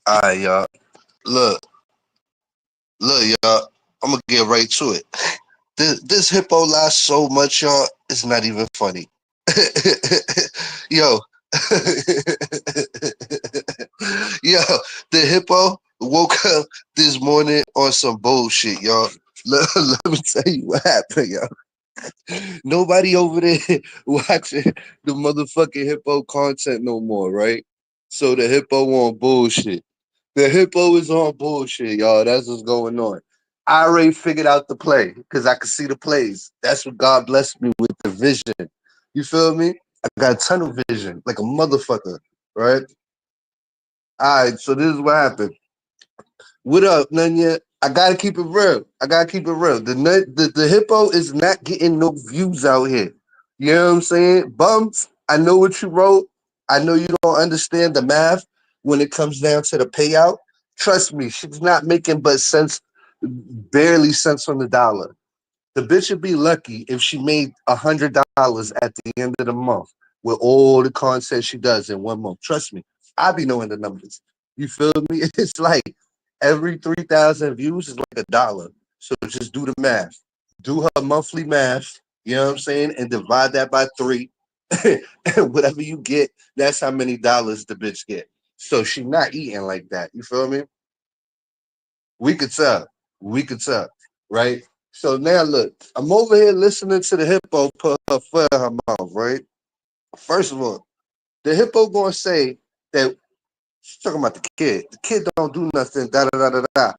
Alright, y'all. Look, look, y'all. I'm gonna get right to it. This hippo lies so much, y'all. It's not even funny. Yo, yo, the hippo woke up this morning on some bullshit, y'all. Let me tell you what happened, y'all. Nobody over there watching the motherfucking hippo content no more, right? So the hippo on bullshit. The hippo is on bullshit, y'all. That's what's going on. I already figured out the play because I could see the plays. That's what God blessed me with, the vision. You feel me? I got tunnel vision like a motherfucker, right? All right, so this is what happened. What up, Nunya? I gotta keep it real. I gotta keep it real. The hippo is not getting no views out here. You know what I'm saying? Bums, I know what you wrote. I know you don't understand the math when it comes down to the payout. Trust me, she's not making but sense, barely cents on the dollar. The bitch would be lucky if she made $100 at the end of the month with all the content she does in 1 month. Trust me, I be knowing the numbers. You feel me? It's like every 3,000 views is like $1. So just do the math. Do her monthly math. You know what I'm saying? And divide that by three. And whatever you get, that's how many dollars the bitch get. So she not eating like that. You feel me? We could tell. We could tell. Right? So now look, I'm over here listening to the hippo put her foot in her mouth, right? First of all, the hippo gonna say that she's talking about the kid. The kid don't do nothing, da da da da da.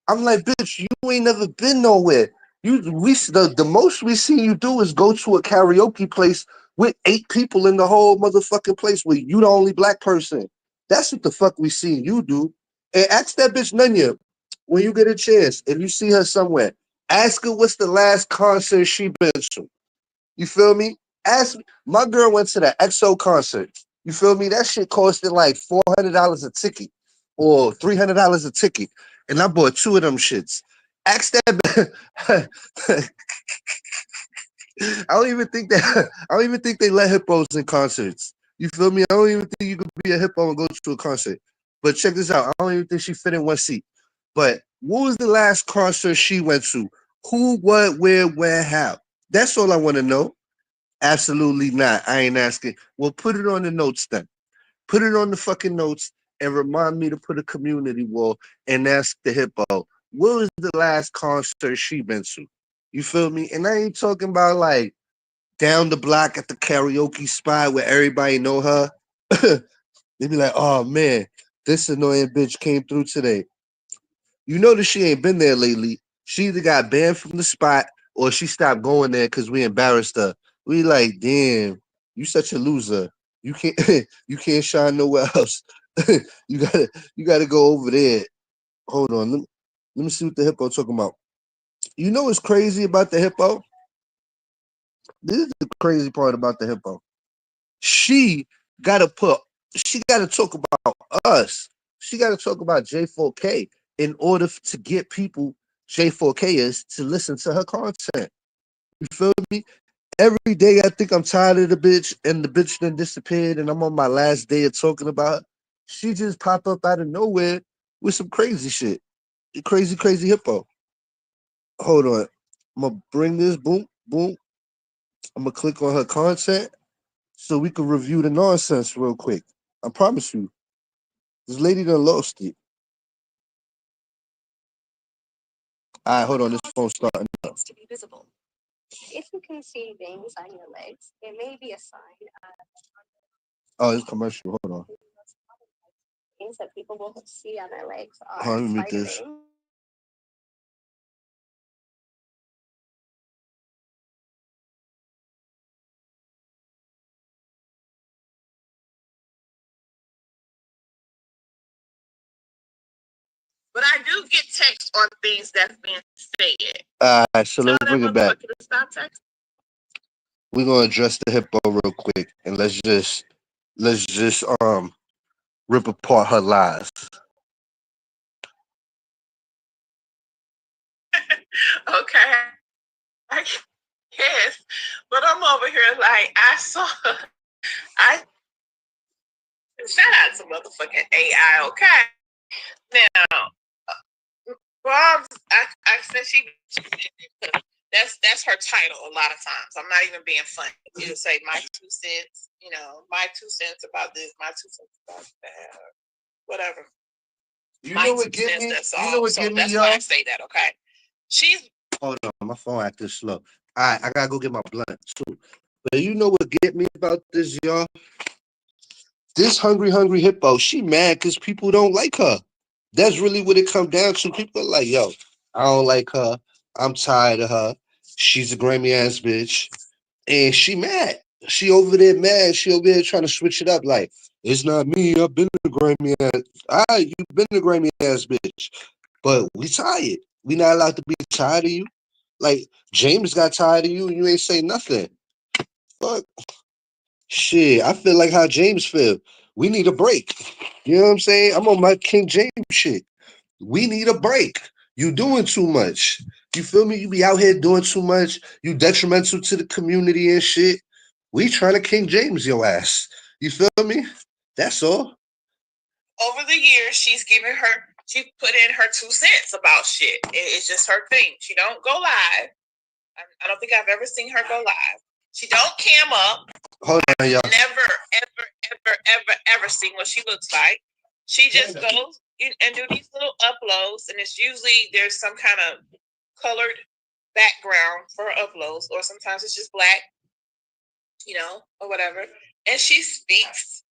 I'm like, bitch, you ain't never been nowhere. The most we see you do is go to a karaoke place with 8 people in the whole motherfucking place where you the only black person. That's what the fuck we seen you do. And ask that bitch Nunya when you get a chance, if you see her somewhere, ask her what's the last concert she been to. You feel me? Ask me. My girl went to the EXO concert. You feel me? That shit costed like $400 a ticket or $300 a ticket, and I bought two of them shits. Ask that. I don't even think that. I don't even think they let hippos in concerts. You feel me? I don't even think you could be a hippo and go to a concert. But check this out. I don't even think she fit in one seat. But what was the last concert she went to? Who, what, where, how? That's all I want to know. Absolutely not. I ain't asking. Well, put it on the notes then. Put it on the fucking notes and remind me to put a community wall and ask the hippo, what was the last concert she been to? You feel me? And I ain't talking about like down the block at the karaoke spot where everybody know her. They be like, oh man, this annoying bitch came through today. You notice she ain't been there lately. She either got banned from the spot or she stopped going there because we embarrassed her. We like, damn, you such a loser. You can't you can't shine nowhere else. You gotta go over there. Hold on. Let me see what the hippo talking about. You know what's crazy about the hippo? This is the crazy part about the hippo. She gotta put she gotta talk about us. She gotta talk about J4K in order to get people J4Kers to listen to her content. You feel me? Every day I think I'm tired of the bitch and the bitch then disappeared and I'm on my last day of talking about her. She just pop up out of nowhere with some crazy shit. Crazy, crazy hippo. Hold on. I'm gonna bring this boom, boom. I'm gonna click on her content so we can review the nonsense real quick. I promise you, this lady done lost it. All right, hold on. This phone's starting up. To be visible. If you can see things on your legs, it may be a sign of. Oh, it's commercial. Hold on. Things that people will see on their legs are. Hold on, let me read this. But I do get text on things that's being said. All right, so let's bring it back. We're gonna address the hippo real quick, and let's just rip apart her lies. Okay, I guess, but I'm over here like I saw. I shout out to motherfucking AI. Okay, Now, Bob's, I said she that's her title a lot of times. I'm not even being funny. It'll say my 2 cents, my 2 cents about this, my 2 cents about that, whatever. You know what get me? You know what get me, That's y'all? why I say that, okay? She's Hold on, my phone acting slow. All right, I gotta go get my blunt too. But you know what get me about this, y'all? This hungry hippo, she mad because people don't like her. That's really what it come down to. People are like, yo, I don't like her. I'm tired of her. She's a Grammy ass bitch. And she mad. She over there mad. She over there trying to switch it up. Like, it's not me. I've been a Grammy ass. Alright, you been a Grammy ass bitch. But we tired. We not allowed to be tired of you. Like, James got tired of you and you ain't say nothing. Fuck. Shit, I feel like how James feel. We need a break. You know what I'm saying? I'm on my King James shit. We need a break. You doing too much. You feel me? You be out here doing too much. You detrimental to the community and shit. We trying to King James your ass. You feel me? That's all. over the years, she put in her 2 cents about shit. It's just her thing. She don't go live. I don't think I've ever seen her go live. She don't cam up. Hold on, y'all. Never, ever seen what she looks like. She just goes and do these little uploads, and it's usually there's some kind of colored background for uploads, or sometimes it's just black, or whatever. And she speaks,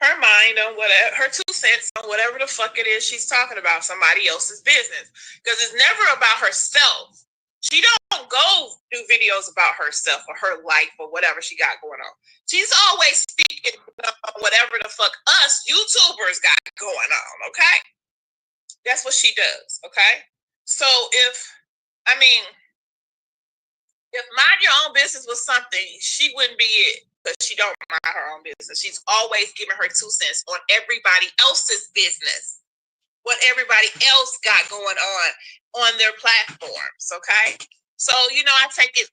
her mind on whatever, her 2 cents on whatever the fuck it is she's talking about, somebody else's business. Because it's never about herself. She don't go do videos about herself or her life or whatever she got going on. She's always speaking on whatever the fuck us YouTubers got going on, okay? That's what she does, okay? So if mind your own business was something, she wouldn't be it. But she don't mind her own business. She's always giving her 2 cents on everybody else's business. What everybody else got going on their platforms. Okay. So, I take it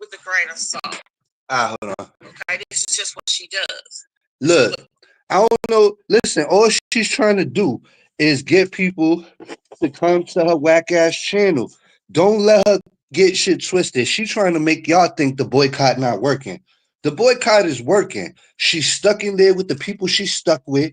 with a grain of salt. Hold on. Okay. This is just what she does. Look, I don't know. Listen, all she's trying to do is get people to come to her whack ass channel. Don't let her get shit twisted. She trying to make y'all think the boycott not working. The boycott is working. She's stuck in there with the people she's stuck with,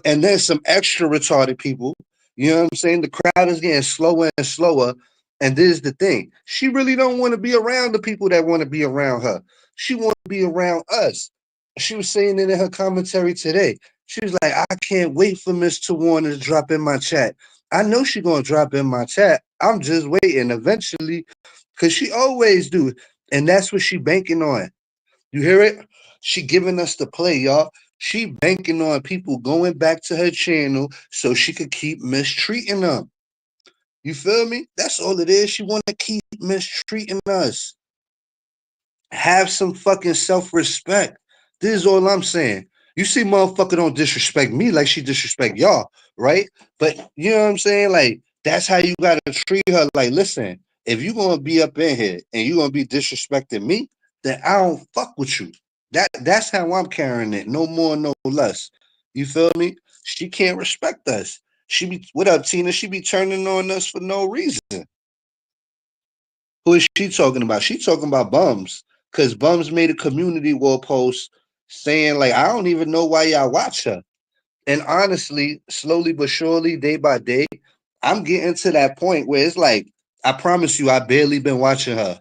and then some extra retarded people. You know what I'm saying? The crowd is getting slower and slower. And this is the thing. She really don't want to be around the people that want to be around her. She want to be around us. She was saying it in her commentary today. She was like, I can't wait for Miss Tawana to drop in my chat. I know she gonna drop in my chat. I'm just waiting eventually, cause she always do, and that's what she banking on. You hear it? She giving us the play, y'all. She banking on people going back to her channel so she could keep mistreating them. You feel me? That's all it is. She want to keep mistreating us. Have some fucking self-respect. This is all I'm saying. You see, motherfucker don't disrespect me like she disrespect y'all, right? But you know what I'm saying? Like, that's how you gotta treat her. Like, listen, if you gonna be up in here and you gonna be disrespecting me, then I don't fuck with you. That's how I'm carrying it. No more, no less. You feel me? She can't respect us. She be what up, Tina? She be turning on us for no reason. Who is she talking about? She talking about bums. Cause bums made a community wall post saying like, I don't even know why y'all watch her. And honestly, slowly but surely, day by day, I'm getting to that point where it's like, I promise you, I barely been watching her.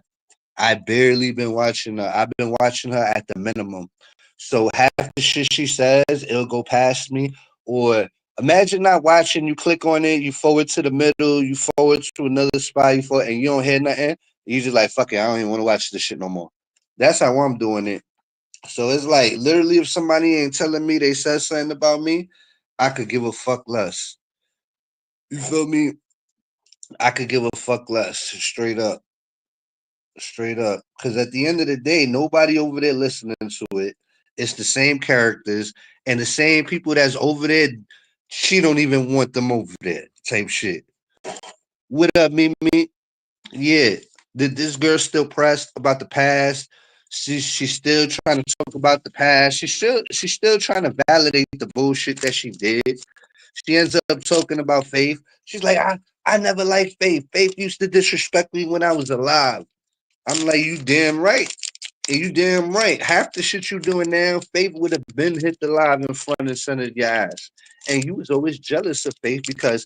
I barely been watching her. I've been watching her at the minimum. So half the shit she says, it'll go past me. Or imagine not watching, you click on it, you forward to the middle, you forward to another spot, and you don't hear nothing. You just like, fuck it, I don't even want to watch this shit no more. That's how I'm doing it. So it's like literally if somebody ain't telling me they said something about me, I could give a fuck less. You feel me? I could give a fuck less. Straight up. Straight up. Because at the end of the day, nobody over there listening to it. It's the same characters and the same people that's over there. She don't even want them over there. Type shit. What up, Mimi? Yeah. Did this girl still pressed about the past? She's still trying to talk about the past. She's still trying to validate the bullshit that she did. She ends up talking about Faith. She's like, I never liked Faith. Faith used to disrespect me when I was alive. I'm like, you damn right. And you damn right. Half the shit you doing now, Faith would have been hit alive in front and center of your ass. And you was always jealous of Faith because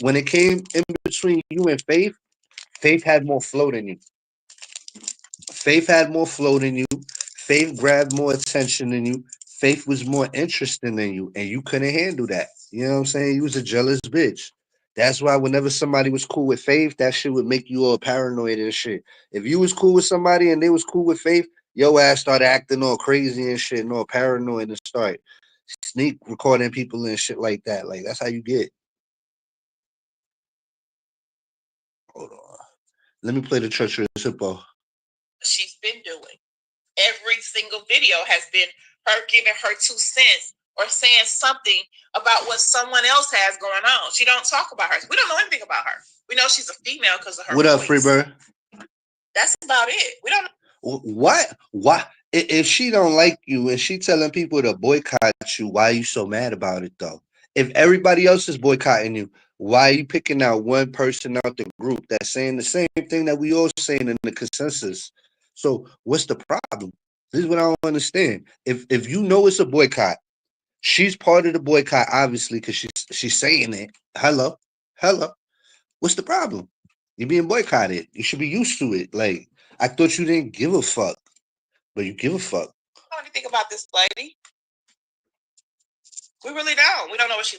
when it came in between you and Faith, Faith had more flow than you. Faith had more flow than you. Faith grabbed more attention than you. Faith was more interesting than you, and you couldn't handle that. You know what I'm saying? You was a jealous bitch. That's why whenever somebody was cool with Faith, that shit would make you all paranoid and shit. If you was cool with somebody and they was cool with Faith, your ass started acting all crazy and shit and all paranoid and start sneak recording people and shit like that. Like that's how you get. Hold on. Let me play the treacherous hippo. She's been doing. Every single video has been her giving her 2 cents or saying something about what someone else has going on. She don't talk about her. We don't know anything about her. We know she's a female because of her What up, voice. Freebird? That's about it. We don't know. What? Why? If she don't like you and she telling people to boycott you, why are you so mad about it though? If everybody else is boycotting you, why are you picking out one person out the group that's saying the same thing that we all saying in the consensus? So what's the problem? This is what I don't understand. If you know it's a boycott, she's part of the boycott, obviously, because she's saying it. Hello, hello. What's the problem? You're being boycotted. You should be used to it. Like I thought you didn't give a fuck, but you give a fuck. I don't think about this lady. We really don't. We don't know what she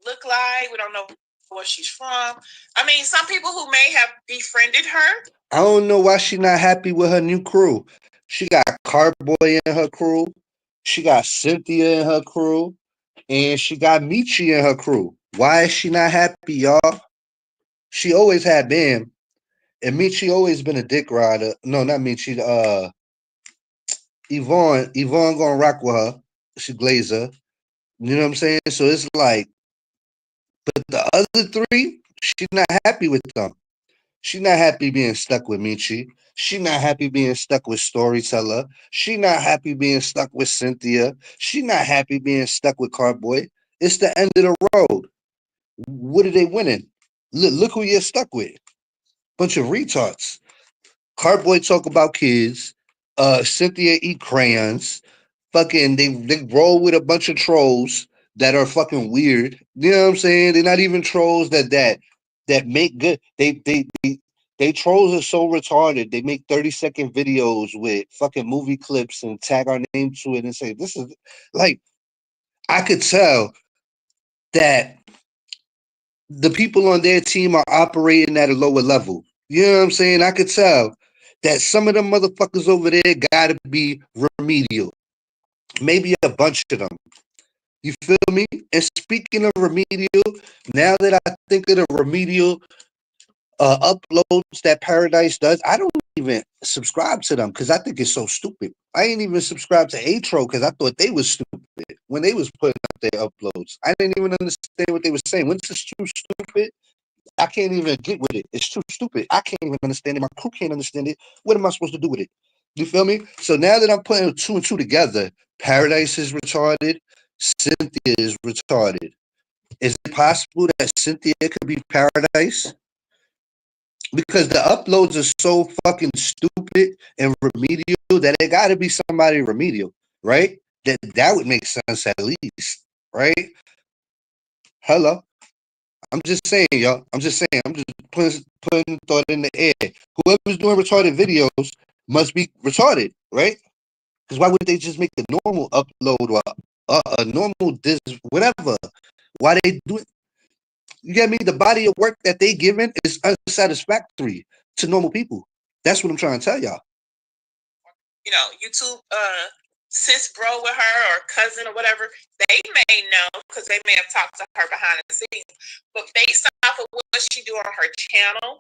look like. We don't know where she's from. I mean, some people who may have befriended her. I don't know why she not happy with her new crew. She got Cardboy in her crew. She got Cynthia in her crew. And she got Michi in her crew. Why is she not happy, y'all? She always had Bam. And Michi always been a dick rider. No, not Michi. Yvonne. Yvonne gonna rock with her. She Glazer. You know what I'm saying? So it's like, but the other three, she not happy with them. She not happy being stuck with Michi. She not happy being stuck with Storyteller. She not happy being stuck with Cynthia. She not happy being stuck with Cardboy. It's the end of the road. What are they winning? Look who you're stuck with. Bunch of retards. Cardboy talk about kids. Cynthia eat crayons. Fucking they roll with a bunch of trolls that are fucking weird. You know what I'm saying? They're not even trolls that make good. They trolls are so retarded. They make 30-second videos with fucking movie clips and tag our name to it and say this is like I could tell that the people on their team are operating at a lower level. You know what I'm saying? I could tell that some of them motherfuckers over there gotta be remedial. Maybe a bunch of them. You feel me? And speaking of remedial, now that I think of the remedial uploads that Paradise does, I don't even subscribe to them because I think it's so stupid. I ain't even subscribed to Atro because I thought they was stupid when they was putting up their uploads. I didn't even understand what they were saying. When it's too stupid, I can't even get with it. It's too stupid. I can't even understand it. My crew can't understand it. What am I supposed to do with it? You feel me? So now that I'm putting two and two together, Paradise is retarded, Cynthia is retarded. Is it possible that Cynthia could be Paradise? Because the uploads are so fucking stupid and remedial that it got to be somebody remedial, right? That would make sense at least, right? Hello, I'm just saying, y'all. I'm just saying. I'm just putting the thought in the air. Whoever's doing retarded videos must be retarded, right? Because why would they just make a normal upload or a normal this whatever? Why they do it? You get me? The body of work that they given is unsatisfactory to normal people. That's what I'm trying to tell y'all. You know, YouTube sis bro with her or cousin or whatever, they may know because they may have talked to her behind the scenes. But based off of what she do on her channel,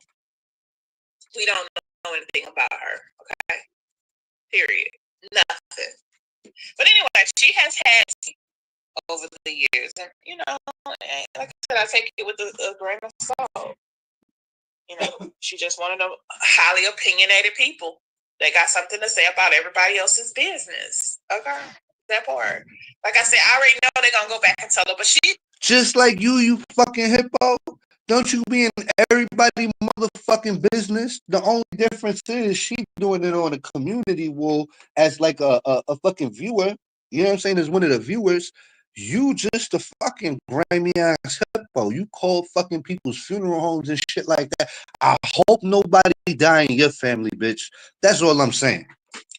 we don't know anything about her. Okay, period, nothing. But anyway, she has had over the years, and you know, like I said, I take it with a grain of salt. You know, she just one of the highly opinionated people. They got something to say about everybody else's business. Okay, that part. Like I said, I already know they're gonna go back and tell her, but she Just like you fucking hippo. Don't you be in everybody motherfucking business? The only difference is she doing it on a community wall as like a fucking viewer. You know what I'm saying? As one of the viewers. You just a fucking grimy ass hippo. You call fucking people's funeral homes and shit like that. I hope nobody die in your family, bitch. That's all I'm saying.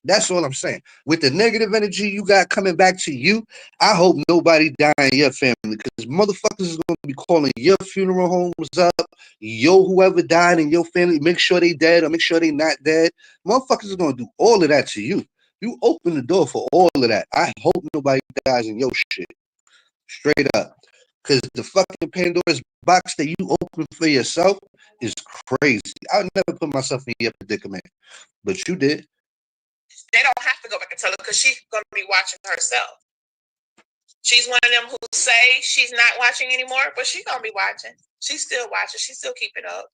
That's all I'm saying. With the negative energy you got coming back to you, I hope nobody die in your family because motherfuckers is gonna be calling your funeral homes up. Yo, whoever died in your family, make sure they dead or make sure they not dead. Motherfuckers is gonna do all of that to you. You open the door for all of that. I hope nobody dies in your shit. Straight up. Because the fucking Pandora's box that you open for yourself is crazy. I would never put myself in your predicament. But you did. They don't have to go back and tell her because she's going to be watching herself. She's one of them who say she's not watching anymore, but she's going to be watching. She's still watching. She's still keeping up.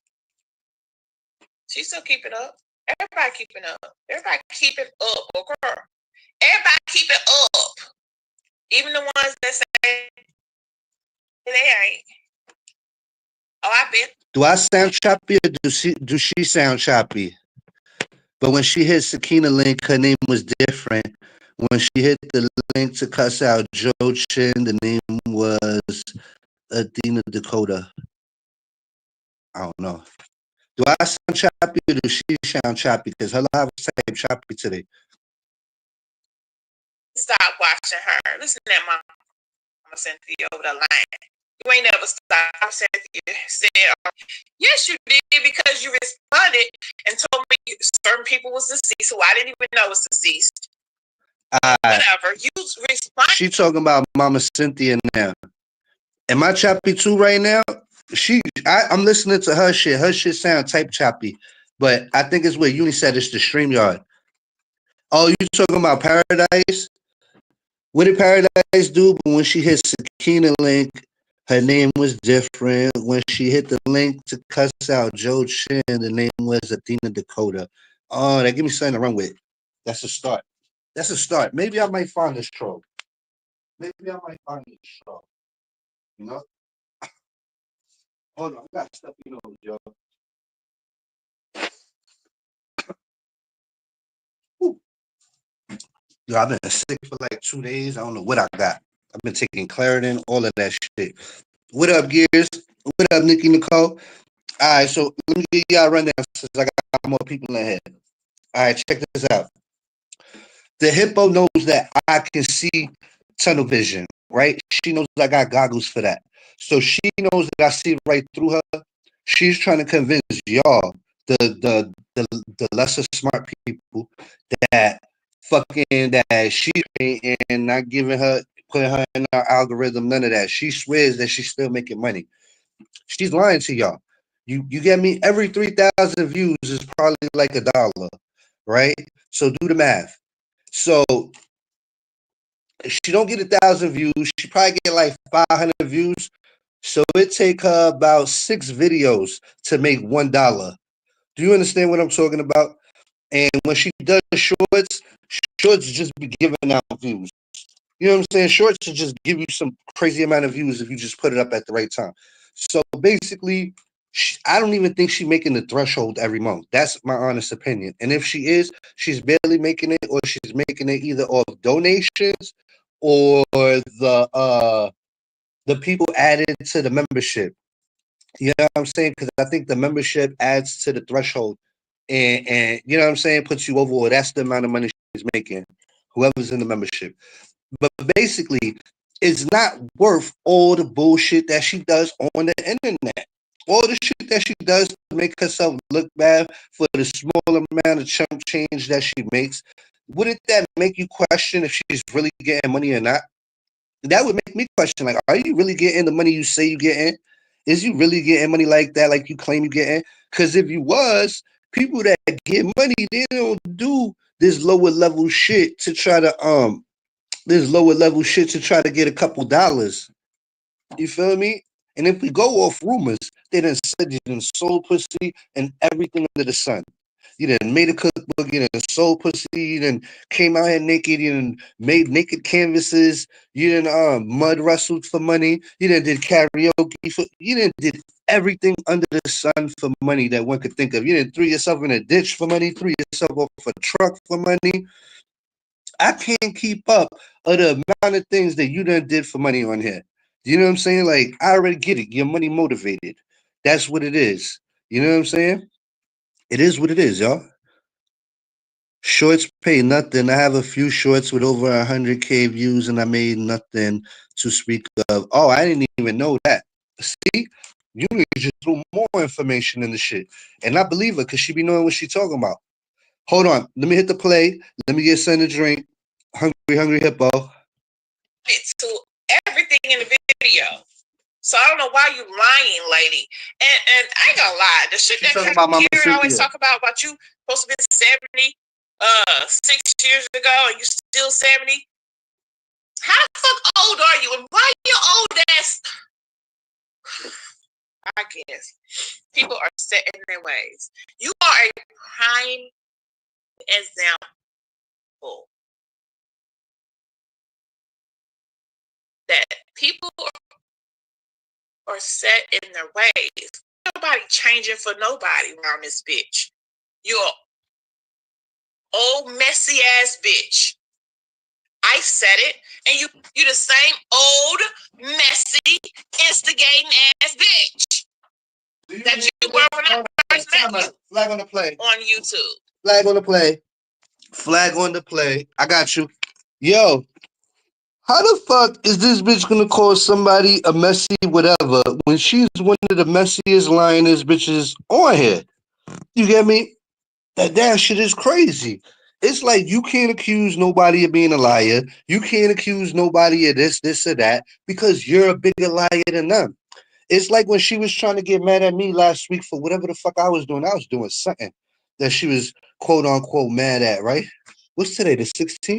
She's still keeping up. Everybody keeping up. Everybody keeping up, okay? Everybody keeping up. Even the ones that say they ain't. Oh, I bet. Do I sound choppy or do she sound choppy? But when she hit Sakina link, her name was different. When she hit the link to cuss out Joe Chin, the name was Athena Dakota. I don't know. Do I sound choppy or do she sound choppy? Because her live was type choppy today. Stop watching her. Listen to that mama Cynthia over the line. You ain't never stopped. Cynthia said, yes, you did because you responded and told me certain people was deceased, who I didn't even know was deceased. Whatever. You responded. She talking about Mama Cynthia now. Am I choppy too right now? I'm listening to her shit. Her shit sound type choppy. But I think it's what Uni said, it's the StreamYard. Oh, you talking about Paradise? What did Paradise do? But when she hit Sakina link, her name was different. When she hit the link to cuss out Joe Chin, the name was Athena Dakota. Oh, that give me something to run with. That's a start. That's a start. Maybe I might find this troll. Maybe I might find this troll. You know? Hold on, I got stuff you know, yo. Ooh. Yo, I've been sick for like 2 days. I don't know what I got. I've been taking Claritin, all of that shit. What up, Gears? What up, Nikki Nicole? All right, so let me give y'all a rundown since I got more people in here. All right, check this out. The hippo knows that I can see tunnel vision, right? She knows I got goggles for that. So she knows that I see right through her. She's trying to convince y'all, the lesser smart people, that that she and not giving her putting her in our algorithm, none of that. She swears that she's still making money. She's lying to y'all. You get me? Every 3,000 views is probably like $1, right? So do the math. So if she don't get 1,000 views, she probably get like 500 views. So it take her about 6 videos to make $1. Do you understand what I'm talking about? And when she does shorts, shorts just be giving out views. You know what I'm saying? Shorts should just give you some crazy amount of views if you just put it up at the right time. So basically, I don't even think she's making the threshold every month. That's my honest opinion. And if she is, she's barely making it, or she's making it either off donations or the people added to the membership. You know what I'm saying? Because I think the membership adds to the threshold, and you know what I'm saying, puts you over. Or that's the amount of money she's making. Whoever's in the membership. But basically, it's not worth all the bullshit that she does on the internet. All the shit that she does to make herself look bad for the small amount of chump change that she makes. Wouldn't that make you question if she's really getting money or not? That would make me question, like, are you really getting the money you say you getting? Is you really getting money like that, like you claim you getting? Because if you was, people that get money, they don't do this lower level shit to try to get a couple dollars. You feel me? And if we go off rumors, they done said you done sold pussy and everything under the sun. You done made a cookbook. You done sold pussy. You done came out here naked. You done made naked canvases. You done mud wrestled for money. You done did karaoke for. You done did everything under the sun for money that one could think of. You done threw yourself in a ditch for money. Threw yourself off a truck for money. I can't keep up of the amount of things that you done did for money on here. You know what I'm saying? Like, I already get it. You're money motivated. That's what it is. You know what I'm saying? It is what it is, y'all. Shorts pay nothing. I have a few shorts with over 100K views and I made nothing to speak of. Oh, I didn't even know that. See? You need to just throw more information in the shit. And I believe her because she be knowing what she talking about. Hold on. Let me hit the play. Let me get sent a drink. Hungry hippo. To everything in the video. So I don't know why you lying, lady. And I ain't gonna lie. The shit that Karen always talk about you supposed to be 70 6 years ago and you still 70. How the fuck old are you? And why you old ass? I guess people are set in their ways. You are a prime example that people are set in their ways. Nobody changing for nobody around this bitch. You're old messy ass bitch. I said it, and you the same old messy instigating ass bitch that you were when I first met you. Flag on the play. On YouTube. Flag on the play. Flag on the play. I got you. Yo, how the fuck is this bitch gonna call somebody a messy whatever when she's one of the messiest lioness bitches on here? You get me? That shit is crazy. It's like you can't accuse nobody of being a liar. You can't accuse nobody of this, or that because you're a bigger liar than them. It's like when she was trying to get mad at me last week for whatever the fuck I was doing. I was doing something that she was quote unquote mad at, right? What's today, the 16th?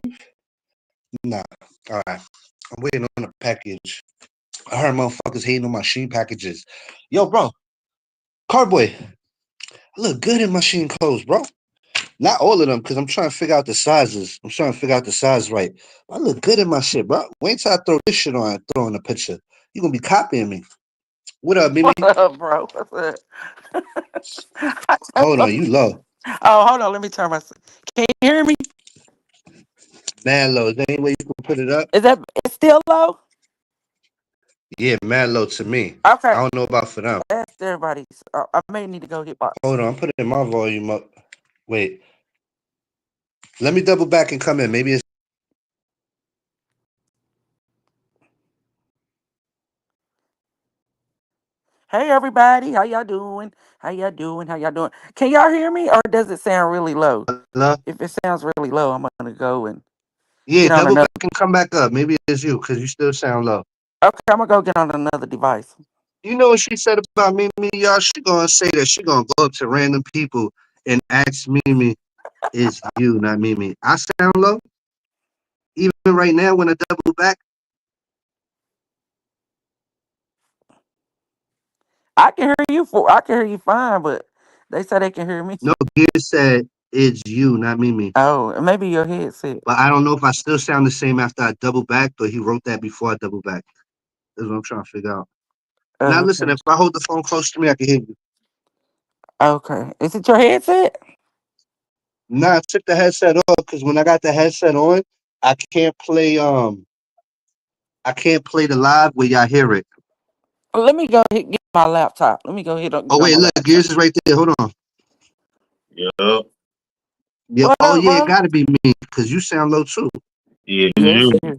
Nah. All right. I'm waiting on a package. I heard motherfuckers hating on my Shein packages. Yo, bro, Carboy, I look good in my Shein clothes, bro. Not all of them, because I'm trying to figure out the sizes. I'm trying to figure out the size right. I look good in my shit, bro. Wait till I throw this shit on and throw in a picture. You gonna be copying me. What up, Mimi? What up, bro? What's up? Hold on, you low. Oh, hold on. Let me turn my. Can you hear me? Mad low. Is there any way you can put it up? Is that it's still low? Yeah, mad low to me. Okay, I don't know about for them. that's everybody's. I may need to go get my. Hold on, I'm putting my volume up. Wait. Let me double back and come in. Maybe it's Hey, everybody. How y'all doing? How y'all doing? How y'all doing? Can y'all hear me, or does it sound really low? hello? If it sounds really low, I'm gonna go and Yeah, get on double another. back and come back up. Maybe it's you, because you still sound low. Okay, I'm gonna go get on another device. You know what she said about Mimi, y'all? She gonna say that she gonna go up to random people and ask Mimi, is you, not Mimi. I sound low. Even right now when I double back, I can hear you. I can hear you fine, but they say they can hear me. no, Gear said it's you, not Mimi. Oh, maybe your headset. But I don't know if I still sound the same after I double back, but he wrote that before I double back. That's what I'm trying to figure out. Now listen, Okay. if I hold the phone close to me, I can hear you. Okay. Is it your headset? Nah, I took the headset off because when I got the headset on, I can't play I can't play the live where y'all hear it. Let me go get my laptop. Let me go ahead and Oh get on wait, my look, laptop. Gears is right there. Hold on. Yup. Yeah, What oh up, yeah, it brother? gotta be me, because you sound low too. Yeah, Yes, you. sir.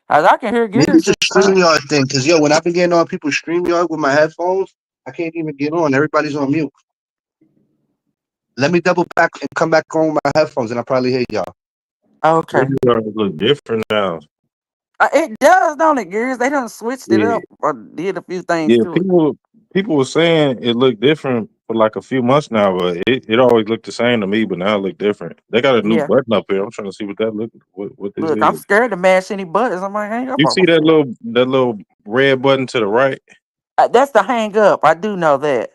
As I can hear Maybe Gears it's a just fine. StreamYard thing, because yo, when I've been getting on people's StreamYard with my headphones, I can't even get on. Everybody's on mute. Let me double back and come back on with my headphones, and I'll probably hear y'all. Okay. You gotta look different now. It does, don't it, Gears? They done switched it Yeah, up or did a few things yeah. to it. People were saying it looked different for like a few months now, but it always looked the same to me. But now it look different. They got a new Yeah. button up here. I'm trying to see what that look. What this Look, I'm is? scared to mash any buttons. I might hang up You on see that myself. little red button to the right? That's the hang up. I do know that.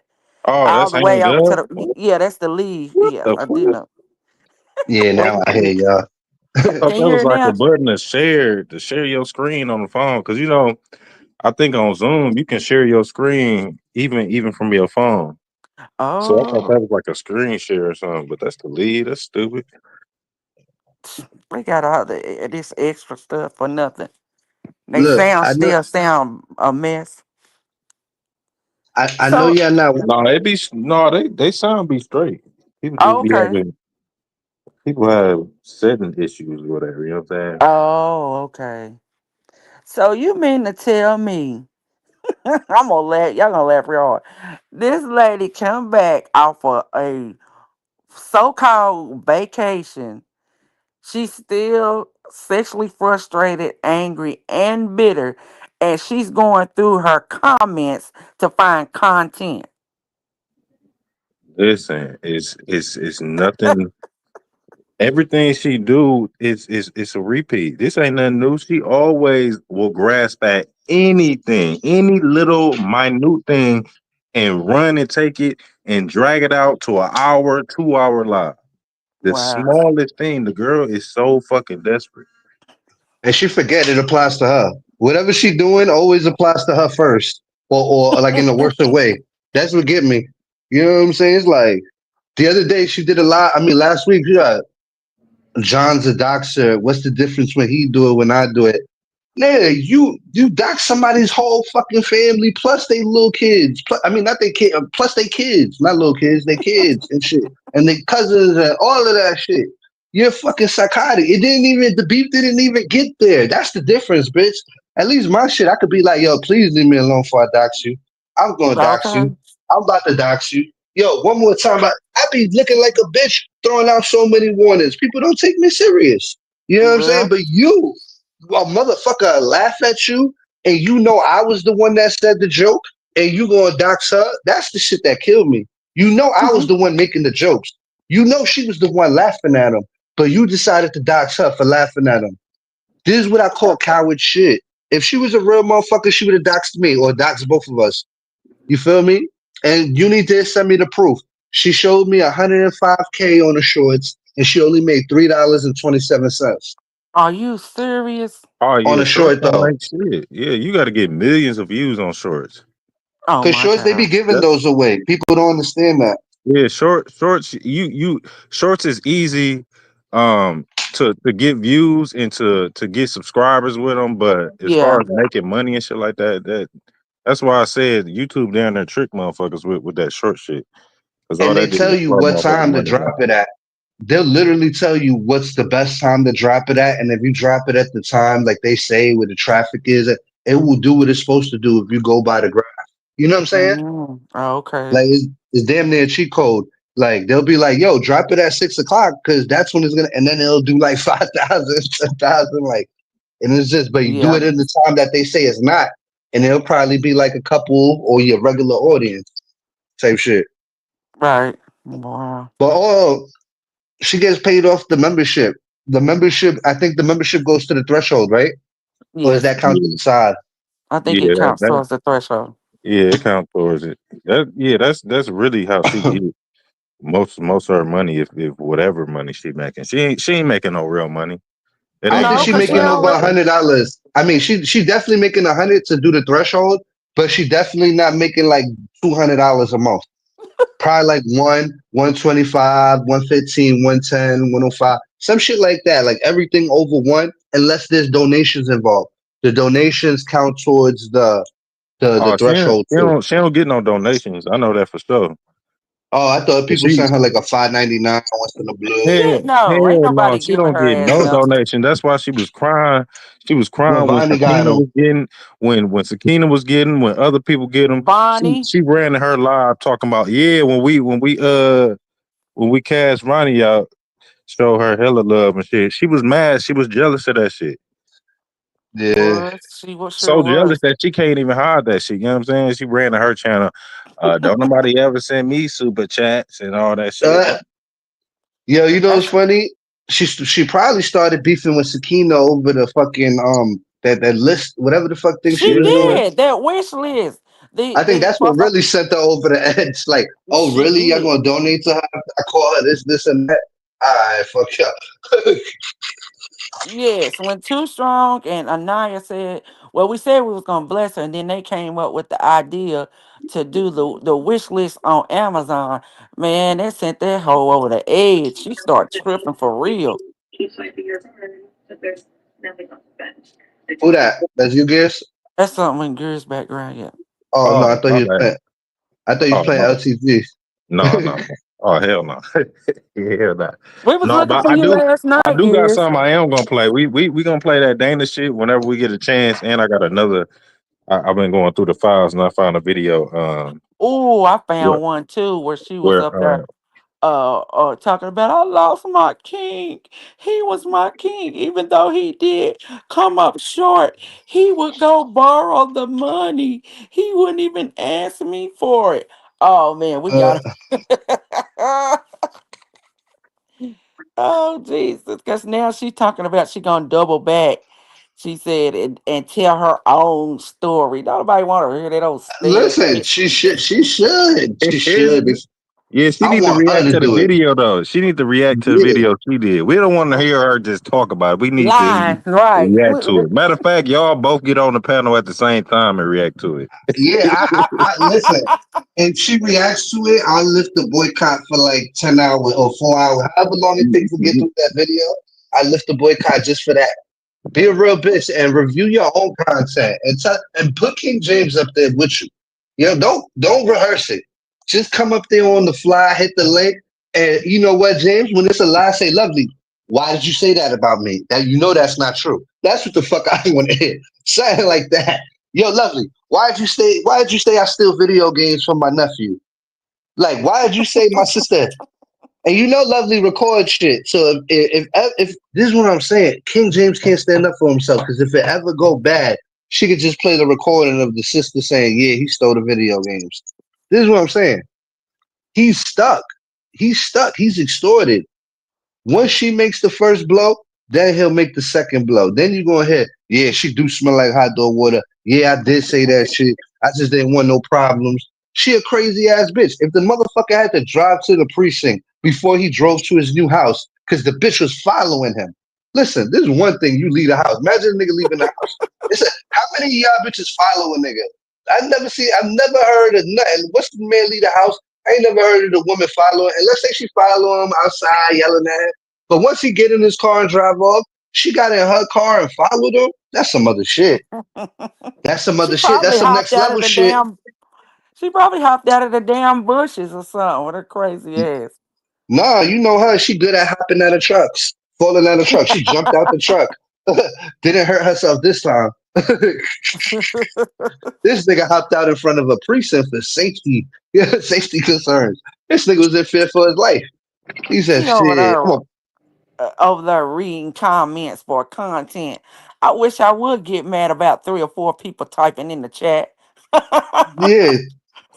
Oh, all that's the way hanged over to up. the yeah, that's the lead. What Yeah, the I did fuck? know. Yeah, now I hear y'all. I thought Can you that hear was it like a now? button to share your screen on the phone. Cause I think on Zoom you can share your screen even from your phone. So I thought Oh, that was like a screen share or something, but that's the lead. That's stupid. they got all this extra stuff for nothing. They Look, sound still sound a mess. I know So, y'all not. No, they sound be straight. People oh, just be okay. having people have setting issues or whatever, you know what I'm saying? Oh, okay. So you mean to tell me I'm gonna laugh? Y'all gonna laugh real hard. This lady come back off of a so-called vacation. She's still sexually frustrated, angry, and bitter, and she's going through her comments to find content. Listen, it's nothing. Everything she do is a repeat. This ain't nothing new. She always will grasp at anything, any little minute thing, and run and take it and drag it out to an hour, 2 hour live. The Wow. smallest thing. The girl is so fucking desperate. And she forget it applies to her. Whatever she doing always applies to her first, or like in the worst way. That's what get me. You know what I'm saying? It's like the other day she did a lot. I mean, last week, yeah, John's a doctor. What's the difference when he do it when I do it? Yeah, you dox somebody's whole fucking family plus they little kids. Plus, I mean, not they kid, plus they kids, not little kids, they kids and shit, and they cousins and all of that shit. You're fucking psychotic. It didn't even the beef didn't even get there. That's the difference, bitch. At least my shit, I could be like, yo, please leave me alone before I dox you. I'm gonna dox Okay. you. I'm about to dox you. Yo, one more time. I be looking like a bitch throwing out so many warnings. People don't take me serious. You know what I'm saying? Well, But you, a motherfucker laugh at you and you know I was the one that said the joke and you gonna dox her, that's the shit that killed me. You know I was the one making the jokes. You know she was the one laughing at him, but you decided to dox her for laughing at him. This is what I call coward shit. If she was a real motherfucker, she would have doxed me or doxed both of us. You feel me? And you need to send me the proof. She showed me 105K on the shorts and she only made $3.27 are you serious? Oh on yeah, a shorts short don't though. make shit. Yeah, you got to get millions of views on shorts. Oh Cause my shorts they be God. giving That those away. People don't understand that. yeah, shorts. You shorts is easy, to get views and to get subscribers with them. But as far Yeah. as making money and shit like that, that's why I said YouTube down there trick motherfuckers with that short shit. Because all And they that did tell was you slow what motherfucking time to money drop down. it at. They'll literally tell you what's the best time to drop it at. And if you drop it at the time, like they say, where the traffic is, it will do what it's supposed to do if you go by the graph. You know what I'm saying? Mm, okay. Like it's damn near a cheat code. Like they'll be like, "Yo, drop it at 6 o'clock because that's when it's gonna," and then it'll do like 5,000, 10,000, like, and it's just, but you do Yeah. it in the time that they say it's not, and it'll probably be like a couple or your regular audience type shit. Right. Wow. But oh, she gets paid off the membership. The membership, I think the membership goes to the threshold, right? Or is Yes. that counted Yeah, aside? I think yeah, it counts that towards the threshold. yeah, it counts towards it. That's really how she get most of her money. If whatever money she making, she ain't making no real money. It I don't ain't think No, she no because she making don't over subscribers. really. $100. I mean, she definitely making 100 to do the threshold, but she definitely not making like $200 a month. Probably like 125, 115, 110, 105, some shit like that. Like everything over one, unless there's donations involved. The donations count towards the Oh, threshold too. she don't get no donations. I know that for sure. Oh, I thought But people sent her like a 5.99 once in the blue. Shit, no. Ain't hell no, nobody she giving don't her get ass no nothing. donation. That's why she was crying. She was When crying when Bonnie got Sakina him. was getting, when Sakina was getting, when other people get them. Bonnie. She ran to her live talking about yeah when we cast Ronnie out, show her hella love and shit. She was mad. She was jealous of that shit. Yeah. Was she was sure So jealous was. that she can't even hide that shit. You know what I'm saying? She ran to her channel. Don't nobody ever send me super chats and all that shit. Uh, yo, you know what's That's funny? She probably started beefing with Sakina over the fucking that list, whatever the fuck thing she she was Yeah. doing. did that wish list. I think the that's what profile. really sent her over the edge. Like, oh, She really? Y'all did. gonna donate to her? I call her this, and that. All right, fuck y'all. Yes, when Too Strong and Anaya said, well, we said we was gonna bless her, and then they came up with the idea to do the wish list on Amazon. Man, they sent that hoe over the edge. She started tripping for real. Who that? That's you, Gears? That's something in Girl's background, yeah. Oh no, Oh, I thought my he was bad. playing. I thought he was Oh playing no, LTG. no, no. Oh hell no, hell no. We was No, looking but for you last I night, do got Gears. something I am gonna play. We gonna play that Dana shit whenever we get a chance. And I got another. I've been going through the files and I found a video. Oh, I Where found one too where she was where up there talking about I lost my king. He was my king, even though he did come up short. He would go borrow the money. He wouldn't even ask me for it. Oh man, we uh, got oh Jesus, because now she's talking about she gonna double back. She said and tell her own story. Nobody want to hear that old stale listen, shit. she should. She should. She should. is yeah, she I need to want her react to to the do it. video though. She need to react to the Yeah, video she did. We don't want to hear her just talk about it. We need to Line, right. react to it. Matter of fact, y'all both get on the panel at the same time and react to it. yeah. I listen. If she reacts to it, I'll lift the boycott for like 10 hours or 4 hours, however long it takes to get through that video. I lift the boycott just for that. Be a real bitch and review your own content and put King James up there with you. You know, don't rehearse it. Just come up there on the fly, hit the link, and you know what, James? When it's a lie, say lovely. Why did you say that about me? That you know that's not true. That's what the fuck I want to hear. Something like that. Yo, lovely. Why did you say I steal video games from my nephew? Like, why did you say my sister? And you know, Lovely records shit. So if this is what I'm saying, King James can't stand up for himself because if it ever go bad, she could just play the recording of the sister saying, "Yeah, he stole the video games." This is what I'm saying. He's stuck. He's stuck. He's extorted. Once she makes the first blow, then he'll make the second blow. Then you're gonna hear, yeah, she do smell like hot dog water. Yeah, I did say that shit. I just didn't want no problems. She a crazy ass bitch. If the motherfucker had to drive to the precinct before he drove to his new house because the bitch was following him. Listen, this is one thing you leave the house. Imagine a nigga leaving the house. It's a, how many of y'all bitches follow a nigga? I've never heard of nothing. What's the man leave the house? I ain't never heard of the woman following. And let's say she follow him outside yelling at him. But once he get in his car and drive off, she got in her car and followed him. That's some other shit. That's some she other shit. That's probably some hopped next out of level the shit. damn. She probably hopped out of the damn bushes or something with her crazy ass. Nah, you know her. She good at hopping out of trucks, falling out of trucks. She jumped out the truck. Didn't hurt herself this time. This nigga hopped out in front of a precinct for safety, safety concerns. This nigga was in fear for his life. He said, She over "Shit, there over there reading comments for content. I wish I would get mad about 3 or 4 people typing in the chat. yeah."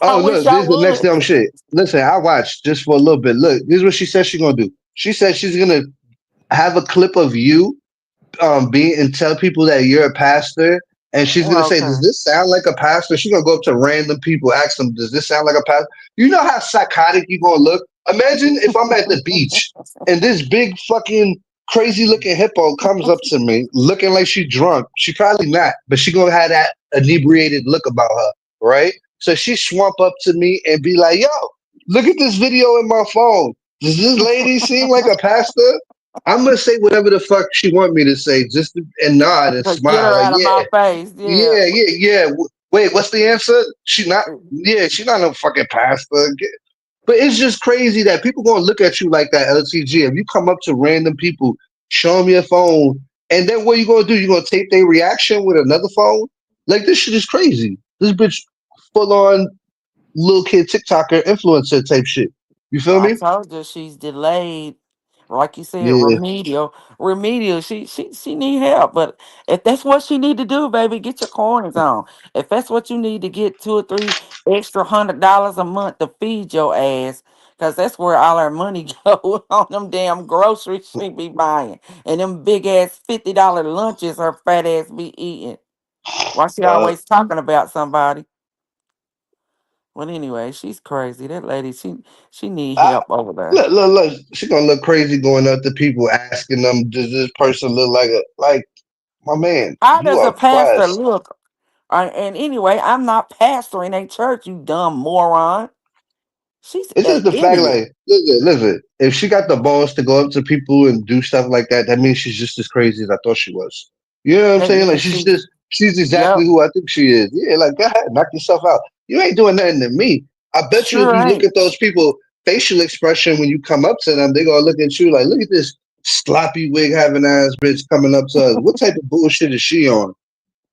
I Oh, wish look, I this is the next would. dumb shit. Listen, I watched just for a little bit. Look, this is what she said she's gonna do. She said she's gonna have a clip of you be and tell people that you're a pastor, and she's gonna say, "Does Okay. this sound like a pastor?" She's gonna go up to random people, ask them, "Does this sound like a pastor?" You know how psychotic you gonna look. Imagine if I'm at the beach and this big fucking crazy looking hippo comes up to me, looking like she drunk. She probably not, but she gonna have that inebriated look about her, right? So she swamp up to me and be like, "Yo, look at this video in my phone. Does this lady seem like a pastor?" I'm gonna say whatever the fuck she want me to say, just to, and nod and To get smile, her like out of my yeah, face. Yeah. yeah. Wait, what's the answer? She not, yeah, she not no fucking pastor. But it's just crazy that people gonna look at you like that, LTG. If you come up to random people, show them your phone, and then what you gonna do? You gonna tape their reaction with another phone? Like this shit is crazy. This bitch full on little kid TikToker influencer type shit. You feel I me? told you she's delayed. Like you said, Yeah. remedial. She need help. But if that's what she need to do, baby, get your coins on. If that's what you need to get 2 or 3 extra $100 a month to feed your ass, cause that's where all our money go on them damn groceries she be buying and them big ass $50 lunches her fat ass be eating. Why she Uh, always talking about somebody? Well, anyway, she's crazy. That lady, she need I, help over there. look. She gonna look crazy going up to people asking them, "Does this person look like a like my man? How You does a are pastor pressed." look? And anyway, I'm not pastoring a church, you dumb moron. She's It's an just the fact, idiot. like, listen. If she got the balls to go up to people and do stuff like that, that means she's just as crazy as I thought she was. You know what I'm That saying? Like, means she's, she's exactly yep, who I think she is. Yeah, like, go ahead, knock yourself out. You ain't doing nothing to me. I bet you if sure you look ain't. at those people facial expression when you come up to them, they gonna look at you like, look at this sloppy wig having ass bitch coming up to us. What type of bullshit is she on?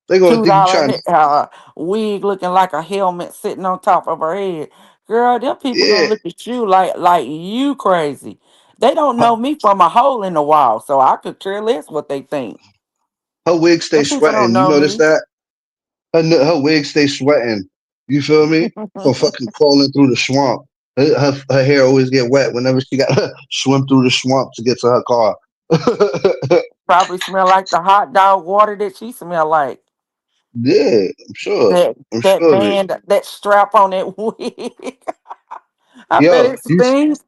They gonna Two think you dollar trying. wig looking like a helmet sitting on top of her head. Girl, them people gonna Yeah, look at you like you crazy. They don't her, know me from a hole in the wall, so I could care less what they think. her wig stay Them people don't sweating. You know notice me. that? Her wig stay sweating. You feel me? From fucking crawling through the swamp. Her hair always get wet whenever she got to swim through the swamp to get to her car. Probably smell like the hot dog water that she smell like. Yeah, I'm sure. That I'm that sure of it. band, that strap on that wig. I bet Yo, it stings.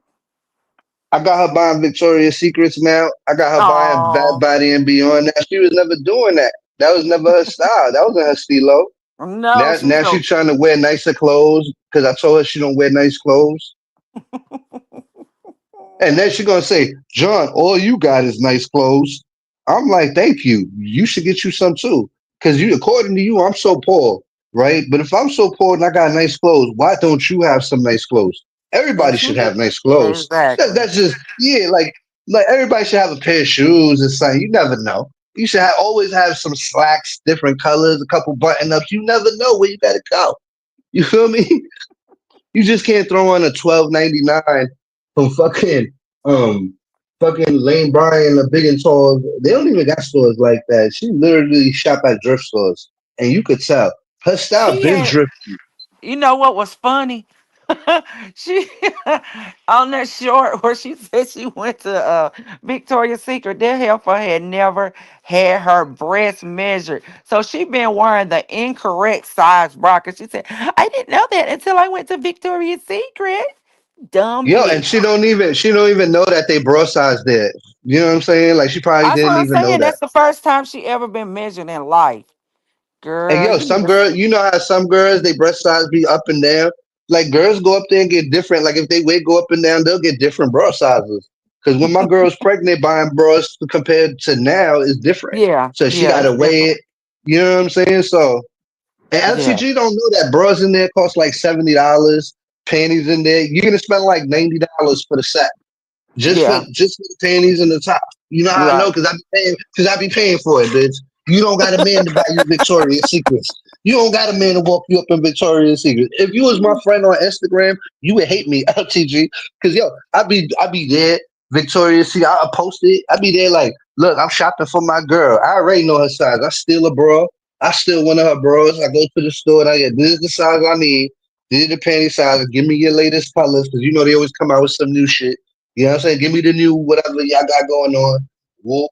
I got her buying Victoria's Secrets now. I got her buying Bad Oh Body and Beyond now. She was never doing that. That was never her style. That wasn't her stilo. no, Now, she's now so she trying to wear nicer clothes because I told her she don't wear nice clothes. And then she gonna say, John, all you got is nice clothes. I'm like, thank you. You should get you some too. Cause you according to you, I'm so poor, right? But if I'm so poor and I got nice clothes, why don't you have some nice clothes? and Everybody she should did have nice clothes. exactly. That's just yeah, like everybody should have a pair of shoes or something. You never know. You should always have some slacks, different colors, a couple button ups. You never know where you gotta go. You feel me? You just can't throw on a 12.99 from um fucking Lane Bryant or Big and Tall. They don't even got stores like that. She literally shop at thrift stores, and you could tell her style She been ain't. drift. You know what was funny? She on that short where she said she went to Victoria's Secret. That heifer had never had her breast measured, so she been wearing the incorrect size bra. 'Cause she said, "I didn't know that until I went to Victoria's Secret." Dumb Yo, and bitch. she don't even know that they bra size there. You know what I'm saying? Like she probably That's what didn't I'm even know saying. that. That's the first time she ever been measured in life. And Girl, yo, you need some to. girl, you know how some girls they breast size be up and down. Like girls go up there and get different. Like if they weight go up and down, they'll get different bra sizes. Because when my girl's pregnant, buying bras compared to now is different. Yeah, So she yeah, got it's to weigh different. it. You know what I'm saying? So and Yeah, LTG don't know that bras in there cost like $70. Panties in there, you're gonna spend like $90 for the set yeah, just for the panties and the top. You know how I know? right. Because I be paying for it, bitch. You don't got a man to buy you Victoria's Secrets. You don't got a man to walk you up in Victoria's Secret. If you was my friend on Instagram, you would hate me, LTG. Cause yo, I be there, Victoria's Secret. I post it. I be there like, look, I'm shopping for my girl. I already know her size. I steal a bra. I steal one of her bras. I go to the store and I get this is the size I need. This is the panty size. Give me your latest colors because you know they always come out with some new shit. You know what I'm saying? Give me the new whatever y'all got going on. Well,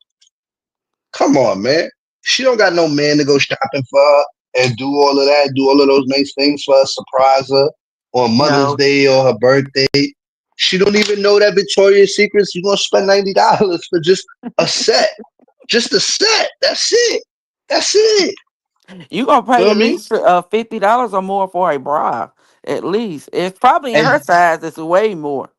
come on, man. She don't got no man to go shopping for her and do all of that, do all of those nice things for her, surprise her on Mother's No, Day or her birthday. She don't even know that Victoria's Secrets, you're gonna spend $90 for just a set. Just a set. That's it. That's it. you gonna pay Feel at me? least $50 or more for a bra. At least it's probably in her And size. It's way more.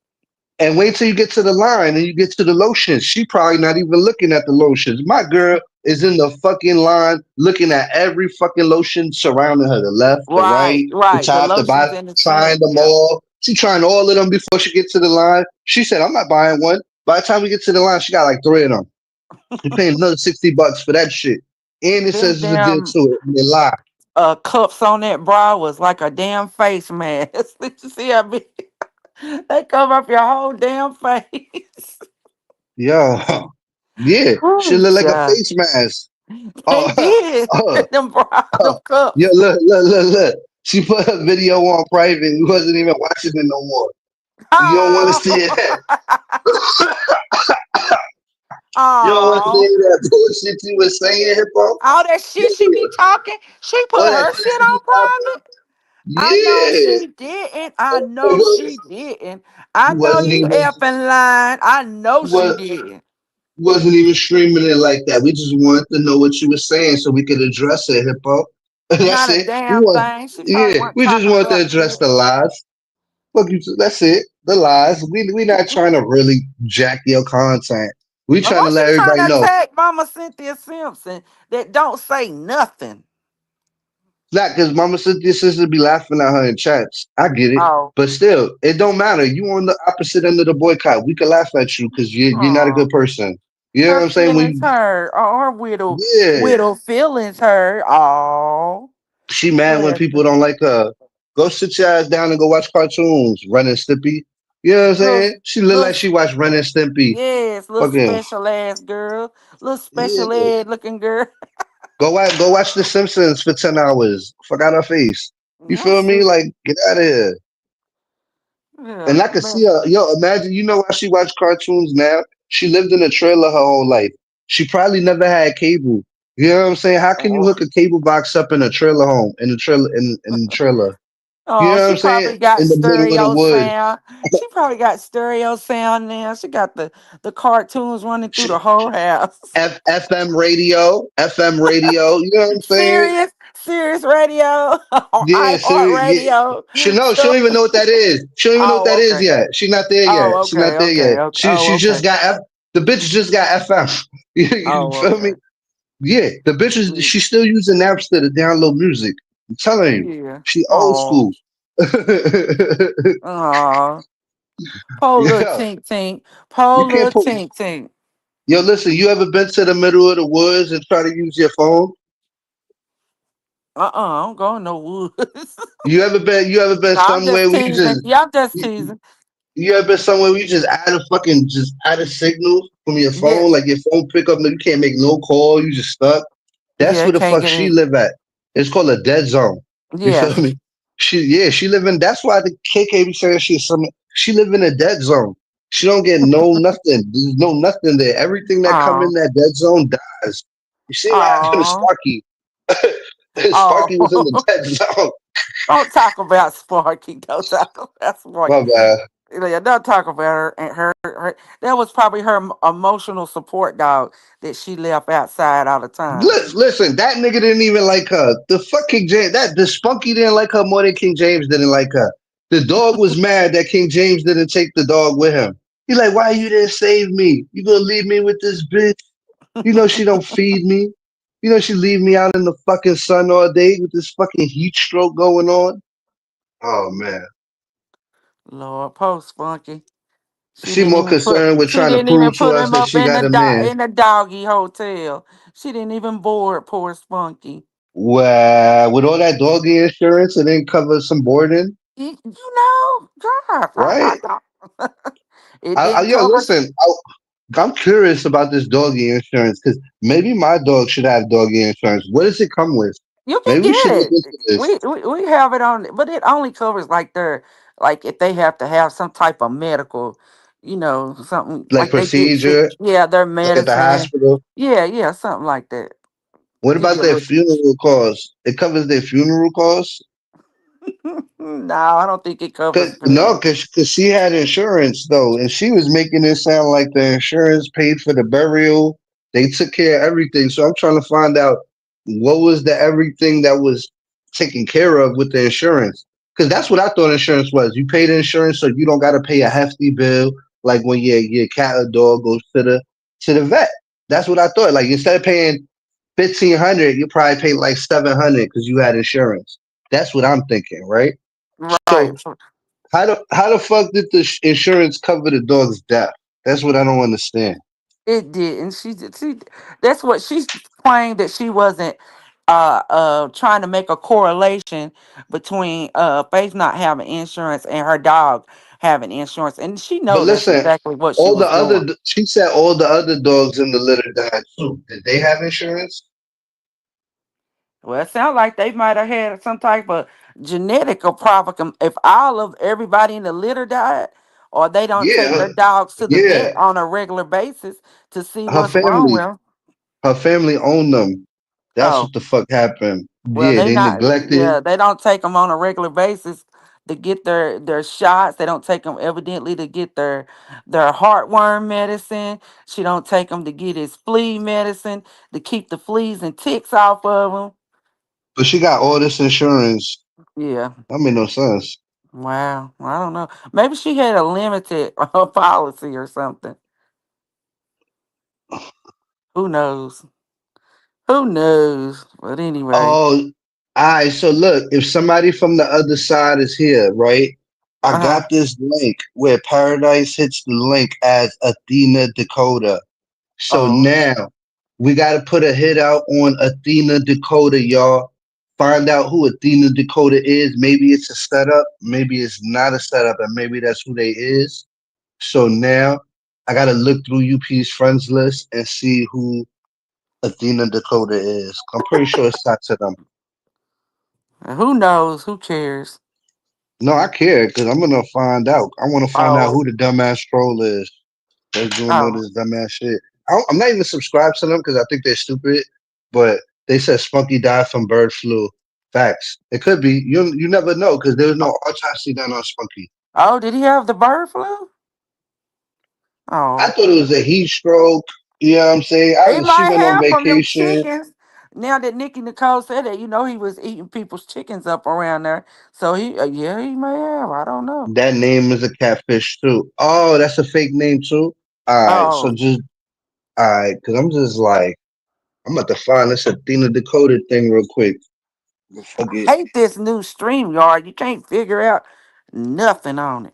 And wait till you get to the line and you get to the lotions. She probably not even looking at the lotions. My girl is in the fucking line looking at every fucking lotion surrounding her, the left, the Right, right, the right. The top, the lotions bottom, in the trying scent. them Yeah, all. She trying all of them before she gets to the line. She said, I'm not buying one. By the time we get to the line, she got like three of them. She paying another $60 for that shit. And it them says there's a deal damn to it. And they lie. cups on that bra was like a damn face mask. Did you see how big? They cover up your whole damn face. Yo, yeah, she Oh, look like a child. face mask. They Oh, did. oh, Them bra, them oh, yo, cups. look. She put her video on private. We wasn't even watching it no more. You don't want to Oh, see it. You don't want to see oh. that bullshit you was saying, Hippo. All that Yo, shit she be talking, she put all that her shit shit she be on talking. private. I know Yeah. she didn't. I It know was, she didn't. I know wasn't you even effing lying. I know she what didn't. wasn't even streaming it like that. We just wanted to know what you were saying so we could address it, Hippo. That's Not a it. We damn want, thing. She probably yeah, wasn't we just talking want to about address shit. the lies. Fuck you. That's it. The lies. We not trying to really jack your content. We And trying to why let she trying everybody to know. attack Mama Cynthia Simpson that don't say nothing? Not because Mama Cynthia sister be laughing at her in chats. I get it. Oh, But still, it don't matter. You on the opposite end of the boycott. We can laugh at you because you're not a oh, good person. You know her what I'm saying? feelings When hurt. Oh, her yeah, widow feelings hurt. Oh, she mad when bless people her. don't like her. Go sit your ass down and go watch cartoons. Ren and Stimpy. You know what I'm Little, saying? She look little, like she watched Ren and Stimpy. yes, little Fucking special ass girl, little special yeah. ed looking girl. Go watch The Simpsons for 10 hours. Fuck out her face. You No feel me? shit. Like get out of here. And Yeah, I could see her. Yo, imagine you know why she watch cartoons now? She lived in a trailer her whole life. She probably never had cable. You know what I'm saying? How can you oh, hook a cable box up in a trailer home in a trailer in the trailer? You oh, know what she I'm saying? probably got In the middle of the stereo woods. sound. She probably got stereo sound now. She got the cartoons running through the She, whole house. FM radio, FM radio. You know what I'm saying? Sirius radio, or Yeah, iHeart Siri. Yeah. radio. She no, she don't So, even know what that is. She don't even know what oh, that is okay. yet. She not there yet. Oh, She not okay, there yet. okay, okay. She Oh, just okay. got the bitch just got FM. You Oh, feel me? okay. Yeah, the bitch is Mm, she's still using Napster to download music. I'm telling you, yeah. she old Oh, school. oh. Poor little Yeah, tink tink. Poor you can't little put. tink tink. Yo, listen, you ever been to the middle of the woods and try to use your phone? I'm going no woods. You ever been No, I'm somewhere just where you teasing. just Yeah, I'm just you, teasing. you ever been somewhere where you just add a signal from your Yeah, phone, like your phone pick up, you can't make no call, you just stuck. That's yeah, where the can't fuck get she in. live at. It's called a dead zone. You feel Yes. me? She live in. That's why the KK be saying she's some. She live in a dead zone. She don't get no nothing. There's no nothing there. Everything that come in Oh, that dead zone dies. You see what happened to oh, Sparky? oh. Sparky was in the dead zone. Don't talk about Sparky. Don't talk about My Sparky. bad. Yeah, don't talk about her and her. That was probably her emotional support dog that she left outside all the time. Listen, that nigga didn't even like her. The fuck King James, that the Spunky didn't like her more than King James didn't like her. The dog was mad that King James didn't take the dog with him. He like, why you didn't save me? You gonna leave me with this bitch? You know she don't feed me. You know she leave me out in the fucking sun all day with this fucking heat stroke going on. Oh man, Lord, post Spunky. she more concerned with She trying to didn't even prove to put us him that up she in got the a man. in the doggy hotel. She didn't even board poor Spunky. Well, with all that doggy insurance, it didn't cover some boarding, You know, God, I right? don't. It didn't Yo, cover. listen, I'm curious about this doggy insurance because maybe my dog should have doggy insurance. What does it come with? You can Maybe we should get look it. into this, We have it on, but it only covers like their like if they have to have some type of medical, something like like they get sick. procedure, Yeah, their like at the medicine. hospital. Yeah, yeah, something like that. What You about get a their little. funeral costs? It covers their funeral costs. No, I don't think it covers No, funeral. because she had insurance though, and she was making it sound like the insurance paid for the burial. They took care of everything. So I'm trying to find out what was the everything that was taken care of with the insurance. Because that's what I thought insurance was. You pay the insurance so you don't got to pay a hefty bill like when your cat or dog goes to the vet. That's what I thought. Like instead of paying 1,500, you probably pay like 700 because you had insurance. That's what I'm thinking, right? Right. So how the fuck did the insurance cover the dog's death? That's what I don't understand. It did, and she that's what she claimed that she wasn't trying to make a correlation between Faith not having insurance and her dog having insurance, and she But know that's listen, exactly what she was doing. she said all the other dogs in the litter died too. Did they have insurance? Well, it sounds like they might have had some type of genetic or problem. If all of everybody in the litter died, or they don't Yeah, take their dogs to the yeah. vet on a regular basis to see Her what's wrong family, with them. her family owned them. That's Oh, what the fuck happened. Well, Yeah, they they not. neglected. Yeah, they don't take them on a regular basis to get their shots. They don't take them evidently to get their heartworm medicine. She don't take them to get his flea medicine to keep the fleas and ticks off of him. But she got all this insurance. Yeah. That made no sense. Wow. I don't know. Maybe she had a limited policy or something. Who knows? Who knows? But anyway. Oh, all right. So look, if somebody from the other side is here, right? I Uh huh. got this link where Paradise hits the link as Athena Dakota. So Oh. now we got to put a hit out on Athena Dakota, y'all. Find out who Athena Dakota is. Maybe it's a setup, maybe it's not a setup, and maybe that's who they is. So now I got to look through UP's friends list and see who Athena Dakota is. I'm pretty sure it's not to them. Who knows? Who cares? No, I care because I'm gonna find out. I want to find out Oh. who the dumbass troll is that's doing all Oh. this dumbass shit. I'm not even subscribed to them because I think they're stupid. But they said Spunky died from bird flu. Facts. It could be. You never know because there was no autopsy done on Spunky. Oh, did he have the bird flu? I Oh. thought it was a heat stroke. You know what I'm saying? He She might went on have from them vacation. chickens. Now that Nikki Nicole said that, he was eating people's chickens up around there. So yeah, he may have. I don't know. That name is a catfish too. Oh, that's a fake name too. All right, so Oh, just all right, because I'm just like I'm about to find this Athena Dakota thing real quick. Fuck I it. hate this new stream yard. You can't figure out nothing on it.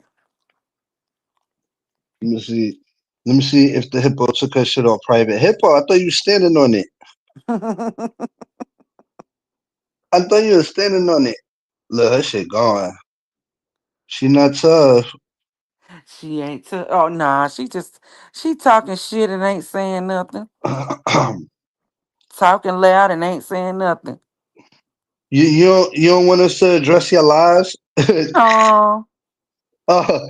Let me see. Let me see if the hippo took her shit off private. Hippo, I thought you were standing on it. I thought you were standing on it. Look, her shit gone. She not tough. She ain't. Oh nah, she talking shit and ain't saying nothing. Talking loud and ain't saying nothing. You don't want us to address your lies? Oh, Oh,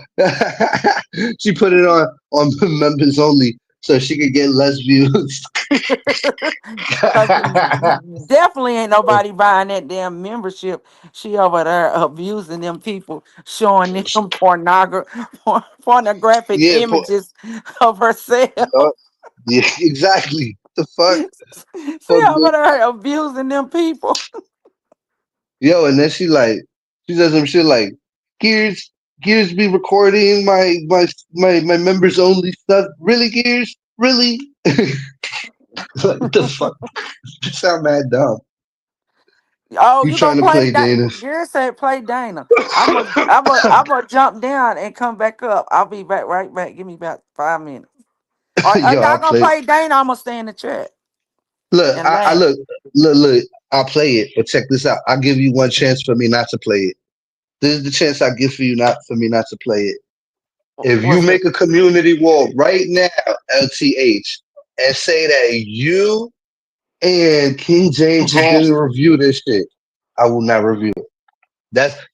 she put it on members only so she could get less views. cause definitely ain't nobody buying that damn membership. She over there abusing them people, showing them pornographic Yeah, images of herself. yeah, yeah, exactly. The fuck, She fuck, over there abusing them people. yo, and then she does some shit like Gears Gears be recording my members only stuff. Really, Gears? Really? Like what the fuck? You sound mad dumb. Oh, You you gonna trying to play play that? Dana? Gary said play Dana. I'm gonna jump down and come back up. I'll be back right back. Give me about 5 minutes. Are Yo, y'all I'll gonna play. play Dana? I'm gonna stay in the chat Look, and I laugh. look. I'll play it, but check this out. I'll give you one chance for me not to play it. This is the chance I give for you not for me not to play it. If you What's that? make a community wall right now, LTH, and say that you and King James is gonna review this shit, I will not review it.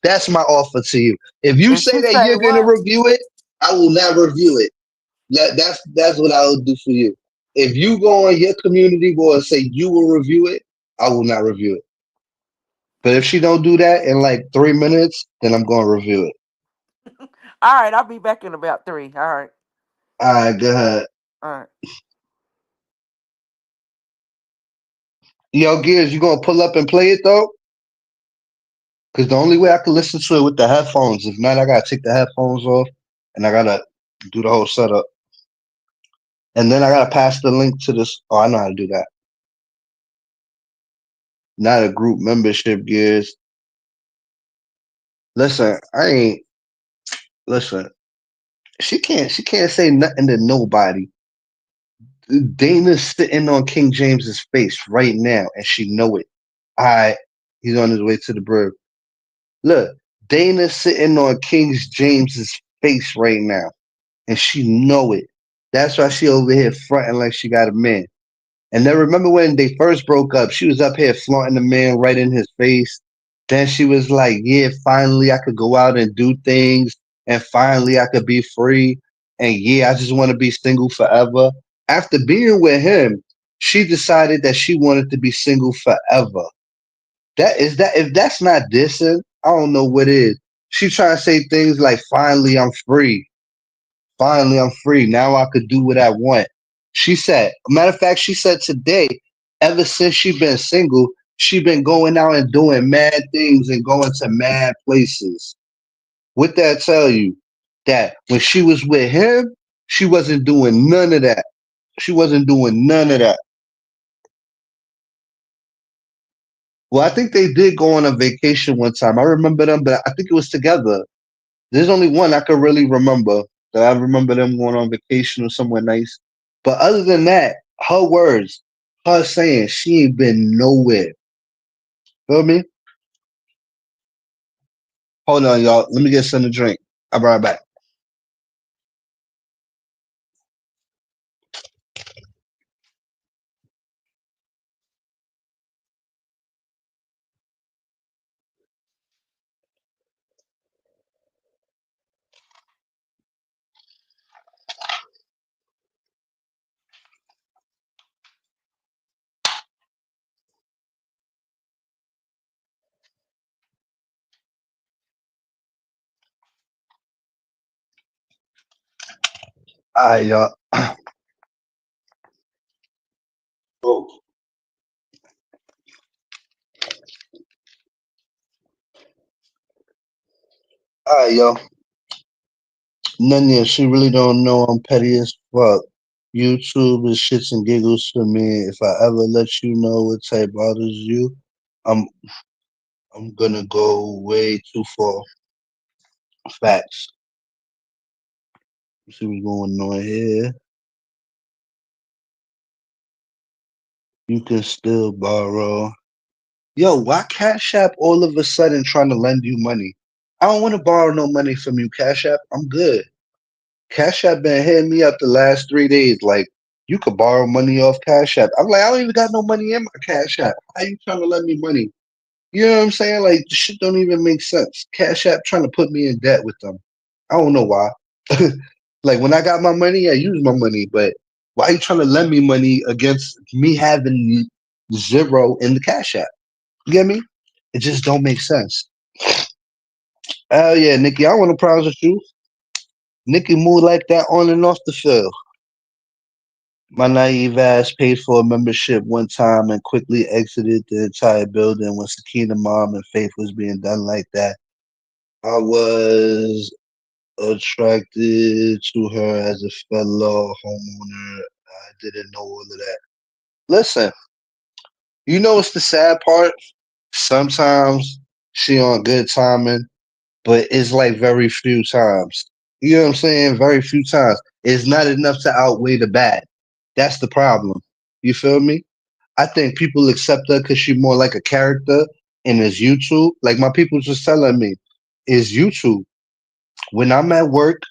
That's my offer to you. If you Did say she that say you're gonna what? review it, I will not review it. That's what I will do for you. If you go on your community wall and say you will review it, I will not review it. But if she don't do that in like 3 minutes, then I'm gonna review it. All right, I'll be back in about 3. All right, All right, go ahead. all right. Yo, Gears, you gonna pull up and play it though? Because the only way I can listen to it with the headphones. If not, I gotta take the headphones off and I gotta do the whole setup. And then I gotta pass the link to this. Oh, I know how to do that. Not a group membership, Gears. Listen, I ain't listen. She can't say nothing to nobody. Dana's sitting on King James's face right now, and she know it. All right, he's on his way to the bridge. Look, Dana's sitting on King James's face right now, and she know it. That's why she over here fronting like she got a man. And then remember when they first broke up, she was up here flaunting the man right in his face. Then she was like, "Yeah, finally I could go out and do things, and finally I could be free. And yeah, I just want to be single forever." After being with him, she decided that she wanted to be single forever. That if that's not dissing, I don't know what is. She trying to say things like finally I'm free. Finally I'm free. Now I could do what I want. She said, matter of fact, she said today, ever since she been single, she been going out and doing mad things and going to mad places. What that tell you? That when she was with him, she wasn't doing none of that. She wasn't doing none of that. Well, I think they did go on a vacation one time. I remember them, but I think it was together. There's only one I could really remember that I remember them going on vacation or somewhere nice. But other than that, her words, her saying she ain't been nowhere. Feel me? Hold on, y'all. Let me get some to drink. I'll be right back. All right, y'all. Oh, all right, y'all. Nanya, she really don't know I'm petty as fuck. YouTube is shits and giggles for me. If I ever let you know what type bothers you, I'm I'm gonna go way too far. Facts. See what's going on here. You can still borrow. Yo, why Cash App all of a sudden trying to lend you money? I don't want to borrow no money from you, Cash App. I'm good. Cash App been hitting me up the last 3 days. Like, you could borrow money off Cash App. I'm like, I don't even got no money in my Cash App. How you trying to lend me money? You know what I'm saying? Like, the shit don't even make sense. Cash App trying to put me in debt with them. I don't know why. Like, when I got my money, I used my money. But why you trying to lend me money against me having zero in the Cash App? You get me? It just don't make sense. Hell yeah, Nikki, I want to promise with you. Nikki moved like that on and off the field. My naive ass paid for a membership one time and quickly exited the entire building when Sakina mom and Faith was being done like that. I was attracted to her as a fellow homeowner. I didn't know all of that. Listen, you know what's the sad part? Sometimes she on good timing, but it's like very few times. You know what I'm saying? Very few times. It's not enough to outweigh the bad. That's the problem. You feel me? I think people accept her because she's more like a character and it's YouTube. Like my people just telling me, is YouTube. When I'm at work,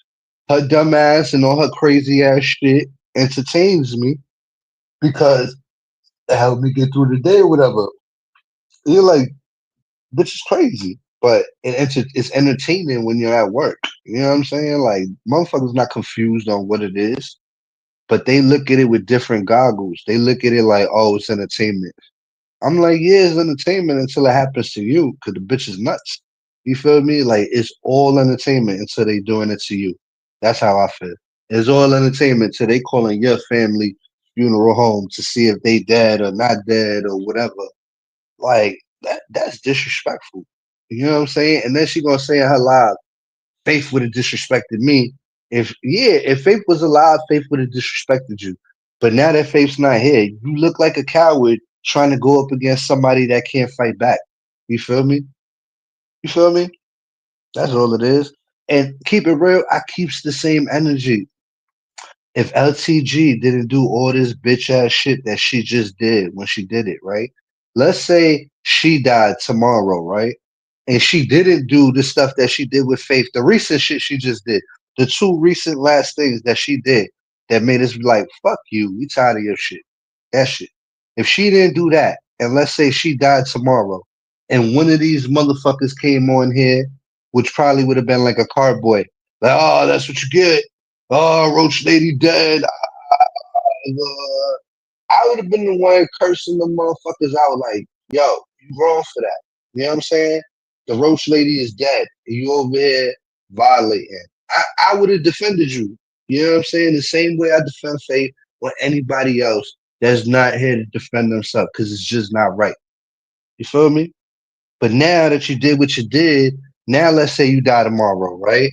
her dumb ass and all her crazy ass shit entertains me because it helped me get through the day or whatever. You're like, which is crazy. But it's entertaining when you're at work. You know what I'm saying? Like motherfuckers not confused on what it is, but they look at it with different goggles. They look at it like, oh, it's entertainment. I'm like, yeah, it's entertainment until it happens to you, cause the bitch is nuts. You feel me? Like it's all entertainment until they doing it to you. That's how I feel. It's all entertainment till they calling your family funeral home to see if they dead or not dead or whatever. Like that's disrespectful. You know what I'm saying? And then she gonna say in her live, Faith would have disrespected me. If Faith was alive, Faith would have disrespected you. But now that Faith's not here, you look like a coward trying to go up against somebody that can't fight back. You feel me? You feel me? That's all it is. And keep it real, I keeps the same energy. If LTG didn't do all this bitch ass shit that she just did when she did it, right? Let's say she died tomorrow, right? And she didn't do the stuff that she did with Faith, the recent shit she just did, the two recent last things that she did that made us be like, fuck you, we tired of your shit. That shit. If she didn't do that, and let's say she died tomorrow, and one of these motherfuckers came on here, which probably would have been like a cardboy, like, oh, that's what you get. Oh, Roach Lady dead. I would have been the one cursing the motherfuckers out like, yo, You wrong for that. You know what I'm saying? The roach lady is dead. And you over here violating. I would have defended you. You know what I'm saying? The same way I defend Faith or anybody else that's not here to defend themselves because it's just not right. You feel me? But now that you did what you did, now let's say you die tomorrow, right?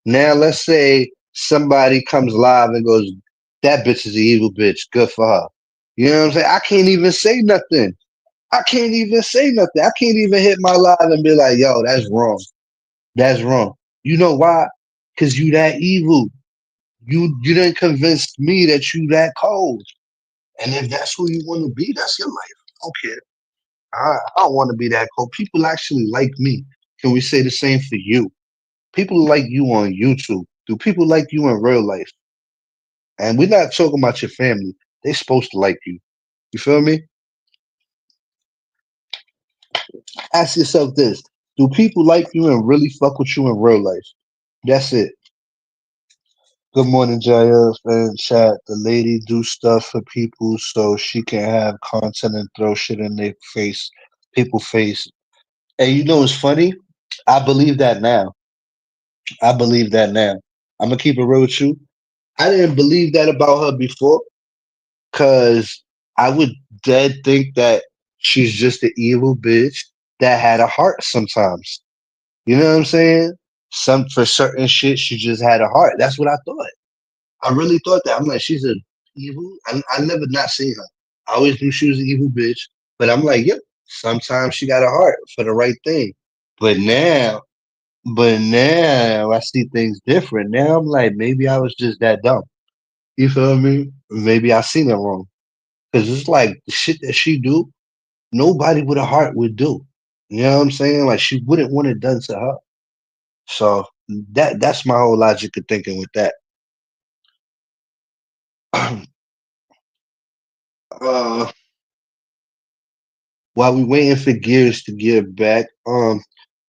Now let's say somebody comes live and goes, that bitch is an evil bitch. Good for her. You know what I'm saying? I can't even say nothing. I can't even say nothing. I can't even hit my live and be like, yo, that's wrong. That's wrong. You know why? Because you that evil. You didn't convince me that you that cold. And if that's who you want to be, that's your life. I don't care. I don't want to be that cold. People actually like me. Can we say the same for you? People like you on YouTube. Do people like you in real life? And we're not talking about your family. They supposed to like you. You feel me? Ask yourself this. Do people like you and really fuck with you in real life? That's it. Good morning, Jair. And chat. The lady do stuff for people so she can have content and throw shit in their face, people face. And you know what's funny? I believe that now. I believe that now. I'm gonna keep it real with you. I didn't believe that about her before, cause I would dead think that she's just an evil bitch that had a heart sometimes. You know what I'm saying? Some for certain shit, she just had a heart. That's what I thought. I really thought that. I'm like, she's a evil. I never not seen her. I always knew she was an evil bitch. But I'm like, yep. Sometimes she got a heart for the right thing. But now, but now I see things different. Now I'm like, maybe I was just that dumb. You feel me? Maybe I seen it wrong. Cause it's like the shit that she do, nobody with a heart would do. You know what I'm saying? Like she wouldn't want it done to her. So that's my whole logic of thinking with that. uh While we waiting for Gears to get back,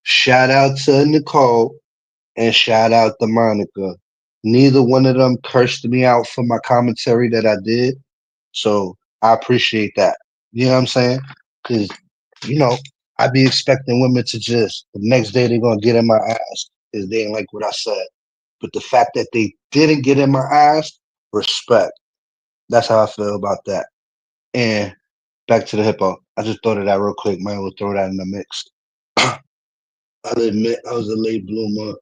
shout out to Nicole and shout out to Monica. Neither one of them cursed me out for my commentary that I did, so I appreciate that. You know what I'm saying? Because you know I be expecting women to just the next day they're gonna get in my ass because they didn't like what I said. But the fact that they didn't get in my ass, respect. That's how I feel about that. And back to the hippo. I just thought of that real quick. Might will throw that in the mix. I'll admit I was a late bloomer.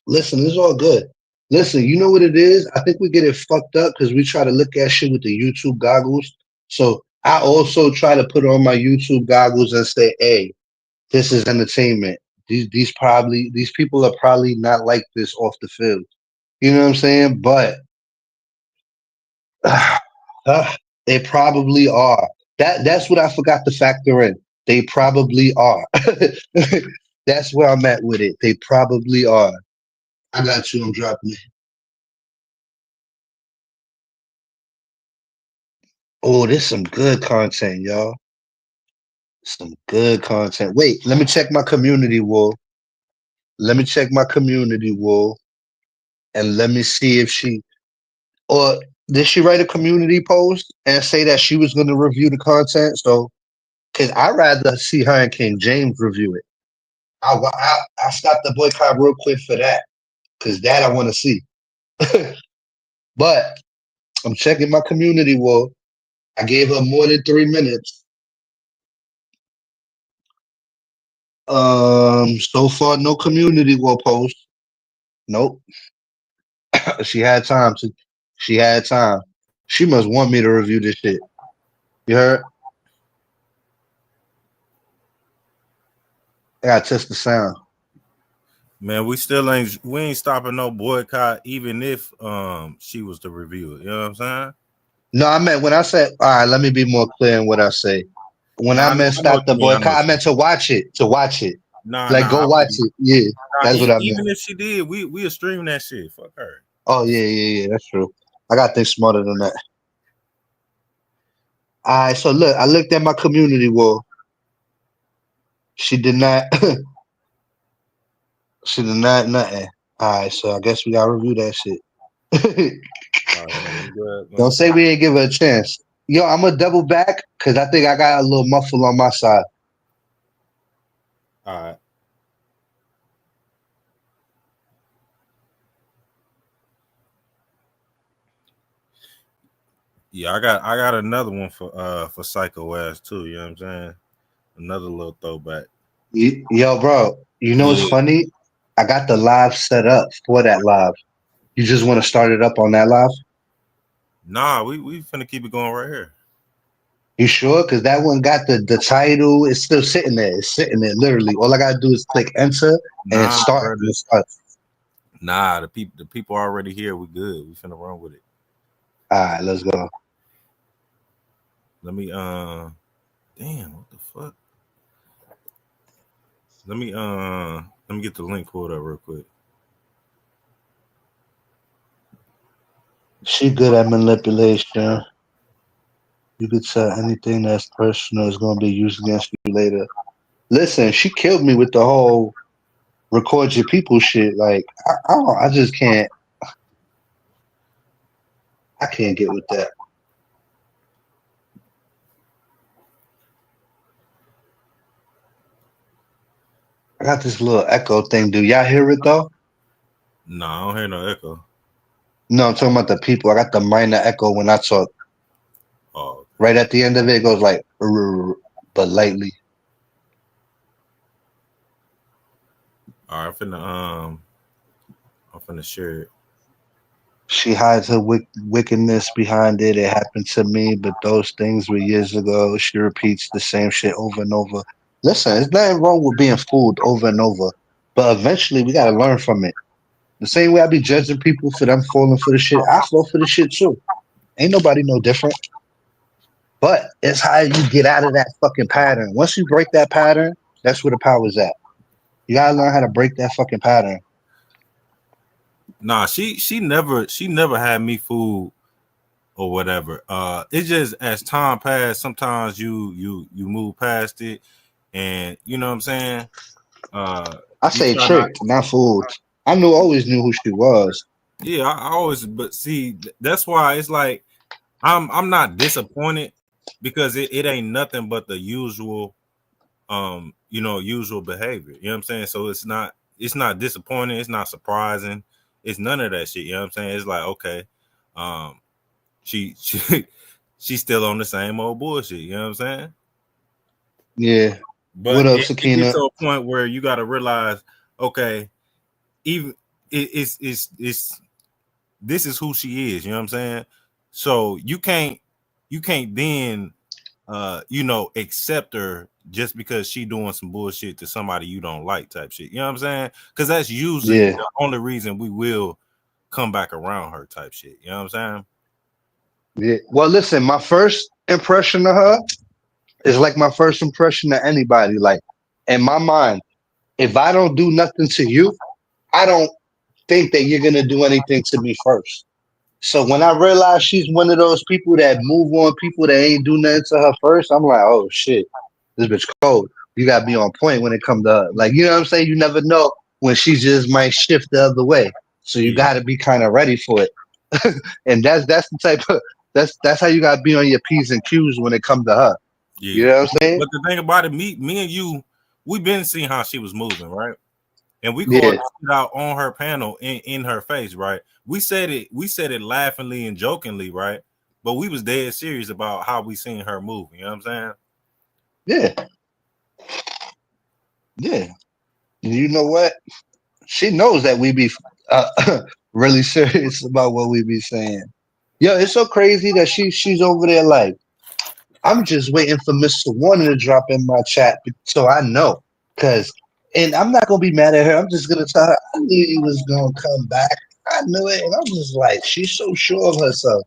Listen, it's all good. Listen, you know what it is? I think we get it fucked up because we try to look at shit with the YouTube goggles. So I also try to put on my YouTube goggles and say, hey, this is entertainment. These people are probably not like this off the field. You know what I'm saying? But they probably are. That's what I forgot to factor in. They probably are. That's where I'm at with it. They probably are. I got you. I'm dropping it. Oh, there's some good content, y'all. Some good content. Wait, let me check my community wall. Let me check my community wall, and let me see if she or did she write a community post and say that she was going to review the content. So, because I'd rather see her and King James review it. I stopped the boycott real quick for that because that I want to see. But I'm checking my community wall. I gave her more than 3 minutes. So far no community wall post. Nope. she had time to. She had time. She must want me to review this shit. You heard? I gotta test the sound. Man, we ain't stopping no boycott, even if she was to review it. You know what I'm saying? No, I meant when I said, all right, let me be more clear in what I say. When No, I I meant know stop what the you mean. I know boycott, what I you meant mean. to watch it. To watch it. Nah, Like nah. go I watch feel you. it. Yeah. Nah, That's what I meant. even if she did, we stream that shit. Fuck her. Oh yeah. That's true. I got things smarter than that. All right, so look, I looked at my community wall. She did not she did not nothing. All right, so I guess we gotta review that shit. All right, man. You good? Don't say we ain't give her a chance. Yo, I'm gonna double back because I think I got a little muffle on my side. All right. Yeah, I got another one for Psycho Ass too. You know what I'm saying? Another little throwback. Yo, bro, you know what's Yeah. funny? I got the live set up for that live. You just want to start it up on that live? Nah, we finna keep it going right here. You sure? Because that one got the title. It's still sitting there. It's sitting there literally. All I gotta do is click enter and then Nah, start. And brother. it starts. Nah, the people already here. We good. We finna run with it. All right, let's go. Let me damn, what the fuck? Let me get the link pulled up real quick. She good at manipulation. You could tell anything that's personal is gonna be used against you later. Listen, she killed me with the whole record your people shit. Like I just can't. I can't get with that. I got this little echo thing. Do y'all hear it though? Nah, I don't hear no echo. No, I'm talking about the people. I got the minor echo when I talk. Oh, Right at the end of it, it goes like, but lightly. all right. I'm finna share it. She hides her wickedness behind it. It happened to me, but those things were years ago. She repeats the same shit over and over. Listen, there's nothing wrong with being fooled over and over, but eventually we gotta learn from it. The same way I be judging people for them falling for the shit, I fall for the shit too. Ain't nobody no different. But it's how you get out of that fucking pattern. Once you break that pattern, that's where the power's at. You gotta learn how to break that fucking pattern. Nah, she never had me fooled or whatever. It's just as time passed, sometimes you move past it, and you know what I'm saying. Uh, I you say try not. tricked, not fooled. I knew always knew who she was. Yeah, I always. But see, that's why it's like I'm not disappointed because it ain't nothing but the usual usual behavior. You know what I'm saying? So it's not disappointing, it's not surprising, it's none of that shit. You know what I'm saying? It's like, okay, um, she she's still on the same old bullshit, you know what I'm saying? Yeah. What But up, it gets Sakina? to a point where you gotta realize, okay, even it's this is who she is, you know what I'm saying? So you can't then accept her just because she doing some bullshit to somebody you don't like type shit. You know what I'm saying? Because that's usually Yeah. the only reason we will come back around her type shit. You know what I'm Yeah. Well, listen, my first impression of her is like my first impression of anybody. Like, in my mind, if I don't do nothing to you, I don't think that you're gonna do anything to me first. So when I realize she's one of those people that move on people that ain't do nothing to her first, I'm like, oh shit, this bitch cold. You gotta be on point when it comes to her. Like, you know what I'm saying? You never know when she just might shift the other way. So you saying? gotta be kind of ready for it. And that's the type of that's how you gotta be on your P's and Q's when it comes to her. You Yeah. know what I'm saying? But the thing about it, me and you, we've been seeing how she was moving, right? And we called Yeah, it out on her panel in her face, right? We said it laughingly and jokingly, right? But we was dead serious about how we seen her move. You know what I'm saying? yeah, yeah. And you know what? She knows that we be really serious about what we be saying. Yo, it's so crazy that she's over there like, I'm just waiting for Mr. Warner to drop in my chat so I know. Cause and I'm not gonna be mad at her. I'm just gonna tell her I knew he was gonna come back. I knew it. And I'm just like, she's so sure of herself.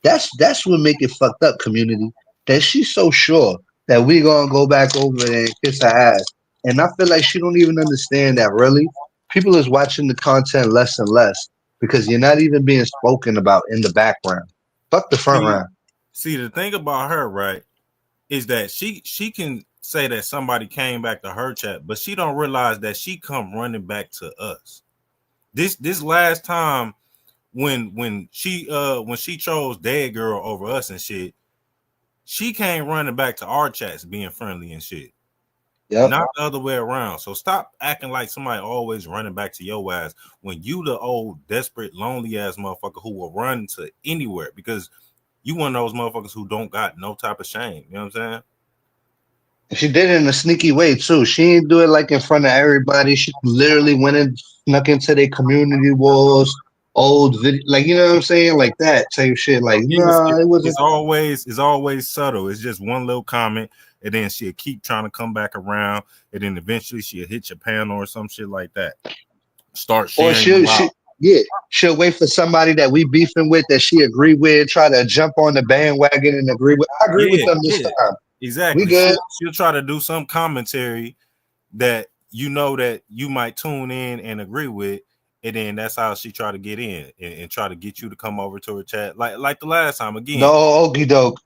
That's what make it fucked up, community. That she's so sure that we gonna go back over there and kiss her ass. And I feel like she don't even understand that really. People is watching the content less and less because you're not even being spoken about in the background. Fuck the front See, round. see, the thing about her, right, is that she can say that somebody came back to her chat, but she don't realize that she come running back to us. This last time when she chose Dead Girl over us and shit, she came running back to our chats being friendly and shit. Yep. Not the other way around. So stop acting like somebody always running back to your ass when you the old desperate lonely ass motherfucker who will run to anywhere because you one of those motherfuckers who don't got no type of shame. You know what I'm saying? And she did it in a sneaky way too. She didn't do it like in front of everybody. She literally went and snuck into their community walls, old video, like you know what I'm saying, like that type shit. Like, Yes, nah, it wasn't. it's always subtle. It's just one little comment, and then she'll keep trying to come back around, and then eventually she'll hit your panel or some shit like that. Start Or sharing you out. yeah, she'll wait for somebody that we beefing with that she agree with, try to jump on the bandwagon and agree with. I agree with Yeah, them this yeah, time. We exactly. good. She'll try to do some commentary that you know that you might tune in and agree with, and then that's how she try to get in and try to get you to come over to her chat. Like the last time No again. okey doke.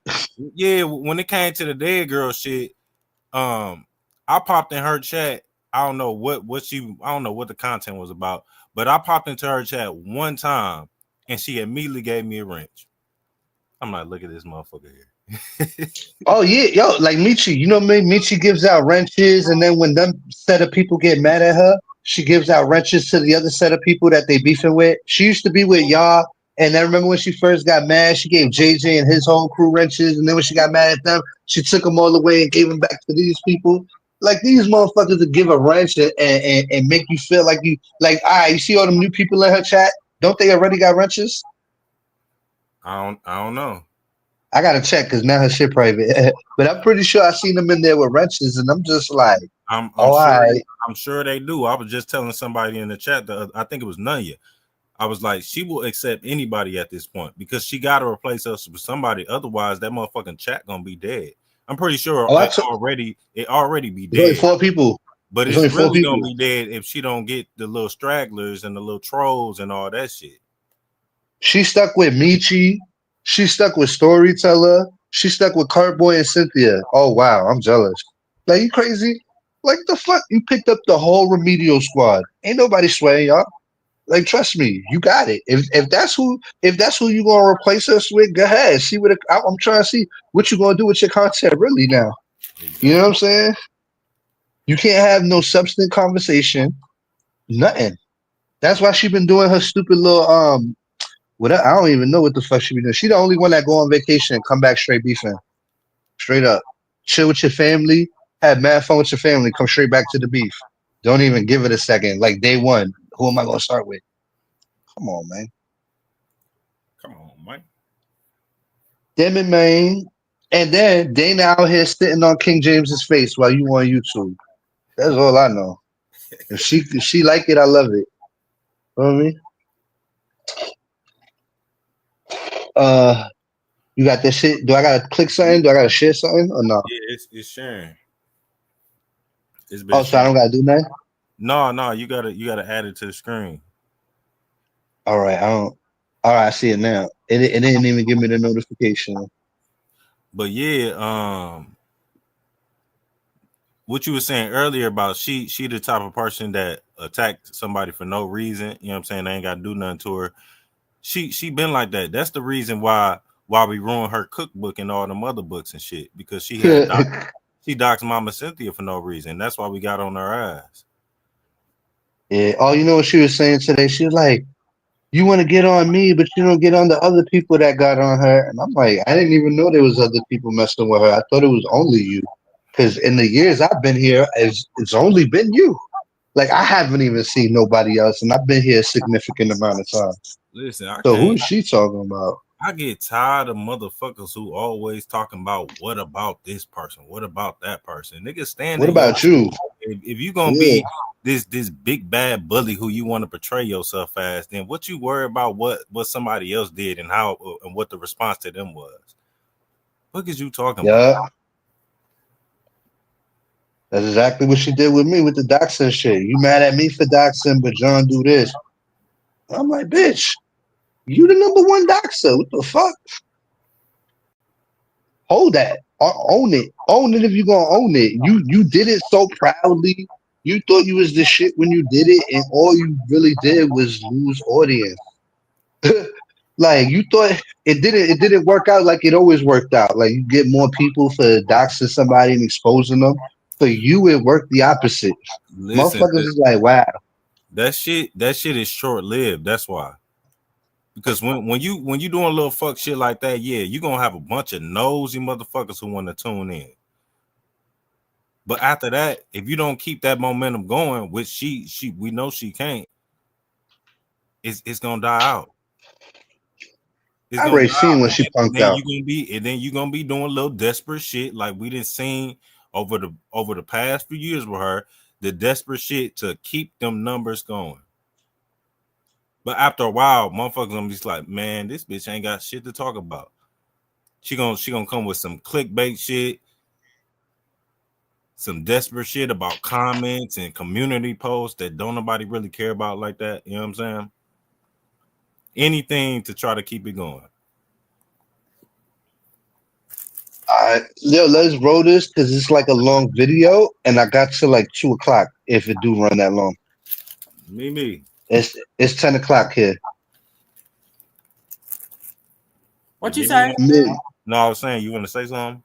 Yeah, when it came to the dead girl shit, um, I popped in her chat. I don't know what she I don't know what the content was about, but I popped into her chat one time and she immediately gave me a wrench. I'm like, look at this motherfucker here. Oh yeah, yo, like Michi, you know me. Michi gives out wrenches, and then when them set of people get mad at her, she gives out wrenches to the other set of people that they beefing with. She used to be with y'all, and I remember when she first got mad, she gave JJ and his whole crew wrenches, and then when she got mad at them, she took them all away and gave them back to these people. Like these motherfuckers to give a wrench and make you feel like you like. Ah, you see all them new people in her chat? Don't they already got wrenches? I don't know. I gotta check because now her shit private. But I'm pretty sure I seen them in there with wrenches, and I'm just like, I'm oh, sure I I'm sure they do. I was just telling somebody in the chat that I think it was Nunya. I was like, she will accept anybody at this point because she got to replace us with somebody. Otherwise, that motherfucking chat gonna be dead. I'm pretty sure oh I took. it already be There's only dead, 4 people. but There's it's only four really gonna people. be dead if she don't get the little stragglers and the little trolls and all that shit. She stuck with Michi. She stuck with Storyteller. She stuck with Cartboy and Cynthia. Oh wow, I'm jealous. Like you crazy? Like the fuck? You picked up the whole remedial squad. Ain't nobody swaying y'all. Like trust me, you got it. If that's who you gonna replace us with, go ahead. See what I'm trying to see what you gonna do with your content really now. You know what Exactly. I'm saying? You can't have no substance conversation, nothing. That's why she been doing her stupid little what I don't even know what the fuck she be doing. She the only one that go on vacation and come back straight beefing, straight up. Chill with your family, have mad fun with your family, come straight back to the beef. Don't even give it a second. Like day one, who am I gonna start with? Come on, man. Come on, Mike. Them and Maine, and then Dana out here sitting on King James's face while you on YouTube. That's all I know. If she like it, I love it. You know what I mean? Uh, you got this shit. Do I gotta click something? Do I gotta share something or no? Yeah, it's sharing. It's been Oh, so I sharing. don't gotta do nothing. No, you gotta add it to the screen. All right, I don't. All right, I see it now. It didn't even give me the notification. But yeah, what you were saying earlier about she the type of person that attacked somebody for no reason. You know what I'm saying? They ain't gotta do nothing to her. She been like that. That's the reason why we ruined her cookbook and all them other books and shit because she doxed Mama Cynthia for no reason. That's why we got on her ass. Yeah. Oh, you know what she was saying today? She was like, "You want to get on me, but you don't get on the other people that got on her." And I'm like, I didn't even know there was other people messing with her. I thought it was only you. Because in the years I've been here, it's only been you. Like I haven't even seen nobody else, and I've been here a significant amount of time. Listen, I So who can't. is she talking about? I get tired of motherfuckers who always talking about what about this person, what about that person. Niggas stand What in your about you? if you gonna Yeah, be this big bad bully who you want to portray yourself as, then what you worry about what somebody else did and how and what the response to them was. What is you talking about? yeah. That's exactly what she did with me with the doxing shit. You mad at me for doxing, but John do this. I'm like, bitch, you the number one doxer. What the fuck? Hold that. Own it. Own it if you're gonna own it. You did it so proudly. You thought you was the shit when you did it, and all you really did was lose audience. Like you thought it didn't work out like it always worked out. Like you get more people for doxing somebody and exposing them. For you, it worked the opposite. Listen, Motherfuckers is like, wow. that shit is short lived. That's why. Because when you doing a little fuck shit like that, yeah, you gonna have a bunch of nosy motherfuckers who want to tune in. But after that, if you don't keep that momentum going, which she we know she can't, it's gonna die out. It's I gonna already die out, seen when and she punked then out. you gonna be doing little desperate shit like we didn't seen over the past few years with her, the desperate shit to keep them numbers going. But after a while, motherfuckers gonna be just like, man, this bitch ain't got shit to talk about. She gonna come with some clickbait shit, some desperate shit about comments and community posts that don't nobody really care about like that. You know what I'm saying? Anything to try to keep it going. Yo, let's roll this because it's like a long video, and I got to like 2 o'clock if it do run that long. Me. It's 10 o'clock here. What you Give me say? one. Mid. No, I was saying you want to say something.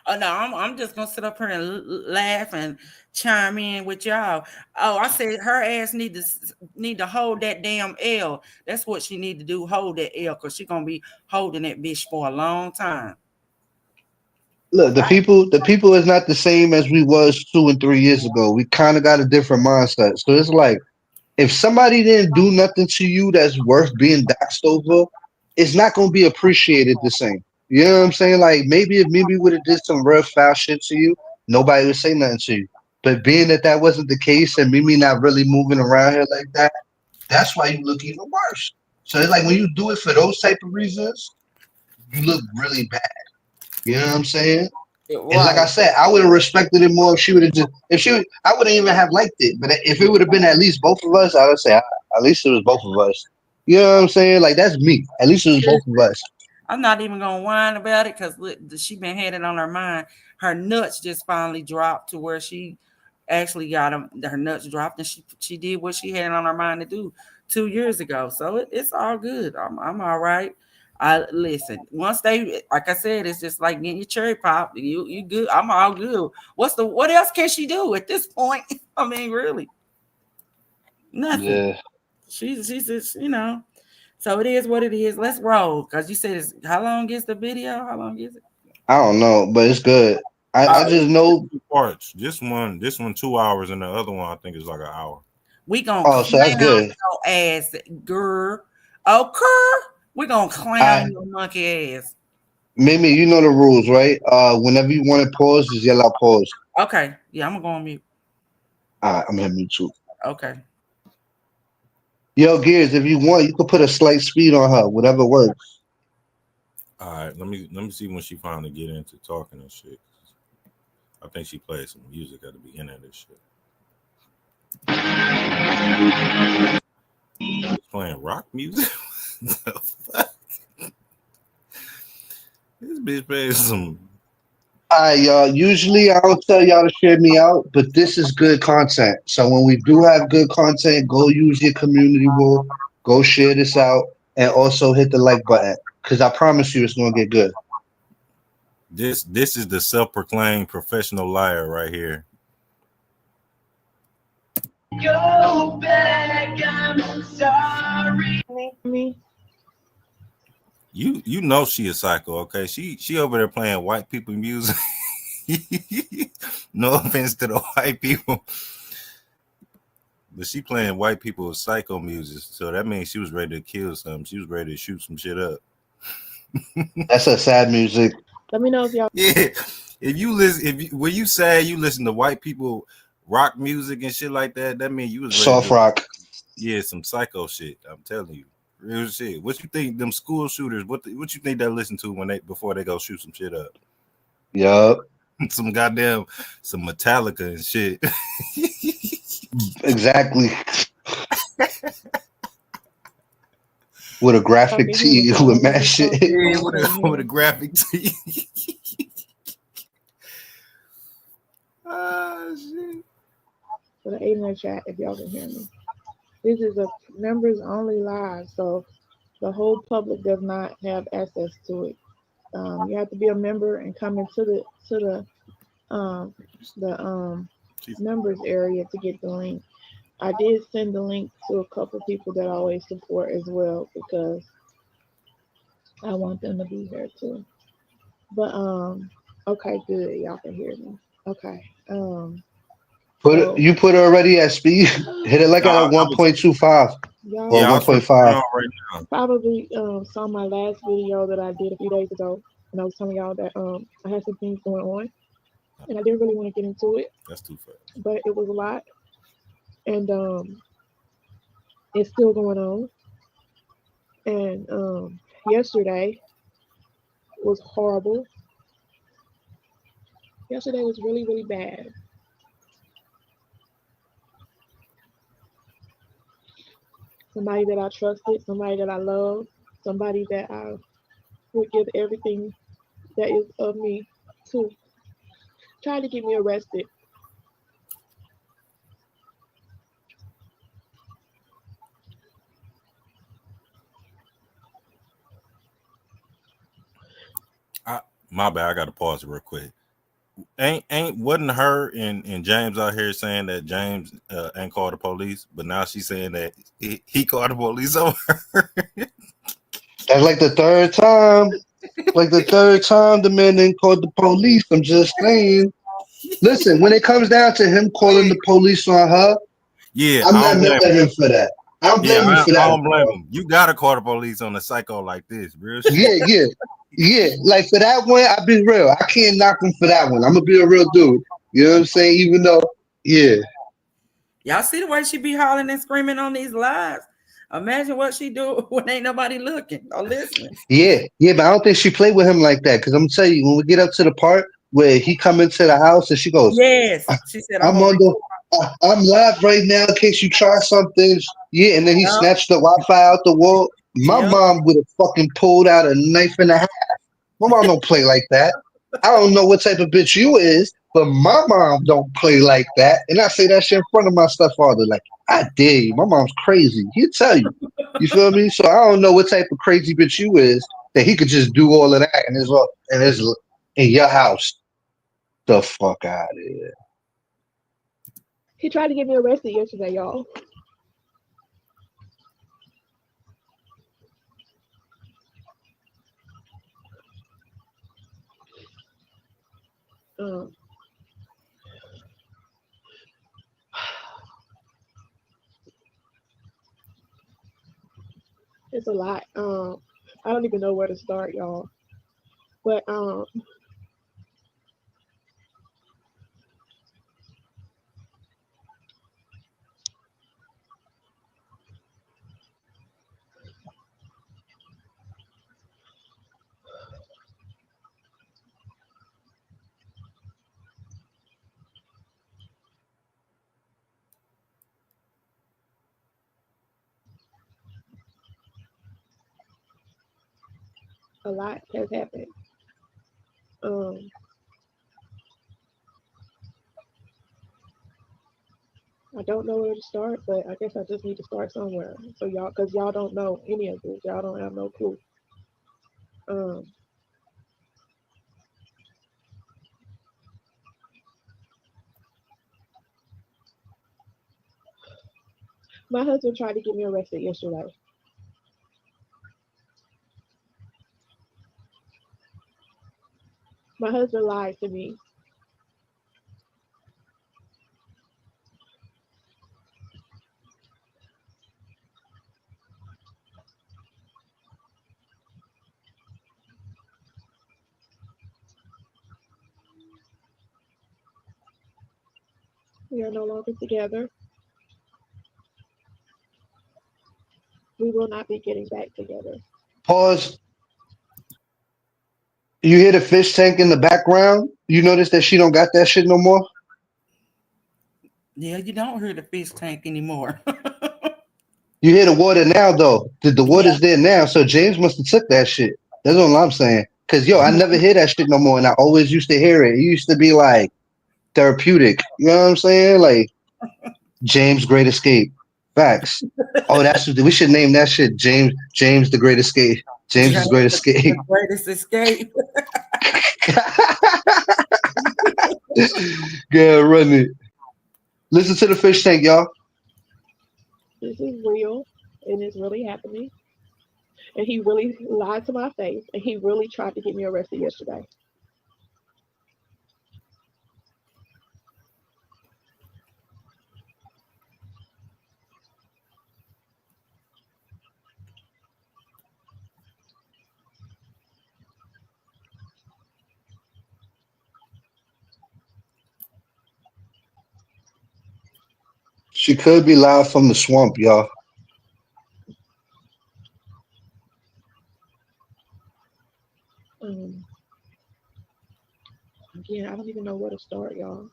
Oh no, I'm just gonna sit up here and laugh and chime in with y'all. Oh, I said her ass need to hold that damn L. That's what she need to do. Hold that L, cause she gonna be holding that bitch for a long time. Look, the people is not the same as we was 2 and 3 years ago. We kind of got a different mindset. So it's like if somebody didn't do nothing to you that's worth being doxxed over, it's not gonna be appreciated the same. You know what I'm saying? Like maybe if Mimi would have did some real foul shit to you, nobody would say nothing to you. But being that that wasn't the case and Mimi not really moving around here like that, that's why you look even worse. So it's like when you do it for those type of reasons, you look really bad. You know what I'm saying? It's like Right. I said, I would have respected it more if she would have just if she I wouldn't even have liked it. But if it would have been at least both of us, I would say at least it was both of us. You know what I'm saying? Like that's me. At least it was both of us. I'm not even gonna whine about it because she been had it on her mind. Her nuts just finally dropped to where she actually got her nuts dropped, and she did what she had on her mind to do 2 years ago. So it's all good. I'm all right. I listen. Once they, like I said, it's just like getting your cherry pop. You good. I'm all good. What else can she do at this point? I mean, really, nothing. Yeah. She's just So it is what it is. Let's roll. Cause you said it's how long is the video? How long is it? I don't know, but it's good. I It's just know. two parts. This one 2 hours, and the other one I think is like an hour. We gonna Oh, so that's clown good. your ass, girl. Okay. We gonna clown I your monkey ass. Mimi, you know the rules, right? Whenever you want to pause, just yell out pause. Okay. Yeah, I'm gonna go on mute. I'm gonna mute too. Okay. Yo, Gears, if you want, you could put a slight speed on her, whatever works. All right, let me see when she finally get into talking and shit. I think she played some music at the beginning of this shit. She's playing rock music. The fuck? This bitch playing some. Alright, y'all. Usually I don't tell y'all to share me out, but this is good content. So when we do have good content, go use your community rule, go share this out, and also hit the like button. Cause I promise you it's gonna get good. This is the self-proclaimed professional liar right here. Go back, I'm sorry. Me. You know she a psycho, okay? She over there playing white people music. No offense to the white people, but she playing white people psycho music. So that means she was ready to kill something. She was ready to shoot some shit up. That's a sad music. Let me know if y'all. Yeah. If you listen, when you say you listen to white people rock music and shit like that, that means you was ready to Soft do rock. some psycho shit. I'm telling you. Real shit. What you think them school shooters, what you think they listen to when they before they go shoot some shit up? Yup. Some goddamn some Metallica and shit. Exactly. With a Y'all graphic can hear me tee because with I'm mad really close to shit. the Yeah, phone. Can you with hear a me? graphic tee. Ah shit. Put an 8 in the chat if y'all can hear me. This is a members only live, so The whole public does not have access to it. You have to be a member and come into the members area to get the link. I did send the link to a couple of people that I always support as well because I want them to be here too. But okay, good. Y'all can hear me. Okay. So You put it already at speed. Hit it like at a I was 1.25 or y'all yeah, I was finna turn it 1.5. on right now. probably saw my last video that I did a few days ago, and I was telling y'all that I had some things going on, and I didn't really want to get into it, That's too fast. but it was a lot, and it's still going on. And yesterday was horrible. Yesterday was really really bad. Somebody that I trusted, somebody that I loved, somebody that I would give everything that is of me to try to get me arrested. I, my bad. I got to pause it real quick. Ain't wasn't her and James out here saying that James ain't called the police, but now she's saying that he called the police on her. That's like the third time. Like the third time the man then called the police. I'm just saying. Listen, when it comes down to him calling the police on her, Yeah, I'm I not don't mad blame at him. him for that. I don't Yeah, blame him for I that, don't blame bro. him. You gotta call the police on a psycho like this, real shit. Yeah, yeah, yeah. Like for that one, I'll be real. I can't knock him for that one. I'm gonna be a real dude. You know what I'm saying? Even though, yeah, Y'all see the way she be hollering and screaming on these lives? Imagine what she do when ain't nobody looking or listening. yeah, yeah. But I don't think she played with him like that. Cause I'm gonna tell you, when we get up to the part where he come into the house and she goes, Yes. She said, I'm I'm gonna on the, record. I'm live right now in case you try something. Yeah, and then he Yep. snatched the Wi-Fi out the wall. My Yep. mom would have fucking pulled out a knife and a half. My mom don't play like that. I don't know what type of bitch you is, but my mom don't play like that. And I say that shit in front of my stepfather. Like, I dare you. My mom's crazy. He'll tell you. You feel me? So I don't know what type of crazy bitch you is that he could just do all of that and his in your house. The fuck out of here. He tried to get me arrested yesterday, y'all. Um, it's a lot. I don't even know where to start, y'all. But a lot has happened. Um, I don't know where to start, but I guess I just need to start somewhere. So y'all, because y'all don't know any of this, y'all don't have no clue. Um, my husband tried to get me arrested yesterday. My husband lied to me. We are no longer together. We will not be getting back together. Pause. You hear the fish tank in the background? You notice that she don't got that shit no more? Yeah, you don't hear the fish tank anymore. You hear the water now though. The Yeah. water's there now. So James must have took that shit. That's all I'm saying. Cause yo, I never hear that shit no more, and I always used to hear it. It used to be like therapeutic. You know what I'm saying? Like James' Great Escape. Facts. Oh, that's what we should name that shit. James the Great Escape. James's James, Great the Escape. greatest escape. Yeah, run it. Listen to the fish tank, y'all. This is real and it's really happening. And he really lied to my face and he really tried to get me arrested yesterday. She could be live from the swamp, y'all. Um, Again, I don't even know where to start, y'all.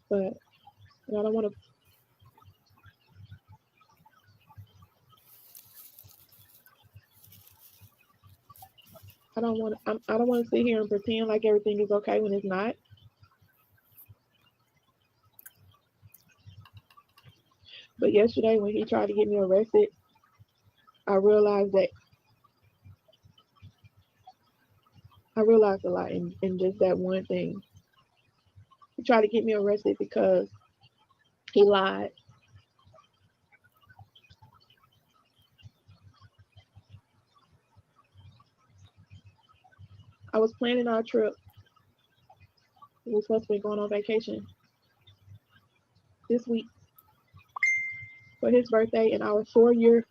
But I don't want to. I don't want. I don't want to sit here and pretend like everything is okay when it's not. But yesterday, when he tried to get me arrested, I realized that I realized a lot in just that one thing. He tried to get me arrested because he lied. I was planning our trip. We were supposed to be going on vacation this week for his birthday and our 4 year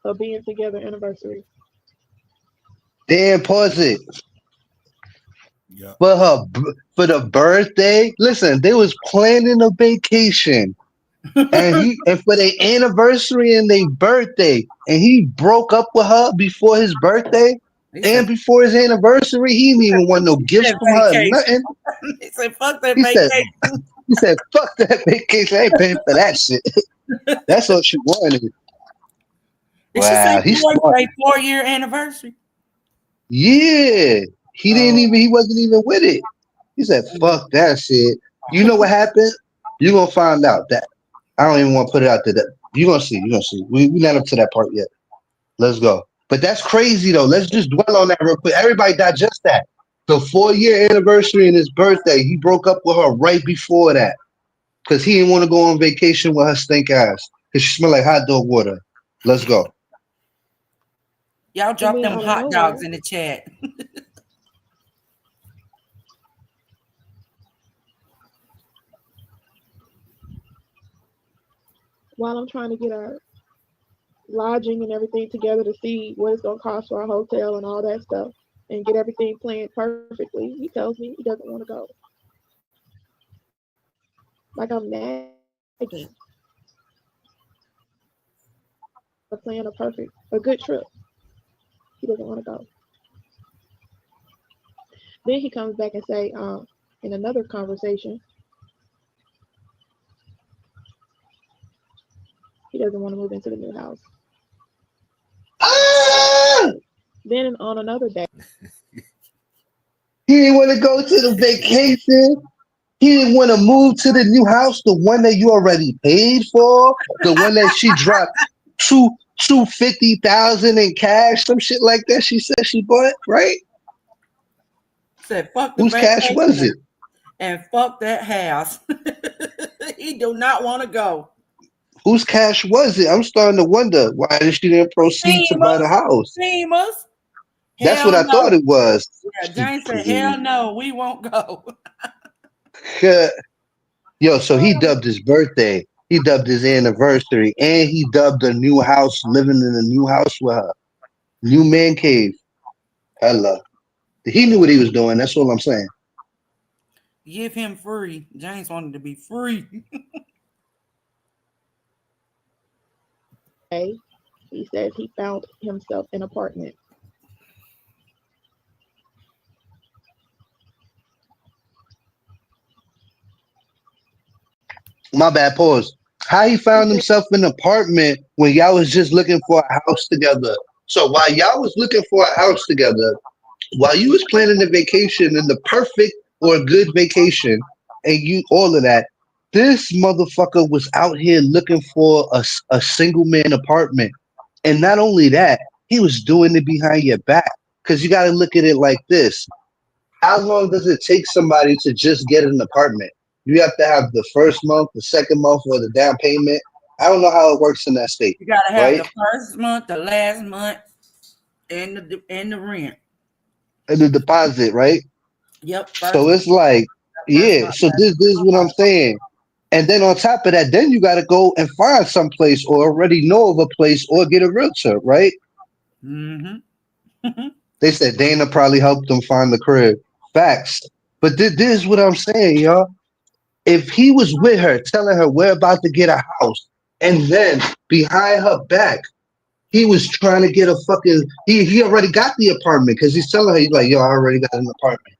of being together anniversary. Damn, pause it. Yep. For the birthday. Listen, they was planning a vacation. And for their anniversary and their birthday. And he broke up with her before his birthday He and said, before his anniversary. He didn't even want no gifts that from her, vacation. nothing. He said, fuck that He said, vacation. he said, fuck that vacation. I ain't paying for that shit. That's what she wanted. Did she say Wow, he's smart. 4 year anniversary? Yeah. Oh, He wasn't even with it. He said, mm. fuck that shit. You know what happened? You're gonna find out that I don't even want to put it out there. That you're gonna see, you're gonna see. We not up to that part yet. Let's go. But that's crazy though. Let's just dwell on that real quick. Everybody digest that. The 4 year anniversary and his birthday, he broke up with her right before that. Because he didn't want to go on vacation with her stink ass. Because she smelled like hot dog water. Let's go. Y'all And drop then them out of hot nowhere, dogs in the chat. while I'm trying to get our lodging and everything together to see what it's gonna cost for our hotel and all that stuff and get everything planned perfectly, he tells me he doesn't want to go. Like I'm nagging. A plan a good trip. He doesn't want to go. Then he comes back and say, in another conversation, he doesn't want to move into the new house. Ah! Then on another day, He didn't want to go to the vacation. He didn't want to move to the new house, the one that you already paid for, the one that she dropped two 250,000 in cash, some shit like that. She said she bought, right? Said, fuck the Whose cash was vacation it? and fuck that house. He do not want to go. Whose cash was it? I'm starting to wonder why she didn't proceed to buy the Famous. house. Famous. That's what Hell I thought no. it was. Yeah, Jane said, hell no, we won't go. Yo, so he dubbed his birthday, he dubbed his anniversary, and he dubbed a new house, living in a new house with her. New man cave. Hella. He knew what he was doing. That's all I'm saying. Give him free. James wanted to be free. he says he found himself an apartment. My bad, pause. How he He found said, himself in an apartment when y'all was just looking for a house together. So while y'all was looking for a house together, while you was planning the vacation and the perfect or good vacation, and you all of that, This motherfucker was out here looking for a single man apartment. And not only that, he was doing it behind your back. Because you got to look at it like this. How long does it take somebody to just get an apartment? You have to have the first month, the second month, or the down payment. I don't know how it works in that state, You gotta have right? the first month, the last month, and the rent. And the deposit, right? Yep, first So it's like, first yeah. month, So last this is what I'm saying. And then on top of that, then you got to go and find some place or already know of a place or get a realtor, right? month. They said Dana probably helped them find the crib. Facts. But this is what I'm saying, y'all. If he was with her, telling her we're about to get a house, and then behind her back, he was trying to get a fucking he already got the apartment because he's telling her he's like, yo, I already got an apartment.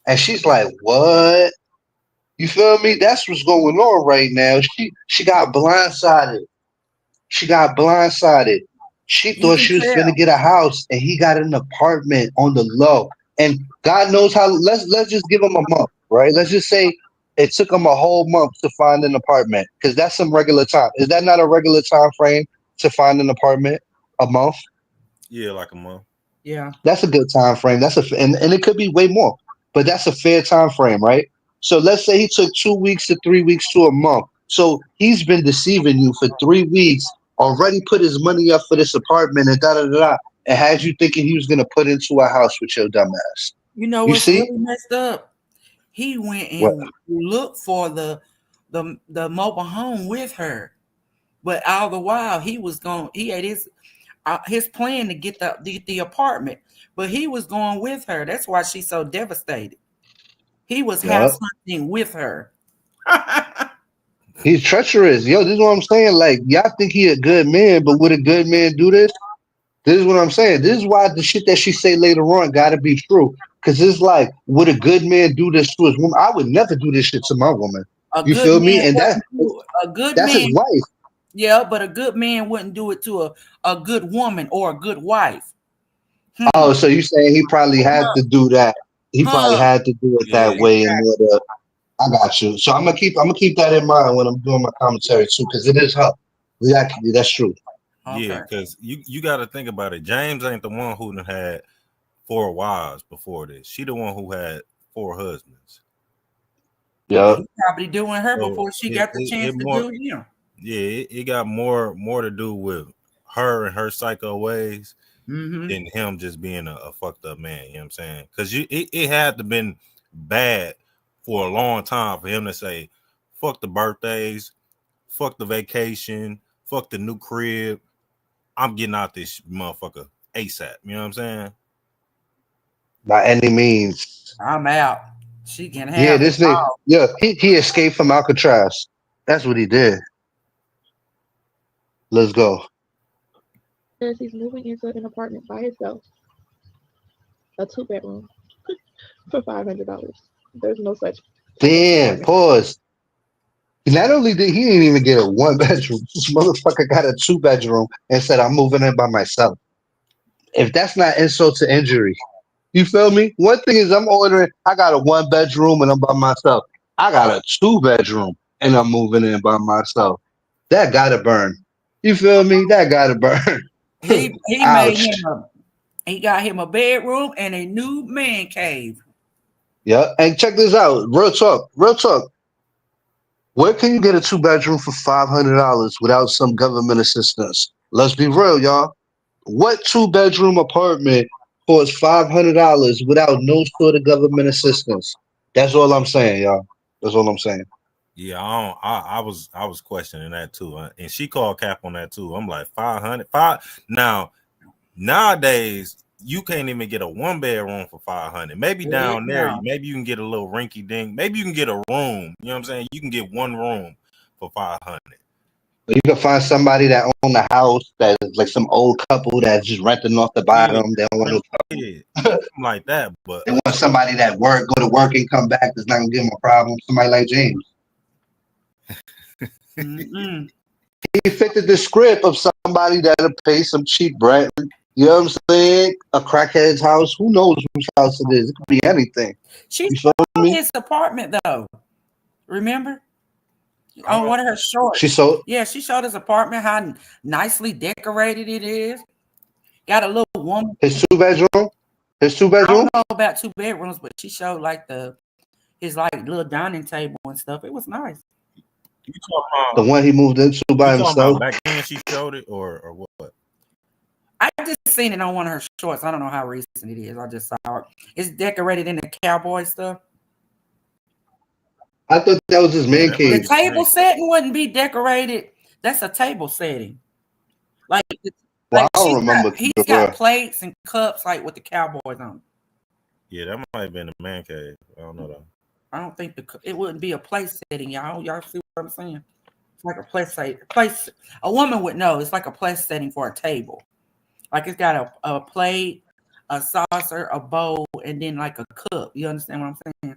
And she's like, what? You feel me? That's what's going on right now. She got blindsided. She got blindsided. She You thought can she was finna tell. get a house, and he got an apartment on the low. And God knows how. Let's just give him a month, right? Let's just say it took him a whole month to find an apartment, because that's some regular time. Is that not a regular time frame to find an apartment? A month? Yeah, like a month. Yeah. That's a good time frame. And it could be way more, but that's a fair time frame, right? So let's say he took 2 weeks to 3 weeks to a month. So he's been deceiving you for 3 weeks, already put his money up for this apartment and da da da da, and had you thinking he was gonna put into a house with your dumb ass. You know You what's see? really messed up? He went What? and looked for the mobile home with her, but all the while he was going. He had his plan to get the apartment, but he was going with her. That's why she's so devastated. He was Yeah. house hunting with her. He's treacherous. Yo, this is what I'm saying. Like, y'all think he a good man, but would a good man do this? This is what I'm saying. This is why the shit that she say later on gotta be true. Cause it's like, would a good man do this to his woman? I would never do this shit to my woman. A You good feel me? man And wouldn't do it. A good that's his man, wife. yeah, but a good man wouldn't do it to a good woman or a good wife. Oh, Hmm. so you saying he probably had Huh. to do that. He probably Huh. had to do it that Yeah, way in Exactly. order. I got you. So I'm gonna keep that in mind when I'm doing my commentary too, because it is her. Exactly, that's true. yeah, Okay. because you got to think about it. James ain't the one who done had four wives before this. She the one who had four husbands. And Yeah. he probably doing her So before she got the chance it to more do him. yeah, it got more to do with her and her psycho ways Mm-hmm. than him just being a fucked up man. You know what I'm saying? Because it had to been bad for a long time for him to say, "Fuck the birthdays, fuck the vacation, fuck the new crib. I'm getting out this motherfucker ASAP." You know what I'm saying? By any means. I'm out. She can Yeah, have it this nigga. all. Yeah, he escaped from Alcatraz. That's what he did. Let's go. Says he's moving into an apartment by himself, a two-bedroom for $500. There's no such type of Damn. apartment. Pause. Not only did he didn't even get a one bedroom, this motherfucker got a 2 bedroom and said, "I'm moving in by myself." If that's not insult to injury, you feel me? One thing is I'm ordering. I got a 1 bedroom and I'm by myself. I got a 2 bedroom and I'm moving in by myself. That gotta burn. You feel me? That gotta burn. He made Ouch. him he got him a bedroom and a new man cave. Yeah. And check this out. Real talk. Real talk. Where can you get a 2 bedroom for $500 without some government assistance? Let's be real, y'all. What 2 bedroom apartment costs $500 without no sort of government assistance? That's all I'm saying, y'all. That's all I'm saying. Yeah, I don't, I was questioning that too, and she called cap on that too. I'm like 500, five. Now nowadays you can't even get a one bedroom for 500. Maybe Heck down there, no. maybe you can get a little rinky dink. Maybe you can get a room. You know what I'm saying? You can get one room for 500. You can find somebody that own a house that is like some old couple that's just renting off the Yeah, bottom. They don't want no. yeah, something like that. But They want somebody that go to work and come back. That's not gonna give them a problem. Somebody like James. Mm-mm. He fitted the script of somebody that'll pay some cheap rent. You know what I'm saying? A crackhead's house. Who knows whose house it is? It could be anything. She You stayed feel in me? his apartment though. Remember? On one of her She shorts. sold Yeah, she showed his apartment, how nicely decorated it is. Got a little woman. his 2 bedroom. His two I don't bedroom. know about 2 bedrooms, but she showed like his like little dining table and stuff. It was nice. You talking The about? one he moved into by You talking about himself. back then? She showed it, or what? I just seen it on one of her shorts. I don't know how recent it is. I just saw it. It's decorated in the cowboy stuff. I thought that was his Yeah, man that might The cave. be the table same. setting wouldn't be decorated. That's a table setting. Like, Well, like I don't remember he's the got word. plates and cups like with the cowboys on. Yeah, that might have been the man cave. I don't know though. I don't think it wouldn't be a place setting, y'all. Y'all see what I'm saying? It's like a place. A woman would know. It's like a place setting for a table. Like it's got a plate, a saucer, a bowl, and then like a cup. You understand what I'm saying?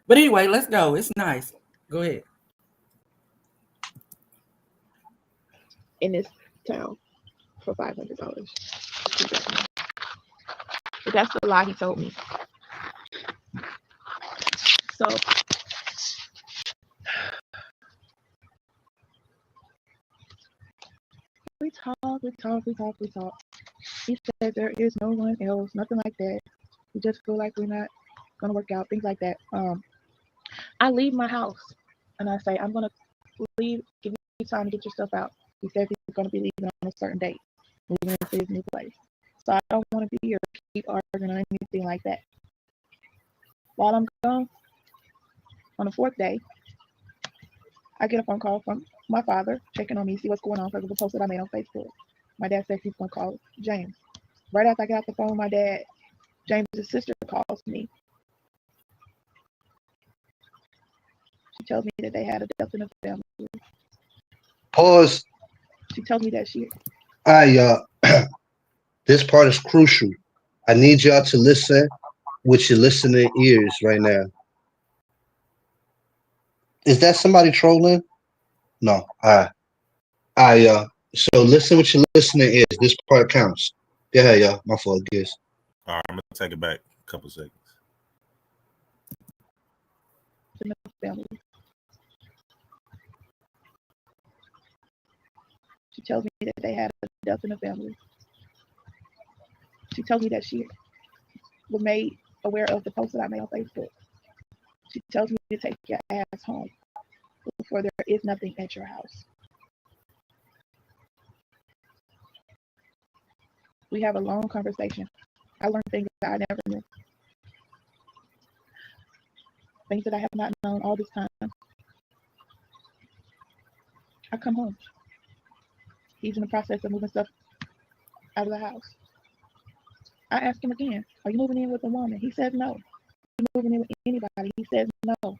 But anyway, let's go. It's nice. Go ahead. in this town for $500. But that's the lie he told me. So we talk. He said there is no one else, nothing like that. We just feel like we're not gonna work out, things like that. I leave my house and I say I'm gonna leave, give you time to get your stuff out. He said he's gonna be leaving on a certain date, moving into his new place. So I don't want to be here, keep arguing or anything like that. While I'm gone, on the fourth day, I get a phone call from my father checking on me, see what's going on because of a post that I made on Facebook. My dad said he's gonna call James. Right after I get off the phone with my dad, James' sister calls me. She tells me that they had a death in the family. Pause. She tells me that she This part is crucial. I need y'all to listen with your listening ears right now. Is that somebody trolling? No. So listen with your listening ears. This part counts. Go ahead, y'all. My fault, guys. All right, I'm gonna take it back a couple seconds. in the family. She tells me that they had a death in the family. She tells me that she was made aware of the post that I made on Facebook. She tells me to take your ass home before there is nothing at your house. We have a long conversation. I learned things that I never knew, things that I have not known all this time. I come home. He's in the process of moving stuff out of the house. I ask him again, are you moving in with a woman? He says no. Are you moving in with anybody? He says no.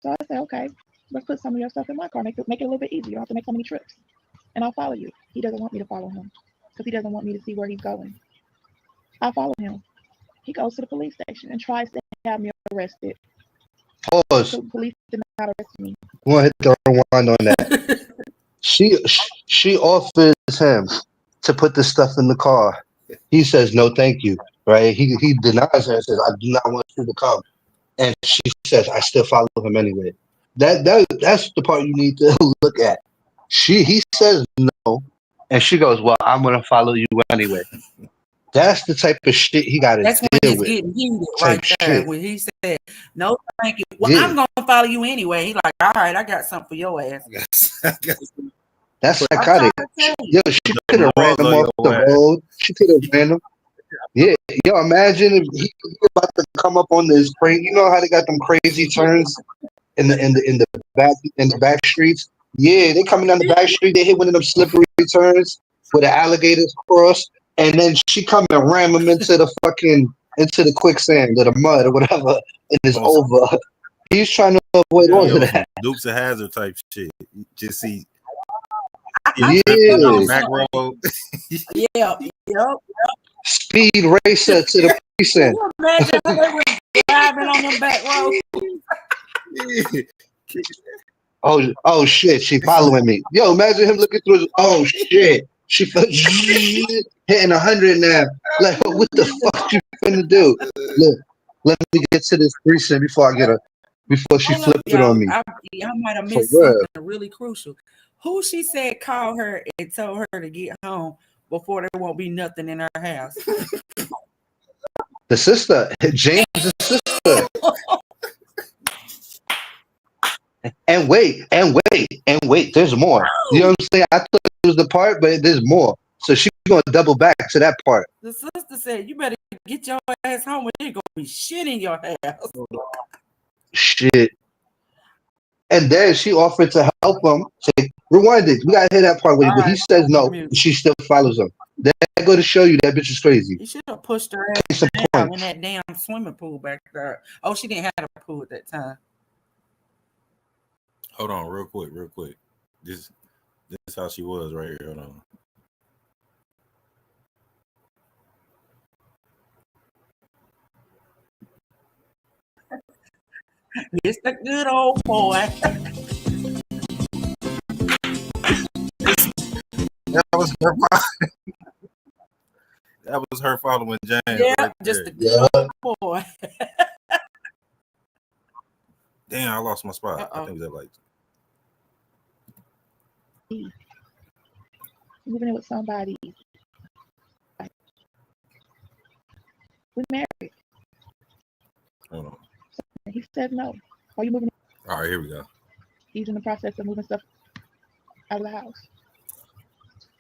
So I say, okay, let's put some of your stuff in my car. Make it a little bit easier. You don't have to make so many trips. And I'll follow you. He doesn't want me to follow him because he doesn't want me to see where he's going. I follow him. He goes to the police station and tries to have me arrested. Pause. The police did not arrest me. We want to hit the rewind on that. She offers him to put the stuff in the car. He says no, thank you. Right? He denies her and says, I do not want you to come. And she says, I still follow him anyway. That's the part you need to look at. He says no, and she goes, well, I'm gonna follow you anyway. That's the type of shit he got to That's when deal it's with. getting heated Type right there. shit. When he said, no, thank you. Well, Yeah, I'm going to follow you anyway. He like, all right, I got something for your ass. that's I'm trying psychotic. to tell you. Yo, she could have ran Laws him on off your the ass. road. She could have ran him. Yeah, yo, imagine if he about to come up on this crazy. You know how they got them crazy turns in the back streets. Yeah, they coming down the back street. They hit one of them slippery turns where the alligators cross, and then she come and ram him into the quicksand or the mud or whatever, and it's On some, over. He's trying to avoid all of on some that. Dukes of Hazard type shit. You just see I'm you drifting putting down on the Yeah, back something. road. Yeah, yeah. speed racer to the Can precinct. you imagine how they were driving on them back roads? Oh shit, she following me. Yo, imagine him looking through his, oh shit. She hitting 100 now. Like, what the fuck you finna do? Look, let me get to this precinct before I get her. before she Hold up, flipped it on y'all. me. I might have For missed real. something really crucial. Who she said called her and told her to get home before there won't be nothing in her house? The sister, James' sister. And wait. There's more. You know what I'm saying? I thought it was the part, but there's more. So she's gonna double back to that part. The sister said, "You better get your ass home, or there's gonna be shit in your house." Shit. And then she offered to help him. Say, rewind it. We gotta hear that part All where he right, says no, and she still follows him. That go to show you that bitch is crazy. he should have pushed her Case ass in down point. in that damn swimming pool back there. Oh, she didn't have a pool at that time. Hold on, real quick. This is how she was right here. Hold on. It's the good old boy. That was her. That was her following James. Yeah, right just there. the good old boy. Damn, I lost my spot. Uh-oh. I think that like. Moving in with somebody. We married. Hold on. And he said no. Are you moving? All right, here we go. He's in the process of moving stuff out of the house.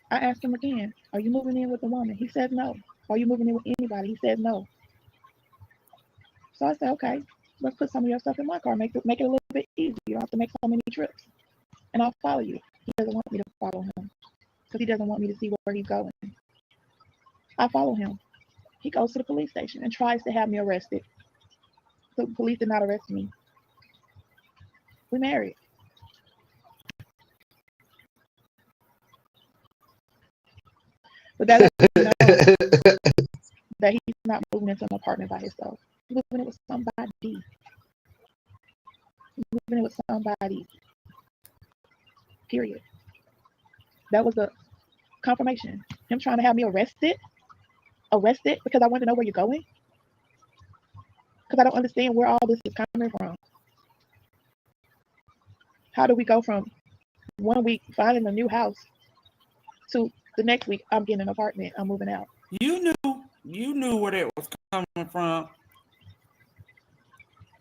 I asked him again, are you moving in with a woman? He said no. Are you moving in with anybody? He said no. So I said, okay, let's put some of your stuff in my car. Make it a little bit easier. You don't have to make so many trips. And I'll follow you. He doesn't want me to follow him because he doesn't want me to see where he's going. I follow him. He goes to the police station and tries to have me arrested. The police did not arrest me. We married. But that lets me know that he's not moving into an apartment by himself. He's moving in with somebody. He's moving in with somebody. Period. That was a confirmation. Him trying to have me arrested because I want to know where you're going. Because I don't understand where all this is coming from. How do we go from 1 week finding a new house to the next week I'm getting an apartment, I'm moving out? You knew where that was coming from.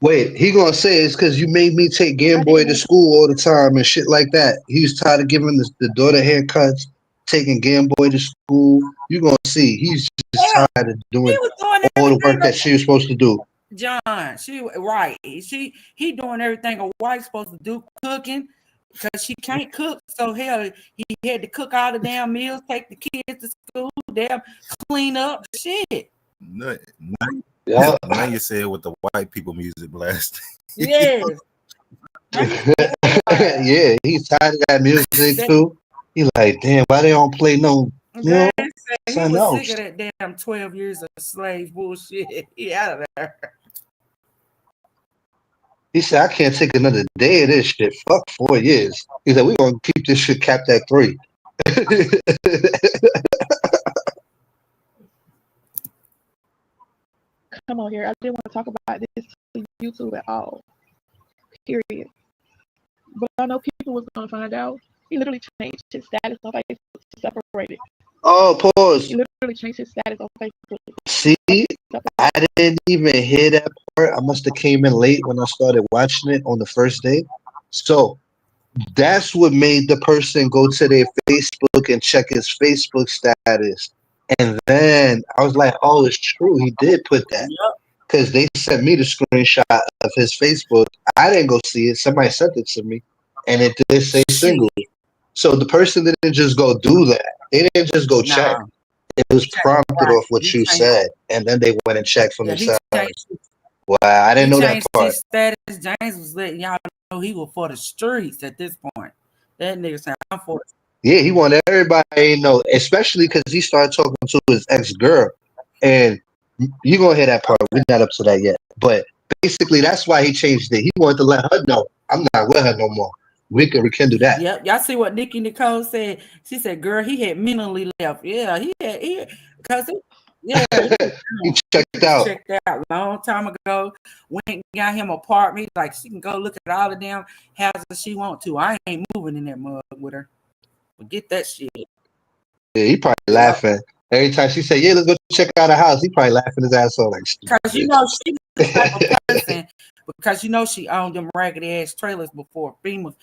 Wait, he gonna say it's because you made me take Game Boy to school all the time and shit like that. He was tired of giving the daughter haircuts, taking Game Boy to school. You gonna see, he's just tired of doing all the work that she was supposed to do. John, he doing everything a wife's supposed to do, cooking, because she can't cook. So hell, he had to cook all the damn meals, take the kids to school, damn clean up shit. Now Yeah. you said with the white people music blast. Yes. Yeah, he's tired of that music too. He like, damn, why they don't play no, you know, he something was else. sick of that damn 12 years of slave bullshit. He out of there. He said, I can't take another day of this shit. Fuck 4 years. He said, we're gonna keep this shit capped at 3. Come on here. I didn't want to talk about this to YouTube at all. Period. But I know people was gonna find out. He literally changed his status on Facebook to separate it. Oh, pause. He literally changed his status on Facebook. See, I didn't even hear that part. I must have came in late when I started watching it on the first day. So that's what made the person go to their Facebook and check his Facebook status. And then I was like, oh, it's true. He did put that. Because they sent me the screenshot of his Facebook. I didn't go see it. Somebody sent it to me. And it did say single. So the person didn't just go do that. They didn't just go check. It was prompted off what you said. And then they went and checked for themselves. Wow, I didn't know that part. His status. James was letting y'all know he was for the streets at this point. That nigga said, I'm for Yeah, he wanted everybody to know, especially because he started talking to his ex-girl. And you're going to hear that part. We're not up to that yet. But basically, that's why he changed it. He wanted to let her know, I'm not with her no more. We can rekindle that. Yep. Y'all see what Nikki Nicole said? She said, girl, he had mentally left. Yeah, he had, because Yeah, he was He gone. He checked was out. checked out long time ago. Went and got him an apartment. He's like, she can go look at all the damn houses she want to. I ain't moving in that mug with her. Forget that shit. Yeah, he probably Yep. laughing every time she say, "Yeah, let's go check out a house." He probably laughing his ass off like stupid Cause you know bitch. she the type of person. Because you know she owned them raggedy ass trailers before FEMA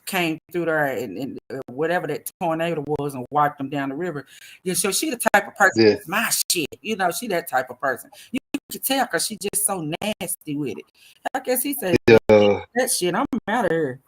came through there and whatever that tornado was and wiped them down the river. Yeah, so she the type of person. Yeah, That's my shit. You know, she that type of person. You can tell because she just so nasty with it. I guess he said uh, that shit. I'm out of here.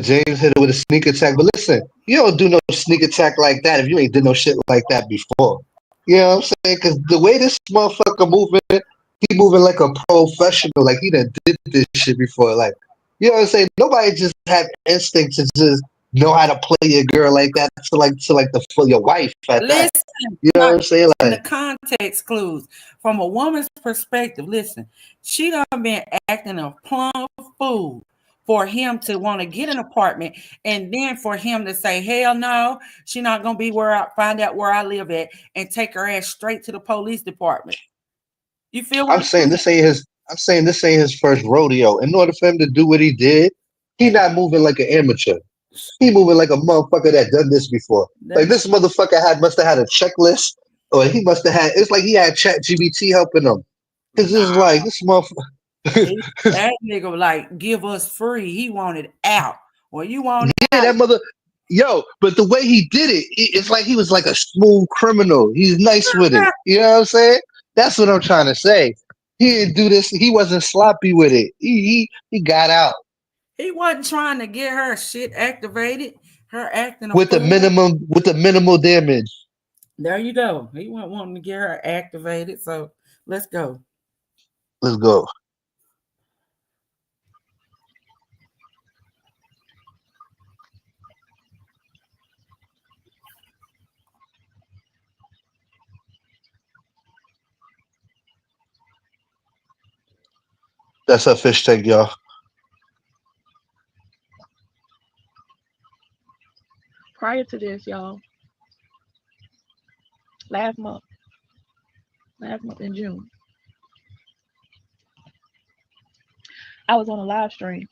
James hit it with a sneak attack. But listen, you don't do no sneak attack like that if you ain't did no shit like that before. You know what I'm saying? Because the way this motherfucker moving, he moving like a professional. Like he done did this shit before. Like, you know what I'm saying? Nobody just have instinct to just know how to play a girl like that to like the for your wife at that. Listen, You know what I'm saying? in the Like, context clues from a woman's perspective. Listen, she done been acting a plumb fool for him to want to get an apartment, and then for him to say, "Hell no, she not gonna be where I find out where I live at," and take her ass straight to the police department. You feel what I'm I'm saying saying? this ain't his. I'm saying this ain't his first rodeo. In order for him to do what he did, he not moving like an amateur. He moving like a motherfucker that done this before. There Like you this motherfucker must have had a checklist, or he must have had. It's like he had Chat GBT helping him. Cause nah, it's like this motherfucker. that nigga like give us free. He wanted out. Well, you want Yeah, out. that mother. Yo, but the way he did it, it's like he was like a smooth criminal. He's nice with it. You know what I'm saying? That's what I'm trying to say. He didn't do this. He wasn't sloppy with it. He got out He wasn't trying to get her shit activated. Her acting a with the fool. minimal damage. There you go. He wasn't wanting to get her activated. So let's go. Let's go. That's a fish tank, y'all. Prior to this, y'all, last month, last month in June, I was on a live stream,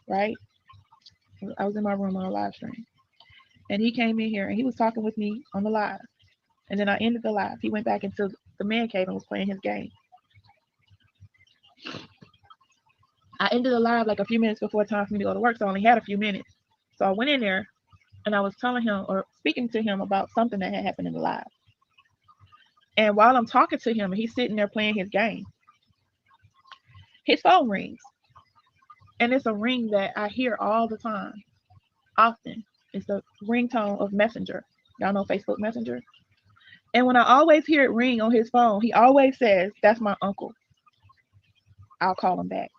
right? I was in my room on a live stream. And he came in here and he was talking with me on the live. And then I ended the live. He went back into the man cave and was playing his game. I ended the live like a few minutes before time for me to go to work, so I only had a few minutes. So I went in there and I was telling him or speaking to him about something that had happened in the live. And while I'm talking to him, he's sitting there playing his game. His phone rings, and it's a ring that I hear all the time, often. It's the ringtone of Messenger. Y'all know Facebook Messenger? And when I always hear it ring on his phone, he always says, "That's my uncle. I'll call him back."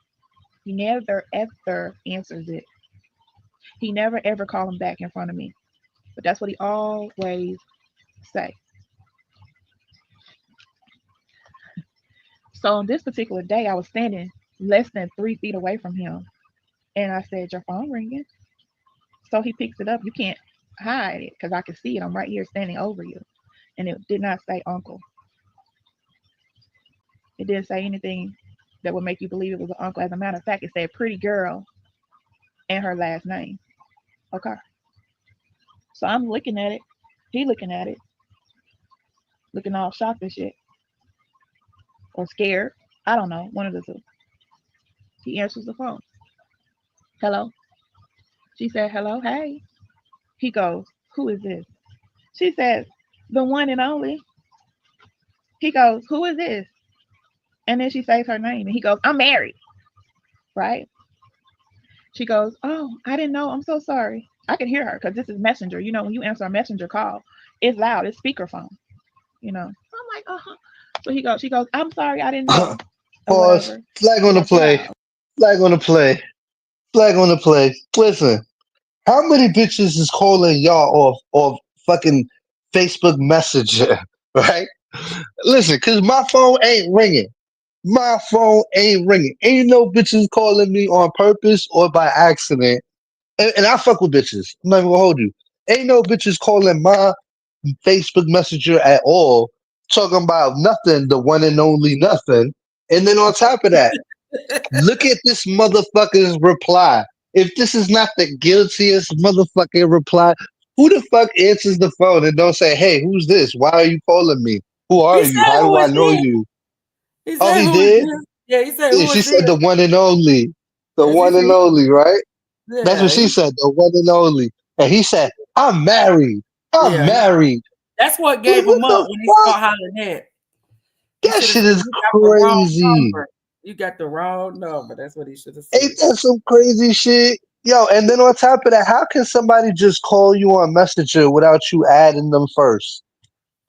He never ever answers it. He never ever call him back in front of me. But that's what he always say. So on this particular day, I was standing less than 3 feet away from him, and I said, "Your phone ringing?" So he picks it up. You can't hide it because I can see it. I'm right here standing over you, and it did not say uncle. It didn't say anything that would make you believe it was an uncle. As a matter of fact, it said pretty girl and her last name. Okay. So I'm looking at it. He looking at it, looking all shocked and shit, or scared. I don't know. One of the two. He answers the phone. "Hello." She said, "Hello, hey." He goes, "Who is this?" She says, "The one and only." He goes, "Who is this?" And then she says her name, and he goes, "I'm married." Right? She goes, "Oh, I didn't know. I'm so sorry." I can hear her because this is Messenger. You know, when you answer a Messenger call, it's loud. It's speakerphone. You know. I'm like, "Uh huh." So she goes, "I'm sorry, I didn't know," or Pause. whatever. Flag on the That's play. loud. Flag on the play. Flag on the play. Listen, how many bitches is calling y'all off fucking Facebook Messenger, right? Listen, cause my phone ain't ringing. My phone ain't ringing. Ain't no bitches calling me on purpose or by accident. And I fuck with bitches. I'm not even gonna hold you. Ain't no bitches calling my Facebook Messenger at all, talking about nothing, the one and only nothing. And then on top of that, look at this motherfucker's reply. If this is not the guiltiest motherfucking reply, who the fuck answers the phone and don't say, "Hey, who's this? Why are you calling me? Who He are you? said How who do I is know this? you?" He Oh, said he who is did? this? Yeah, he said Yeah, who she is said this? the one and only. The Yes, he one said and only, right? That's what yeah, she said, the one and only. And he said, "I'm married. I'm yeah. married." That's what Like, gave what him up the when he fuck? started hollering that. He That should have shit said, is "You got the wrong crazy. number. You got the wrong number." That's what he should have Ain't said. that some crazy shit? Yo, and then on top of that, how can somebody just call you on Messenger without you adding them first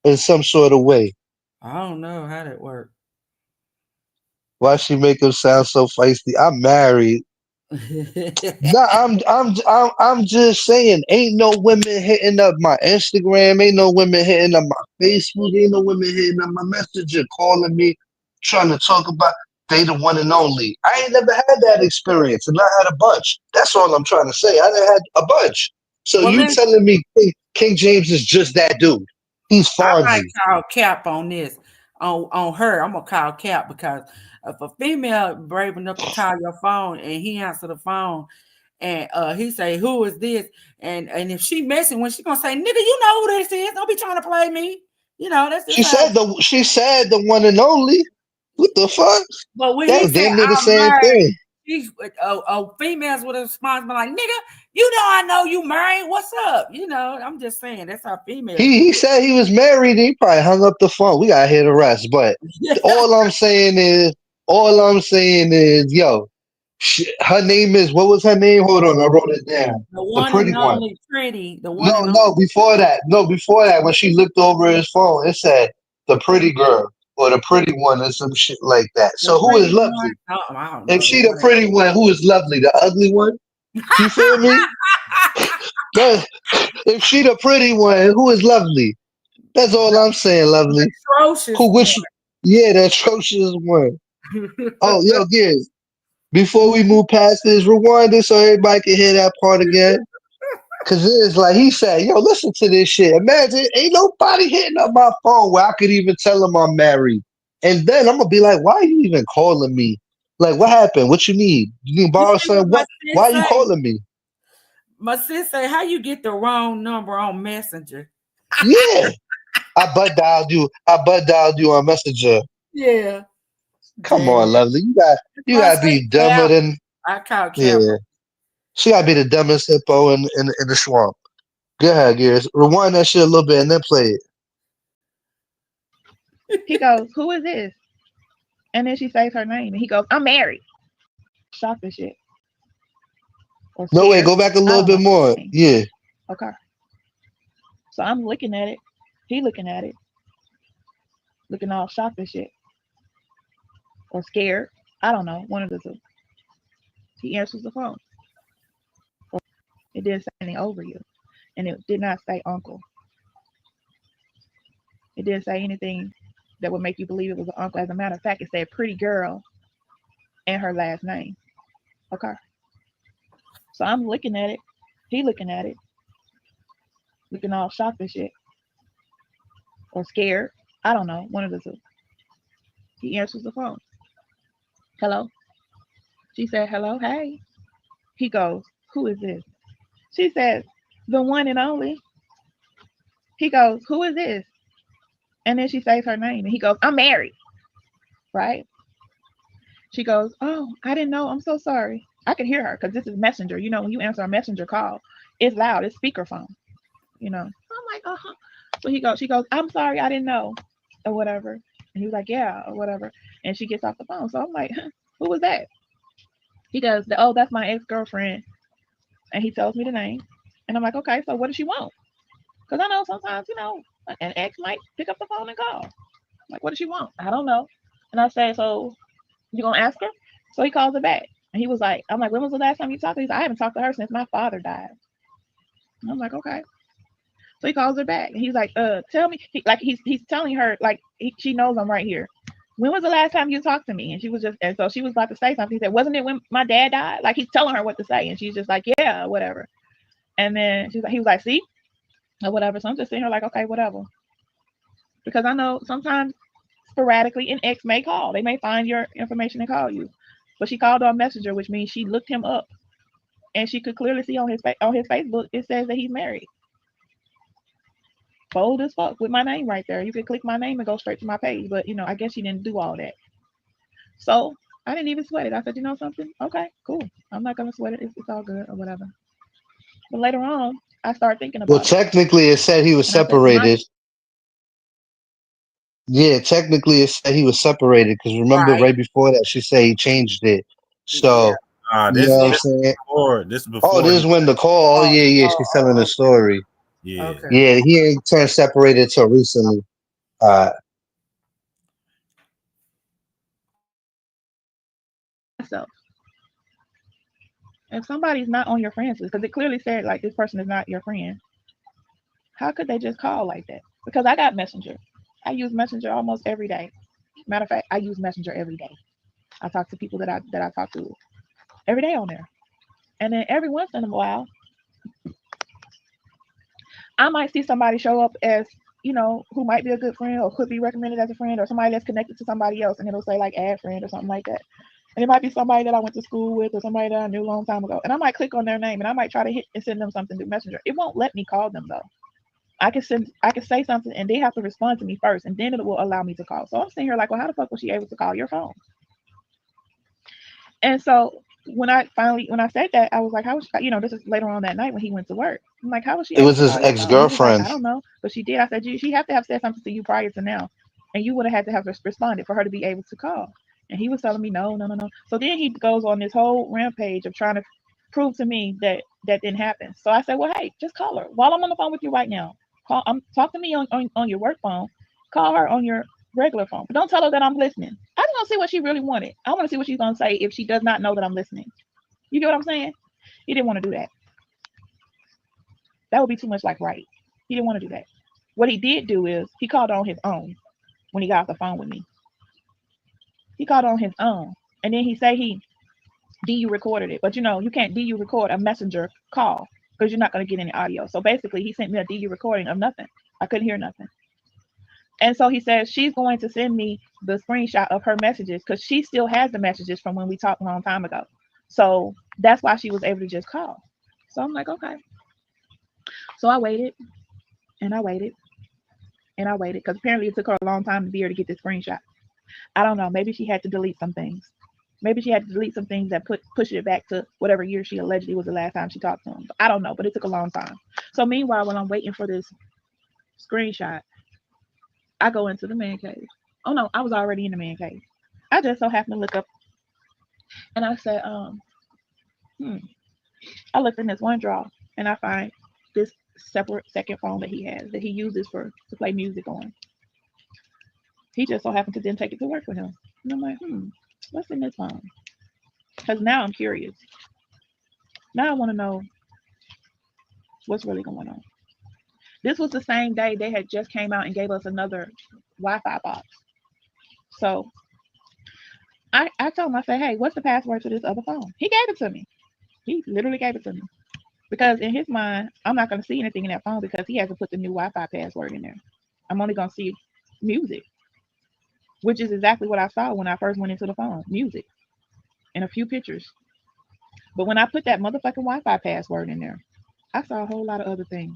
in some sort of way? I don't know how that worked. Why she make him sound so feisty? I'm married. No, I'm just saying, ain't no women hitting up my Instagram, ain't no women hitting up my Facebook, ain't no women hitting up my Messenger, calling me, trying to talk about they the one and only. I ain't never had that experience, and I had a bunch. That's all I'm trying to say. I done had a bunch. So Well, you listen, telling me King James is just that dude? He's I might Fonzie. call Cap on this. On her, I'm gonna call Cap because if a female brave enough to call your phone and he answer the phone and he say, "Who is this?" and if she messing when she gonna say, "Nigga, you know who this is? Don't be trying to play me." You know, that's just how. She said the one and only. What the fuck? But when he That's said, damn near the "I'm same married," thing. she females would respond be like, "Nigga, you know I know you married. What's up?" You know, I'm just saying that's how females He do said he was married. He probably hung up the phone. We gotta hear the rest. But it. all I'm saying is, yo, her name is what was her name? Hold on, I wrote it down. The The one pretty and one. only pretty, the No, one and only. no, before that, when she looked over his phone, it said the pretty girl or the pretty one or some shit like that. The So who is pretty one. lovely? I don't If know. she That the one. pretty one, who is lovely? The ugly one? You feel me? That, if she the pretty one, who is lovely? That's all The I'm saying, lovely. atrocious Who one. which yeah, the atrocious one. Oh, yo, Gears. Before we move past this, rewind it so everybody can hear that part again. Cause it's like he said, yo, listen to this shit. Imagine ain't nobody hitting up my phone where I could even tell them I'm married. And then I'm gonna be like, why are you even calling me? Like, what happened? What you need? You need to You borrow see what something? my What? Why sis are you say? calling me? My sis say, "How you get the wrong number on Messenger?" Yeah. I butt dialed you on Messenger. Yeah. Come Damn. on, lovely. You I gotta say be dumber Cap. than I call Cap. yeah. She gotta be the dumbest hippo in the swamp. Go ahead, Gears. Rewind that shit a little bit and then play it. He goes, "Who is this?" And then she says her name, and he goes, "I'm married." Shocked and shit, or No way, scared. go back a I little don't bit know. more. Yeah. Okay. So I'm looking at it. He looking at it, looking all shocked and shit, or scared. I don't know. One of the two. He answers the phone. It didn't say anything over you, and it did not say uncle. It didn't say anything that would make you believe it was an uncle. As a matter of fact, it said pretty girl and her last name. Okay. So I'm looking at it. He looking at it, looking all shocked and shit, or scared. I don't know. One of the two. He answers the phone. Hello. She said, "Hello, hey." He goes, "Who is this?" She says, "The one and only." He goes, "Who is this?" And then she says her name, and he goes, "I'm married." Right? She goes, "Oh, I didn't know. I'm so sorry." I can hear her because this is messenger. You know, when you answer a messenger call, it's loud. It's speakerphone. You know. I'm like, uh huh. So she goes, "I'm sorry, I didn't know," or whatever. And he was like, "Yeah," or whatever. And she gets off the phone. So I'm like, "Who was that?" He goes, "Oh, that's my ex girlfriend." And he tells me the name. And I'm like, "Okay, so what does she want?" Because I know sometimes, an ex might pick up the phone and call. I'm like, "What does she want?" "I don't know." And I say, "So you gonna ask her?" So he calls her back. And he was like, I'm like, "When was the last time you talked to her?" He's like, "I haven't talked to her since my father died." And I'm like, "Okay." So he calls her back. And he's like, "Tell me," he's telling her, like, she knows I'm right here. "When was the last time you talked to me?" And she was just, and so she was about to say something. He said, "Wasn't it when my dad died?" Like, he's telling her what to say. And she's just like, "Yeah, whatever." And then he was like, "See?" or whatever. So I'm just sitting here like, okay, whatever. Because I know sometimes sporadically an ex may call. They may find your information and call you. But she called on Messenger, which means she looked him up, and she could clearly see on his Facebook it says that he's married. Bold as fuck with my name right there. You could click my name and go straight to my page. But I guess she didn't do all that. So I didn't even sweat it. I said, you know something? Okay, cool. I'm not gonna sweat it. It's all good or whatever. But later on, I started thinking Well, about it, technically, it said he was and I said to myself, separated. Yeah, technically, it said he was separated because remember, Right. right before that, she said he changed it. Yeah. So, you know This what Yeah. I'm saying? this is Oh, before this is he. when the call. Oh, Oh, yeah, yeah, oh, she's telling the oh, story. Yeah. okay. Yeah, he ain't turned separated till recently. myself, if somebody's not on your friends list, because it clearly said like this person is not your friend, how could they just call like that? Because I got Messenger. I use Messenger almost every day. Matter of fact, I use Messenger every day. I talk to people that I talk to every day on there. And then every once in a while, I might see somebody show up as, who might be a good friend or could be recommended as a friend or somebody that's connected to somebody else and it'll say like add friend or something like that. And it might be somebody that I went to school with or somebody that I knew a long time ago. And I might click on their name and I might try to hit and send them something through Messenger. It won't let me call them though. I can say something and they have to respond to me first and then it will allow me to call. So I'm sitting here like, well, how the fuck was she able to call your phone? And so when I said that, I was like, how was she, this is later on that night when he went to work. I'm like, how was she It able was to his call your ex phone? And he was like, I girlfriend. don't know, but she did. I said, she have to have said something to you prior to now, and you would have had to have responded for her to be able to call. And he was telling me, no, no, no, no. So then he goes on this whole rampage of trying to prove to me that that didn't happen. So I said, well, hey, just call her while I'm on the phone with you right now. Talk to me on your work phone. Call her on your regular phone, but don't tell her that I'm listening. I just want to see what she really wanted. I want to see what she's gonna say if she does not know that I'm listening. You get what I'm saying? He didn't want to do that. That would be too much like right. He didn't want to do that. What he did do is he called on his own when he got off the phone with me. He called on his own. And then he say he DU recorded it. But you can't DU record a messenger call because you're not going to get any audio. So basically he sent me a DU recording of nothing. I couldn't hear nothing. And so he says she's going to send me the screenshot of her messages because she still has the messages from when we talked a long time ago. So that's why she was able to just call. So I'm like, okay. So I waited and I waited and I waited because apparently it took her a long time to be able to get this screenshot. I don't know. Maybe she had to delete some things. Maybe she had to delete some things that push it back to whatever year she allegedly was the last time she talked to him. I don't know, but it took a long time. So meanwhile, when I'm waiting for this screenshot, I go into the man cave. Oh no, I was already in the man cave. I just so happened to look up and I said, hmm. I looked in this one drawer and I find this separate second phone that he has that he uses to play music on. He just so happened to then take it to work with him. And I'm like, what's in this phone? Because now I'm curious. Now I want to know what's really going on. This was the same day they had just came out and gave us another Wi-Fi box. So I told him, I said, hey, what's the password to this other phone? He gave it to me. He literally gave it to me. Because in his mind, I'm not going to see anything in that phone because he hasn't put the new Wi-Fi password in there. I'm only going to see music, which is exactly what I saw when I first went into the phone, music and a few pictures. But when I put that motherfucking Wi-Fi password in there, I saw a whole lot of other things.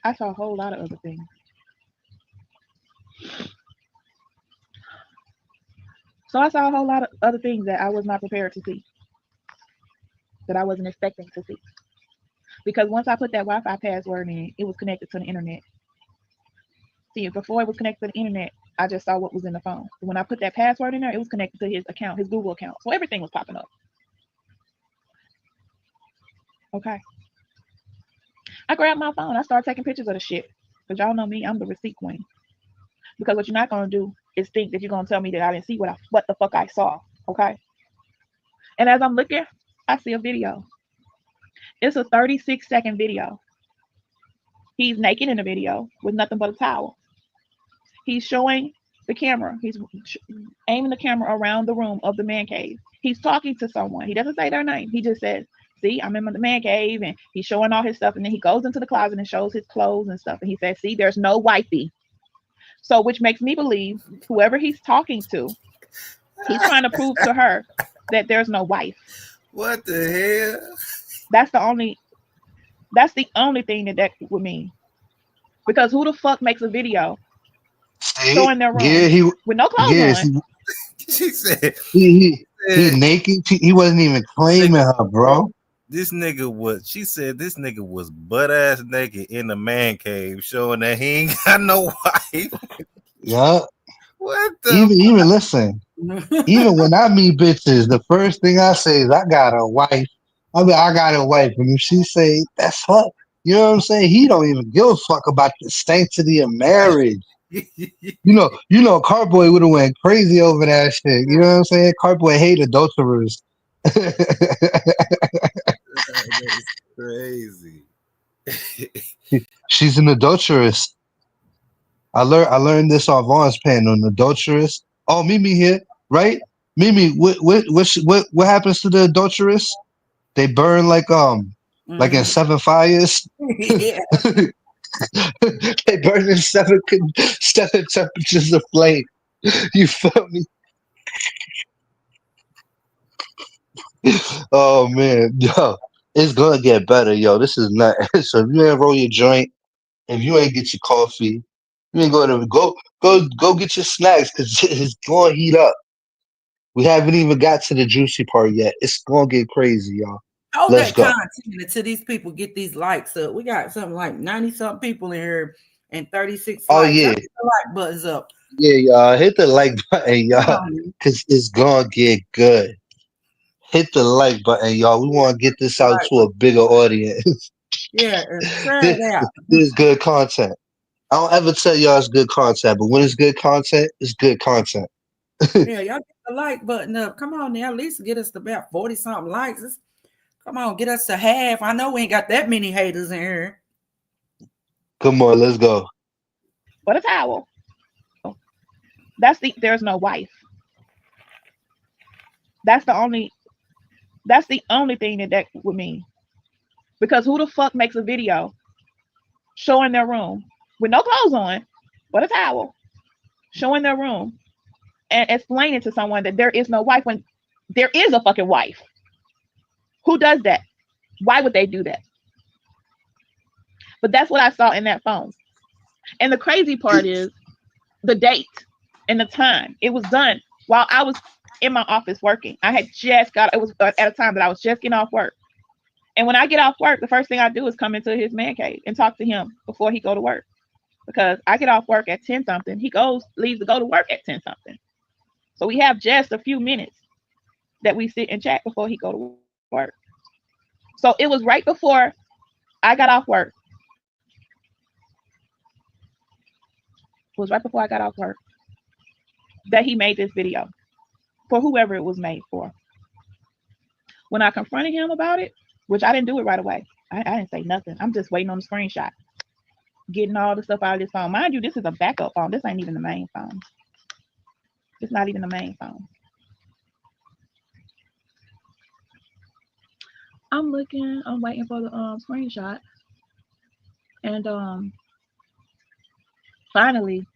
I saw a whole lot of other things. So I saw a whole lot of other things that I was not prepared to see, that I wasn't expecting to see. Because once I put that Wi-Fi password in, it was connected to the internet. See, before it was connected to the internet, I just saw what was in the phone. But when I put that password in there, it was connected to his account, his Google account. So everything was popping up. Okay. I grabbed my phone. I started taking pictures of the shit. Because y'all know me, I'm the receipt queen. Because what you're not gonna do is think that you're gonna tell me that I didn't see what the fuck I saw. Okay. And as I'm looking, I see a video. It's a 36-second video. He's naked in the video with nothing but a towel. He's showing the camera. He's aiming the camera around the room of the man cave. He's talking to someone. He doesn't say their name. He just says see, I'm in the man cave, and he's showing all his stuff, and then he goes into the closet and shows his clothes and stuff, and he says, see, there's no wifey. So, which makes me believe whoever he's talking to, he's trying to prove to her that there's no wife. What the hell? That's the only. That's the only thing that would mean. Because who the fuck makes a video See, showing their yeah, room with no clothes yes, on? She said, he naked. He wasn't even claiming nigga, her, bro. this nigga was. She said this nigga was butt ass naked in the man cave, showing that he ain't got no wife. Yeah. What the? Even listen. Even when I meet bitches, the first thing I say is I got a wife. I mean, I got a wife, and if she say that's her, you know what I'm saying? He don't even give a fuck about the sanctity of marriage. Carboy would have went crazy over that shit. You know what I'm saying? Carboy hate adulterers. That's crazy. She's an adulteress. I learned this off Vaughn's pen, an adulteress. Oh, Mimi here, right? Mimi, what happens to the adulteress? They burn like in seven fires. Yeah. They burn in seven temperatures of flame. You feel me? Oh man, yo, it's gonna get better, yo. This is not so. If you ain't roll your joint, if you ain't get your coffee, you ain't go get your snacks because it's gonna heat up. We haven't even got to the juicy part yet. It's gonna get crazy, y'all. Hold Let's that go. content until these people get these likes up. We got something like 90 something people in here and 36 Oh likes. yeah, Hit the like buttons up. yeah, y'all. Hit the like button, Come y'all, on, man. because it's gonna get good. Hit the like button, y'all. We want to get this The out like to a button. bigger audience. Yeah, and share this, it out. this is good content. I don't ever tell y'all it's good content, but when it's good content, it's good content. Yeah, y'all get the like button up. Come on now, at least get us to about 40 something likes. Come on, get us to half. I know we ain't got that many haters in here. Come on, let's go. What a towel. There's no wife. That's the only. That's the only thing that would mean. Because who the fuck makes a video showing their room with no clothes on, but a towel, showing their room and explaining to someone that there is no wife when there is a fucking wife? Who does that? Why would they do that? But that's what I saw in that phone. And the crazy part is the date and the time. It was done while I was in my office working. I had just got, it was at a time that I was just getting off work. And when I get off work, the first thing I do is come into his man cave and talk to him before he go to work. Because I get off work at 10 something. He leaves to go to work at 10 something. So we have just a few minutes that we sit and chat before he go to work. So it was right before I got off work. It was right before I got off work that he made this video for whoever it was made for. When I confronted him about it, which I didn't do it right away. I didn't say nothing. I'm just waiting on the screenshot. Getting all the stuff out of this phone. Mind you, this is a backup phone. This ain't even the main phone. It's not even the main phone. I'm looking, I'm waiting for the screenshot. And finally,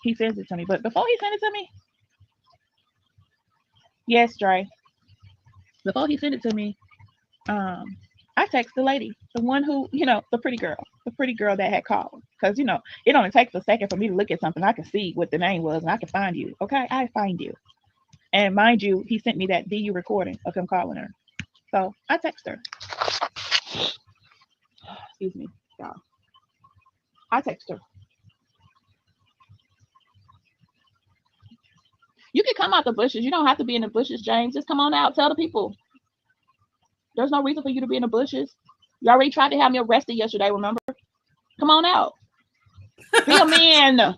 he sends it to me. But before he sent it to me, yes, Dre. Before he sent it to me, I text the lady, the one who, the pretty girl that had called. Because, it only takes a second for me to look at something. I can see what the name was and I can find you. Okay, I find you. And mind you, he sent me that DU recording of him calling her. So I text her. Excuse me, y'all. I text her. You can come out the bushes. You don't have to be in the bushes, James. Just come on out. Tell the people. There's no reason for you to be in the bushes. You already tried to have me arrested yesterday, remember? Come on out. Be a man.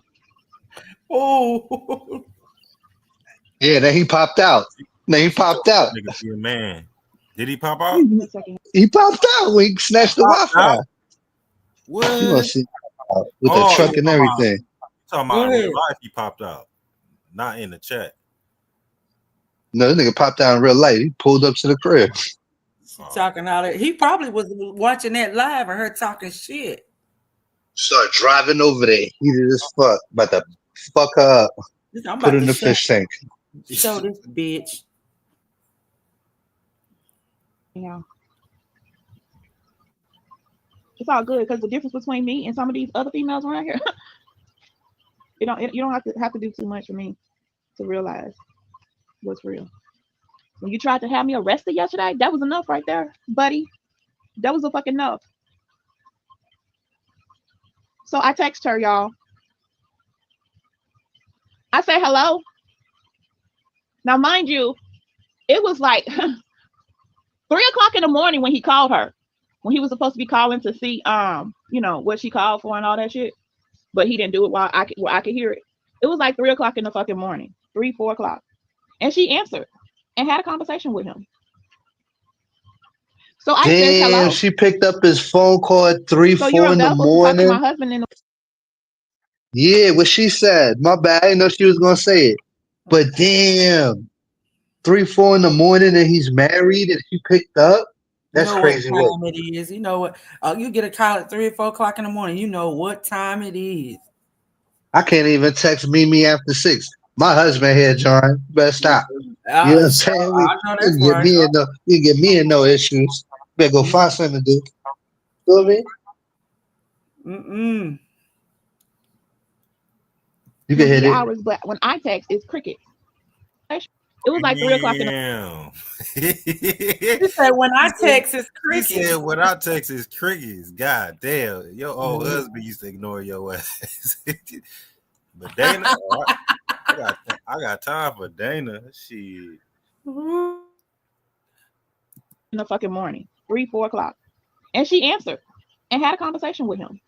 Oh, Yeah, then he popped out. Then he She told popped out. that nigga be a man. Did he pop out? One second. He popped out when he snatched the Popped Wi-Fi. out? You gonna What? see with the Oh, truck and everything. talking go about in real ahead. life, he popped out, not in the chat. No, this nigga popped down in real life. He pulled up to the crib. She talking all that. He probably was watching that live and her talking shit. Start driving over there, heated as fuck. About to fuck her up. I'm Put about her to in the fish tank. show this bitch. Yeah. It's all good because the difference between me and some of these other females around here, you don't have to do too much for me to realize what's real. When you tried to have me arrested yesterday, that was enough right there, buddy. That was a fucking enough. So I text her, y'all. I say hello. Now, mind you, it was like 3 o'clock in the morning when he called her. When he was supposed to be calling to see, what she called for and all that shit. But he didn't do it while I could hear it. It was like 3 o'clock in the fucking morning, 3, 4 o'clock, and she answered and had a conversation with him. So I said Damn, hello. she picked up his phone call at 3, So you're 4 in the available to talk to my morning. husband in the Yeah, what she said. My bad. I didn't know she was gonna say it. But damn, 3, 4 in the morning and he's married and she picked up. You That's know what crazy work. time it is. You know what? You get a call at 3 or 4 o'clock in the morning. You know what time it is. I can't even text Mimi after 6. My husband here, John. You better stop. You know what I'm saying? I know You that's can get right. me in no, you can get me in no issues. Better go find something to do. Feel me? Mm-mm. You can hit wee it. hours, but when I text, it's cricket. It was like 3 o'clock in the Damn. She said, when I text, it's She cricket. said without Texas crickets. God damn. Your old husband used to ignore your ass. But Dana, I got time for Dana. Shit. in the fucking morning, 3, 4 o'clock, and she answered and had a conversation with him.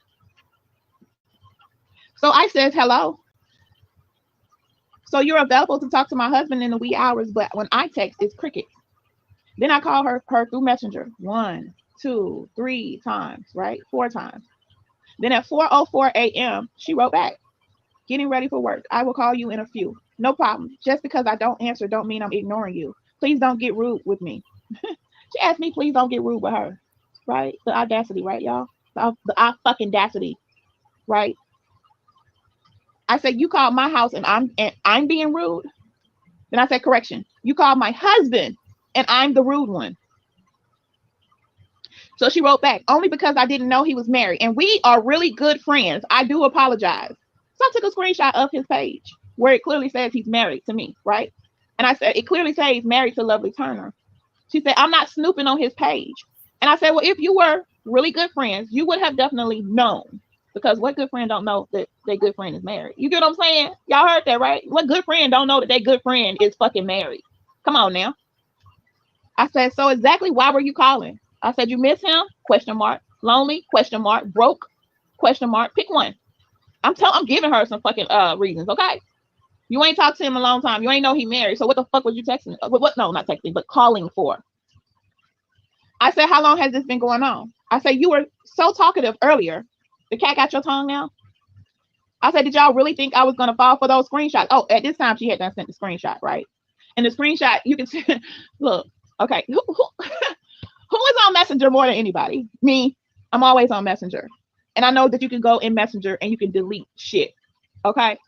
So I said hello. So you're available to talk to my husband in the wee hours, but when I text, it's cricket. Then I call her through Messenger 1, 2, 3 times, right? 4 times. Then at 4:04 a.m., she wrote back, getting ready for work. I will call you in a few. No problem. Just because I don't answer don't mean I'm ignoring you. Please don't get rude with me. She asked me, please don't get rude with her. Right? The audacity, right, y'all? The fucking audacity, right? I said, you called my house and I'm being rude. Then I said, correction. You called my husband and I'm the rude one. So she wrote back, only because I didn't know he was married. And we are really good friends. I do apologize. So I took a screenshot of his page where it clearly says he's married to me, right? And I said, it clearly says he's married to Lovely Turner. She said, I'm not snooping on his page. And I said, well, if you were really good friends, you would have definitely known. Because what good friend don't know that their good friend is married? You get what I'm saying? Y'all heard that, right? What good friend don't know that their good friend is fucking married? Come on now. I said, so exactly why were you calling? I said, you miss him? Question mark. Lonely? Question mark. Broke? Question mark. Pick one. I'm giving her some fucking reasons, okay? You ain't talked to him a long time. You ain't know he married. So what the fuck was you texting? What? No, not texting, but calling for. I said, how long has this been going on? I said, you were so talkative earlier. The cat got your tongue now? I said, did y'all really think I was gonna fall for those screenshots? Oh, at this time she had done sent the screenshot, right? And the screenshot, you can see, look, okay, who is on Messenger more than anybody? Me. I'm always on Messenger. And I know that you can go in Messenger and you can delete shit. Okay.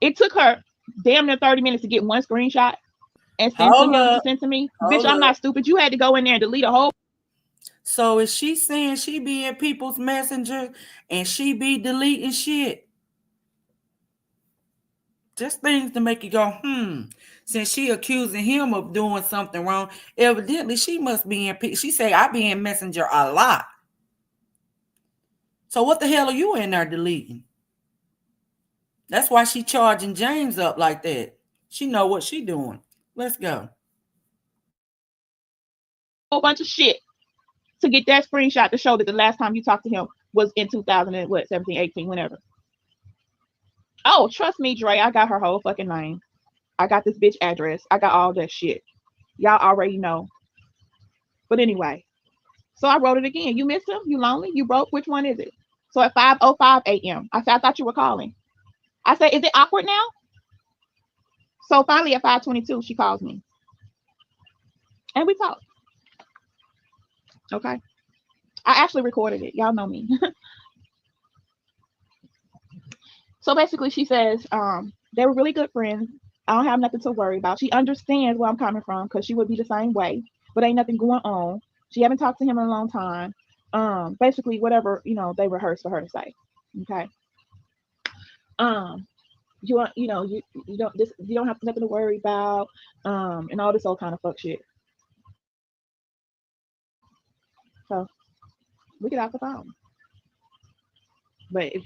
It took her damn near 30 minutes to get one screenshot and send to Hold him to up. send to me. Hold Bitch, I'm up. not stupid. You had to go in there and delete a whole. So is she saying she be in people's messenger and she be deleting shit? Just things to make you go, Since she accusing him of doing something wrong, evidently she must be in. She say I be in messenger a lot. So what the hell are you in there deleting? That's why she charging James up like that. She know what she doing. Let's go. Whole bunch of shit to get that screenshot to show that the last time you talked to him was in 2000 and what 17, 18, whenever. Oh, trust me, Dre, I got her whole fucking name. I got this bitch address. I got all that shit. Y'all already know. But anyway, so I wrote it again. You missed him? You lonely? You broke? Which one is it? So at 5:05 a.m., I said, I thought you were calling. I said, is it awkward now? So finally at 5:22, she calls me. and we talked. Okay, I actually recorded it. Y'all know me. So basically, she says they were really good friends. I don't have nothing to worry about. She understands where I'm coming from because she would be the same way, but ain't nothing going on. She haven't talked to him in a long time. Basically, whatever they rehearsed for her to say. Okay. Um, you don't you don't have nothing to worry about. And all this old kind of fuck shit. So we get off the phone. But if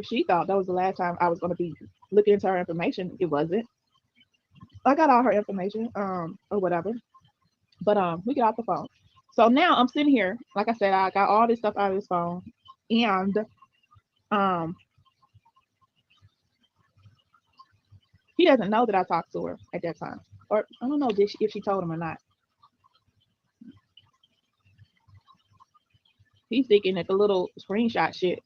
she thought that was the last time I was gonna be looking into her information, it wasn't. I got all her information, or whatever. But we get off the phone. So now I'm sitting here, like I said, I got all this stuff out of this phone, and um, he doesn't know that I talked to her at that time, or I don't know if she told him or not. He's thinking that the little screenshot shit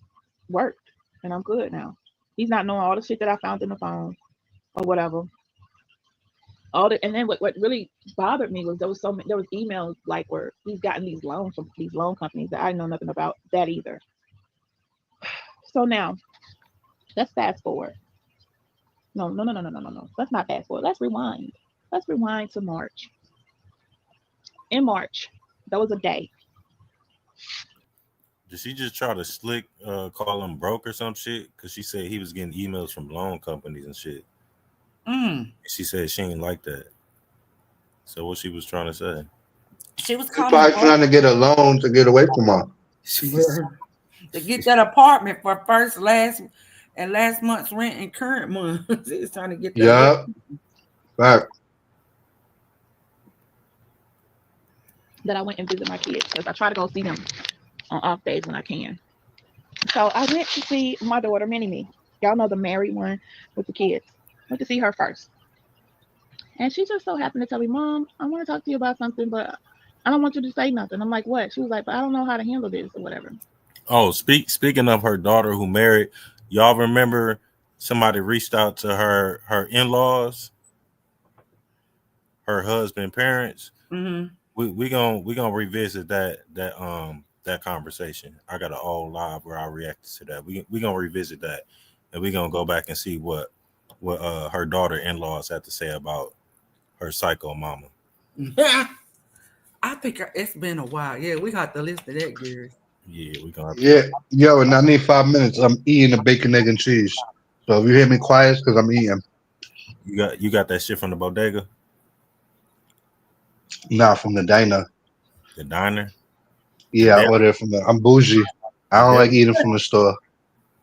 worked, and I'm good now. He's not knowing all the shit that I found in the phone or whatever. And then what really bothered me was there was emails like where he's gotten these loans from these loan companies that I know nothing about that either. So now let's fast forward. No, no, no, no, no, no, no, no. Let's not fast forward. Let's rewind. Let's rewind to March. In March, there was a day. Did she just try to slick call him broke or some shit? Because she said he was getting emails from loan companies and shit. She said she ain't like that. So what she was trying to say? She was He's calling him probably trying to get a loan to get away from her. to get that apartment for last month's rent and current month. He's trying to get that. Yeah. Right. That I went and visit my kids because I try to go see them on off days when I can. So I went to see my daughter, Mini Me. Y'all know the married one with the kids. Went to see her first. And she just so happened to tell me, Mom, I want to talk to you about something, but I don't want you to say nothing. I'm like, what? She was like, but I don't know how to handle this or whatever. Oh, speaking of her daughter who married, y'all remember somebody reached out to her in-laws, her husband parents. Mm-hmm. We gonna revisit that conversation. I got an old live where I reacted to that. We gonna revisit that, and we gonna go back and see what her daughter in-laws had to say about her psycho mama. Yeah, I think it's been a while. Yeah, we got to listen to that, Gary. Yeah, we gonna have to. Yeah. Yo, and I need 5 minutes. I'm eating a bacon, egg, and cheese. So if you hear me quiet, it's because I'm eating. You got that shit from the bodega, Nah, from the diner. the diner, the Yeah, I deli, ordered from the. I'm bougie. I the don't like deli. eating from the store.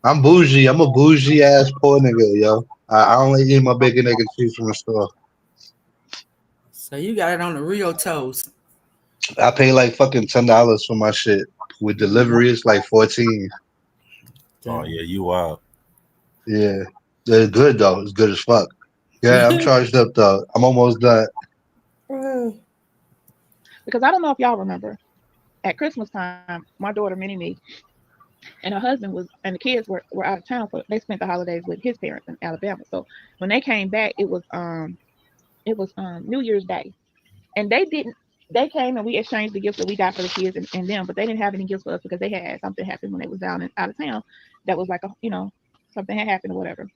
I'm bougie. I'm a bougie ass poor nigga, yo. I don't like eating my bacon, egg, and cheese from the store. So you got it on the real toast. I pay like fucking $10 for my shit. With delivery, it's like 14. Oh yeah, you wild. Yeah, it's good though. It's good as fuck. Yeah, I'm charged up though. I'm almost done. Because I don't know if y'all remember, at Christmas time, my daughter, Mini Me, and her husband and the kids were out of town they spent the holidays with his parents in Alabama. So when they came back, it was New Year's Day. And they came and we exchanged the gifts that we got for the kids and them, but they didn't have any gifts for us because they had something happen when they was down out of town that was like something had happened or whatever.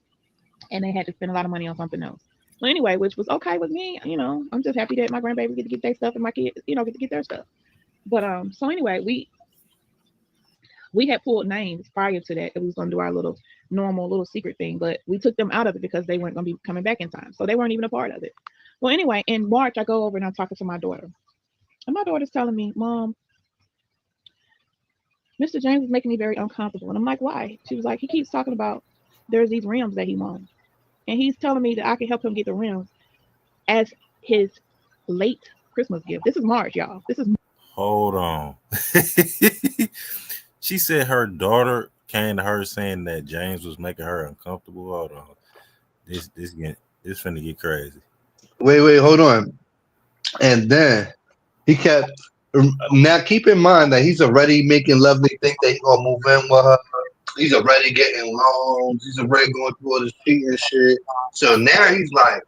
And they had to spend a lot of money on something else. Well, anyway, which was okay with me. I'm just happy that my grandbaby get to get their stuff and my kids, get to get their stuff. But so anyway, we had pulled names prior to that we was gonna do our little normal little secret thing, but we took them out of it because they weren't gonna be coming back in time. So they weren't even a part of it. Well, anyway, in March I go over and I'm talking to my daughter. And my daughter's telling me, Mom, Mr. James is making me very uncomfortable. And I'm like, why? She was like, he keeps talking about there's these rims that he wants. And he's telling me that I can help him get the rims as his late Christmas gift. This is March, y'all. This is Hold on. She said her daughter came to her saying that James was making her uncomfortable. Hold on. This finna get crazy. Wait, hold on. And then he kept. Now keep in mind that he's already making Lovely think that he's gonna move in with her. He's already getting loans. He's already going through all this cheating shit. So now he's like,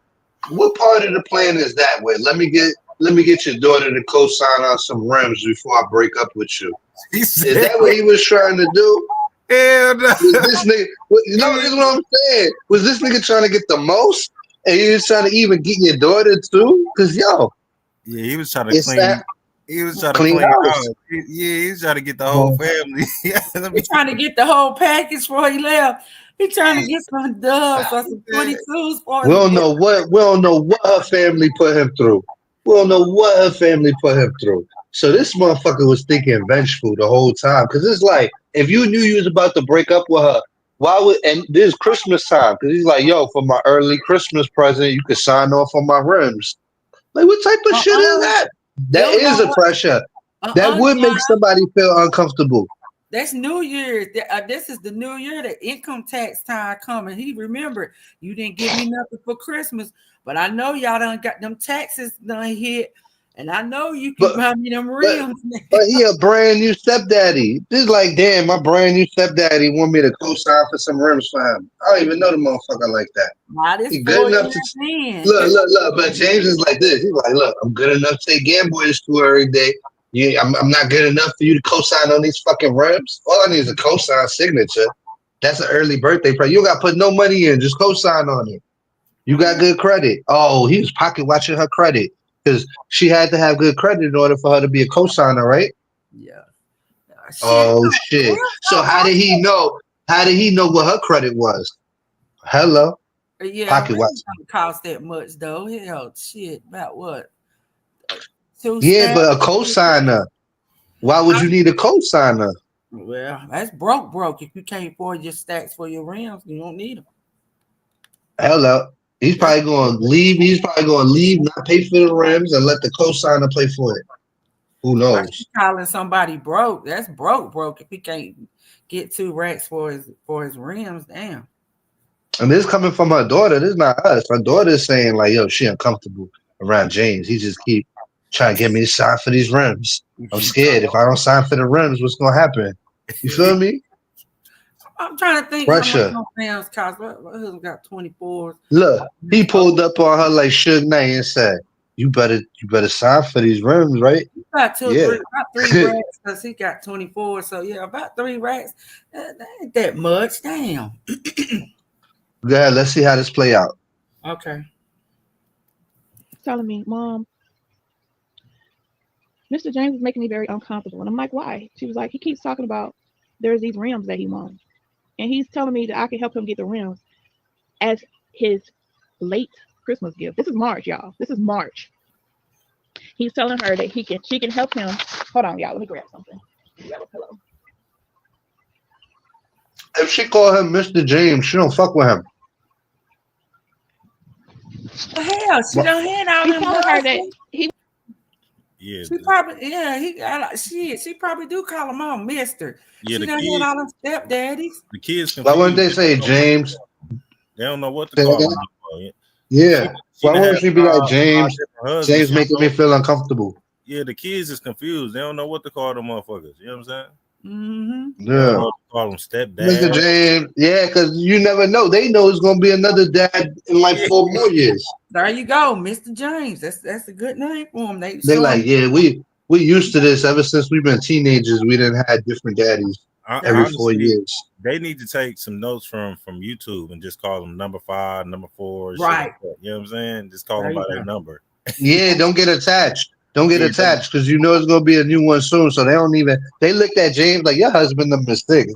what part of the plan is that with? Let me get let me get your daughter to co-sign on some rims before I break up with you. He Is said, that what he was trying to do? hell no. Was this nigga? No, this is what I'm saying. Was this nigga trying to get the most, and he was trying to even get your daughter too? Cause yo, Yeah, he was trying to it's clean. that He was trying to clean clean house. house. He was trying to get the whole family. Yeah, let me He trying to get the whole package before he left. He trying to get some dubs or some 22s for We his don't know what her family put him through. We don't know what her family put him through. So this motherfucker was thinking vengeful the whole time. Cause it's like if you knew you was about to break up with her, why would and this Christmas time? Cause he's like, yo, for my early Christmas present, you could sign off on my rims. Like what type of shit is that? That Yo, is a pressure. That would John, make somebody feel uncomfortable. that's New Year's. This is the New Year, the income tax time coming. He remembered you didn't give me nothing for Christmas, but I know y'all done got them taxes done hit, and I know you can But buy me them but rims. but he a brand new stepdaddy. This is like, damn, my brand new stepdaddy want me to co-sign for some rims for him. I don't even know the motherfucker like that. Now this He good 4 enough to years in. look. But James is like this. He's like, look, I'm good enough to take Gamboy to school every day. Yeah, I'm not good enough for you to co-sign on these fucking rims. All I need is a co-sign signature. That's an early birthday present. You don't got to put no money in. Just co-sign on it. You got good credit. Oh, he was pocket watching her credit because she had to have good credit in order for her to be a co-signer, right? Yeah. Shit. Oh shit. So how did he know? How did he know what her credit was? Hello, Yeah, pocket really watch. don't cost that much though. Hell, shit, about what? Two Yeah, stacks? but a co-signer. Why would you need a co-signer? Well, that's broke. If you can't afford your stacks for your rims, you don't need them. Hello. He's That's probably going to leave. He's probably going to leave, not pay for the rims, and let the co-signer pay for it. Who why knows? she calling somebody broke. That's broke. If he can't get 2 racks for his rims, damn. And this coming from her daughter. This is not us. Her daughter is saying like, "Yo, she uncomfortable around James. He just keep trying to get me to sign for these rims. I'm scared if I don't sign for the rims, what's gonna happen? You feel me? I'm trying to think how much Pressure. those rims cost. My husband got 24s. Look, he pulled up on her like Suge Knight and said, you better sign for these rims, right? About two or Yeah. three, about 3 racks because he got 24. So yeah, about 3 racks. That ain't that much. Damn. Yeah, let's see how this play out. Okay. Telling me, Mom, Mr. James is making me very uncomfortable. And I'm like, why? She was like, he keeps talking about there's these rims that he wants. And he's telling me that I can help him get the rims as his late Christmas gift. This is March, y'all. This is March. He's telling her that she can help him. Hold on, y'all. Let me grab something. Grab a pillow. If she call him Mr. James, she don't fuck with him. Hell, she What? don't had all He's them telling her that hustles. he Yeah, She probably, yeah, he got shit. She probably do call him on Mister. yeah. She done had all them stepdaddies. The kids Why wouldn't confused. they say James? They don't know what to Say that call again? him. No more. Yeah. She Why done had wouldn't she be like five James? different husbands. James She don't making me know. feel uncomfortable. Yeah, the kids is confused. They don't know what to call them motherfuckers. You know what I'm saying? Mm-hmm. They don't Yeah. know what to call them Mr. stepdad. James. Yeah, because you never know. They know it's gonna be another dad in like 4 more years. There you go, Mr. James. That's a good name for him. They They show like, him. yeah, we used to this ever since we've been teenagers. We didn't had different daddies every There, four Honestly, years. they need to take some notes from YouTube and just call them number 5, number 4, and shit right. like that. You know what I'm saying? Just call There them by you their go. number. Yeah, don't get attached. Don't get Yeah, attached because you know it's gonna be a new one soon. So they don't even they looked at James like your husband a mistake.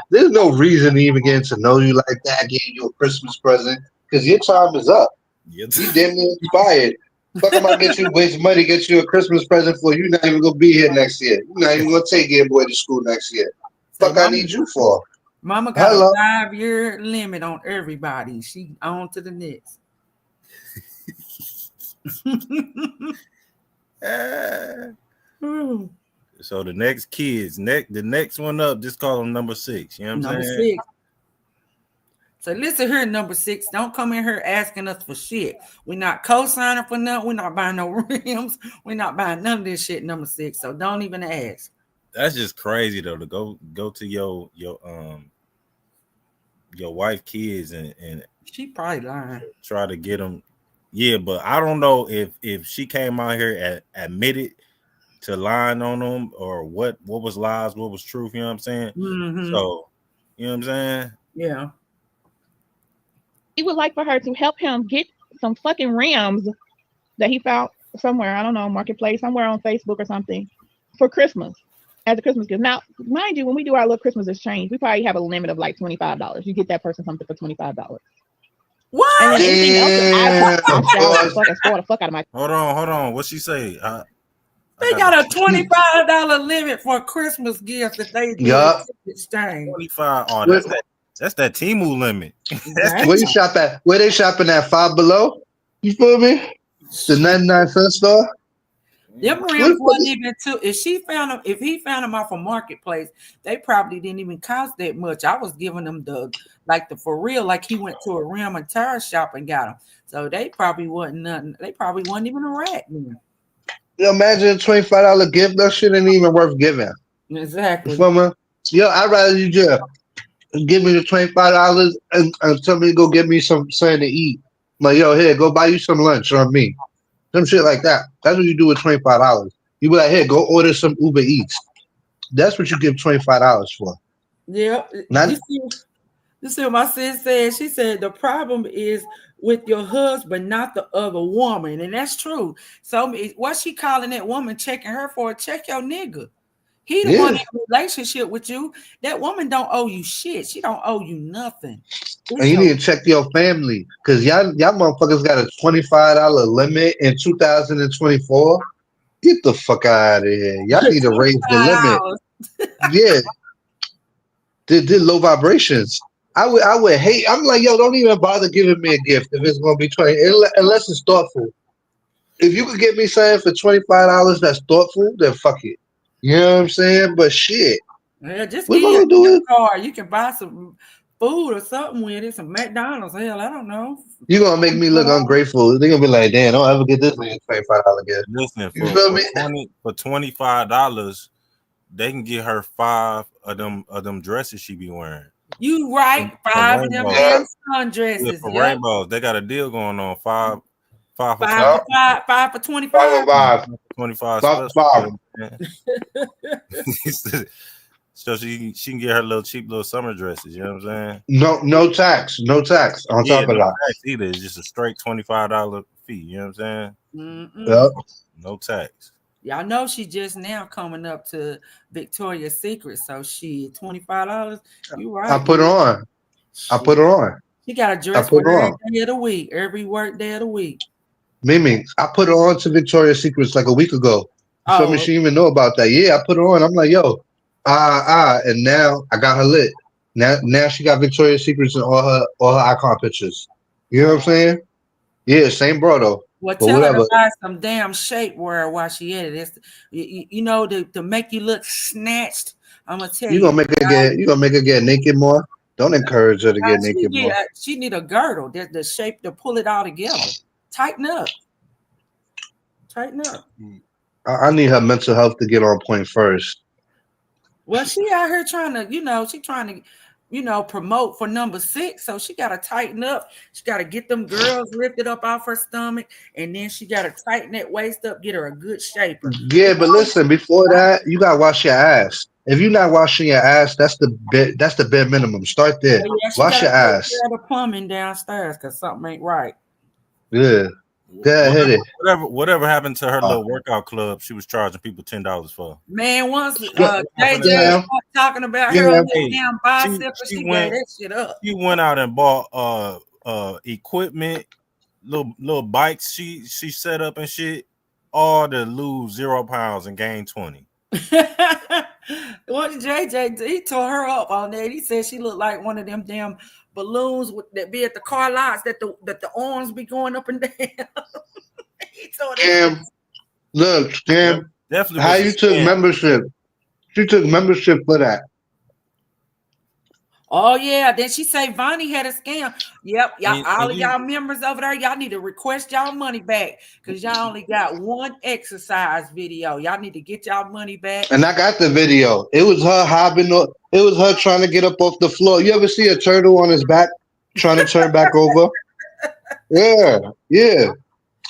There's no reason to even get to know you like that, getting you a Christmas present because your time is up. yeah. You damn near expired. Fuck am I get you waste money, get you a Christmas present for you not even gonna be here next year. You're not even gonna take your boy to school next year. Say, Fuck I mama, need you for. mama got a Hello. 5-year limit on everybody. She on to the next. Ooh, So the next kids, the next one up, just call them number 6. You know what I'm number saying? 6. So listen here, number 6. Don't come in here asking us for shit. We're not co-signing for nothing. We're not buying no rims. We're not buying none of this shit, number 6. So don't even ask. That's just crazy though to go to your wife kids and She probably lying. try to get them Yeah, but I don't know if she came out here admitted to lying on them or what was lies, what was truth. You know what I'm saying? Mm-hmm. So, you know what I'm saying? Yeah. He would like for her to help him get some fucking rims that he found somewhere. I don't know, marketplace, somewhere on Facebook or something, for Christmas as a Christmas gift. Now, mind you, when we do our little Christmas exchange, we probably have a limit of like $25. You get that person something for $25. And What? then anything else, I Damn, shall boss. spoil the fuck out of my. Hold on. What she say? I They got got a You- $25 limit for Christmas gifts if they do the Yup. gift exchange. 25. Oh, Where, that's that Timu limit. That's the where you Damn. shop at? Where they shopping at? Five Below? You feel me? The Shit. 99 cent store? Them Where rims the fuck wasn't is, even too. If he found them off a marketplace, they probably didn't even cost that much. I was giving them the for real, like he went to a rim and tire shop and got them. So they probably wasn't nothing. They probably wasn't even a rat then. imagine a $25 gift? That shit ain't even worth giving. You Exactly. feel me? Yo, I'd rather you just give me the $25 and tell me to go get me something to eat. Like, yo, here, go buy you some lunch on me. Some shit like that. That's what you do with $25. You be like, here, go order some Uber Eats. That's what you give $25 for. Yeah. Not You see what my sis said? She said the problem is with your husband, not the other woman. And that's true. So what she calling that woman checking her for? Check your nigga. He the one yeah. in a relationship with you. That woman don't owe you shit. She don't owe you nothing. And It's you your need to check your family. Cause y'all motherfuckers got a $25 limit in 2024. Get the fuck out of here. Y'all need to raise the limit. $25. Yeah. Did low vibrations. I would hate. I'm like, yo, don't even bother giving me a gift if it's gonna be 20 unless it's thoughtful. If you could get me something for $25 that's thoughtful, then fuck it. You know what I'm saying? But shit, Yeah, just what give am I you a gonna do gift with card. You can buy some food or something with it, some McDonald's. Hell, I don't know. you gonna make me look ungrateful. They're gonna be like, damn, don't ever get this man $25 gift. Listen, You feel me? for $25, they can get her 5 of them dresses she be wearing. You right. For 5 of them rainbows. Yeah. damn Yeah, sundresses. for Yep. rainbows. They got a deal going on. Five for Five 20. for Yup. five, 5 for Five 25. five. 25 Five special. five. You know what I'm saying? So she can get her little cheap little summer dresses. You know what I'm saying? No tax. No tax on Yeah, top of no that. tax either. It's just a straight $25 fee. You know what I'm saying? Mm-mm. Yep. No tax. Y'all know she just now coming up to Victoria's Secret, so she $25. You I right, put her man. on. I put Shit. her on. She got a I dress for put her every on. day of the week, every work day of the week. Mimi, I put her on to Victoria's Secrets like a week ago. You feel me? Oh, She didn't even know about that. Yeah, I put her on. I'm like, yo, and now I got her lit. Now she got Victoria's Secrets in all her icon pictures. You know what I'm oh. saying? Yeah, same bro though. Well, But tell her to whatever. buy some damn shapewear while she at it. You know, to make you look snatched. I'm gonna tell you. You gonna make her get naked more. Don't encourage her to get naked more. She need a girdle. The shape to pull it all together. Tighten up. Tighten up. I need her mental health to get on point first. Well, she out here trying to, she trying to, promote for number 6. So she got to tighten up. She got to get them girls lifted up off her stomach, and then she got to tighten that waist up, get her a good shaper. Yeah, but listen, before that, you gotta wash your ass. If you're not washing your ass, that's the bare minimum. Start there. Oh, yeah, she Wash got to your take ass. care of the plumbing downstairs because something ain't right. Yeah. Go ahead, hit it. Whatever happened to her Uh, little workout club she was charging people $10 for? Man, once Go- JJ Damn, started talking about her damn. little damn bicep, She she gave went that shit up. she went out and bought equipment, little bikes she set up and shit, all to lose 0 pounds and gain 20. What did JJ do? He tore her up on that. He said she looked like one of them damn balloons that be at the car lots that the arms be going up and down. He tore that shit. Damn. Look, damn. Definitely How was a you took scam. membership? She took membership for that. Oh yeah, then she say Vonnie had a scam. Yep, y'all, And, all and of you y'all members over there, y'all need to request y'all money back because y'all only got one exercise video. Y'all need to get y'all money back. And I got the video. It was her hopping. It was her trying to get up off the floor. You ever see a turtle on his back trying to turn back over? Yeah, yeah.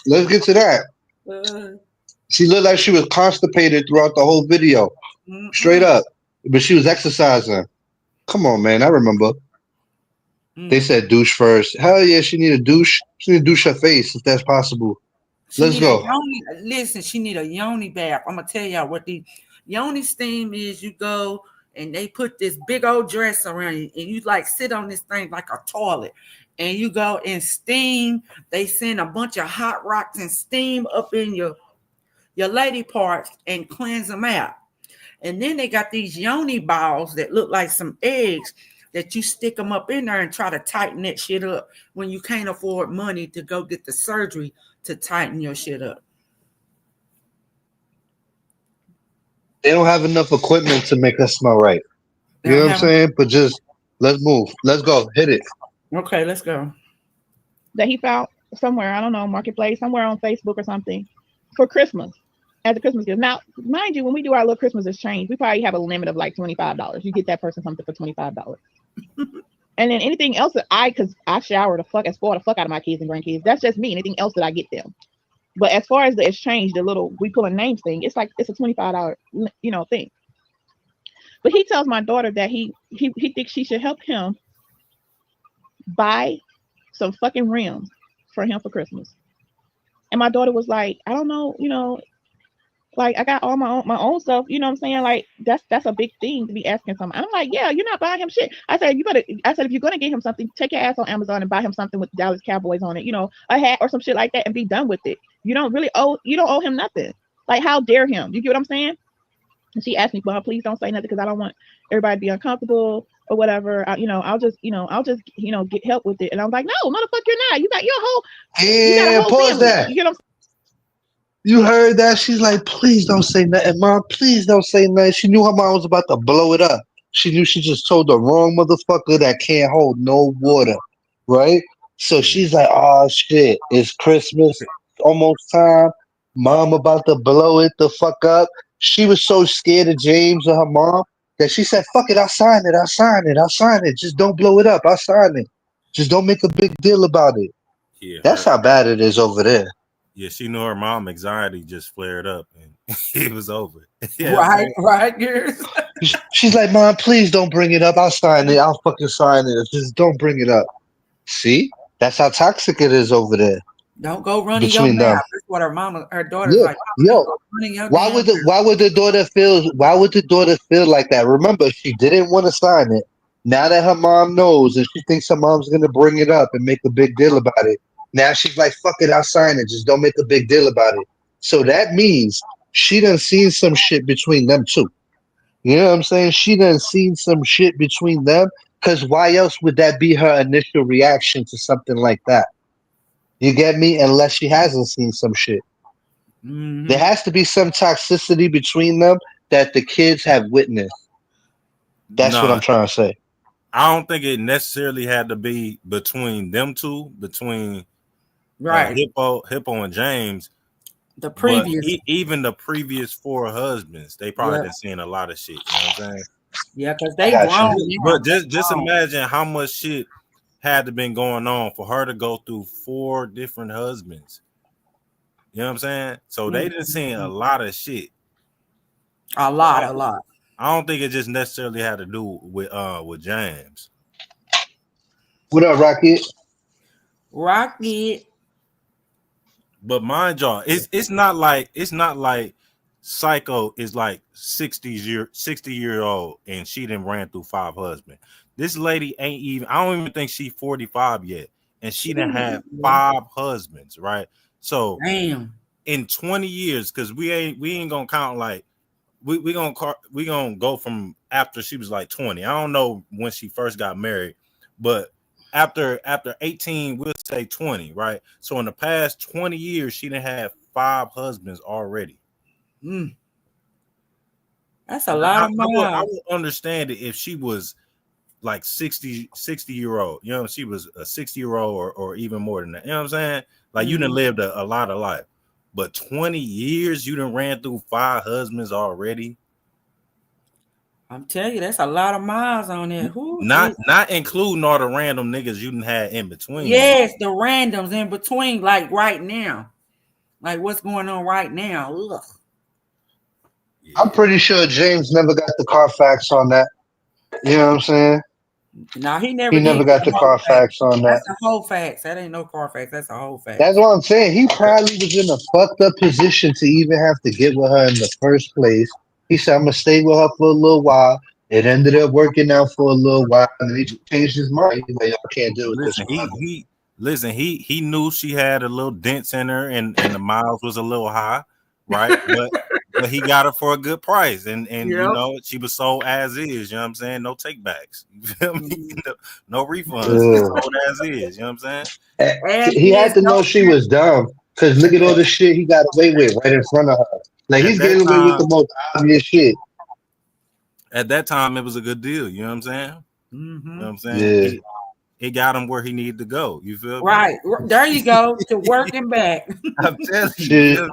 Let's get to that. Uh, She looked like she was constipated throughout the whole video. Straight mm-mm, up. But she was exercising. Come on, man. I remember. They mm. said douche first. Hell yeah, she need a douche. She need to douche her face if that's possible. She Let's need a go. yoni. Listen, she need a yoni bath. I'm gonna tell y'all what the yoni steam is. You go and they put this big old dress around you, and you like sit on this thing like a toilet, and you go and steam. They send a bunch of hot rocks and steam up in your lady parts and cleanse them out. And then they got these yoni balls that look like some eggs that you stick them up in there and try to tighten that shit up when you can't afford money to go get the surgery to tighten your shit up. They don't have enough equipment to make us smell right. They You know don't what I'm have saying? But just let's move. Let's go. Hit it. Okay, let's go. That he found somewhere, I don't know, marketplace, somewhere on Facebook or something, for Christmas as a Christmas gift. Now, mind you, when we do our little Christmas exchange, we probably have a limit of like $25. You get that person something for $25. And then anything else that because I shower the fuck and spoil the fuck out of my kids and grandkids. That's just me. Anything else that I get them. But as far as the exchange, the little we pull a names thing, it's like it's a $25, thing. But he tells my daughter that he thinks she should help him buy some fucking rims for him for Christmas. And my daughter was like, I don't know, like I got all my own stuff, you know what I'm saying? Like that's a big thing to be asking something. I'm like, yeah, you're not buying him shit. I said if you're gonna get him something, take your ass on Amazon and buy him something with Dallas Cowboys on it, a hat or some shit like that and be done with it. You don't owe him nothing. Like how dare him? You get what I'm saying? And she asked me, well, please don't say nothing because I don't want everybody to be uncomfortable or whatever. I'll just get help with it. And I'm like, no, motherfucker, you're not. You got a Yeah, whole pause family. that. You get what I'm You heard that? She's like, please don't say nothing, mom. Please don't say nothing. She knew her mom was about to blow it up. She knew she just told the wrong motherfucker that can't hold no water, right? So Yeah. she's like, oh shit, it's Christmas, almost time. Mom about to blow it the fuck up. She was so scared of James and her mom that she said, fuck it, I'll sign it, I'll sign it, I'll sign it. Just don't blow it up. I'll sign it. Just don't make a big deal about it. Yeah, That's how bad it is over there. yeah, she knew her mom anxiety just flared up and it was over. Yeah, I'm Right, saying? right, girls. She's like, Mom, please don't bring it up. I'll sign it. I'll fucking sign it. Just don't bring it up. See? That's how toxic it is over there Don't go running your between them. mouth. That's what her daughter's Yeah. like, Mama, don't Yo, go running your damn mouth. why would the daughter feel like that? Remember, she didn't want to sign it. Now that her mom knows and she thinks her mom's gonna bring it up and make a big deal about it. Now she's like, fuck it, I'll sign it. Just don't make a big deal about it. So that means she done seen some shit between them too. You know what I'm saying? She done seen some shit between them. Cause why else would that be her initial reaction to something like that? You get me? Unless she hasn't seen some shit. There Mm-hmm. has to be some toxicity between them that the kids have witnessed. That's what No, I'm trying to say. I don't think it necessarily had to be between them two, between Right. Hippo and James, The but previous. even the previous four husbands, they probably Yep. done seen a lot of shit. You know what I'm saying? Yeah, because I they got you. grown now. But They just grown. imagine how much shit had to been going on for her to go through four different husbands. You know what I'm saying? So they done seen a Mm-hmm. lot of shit. A So lot, a lot. I don't think it just necessarily had to do with James. What up, Rocket? Rocky. But mind y'all, it's not like Psycho is like 60 year old and she done ran through five husbands. This lady ain't even, I don't even think she 45 yet, and she done had Yeah. five husbands, right? So Damn. in 20 years, because we ain't gonna count like we gonna go from after she was like 20. I don't know when she first got married, but after 18, we'll say 20, right? So in the past 20 years, she done had five husbands already. Mm. That's a Now, lot I, of I would I miles. would understand it if she was like 60 year old. You know, she was a 60-year old or even more than that. You know what I'm saying? Like you done Mm. lived a lot of life. But 20 years, you done ran through five husbands already. I'm telling you, that's a lot of miles on there. Who Not shit. not including all the random niggas you done had in between. Yes, the randoms in between, like right now. Like what's going on right now? Ugh. I'm pretty sure James never got the Carfax on that. You know what I'm saying? No, he never He did never get got the the whole facts. Carfax on that. That's the whole facts. That ain't no Carfax. That's the whole That's facts. what I'm saying. He probably was in a fucked up position to even have to get with her in the first place. He said, I'm gonna stay with her for a little while. It ended up working out for a little while, and then he changed his mind. He's like, I can't deal with this Listen, forever. he knew she had a little dents in her, and the miles was a little high, right? But he got her for a good price, and you Yep. know she was sold as is. You know what I'm saying? No takebacks. You feel me? Mhm. No refunds. She Yeah. sold as is. You know what I'm saying? As He had is, to no know she trip. was dumb because look at all the shit he got away with right in front of her. Like At he's that getting away with time, the most obvious shit. it was a good deal. You know what I'm saying? You know what Mm-hmm. I'm saying? Yeah, He got him where he needed to go. You feel me? Right. There you go. To working back. I'm telling you. You she feel me?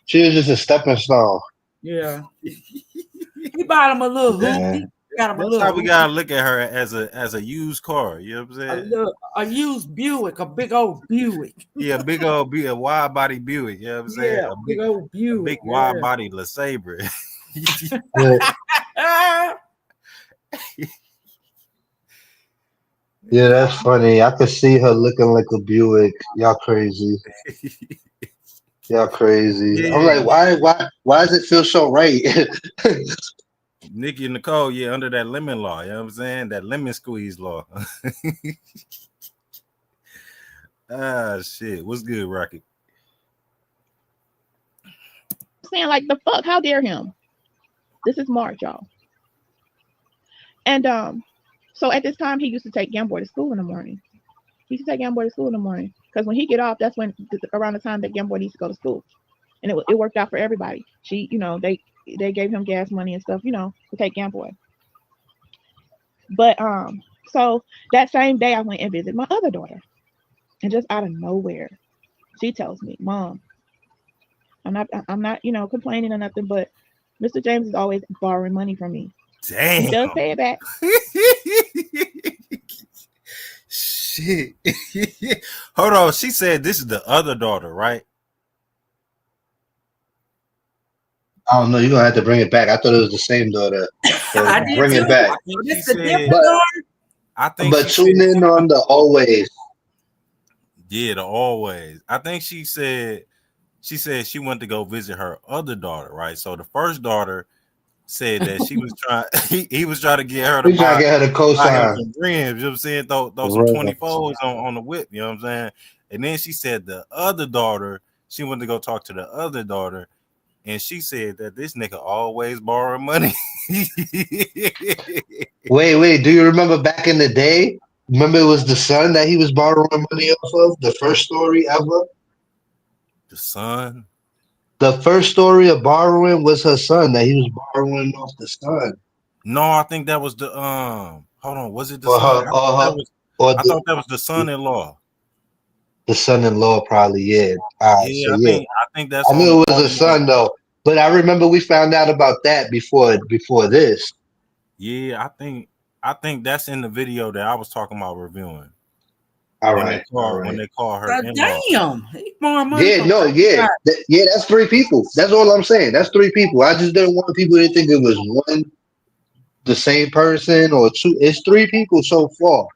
she was just a stepping stone. Yeah. He bought him a little That, hoopty. Got him a that's little how we hoopty. gotta look at her as a used car. You know what I'm saying? A used Buick, a big old Buick. Yeah, a wide body Buick. You know what I'm saying? Yeah, big old A Buick. big wide body LeSabre. Yeah, Yeah. yeah, that's funny. I could see her looking like a Buick. Y'all crazy. Y'all crazy. I'm Yeah, like, why does it feel so right? Nikki and Nicole, yeah, under that lemon law. You know what I'm saying? That lemon squeeze law. Ah, shit. What's good, Rocky? Saying like the fuck, how dare him? This is March, y'all. And so at this time he used to take Gamboy to school in the morning. He used to take Gamboy to school in the morning because when he get off, that's when around the time that Gamboy needs to go to school, and it worked out for everybody. She, they gave him gas money and stuff, to take Gamboy. But so that same day I went and visited my other daughter, and just out of nowhere, she tells me, "Mom, I'm not, complaining or nothing, but Mr. James is always borrowing money from me. He Damn. does pay it back." Shit. Hold on. She said this is the other daughter, right? I don't know. You're gonna have to bring it back. I thought it was the same daughter. So I did bring too. it back. This She the said, different But daughter. I think but she said tune in she on went the to go. always. Yeah, the always. I think she said she went to go visit her other daughter, right? So the first daughter said that she was trying he was trying to get her to We trying to buy get her to him co-sign. some rims, you know what I'm saying? Throw some Right. 24s on the whip, you know what I'm saying? And then she said the other daughter, she went to go talk to the other daughter, and she said that this nigga always borrowing money. Wait. Do you remember back in the day? Remember it was the son that he was borrowing money off of? The first story ever? The son? The first story of borrowing was her son that he was borrowing off the son. No, I think that was the hold on, was it the Or son? her or her or I thought that was the son-in-law. the son-in-law probably, yeah. Alright, so Yeah, I yeah. think I think that's I knew it was on a son though. But I remember we found out about that before this. yeah, I think that's in the video that I was talking about reviewing All when they right, all call when right. they call her So in-law. damn, he borrowing money Yeah, from no, yeah. everybody. Yeah, that's three people. That's all I'm saying. That's three people. I just didn't want people to think it was one the same person or two. It's three people so far.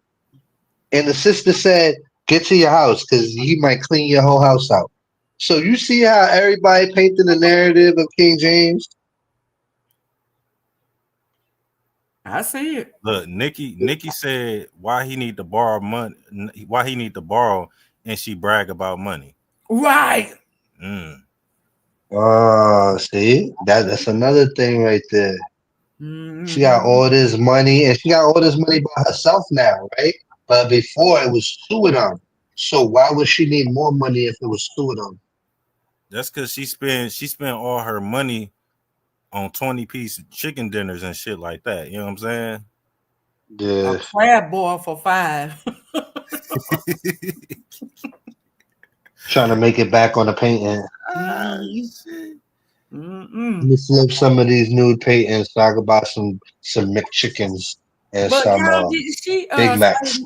And the sister said, get to your house because he might clean your whole house out. So you see how everybody painted the narrative of King James? I see it. Look, Nikki said why he need to borrow money, why he need to borrow, and she brag about money. Right. Mm. Oh, see? That's another thing right there. She got Mm-hmm. all this money and she got all this money by herself now, right? But before it was two of them. So why would she need more money if it was two of them? That's because she spent all her money on 20-piece chicken dinners and shit like that. You know what I'm saying? A Yeah. crab boil for 5. Trying to make it back on the painting. Ah, Mm-hmm. shit. Let me flip some of these nude paintings so I could buy some McChickens and But some y'all, did she Big Macs.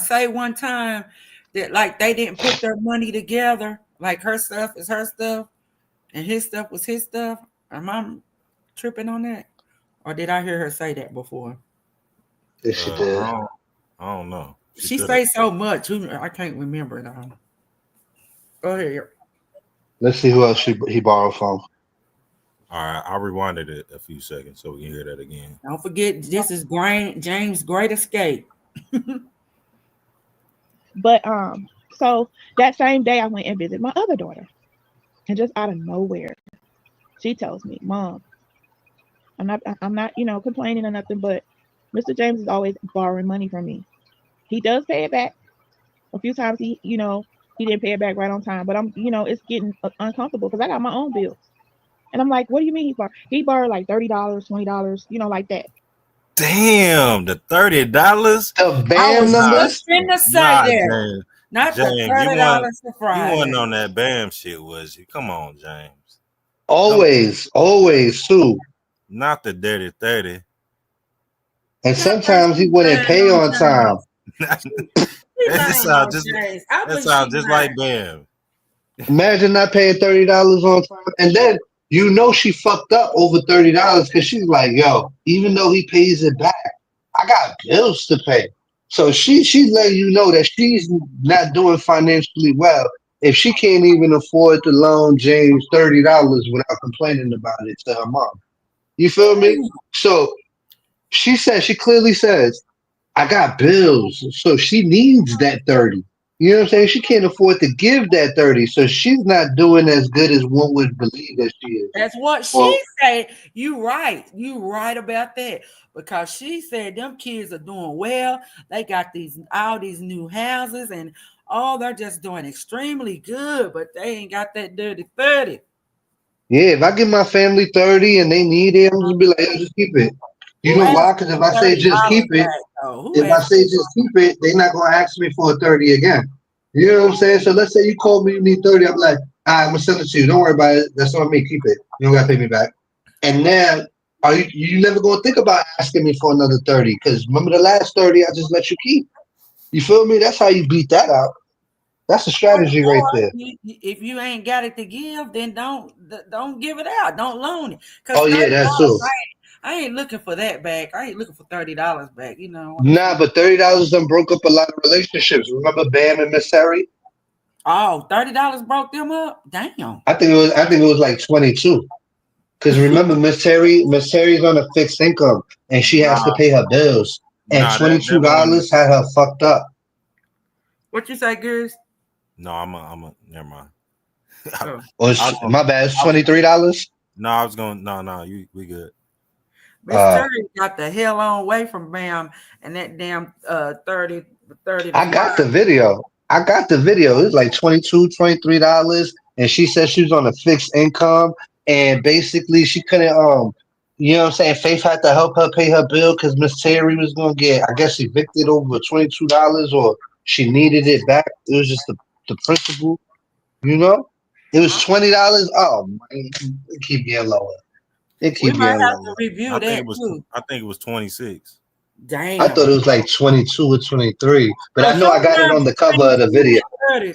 say one time that like they didn't put their money together? Like her stuff is her stuff, and his stuff was his stuff. Am I tripping on that, or did I hear her say that before? Yes, she did. I don't know. She could have. say so much. I can't remember it all. Go ahead. Let's see who else he borrowed from. All right, I rewinded it a few seconds so we can hear that again. Don't forget, this is James' Great Escape. But so that same day I went and visited my other daughter, and just out of nowhere, she tells me, "Mom, I'm not, complaining or nothing, but Mr. James is always borrowing money from me. He does pay it back. A few times he didn't pay it back right on time, but it's getting uncomfortable because I got my own bills." And I'm like, "What do you mean he borrowed? He borrowed like $30, $20, like that." Damn, the $30. The I BAM was Nah, just numbers finna say nah, that. James. Not the James, $30 for you wasn't Friday. on that BAM shit, was you? Come on, James. Don't always too. not the dirty 30. And Gosh, sometimes he she wouldn't lying pay on on time. James. She That lying sound on just James. I that believe she sound just lying. like BAM. Imagine not paying $30 on time, and then she fucked up over $30 because she's like, yo, even though he pays it back, I got bills to pay. So she's letting you know that she's not doing financially well if she can't even afford to loan James $30 without complaining about it to her mom. You feel me? So she clearly says, I got bills, so she needs that 30. You know what I'm saying? She can't afford to give that 30, so she's not doing as good as one would believe that she is. That's what she Well, said. You right. You right about that. Because she said them kids are doing well. They got all these new houses and they're just doing extremely good, but they ain't got that dirty 30. yeah, if I give my family 30 and they need it, I'm just be like, yo, just keep it. You Who know asked why? for Because if the I say just keep $30 it, back though? Who if I asked say just keep it, they're not gonna ask me for a 30 again. You know what I'm saying? So let's say you call me, you need 30. I'm like, all right, I'm gonna send it to you. Don't worry about it. That's on me. Keep it. You don't gotta pay me back. And now, are you never gonna think about asking me for another 30? Because remember the last 30 I just let you keep. You feel me? That's how you beat that out. That's a strategy right or there. if you ain't got it to give, then don't give it out. Don't loan it. Because Oh $30, yeah, that's true. I ain't looking for that back. I ain't looking for $30 back. You know what I'm Nah, saying? but $30 done broke up a lot of relationships. Remember Bam and Miss Harry? Oh, $30 broke them up? Damn. I think it was like 22. Because remember, Miss Terry's on a fixed income and she has to Nah, pay her bills. And nah, $22 that one. had her fucked up. What you say, Goose? No, I'm a. Never mind. I, Oh. Or I was going. my bad, it's I was, $23. no, I was going. No. We good. Miss Uh, Terry got the hell on away from Bam and that damn 30 to I got the Friday. video. I got the video. It was like 22, $23. And she said she was on a fixed income. And basically, she couldn't, you know what I'm saying? Faith had to help her pay her bill because Miss Terry was going to get, I guess, evicted over $22 or she needed it back. It was just the principle, you know? It was $20. Oh, man, it keep getting lower. It We keep might getting have lower. to review I think that it was. too. I think it was 26. I thought Damn. it was like 22 or 23, but So I know I got it somewhere on the cover between of the 20 video. and 30,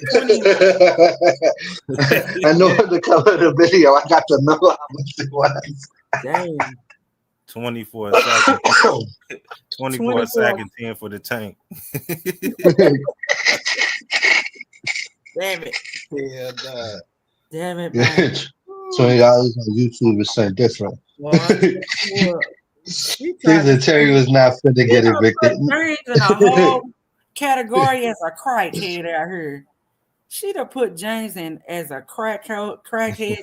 20. I know on the cover of the video, I got to know how much it was. Damn. 24 a second. 24 a 24. second. 10 for the tank. Damn it. Yeah, nah. Damn it, man. $20 on YouTube is something different. Well, I tell you what. She He tried to said Terry was not fit to she get done evicted. put James in a whole category as a crackhead out here. She done put James in as a crackhead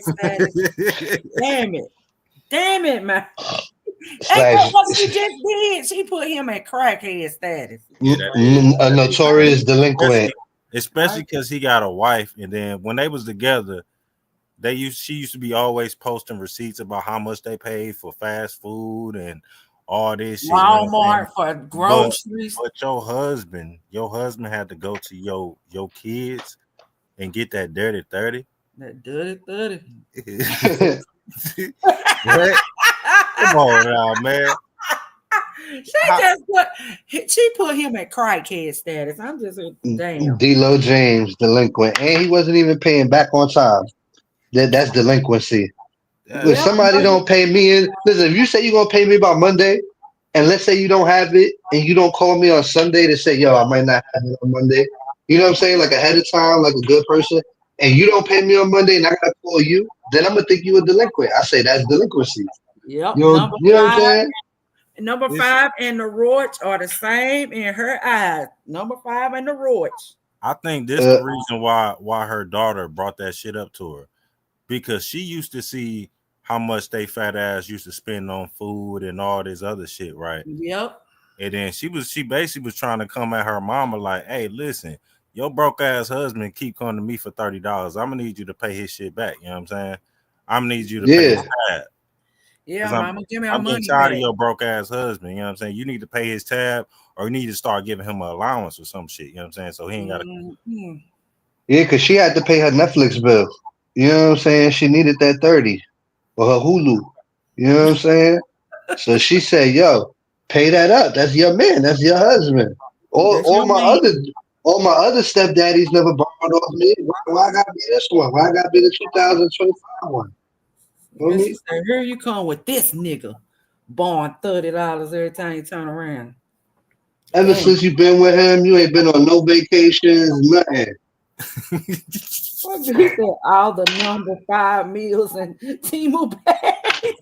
status. Damn it. Damn it, man. Ain't that Slash what she just did? She put him at crackhead status. Yeah, that is. a notorious delinquent. Especially because he got a wife, and then when they was together, she used to be always posting receipts about how much they paid for fast food and all this shit. You know what I'm saying? Walmart for But groceries. but your husband had to go to your kids and get that dirty 30. That dirty 30. What? Come on now, man. How, She put him at crackhead status. I'm just damn. D-Lo James, delinquent. And he wasn't even paying back on time. That's delinquency. If that's Yep. somebody don't pay me listen, if you say you're gonna pay me by Monday, and let's say you don't have it and you don't call me on Sunday to say, yo, I might not have it on Monday. You know what I'm saying? Like ahead of time, like a good person, and you don't pay me on Monday and I gotta call you, then I'm gonna think you a delinquent. I say that's delinquency. Yep. You know what I'm saying? Number this. 5 and the Roach are the same in her eyes. Number 5 and the Roach. I think this the Uh, reason why her daughter brought that shit up to her, because she used to see how much they fat ass used to spend on food and all this other shit, right? Yep. And then she basically was trying to come at her mama like, hey, listen, your broke ass husband keep coming to me for $30. I'm gonna need you to pay his shit back. You know what I'm saying? I'm gonna need you to pay his yeah. tab. Yeah, Cause I'm mama, give me our I'm getting money tired of back. your broke ass husband. You know what I'm saying? You need to pay his tab or you need to start giving him an allowance or some shit. You know what I'm saying? So he ain't gotta. Mhm. Yeah, because she had to pay her Netflix bill. You know what I'm saying? She needed that 30 for her Hulu. You know what I'm saying? So she said, yo, pay that up. That's your man. That's your husband. All, That's all your my man. other all my other stepdaddies never borrowed off me. Why I gotta be this one? Why I gotta be the 2025 one? Feel And she me? said, here you come with this nigga. Born $30 every time you turn around. Ever Damn. since you've been with him, you ain't been on no vacations, nothing. He said all the number 5 meals and Timu bag.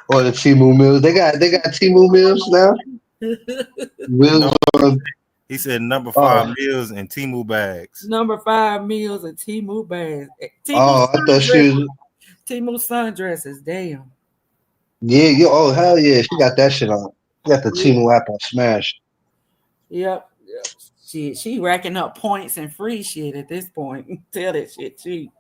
Or the Timu meals. They got Timu meals now. Meals No, on he said number oh 5 meals and Timu bags. Number 5 meals and Timu bags. Timu oh I thought she sundresses. was Timu sundresses. Damn. yeah, yo, oh hell yeah, she got that shit on. She got the Yeah. Timu app on Smash. Yep. Yep. She racking up points and free shit at this point. Tell that shit cheap.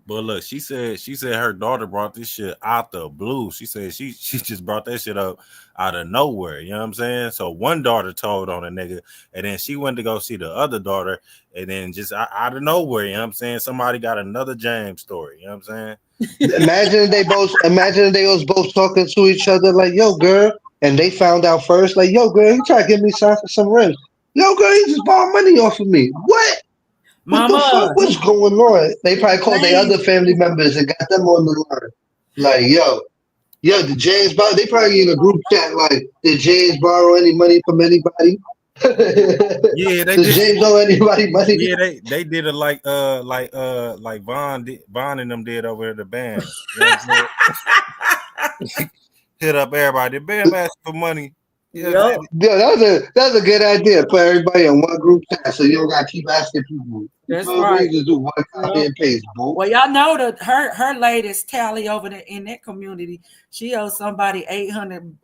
But look, she said her daughter brought this shit out the blue. She said she just brought that shit up out of nowhere. You know what I'm saying? So one daughter told on a nigga, and then she went to go see the other daughter, and then just out of nowhere, you know what I'm saying? Somebody got another James story. You know what I'm Imagine they was both talking to each other like, yo, girl, and they found out first, like, yo, girl, he tried to give me some rims. Yo, girl, he just borrowed money off of me. What? What the fuck? Mama, What's going on? They probably called their James. other family members and got them on the line. Like, yo, did James borrow? They probably in a group chat like, did James borrow any money from anybody? Yeah, they Does did. James owe anybody money? Yeah, they did it like Vaughn and them did over at the band. You know what I'm saying? Hit up everybody. The band asked for money. You know what I'm Yep. saying? Yeah, that's a good idea. Put everybody in one group chat so you don't gotta keep asking people. You That's feel me? right. Just do one copy Yep. and paste, boo. Well, y'all know that her latest tally over there in that community, she owes somebody $800.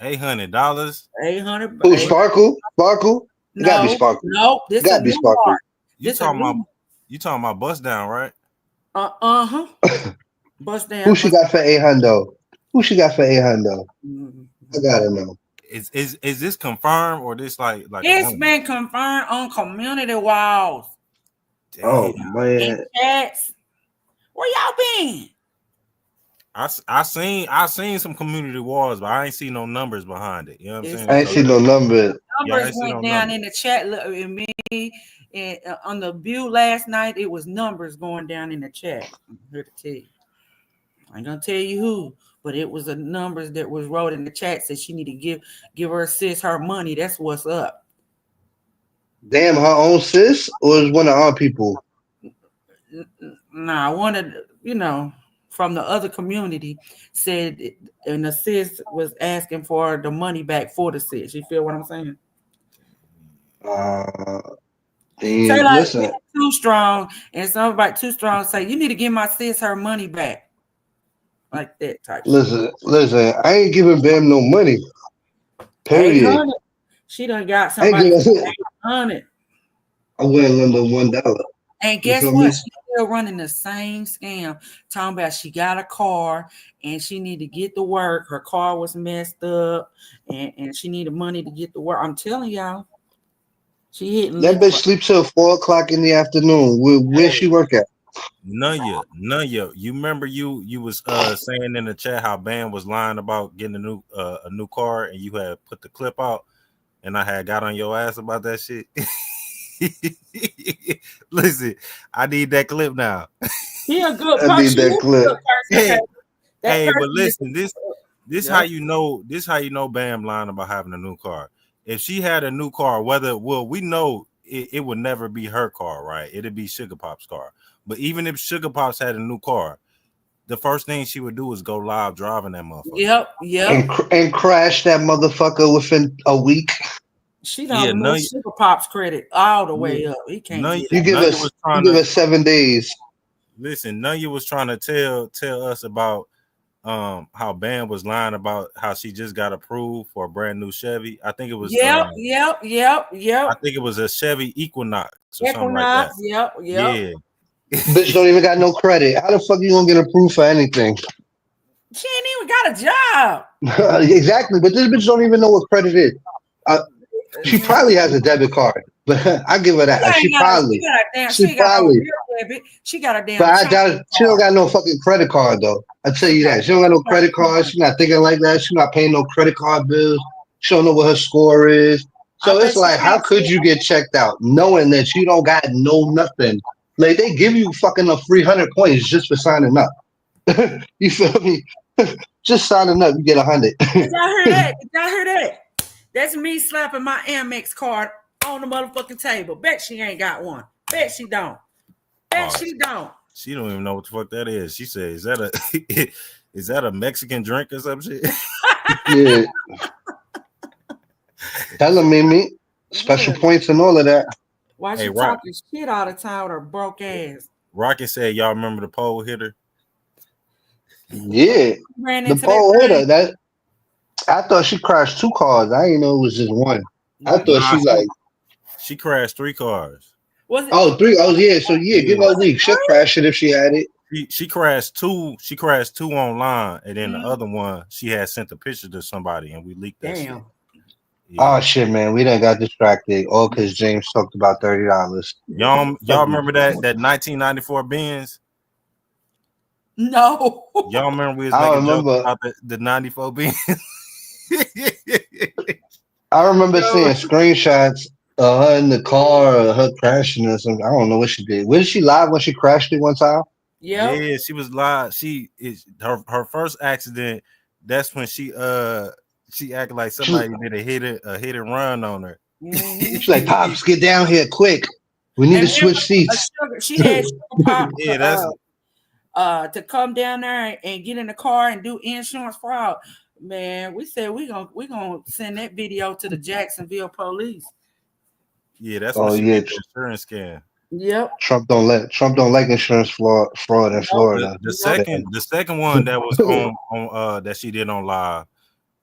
$800. 800. Who Sparkle? Sparkle? It gotta be No, Sparkle. no. It This a gotta be new Sparkle. mark. You This a talking about new. you talking about bust down, right? Uh-huh. Bust Who down. she Bust. got for 800? Who she got for 800? I Mhm. gotta know. Is this confirmed or this like a It's rumor? been confirmed on community walls Damn. Oh and man. chats. Where y'all been? I seen some community wars, but I ain't seen no numbers behind it. You know what I'm It's saying? I ain't So see no number. yeah, I numbers ain't seen no went down numbers. in the chat. And me and on the view last night, it was numbers going down in the chat. I'm here to tell you. I ain't gonna tell you who, but it was the numbers that was wrote in the chat. Said she need to give her sis her money. That's what's up. Damn, her own sis or is one of our people? Nah, I wanted from the other community said, and the sis was asking for the money back for the sis. You feel what I'm saying? Uh, Say then like listen, too strong, and somebody too strong say you need to give my sis her money back, like that type shit. listen. I ain't giving Bam no money. Eight Period. hundred. She done got I ain't somebody for giving. 800. I wouldn't lend them $1. And You guess feel what? me? She's still running the same scam. Talking about she got a car and she need to get to work. Her car was messed up and she needed money to get to work. I'm telling y'all, she hitting That licks bitch for sleep till 4 o'clock in the afternoon. Where she work at? None of you. You remember you was saying in the chat how Bam was lying about getting a new car, and you had put the clip out, and I had got on your ass about that shit. Listen, I need that clip now. He a good I person. need She is that a clip. good person. Hey, Okay, that hey, but person is. listen, this how Yep. you know Bam lying about having a new car. If she had a new car, we know it would never be her car, right? It'd be Sugar Pop's car. But even if Sugar Pops had a new car, the first thing she would do is go live driving that motherfucker. Yep. And crash that motherfucker within a week. She Yeah, don't miss Sugar Pop's credit all the way up. He can't get it. You None was trying give to us 7 days. listen. None you was trying to tell us about how Bam was lying about how she just got approved for a brand new Chevy. I think it was Yep. I think it was a Chevy Equinox or something like that. Equinox. Yep. Yeah. Bitch don't even got no credit. How the fuck you gonna get approved for anything? She ain't even got a job. Exactly, but this bitch don't even know what credit is. She probably has a debit card, but I give her that. She probably, She ain't got no probably, real debit. She got a but damn I China doubt she don't card. got no fucking credit card though. I tell She you got that she don't got no credit card. card. She's not thinking like that. She's not paying no credit card bills. She don't know what her score is. I So bet it's she like, how can't could you get checked out knowing that you don't got no nothing? Like they give you fucking a free 100 points just for signing up. You feel me? Just signing up, you get 100. Did y'all hear that? Did y'all hear that? That's me slapping my Amex card on the motherfucking table. Bet she ain't got one. Bet she don't. Bet Oh, she don't. she don't even know what the fuck that is. She said, "Is that a is that a Mexican drink or some shit?" Yeah, tell them, Mimi. Special Yeah. points and all of that. Why Hey, she talking shit all the time with her broke ass? Rocket said, "Y'all remember the pole hitter?" Yeah, Ran the into that pole thing. hitter. That I thought she crashed 2 cars. I didn't know it was just one. I thought Nah, she like, she crashed 3 cars. Was it oh, three. Oh yeah, so yeah, give her Yeah, a week. She'll crash it if she had it. she crashed two. She crashed two online, and then the three? other one she had sent a picture to somebody, and we leaked that shit. Damn. Yeah, Oh shit, man, we done got distracted. All because James talked about $30. y'all remember that 1994 Benz? No. Y'all remember we was I making jokes remember. about the 94 Benz? I remember Yo. seeing screenshots of her in the car or her crashing or something. I don't know what she did. Was she live when she crashed it one time? Yep. Yeah, she was live. She is her first accident. That's when she acted like She, somebody did a hit and run on her. Mm-hmm. she's like, Pops, get down here quick. We need to And then switch seats. she had Sugar Pop Yeah, that's to come down there and get in the car and do insurance fraud. Man, we said we gonna send that video to the Jacksonville police. that's when Oh she yeah, did the insurance scam. Yep. Trump don't like insurance fraud in Nope. Florida. The Nope. second the second one that was on that she did on live,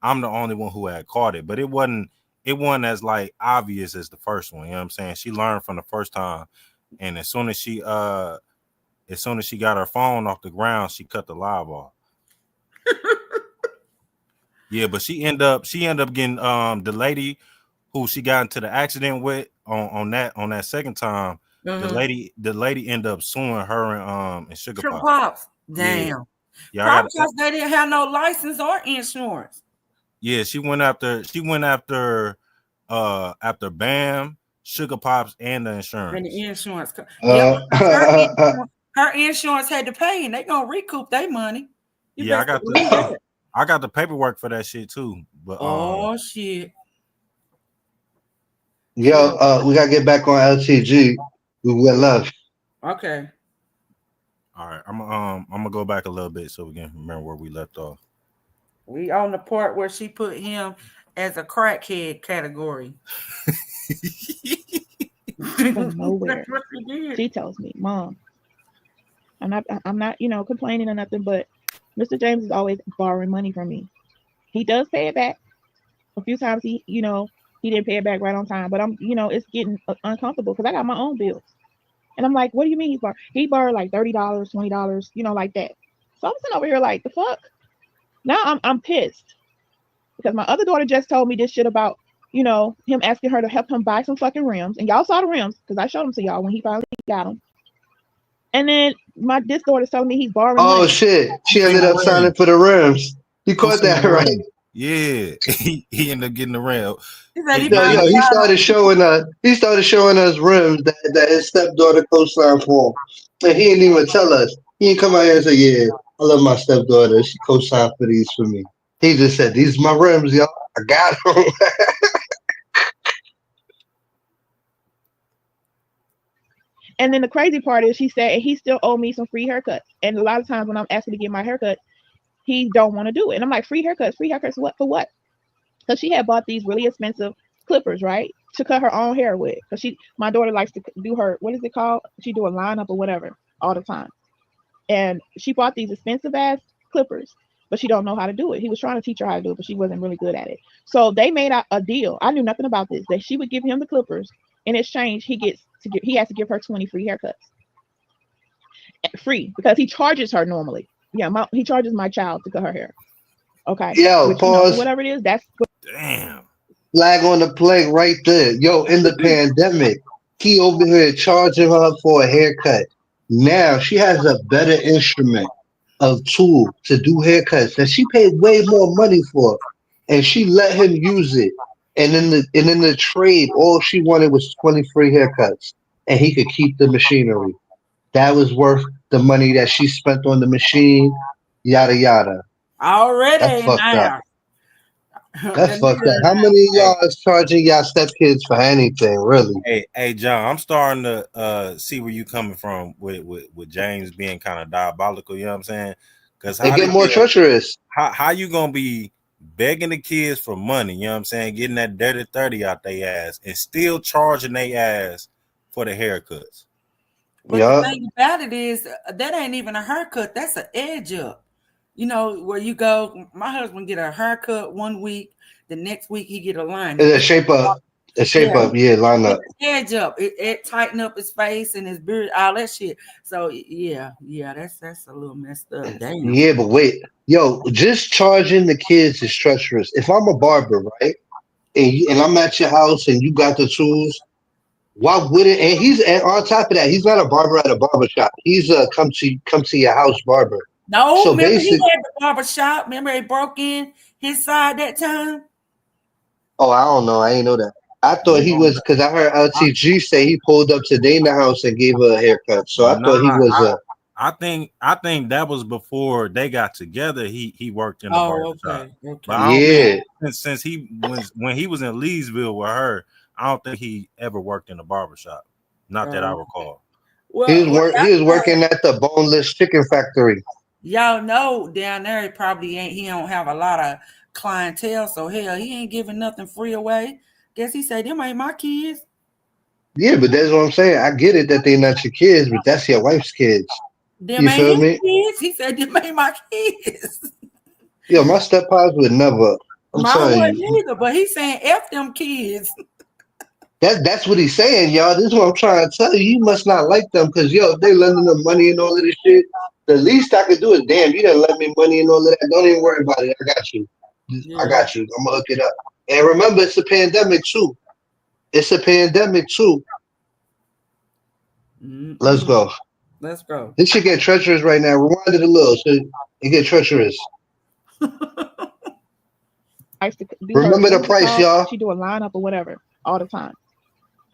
I'm the only one who had caught it, but it wasn't as like obvious as the first one. You know what I'm saying? She learned from the first time, and as soon as she got her phone off the ground, she cut the live off. Yeah, but she ended up getting the lady who she got into the accident with on that second time. The Mm-hmm. lady ended up suing her and Sugar Sugar Pop. Pops. Yeah, Damn. yeah, I got Probably because they didn't have no license or insurance. yeah. She went after Bam, Sugar Pops, and the And insurance. the insurance. Yep. uh, Because her insurance had to pay and they gonna recoup their money. You Yeah, best believe that. I got the paperwork for that shit too. But Oh shit. Yo, Yeah. we gotta get back on LTG. We went left. Okay. all right, I'm gonna go back a little bit so we can remember where we left off. We on the part where she put him as a crackhead category. From nowhere. That's what she did. She tells me, Mom, I'm not, complaining or nothing, but Mr. James is always borrowing money from me. He does pay it back. A few times he didn't pay it back right on time, but it's getting uncomfortable because I got my own bills. And I'm like, what do you mean he borrowed like $30, $20, like that. So I'm sitting over here like, the fuck? Now I'm pissed because my other daughter just told me this shit about, him asking her to help him buy some fucking rims. And y'all saw the rims because I showed them to y'all when he finally got them. And then my this daughter's telling me he's borrowing Oh money. shit. He She seen ended the up signing ring. for the Rams. You He caught seen that the right. ring. Yeah, he ended up getting the ring. He said he Yo, found yo, out he started showing us rims that his stepdaughter co-signed for. And he didn't even tell us. He didn't come out here and say, yeah, I love my stepdaughter. She co-signed for these for me. He just said, these are my rims, y'all. I got them. And then the crazy part is she said he still owe me some free haircuts. And a lot of times when I'm asking to get my haircut, he don't want to do it. And I'm like, free haircuts, what for what? Because she had bought these really expensive clippers, right? To cut her own hair with. Because my daughter likes to do her, what is it called? She do a lineup or whatever all the time. And she bought these expensive ass clippers, but she don't know how to do it. He was trying to teach her how to do it, but she wasn't really good at it. So they made a deal. I knew nothing about this. That she would give him the clippers. In exchange, he has to give her 20 free haircuts. Free because he charges her normally. Yeah, he charges my child to cut her hair. Okay, Yo, which for pause. whatever it is, that's what. Damn. Flag on the plate right there. Yo, in the pandemic, he over here charging her for a haircut. Now she has a better instrument of tool to do haircuts that she paid way more money for, and she let him use it. And in the trade, all she wanted was 20 free haircuts, and he could keep the machinery. That was worth the money that she spent on the machine. Yada yada. That's already fucked up. now. That's The fucked up. nigga How now. many of Hey, y'all is charging y'all stepkids for anything, really? hey, John. I'm starting to see where you coming from with James being kind of diabolical. You know what I'm saying? Because It get more treacherous. how you gonna be begging the kids for money? You know what I'm saying? Getting that dirty 30 out their ass and still charging their ass for the haircuts. But the Yup. thing about it is that ain't even a haircut. That's an edge up. You know where you go. My husband get a haircut one week, the next week he get a lining. It's a It's shape up. A shape yeah, up, yeah, line it's up. an edge up. It tighten up his face and his beard, all that shit. So yeah, that's a little messed up. Damn. Yeah, but wait. Yo, just charging the kids is treacherous. If I'm a barber, right? And I'm at your house and you got the tools, why wouldn't and on top of that, he's not a barber at a barber shop. He's a come to your house barber. No, So remember he basic had the barber shop. Remember they broke in his side that time. oh, I don't know. I ain't know that. I thought he No, was because I heard LTG say he pulled up to Dana house and gave her a haircut. So I thought he nah, was a I think that was before they got together. He worked in the Oh, barber shop, but okay. I don't think yeah. since he was when he was in Leesville with her, I don't think he ever worked in the barber shop. Not that I Oh, recall. well, He was that's working at the boneless chicken factory. y'all know down there he probably ain't. He don't have a lot of clientele, so hell, he ain't giving nothing free away. Guess he said them ain't my kids. Yeah, but that's what I'm saying. I get it that they're not your kids, but that's your wife's kids. Them You ain't feel his me? kids. He said them ain't my kids. Yo, my step pops would never. I'm Mine telling wasn't you. either, but he's saying F them kids. That's what he's saying, y'all. This is what I'm trying to tell you. You must not like them because yo, if they lending them money and all of this shit, the least I could do is damn, you didn't lend me money and all of that. Don't even worry about it. I got you. I Yeah. got you. I'm gonna hook it up. And remember, it's a pandemic too. It's a pandemic too. Let's Mm-mm. go. Let's go. This should get treacherous right now. Rewind it a little so it get treacherous. Likes to do her, Remember what the is it price, called? y'all. She do a lineup or whatever all the time.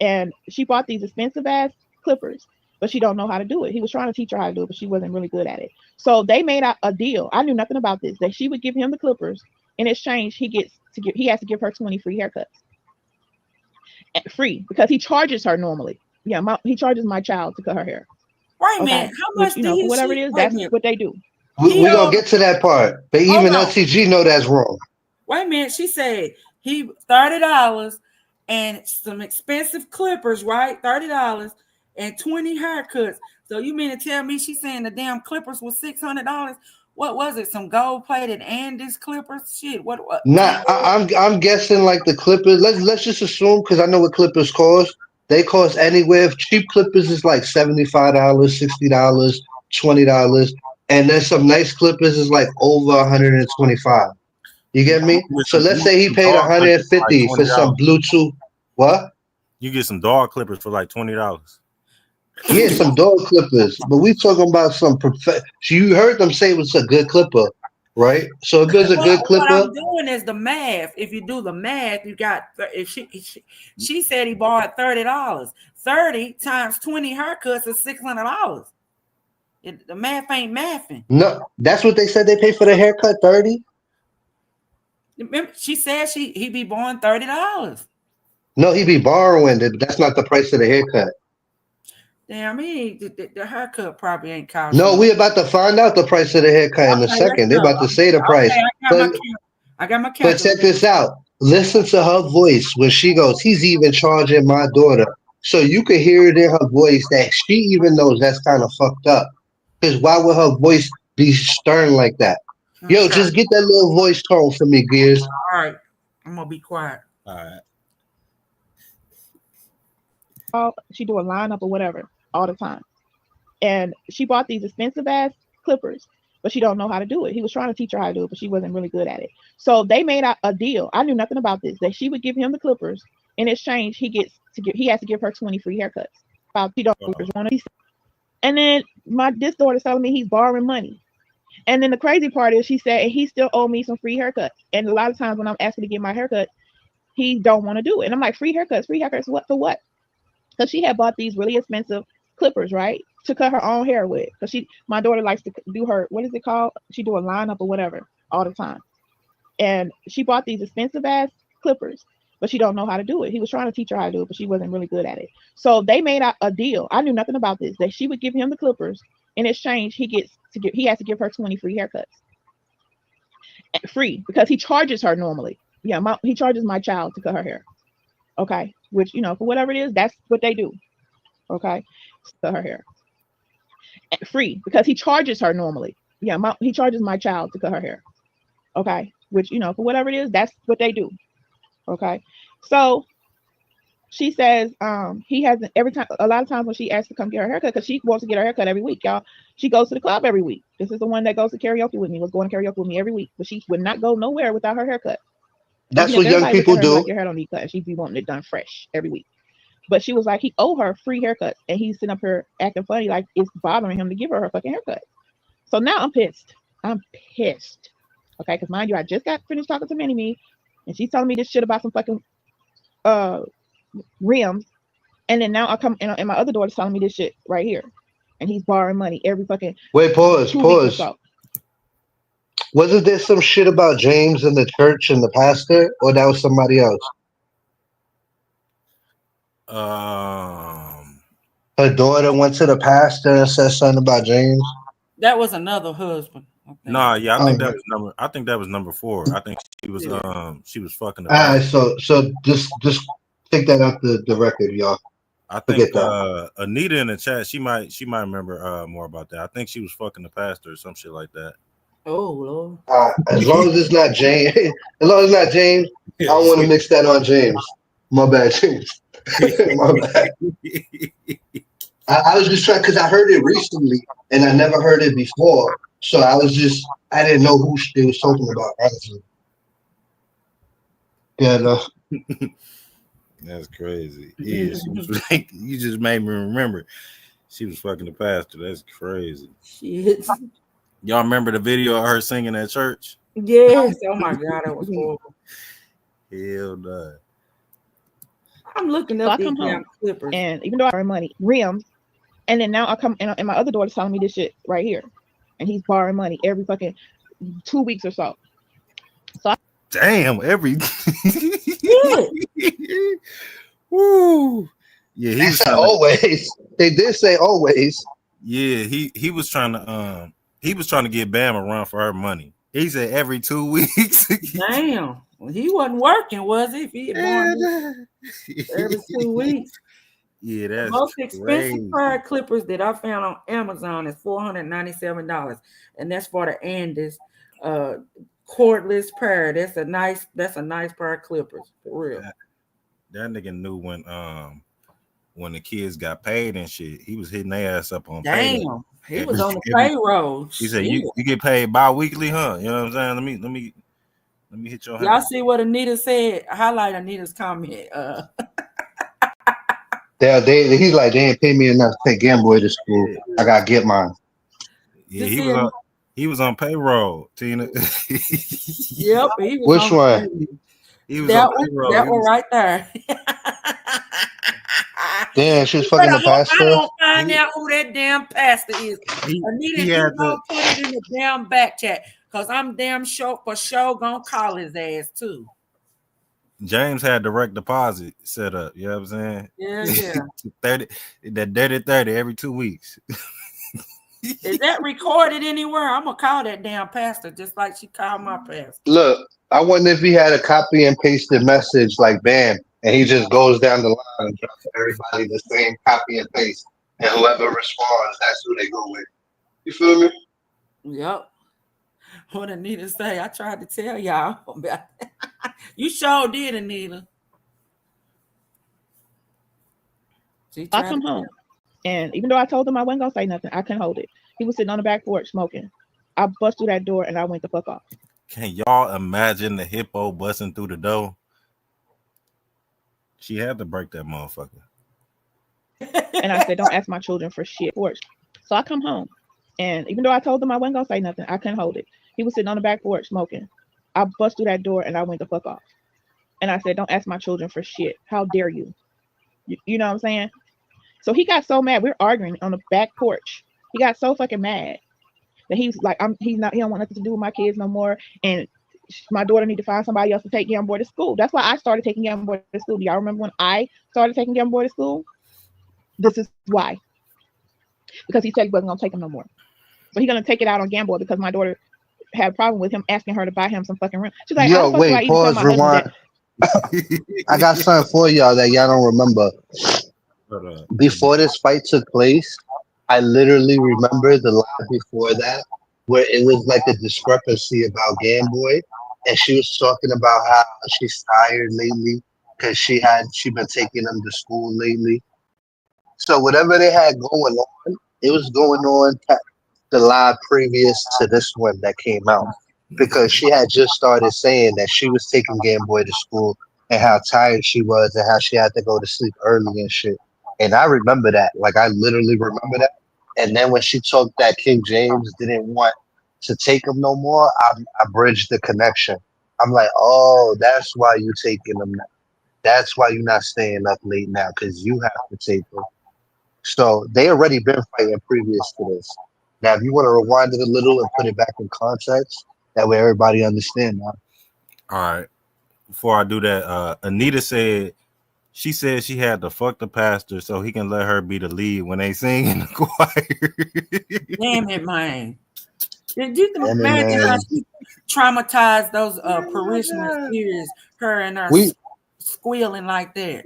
And she bought these expensive ass clippers, but she don't know how to do it. He was trying to teach her how to do it, but she wasn't really good at it. So they made a deal. I knew nothing about this. That she would give him the clippers. In exchange, he has to give her 20 free haircuts. Free because he charges her normally. Yeah, he charges my child to cut her hair. Wait a minute. Okay, How which much did for he whatever it she is, wait a that's minute. what they do. He We're gonna get to that part. But hold even on. LTG know that's wrong. Wait a minute. She said he $30 and some expensive clippers, right? $30 and 20 haircuts. So you mean to tell me she's saying the damn clippers was $600? What was it? Some gold plated and this clippers? Shit. What tell Nah, me. I'm guessing like the Clippers. Let's just assume because I know what Clippers cost. They cost anywhere. Cheap Clippers is like $75, $60, $20, and then some nice Clippers is like over 125. You get me? So let's You get say he some paid dog clippers for like 150 for some $20. Bluetooth. What? You get some dog clippers for like $20. Yeah, some dog clippers. But we talking about some you heard them say it was a good clipper, right? So if there's a good What clipper, I'm doing is the math. If you do the math, you got if she said he bought $30. 30 times 20 haircuts is $600. The math ain't mathing. no, that's what they said they pay for the haircut, 30. Remember, she said he be born $30. No, he be borrowing it, but that's not the price of the haircut. Damn, the haircut probably ain't costing No, much. we about to find out the price of the haircut in a Okay, let's second. They go. about to say the price. Okay, But I got my but check calculator. this out. Listen to her voice when she goes, he's even charging my daughter. So you can hear it in her voice that she even knows that's kind of fucked up. Because why would her voice be stern like that? Yo, Okay, just get that little voice tone for me, Gears. all right. I'm gonna be quiet. All right. She do a lineup or whatever all the time. And she bought these expensive ass clippers, but she don't know how to do it. He was trying to teach her how to do it, but she wasn't really good at it. So they made a deal. I knew nothing about this. That she would give him the clippers. In exchange, he has to give her 20 free haircuts. About she don't want to. And then this daughter's telling me he's borrowing money. And then the crazy part is she said he still owe me some free haircuts. And a lot of times when I'm asking to get my haircut, he don't want to do it. And I'm like, free haircuts, what for what? Because she had bought these really expensive clippers, right? To cut her own hair with. Because my daughter likes to do her, what is it called? She do a lineup or whatever all the time. And she bought these expensive ass clippers, but she don't know how to do it. He was trying to teach her how to do it, but she wasn't really good at it. So they made a deal. I knew nothing about this. That she would give him the clippers. In exchange, he has to give her 20 free haircuts. Free, because he charges her normally. Yeah, he charges my child to cut her hair. Okay. Which, for whatever it is, that's what they do. Okay. Cut her hair. Free, because he charges her normally. Yeah, he charges my child to cut her hair. Okay. Which, for whatever it is, that's what they do. Okay. So she says he hasn't every time a lot of times when she asks to come get her haircut, because she wants to get her haircut every week, y'all. She goes to the club every week. This is the one that goes to karaoke with me, was going to karaoke with me every week. But she would not go nowhere without her haircut. That's what young Everybody look people at her do. like your hair don't need cut. She'd be wanting it done fresh every week. But she was like, he owe her free haircuts, and he's sitting up here acting funny, like it's bothering him to give her fucking haircut. So now I'm pissed. I'm pissed. Okay, because mind you, I just got finished talking to Minnie Me, and she's telling me this shit about some fucking rims, and then now I come and my other daughter's telling me this shit right here, and he's borrowing money every fucking Wait, pause, 2 weeks or pause. so. Wasn't there some shit about James and the church and the pastor, or that was somebody else? Her daughter went to the pastor and said something about James. That was another husband. Nah, yeah, I Oh, think that was number 4. I think she was fucking the all right, pastor. so just take that out the record, y'all. I think Forget that. Anita in the chat, she might remember more about that. I think she was fucking the pastor or some shit like that. Oh Lord. As long as it's not James, as long as it's not James, I don't want to mix that on James. My bad, James. My bad. I was just trying because I heard it recently and I never heard it before, so I didn't know who they was talking about. Honestly. Yeah, no. That's crazy. Yeah, she was like, you just made me remember. She was fucking the pastor. That's crazy. Shit. Y'all remember the video of her singing at church? Yes. Oh my God, that was horrible. Hell no. I'm looking up these damn clippers. And even though I earn money, rims, and then now I come and my other daughter's telling me this shit right here, and he's borrowing money every fucking 2 weeks or so. Damn, every Yeah. Woo. Yeah, They said always. They did say always. Yeah, he was trying to get Bam a run for her money. He said every 2 weeks. Damn. Well, he wasn't working, was he? If he had every 2 weeks. Yeah, that's the most crazy. expensive pair of clippers that I found on Amazon is $497, and that's for the Andes cordless pair. That's a nice pair of clippers for real. That nigga knew when the kids got paid and shit, he was hitting their ass up on Damn, payday. he was on the payroll. He said, "You get paid bi-weekly, huh? You know what I'm saying? Let me hit your hand." Y'all see what Anita said? Highlight Anita's comment. He's like, they ain't pay me enough to take Game Boy to school. Yeah, I gotta get mine. yeah, You see him? he was on payroll, Tina. Yep, he was Which on one? screen. He was on That one, payroll. that He one was right there. Damn, she was You better fucking the hope I pastor. don't find he out who that damn pastor is. he Anita, had you the gonna put it in the damn back chat. Cause I'm damn sure for sure gonna call his ass too. James had direct deposit set up. You know what I'm Yeah, saying? yeah. 30 that dirty 30 every 2 weeks. Is that recorded anywhere? I'm gonna call that damn pastor just like she called my pastor. Look, I wonder if he had a copy and pasted message like bam, and he just goes down the line and drops everybody the same copy and paste, and whoever responds, that's who they go with. You feel me? Yep. What Anita say? I tried to tell y'all about you sure did, Anita. She I tried come to home, and even though I told him I wasn't gonna say nothing, I couldn't hold it. He was sitting on the back porch smoking. I bust through that door and I went the fuck off. Can y'all imagine the hippo busting through the door? She had to break that motherfucker. And I said, "Don't ask my children for shit." Porch. So I come home, and even though I told him I wasn't gonna say nothing, I couldn't hold it. He was sitting on the back porch smoking. I bust through that door and I went the fuck off. And I said, "Don't ask my children for shit. How dare you?" You know what I'm saying? So he got so mad. We're arguing on the back porch. He got so fucking mad that he's like, he don't want nothing to do with my kids no more. And my daughter need to find somebody else to take Young Boy to school. That's why I started taking Young Boy to school. Do y'all remember when I started taking Young Boy to school? This is why. Because he said he wasn't gonna take him no more. So he's gonna take it out on Gamboy because my daughter had a problem with him asking her to buy him some fucking rim. She's like, how the Yo, fuck do I wait, even tell pause, my husband that? rewind. I got something for y'all that y'all don't remember. But, Before this fight took place, I literally remember the line before that where it was like a discrepancy about Game Boy, and she was talking about how she's tired lately because she been taking them to school lately. So whatever they had going on, it was going on the live previous to this one that came out because she had just started saying that she was taking Game Boy to school and how tired she was and how she had to go to sleep early and shit. And I remember that. Like I literally remember that. And then when she talked that King James didn't want to take him no more, I bridged the connection. I'm like, oh, that's why you taking them now. That's why you're not staying up late now because you have to take them. So they already been fighting previous to this. Now, if you want to rewind it a little and put it back in context, that way everybody understand now. all right. Before I do that, Anita said she had to fuck the pastor so he can let her be the lead when they sing in the choir. damn it, man. Did you Damn it, imagine how man. she traumatized those parishioners' ears, her and her We squealing like that?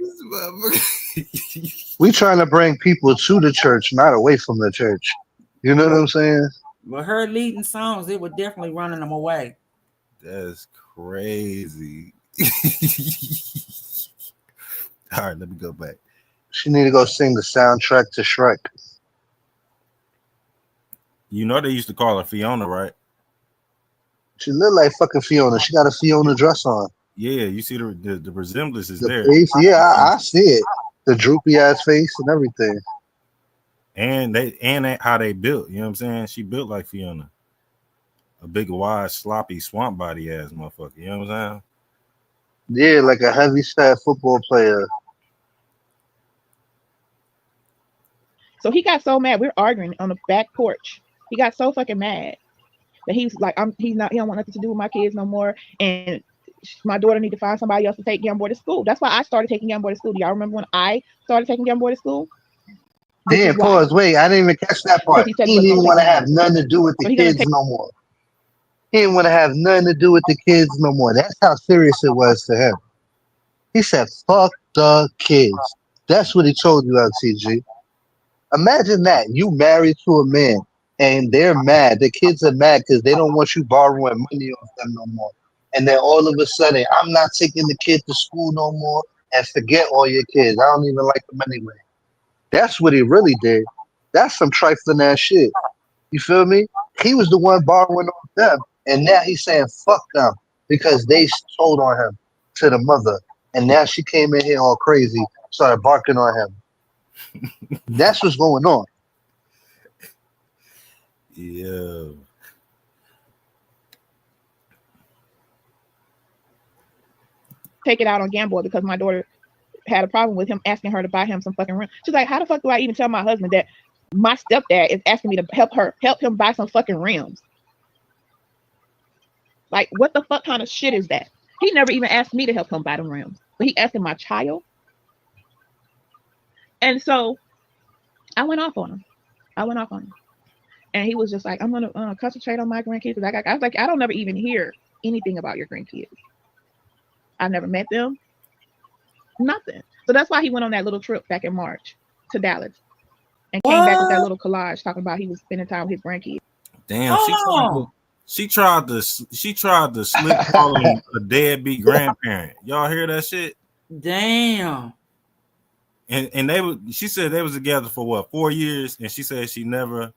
we trying to bring people to the church, not away from the church. You know what I'm saying? But her leading songs, it was definitely running them away. That's crazy. All right, let me go back. She need to go sing the soundtrack to Shrek. You know they used to call her Fiona, right? She look like fucking Fiona. She got a Fiona dress on. Yeah, you see the resemblance is The there. face, yeah, I see it. The droopy ass face and everything. How they built, you know what I'm saying? She built like Fiona. A big wide sloppy swamp body ass motherfucker, you know what I'm saying? Yeah, like a heavy set football player. So he got so mad. We're arguing on the back porch. He got so fucking mad that he's like, he don't want nothing to do with my kids no more. And my daughter need to find somebody else to take Young Boy to school. That's why I started taking Young Boy to school. Do y'all remember when I started taking Young Boy to school? This is Damn, why. pause. Wait, I didn't even catch that Because part. he said he He didn't wasn't gonna even take want them to no have more. nothing to do with So the he's gonna kids take. no more. He didn't want to have nothing to do with the kids no more. That's how serious it was to him. He said, fuck the kids. That's what he told you, LTG. Imagine that. You married to a man and they're mad. The kids are mad because they don't want you borrowing money off them no more. And then all of a sudden, I'm not taking the kid to school no more and forget all your kids. I don't even like them anyway. That's what he really did. That's some trifling ass shit. You feel me? He was the one borrowing off them. And now he's saying fuck them because they told on him to the mother. And now she came in here all crazy, started barking on him. That's what's going on. Yeah. Take it out on Gamboy because my daughter had a problem with him asking her to buy him some fucking rims. She's like, how the fuck do I even tell my husband that my stepdad is asking me to help him buy some fucking rims? Like, what the fuck kind of shit is that? He never even asked me to help him buy them rims, but he asking my child. And so I went off on him. And he was just like, I'm gonna concentrate on my grandkids. I was like, I don't never even hear anything about your grandkids. I've never met them. Nothing. So that's why he went on that little trip back in March to Dallas and came back with that What? little collage talking about he was spending time with his grandkids. Damn, Hold on. she tried to slip call him a deadbeat grandparent. Y'all hear that shit? Damn. And she said they was together for what, 4 years, and she said she never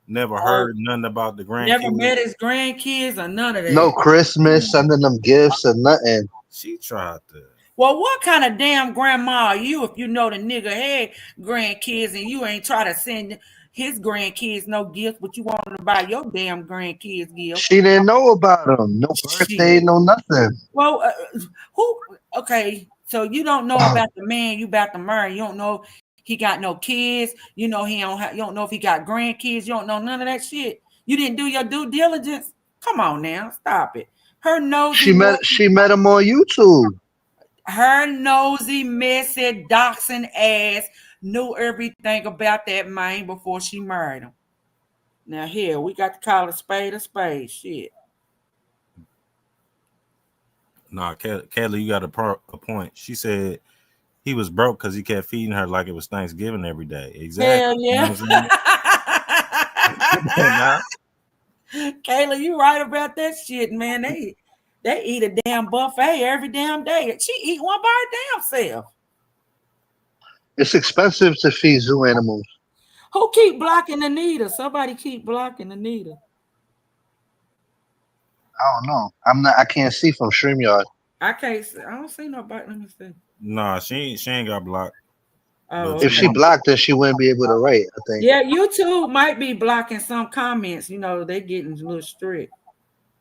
Oh, heard nothing about the never grandkids. met his grandkids or none of No that. Christmas, sending them gifts or nothing. She tried to. Well, what kind of damn grandma are you if you know the nigga had grandkids and you ain't try to send his grandkids no gifts, but you want to buy your damn grandkids gifts? She didn't know about them. No birthday, Shit. no nothing. Well, who? Okay, so you don't know about the man you about to marry. You don't know he got no kids. You know he don't have. You don't know if he got grandkids. You don't know none of that shit. You didn't do your due diligence. Come on now, stop it. Her nosy, messy, She met him on YouTube. messy, doxing ass knew everything about that man before she married him. Now here we got to call a spade a spade. Shit. Nah, Kelly, you got a point. She said he was broke because he kept feeding her like it was Thanksgiving every day. Exactly. Hell You know yeah. what I'm saying? Come on now. Kayla, you right about that shit, man. They eat a damn buffet every damn day. She eat one by her damn self. It's expensive to feed zoo animals. Who keep blocking Anita? Somebody keep blocking Anita. I don't know. I'm not. I can't see from Streamyard. I can't see. I don't see nobody. Let me see. Nah, she ain't got blocked. Oh, But If you she okay. know, blocked her, she wouldn't be able to write. I think. Yeah, YouTube might be blocking some comments. You know, they getting a little strict.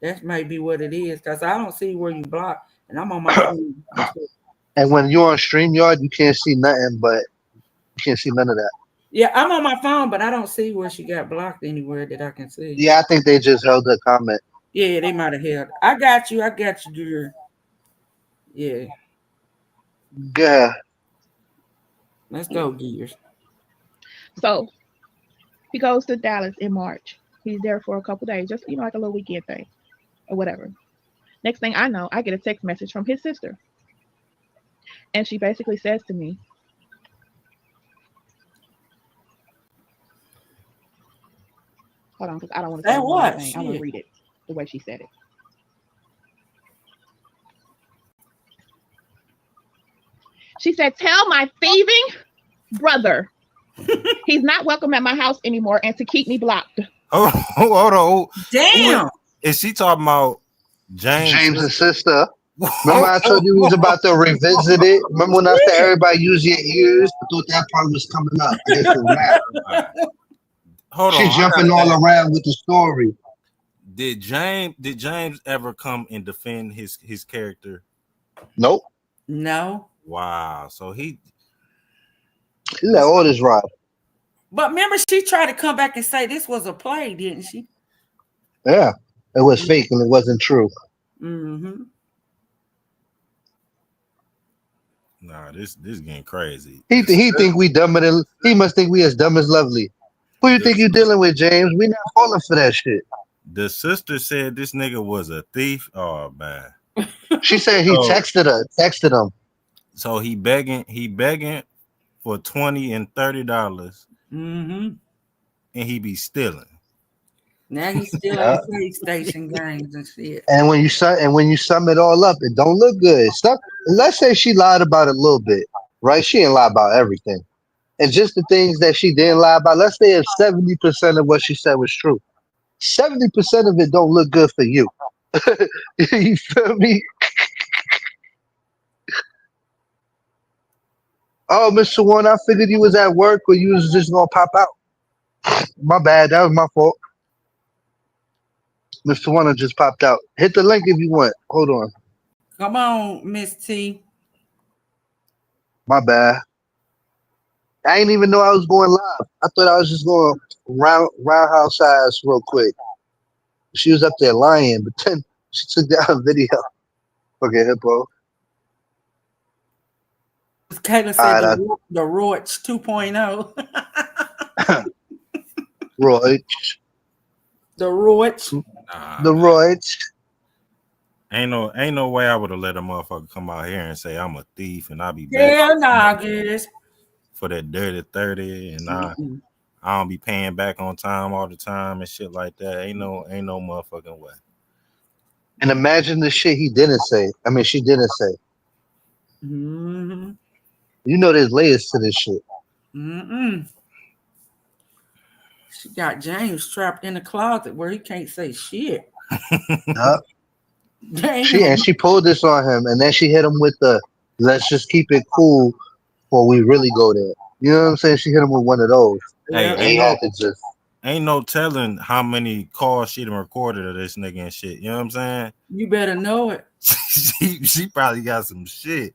That might be what it is. Because I don't see where you block. And I'm on my phone. And when you're on Streamyard, you can't see nothing, but you can't see none of that. Yeah, I'm on my phone, but I don't see where she got blocked anywhere that I can see. Yeah, I think they just held the comment. Yeah, they might have held. I got you. I got you, girl. Yeah, Yeah, let's go, gears. So he goes to Dallas in March. He's there for a couple days, just like a little weekend thing or whatever. Next thing I know, I get a text message from his sister. And she basically says to me, hold on, because I don't want to say That the wrong what? thing. I want to Shit. read it the way she said it. She said, tell my thieving brother he's not welcome at my house anymore and to keep me blocked. oh, hold on. Damn. Is she talking about James' James' sister? sister. Remember I told you we was about to revisit it? Remember when I said Shit. everybody use your ears? I thought that part was coming up. I guess it now. Hold She on, I jumping gotta all ask. around with the story. Did James ever come and defend his character? Nope. No. Wow. So He let all this ride. But remember, she tried to come back and say this was a play, didn't she? Yeah. It was fake and it wasn't true. Mm-hmm. nah, this getting crazy. He think we dumber than he must think we as dumb as lovely. Who you The, think you dealing with, James? We not falling for that shit. the sister said this nigga was a thief. Oh man. She said he So texted him. so he begging for $20 and $30 Mm-hmm. and he be stealing. Now he's still in Yeah. PlayStation games and shit. And when you sum it all up, it don't look good. Stuff. Let's say she lied about it a little bit, right? She didn't lie about everything. And just the things that she didn't lie about, let's say if 70% of what she said was true. 70% of it don't look good for you. You feel me? Oh, Mr. One, I figured you was at work or you was just gonna pop out. My bad. That was my fault. Mr. One just popped out. Hit the link if you want. Hold on. Come on, Miss T. My bad. I didn't even know I was going live. I thought I was just going roundhouse ass real quick. She was up there lying, but then she took down a video. Okay, Hippo. Kayla said All the right, the Roach 2.0. Roy. The Roach. Nah, The man. Roy. Ain't no way I would have let a motherfucker come out here and say I'm a thief and I'll be back Hell nah, girls. for that dirty 30 and I don't be paying back on time all the time and shit like that. Ain't no motherfucking way. And imagine the shit he didn't say. I mean, she didn't say. Mm-hmm. You know, there's layers to this shit. Mm-mm. She got James trapped in the closet where he can't say shit. Huh? Damn. She pulled this on him, and then she hit him with the "let's just keep it cool before we really go there." You know what I'm saying? She hit him with one of those, Hey, Yeah. and he had to just. ain't no telling how many calls she done recorded of this nigga and shit. You know what I'm saying? You better know it. she probably got some shit.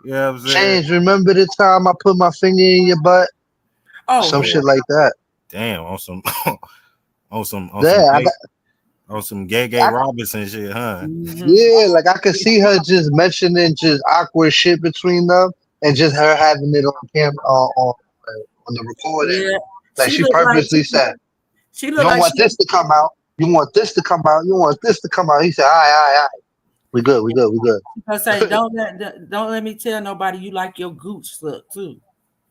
You know what I'm saying? James, remember the time I put my finger in your butt? Oh Some hell. shit like that. Damn, on some Yeah, on some gay I Robinson shit, huh? Mm-hmm. yeah, like I could see her just mentioning just awkward shit between them, and just her having it on camera on the recording. Yeah. Like She she looked like purposely said, she "You looked don't like want she this to come out. You want this to come out. You want this to come out." He said, "All right, all right, all right. We good, we good, we good." was say, don't let me tell nobody you like your gooch suck too.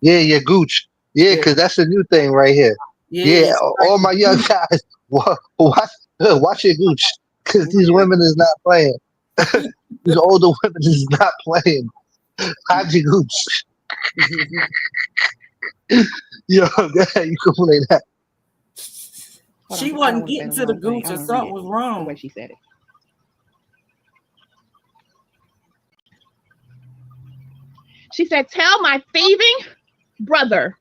Yeah, yeah, Gooch. Yeah, Yeah, because that's a new thing right here. yeah. Yeah, She like all my your young gooch. guys, watch your Gooch, because these women is not playing. These older women is not playing. Hide your Gooch. Yo, God, you can play that. Hold She on, I don't wasn't want to say getting the to the wrong thing. gooch I or want to read something it was the way wrong. she said it. She said, "Tell my thieving brother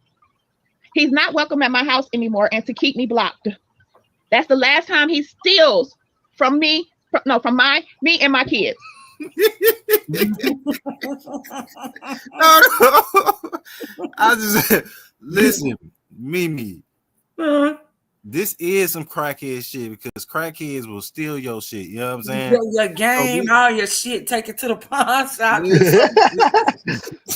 he's not welcome at my house anymore and to keep me blocked. That's the last time he steals from me. No, from me and my kids." No, no. I just listen, Mimi. Uh, This is some crackhead shit because crackheads will steal your shit. You know what I'm saying? your So game, this, all your shit, take it to the pawn shop.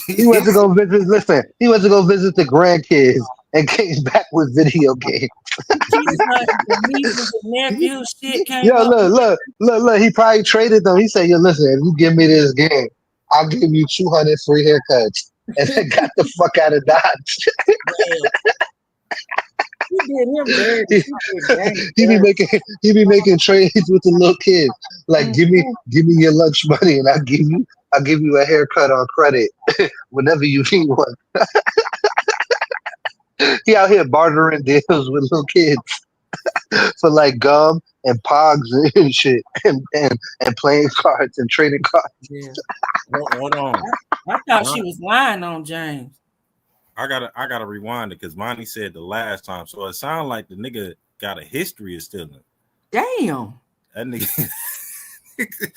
He went to go visit. Listen, he went to go visit the grandkids and came back with video games. His the nieces and nephews shit came Yo, up. look. He probably traded them. He said, "Yo, listen, if you give me this game, I'll give you 200 free haircuts." And then got the fuck out of Dodge. Well, she did him dirty. he, She did James he be dirty. making he be making trades with the little kids. Like, Mhm. give me your lunch money, and I'll give you a haircut on credit whenever you need one. He out here bartering deals with little kids for like gum and pogs and shit, and playing cards and trading cards. Yeah. hold on. I thought she Mon- was lying on James. I gotta rewind it because Monty said the last time. So it sounded like the nigga got a history of stealing. Damn. That nigga.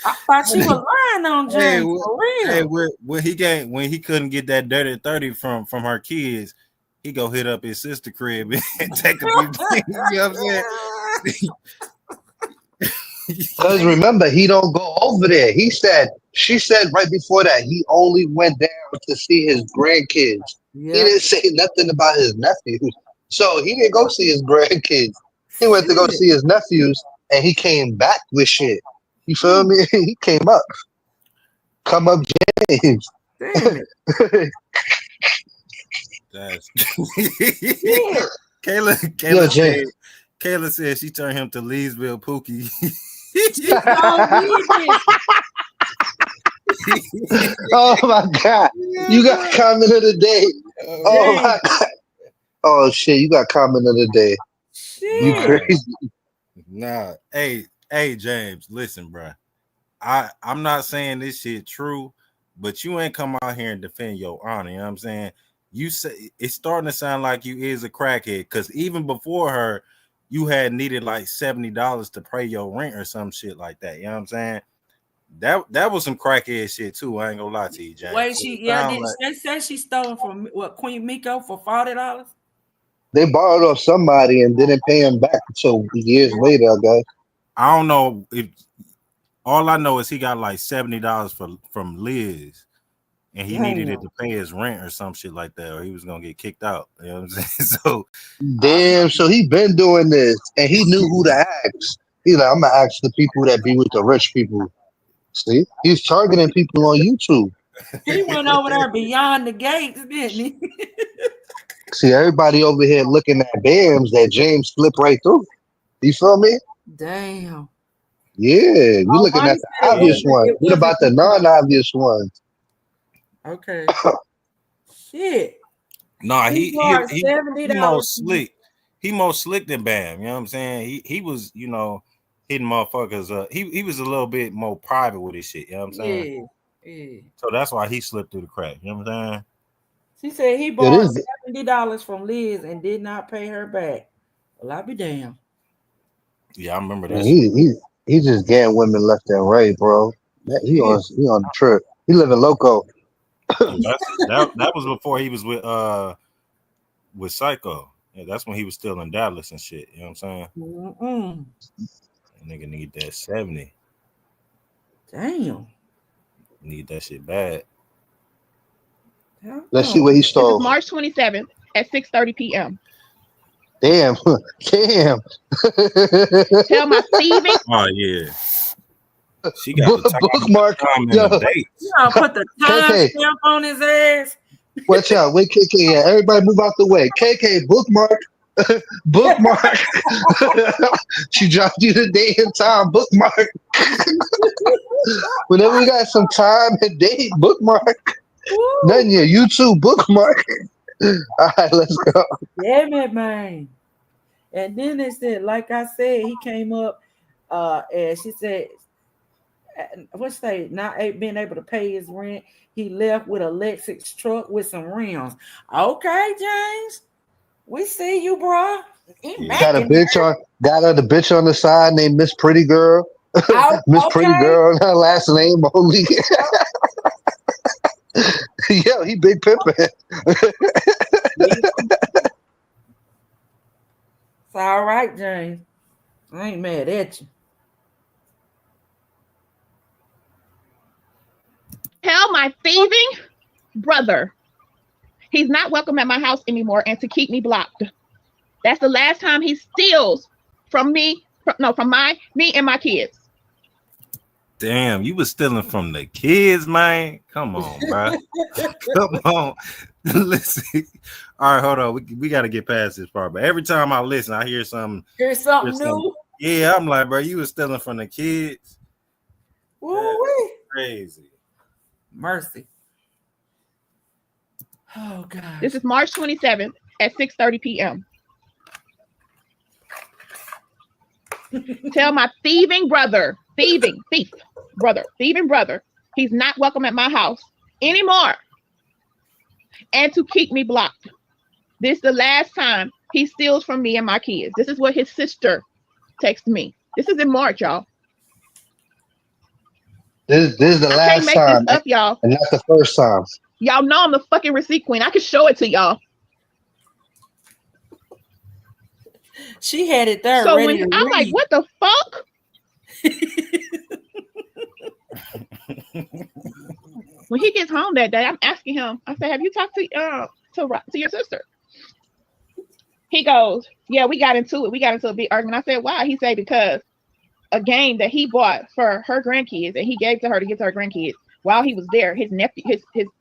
I thought she was lying on Hey, James for hey, real. when he couldn't get that dirty 30 from her kids, he go hit up his sister crib and take a few things. You know what I'm Cause saying? remember, he don't go over there. She said right before that he only went down to see his grandkids. He Yep. didn't say nothing about his nephews, so he didn't go see his grandkids. He went to go Shit. see his nephews, and he came back with shit. You feel Mm, me? He came up, come up, James. damn it. That's Shit. Kayla. Yo, James. Kayla said she turned him to Leesville Pookie. She so did. Oh my God, you got comment of the day. Oh my Damn. God. Oh shit, you got comment of the day. You Shit. Nah, crazy. nah. Hey, James, listen, bro. I'm not saying this shit true, but you ain't come out here and defend your honor. You know what I'm saying? You say it's starting to sound like you is a crackhead because even before her, you had needed like $70 to pay your rent or some shit like that. You know what I'm saying? That was some crackhead shit too. I ain't gonna lie to you, James. Wait, So she it yeah, sound did like, they say she stole from what Queen Miko for $40? They borrowed off somebody and didn't pay him back until years later, I guess. I don't know if all I know is he got like $70 from Liz, and he needed it Damn. to pay his rent or some shit like that, or he was gonna get kicked out. You know what I'm saying? So I, Damn, so he been doing this and he knew who to ask. He's like, I'm gonna ask the people that be with the rich people. See, he's targeting people on YouTube. He went over there beyond the gates, didn't he? See, everybody over here looking at BAMs that James slipped right through. You feel me? Damn. Yeah, we Oh, looking Monty at the said obvious one. it What wasn't about the non-obvious ones? okay. Shit. nah, He bought he $70. most slick. He most slick than Bam. You know what I'm saying? He was, hitting motherfuckers. He was a little bit more private with his shit. You know what I'm saying? Yeah. Yeah. So that's why he slipped through the crack. You know what I'm saying? She said he Yeah, borrowed $70 from Liz and did not pay her back. Well, I'll be damned. Yeah, I remember man, this shit. he just getting women left and right, bro. He on the trip. He living loco. Yeah, that was before he was with Psycho. Yeah, that's when he was still in Dallas and shit. You know what I'm saying? Mm-mm. That nigga need that 70. Damn. Need that shit bad. Let's see what he This is stole. March 27th at 6:30 p.m. Damn, damn. Tell my thieving Oh yeah. She got Bookmark. the time and Yo, the dates. You gonna put the time KK, stamp on his ass? watch out. Wait, KK, yeah. Everybody move out the way. KK, bookmark. Bookmark. She dropped you the day and time. Bookmark. Whenever we got some time and date, bookmark. Woo. Nothing yet. YouTube, bookmark. All right, let's go. Damn it, man. And then they said, like I said, he came up and she said, what's they not being able to pay his rent. He left with a Lexus truck with some rims. Okay, James. We see you, bro. He Yeah. Got a macking bitch on. Got a bitch on the side named Miss Pretty Girl. out. Miss Pretty Okay. Girl. Her last name only. Yo, he big pimping. It's all right, James. I ain't mad at you. tell my thieving brother he's not welcome at my house anymore and to keep me blocked. That's the last time he steals from me. From me and my kids. Damn, you was stealing from the kids, man. Come on, bro. Come on. Listen. All right, hold on. We got to get past this part. But every time I listen, I hear something. Here's something new. Yeah, I'm like, bro, you was stealing from the kids. Woo-wee. Crazy. Mercy. Oh God. This is March 27th at 6:30 p.m. Tell my thief brother, he's not welcome at my house anymore and to keep me blocked. This is the last time he steals from me and my kids. This is what his sister texted me. This is in March, y'all. This is the I can't last make time, this up, y'all. and not the first time. Y'all know I'm the fucking receipt queen. I can show it to y'all. She had it there So ready when to I'm read. like, what the fuck? When he gets home that day, I'm asking him. I said, "Have you talked to your sister?" He goes, "Yeah, we got into it. We got into a big argument." I said, "Why?" He said, "Because a game that he bought for her grandkids and he gave to her to give to her grandkids. While he was there, his nephew,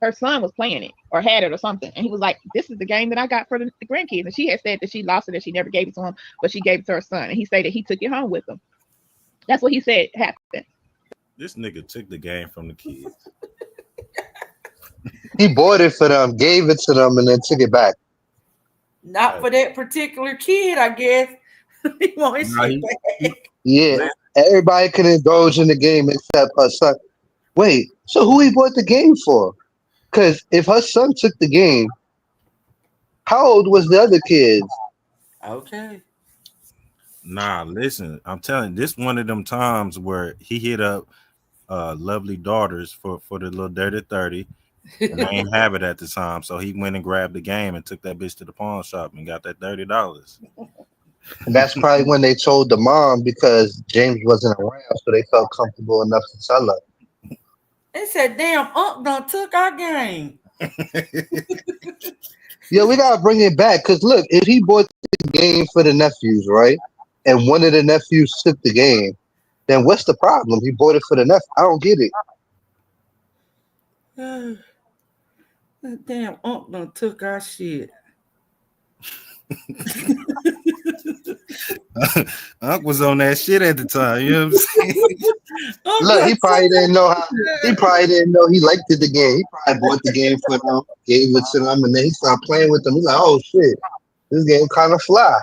her son was playing it or had it or something, and he was like, "This is the game that I got for the grandkids." And she had said that she lost it and she never gave it to him, but she gave it to her son. And he said that he took it home with him. That's what he said happened. This nigga took the game from the kids. He bought it for them, gave it to them, and then took it back. Not for that particular kid, I guess. He wants Nah, shit back. Yeah, everybody can indulge in the game except her son. Wait, so who he bought the game for? Because if her son took the game, how old was the other kids? Okay. Nah, listen, I'm telling you, this one of them times where he hit up lovely daughters for the little dirty 30, and they ain't have it at the time. So he went and grabbed the game and took that bitch to the pawn shop and got that $30. And that's probably when they told the mom because James wasn't around, so they felt comfortable enough to tell her. They said, "Damn, Unc done took our game." Yeah, we gotta bring it back because look, if he bought the game for the nephews, right, and one of the nephews took the game, then what's the problem? He bought it for the nephew. I don't get it. Damn, Unc done took our shit. Unc was on that shit at the time. You know what I'm saying? Unc Look, done he took probably didn't know how. He our probably didn't know he liked it, the game. He probably bought the game for them, gave it to them, and then he started playing with them. He's like, "Oh shit, this game kind of fly."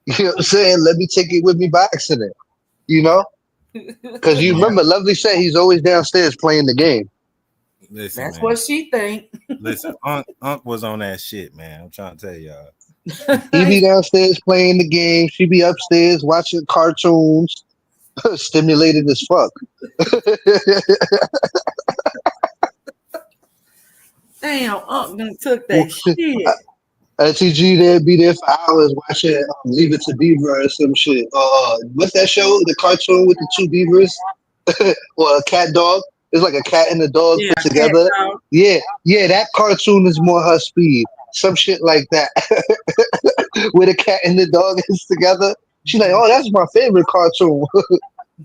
You know what I'm saying? Let me take it with me by accident. You know, shit. because you Yeah. remember, Lovely said he's always downstairs playing the game. Listen, That's man. what she think. Listen, Unc was on that shit, man. I'm trying to tell y'all. He be downstairs playing the game. She be upstairs watching cartoons, stimulated as fuck. Damn, Unc done took that shit. SCG there be there for hours watching Leave It to Beaver or some shit. What's that show? The cartoon with the two beavers or a cat dog? It's like a cat and a dog Yeah, put cat together. dog. Yeah, yeah, that cartoon is more her speed. Some shit like that. Where the cat and the dog is together. She's like, oh, that's my favorite cartoon.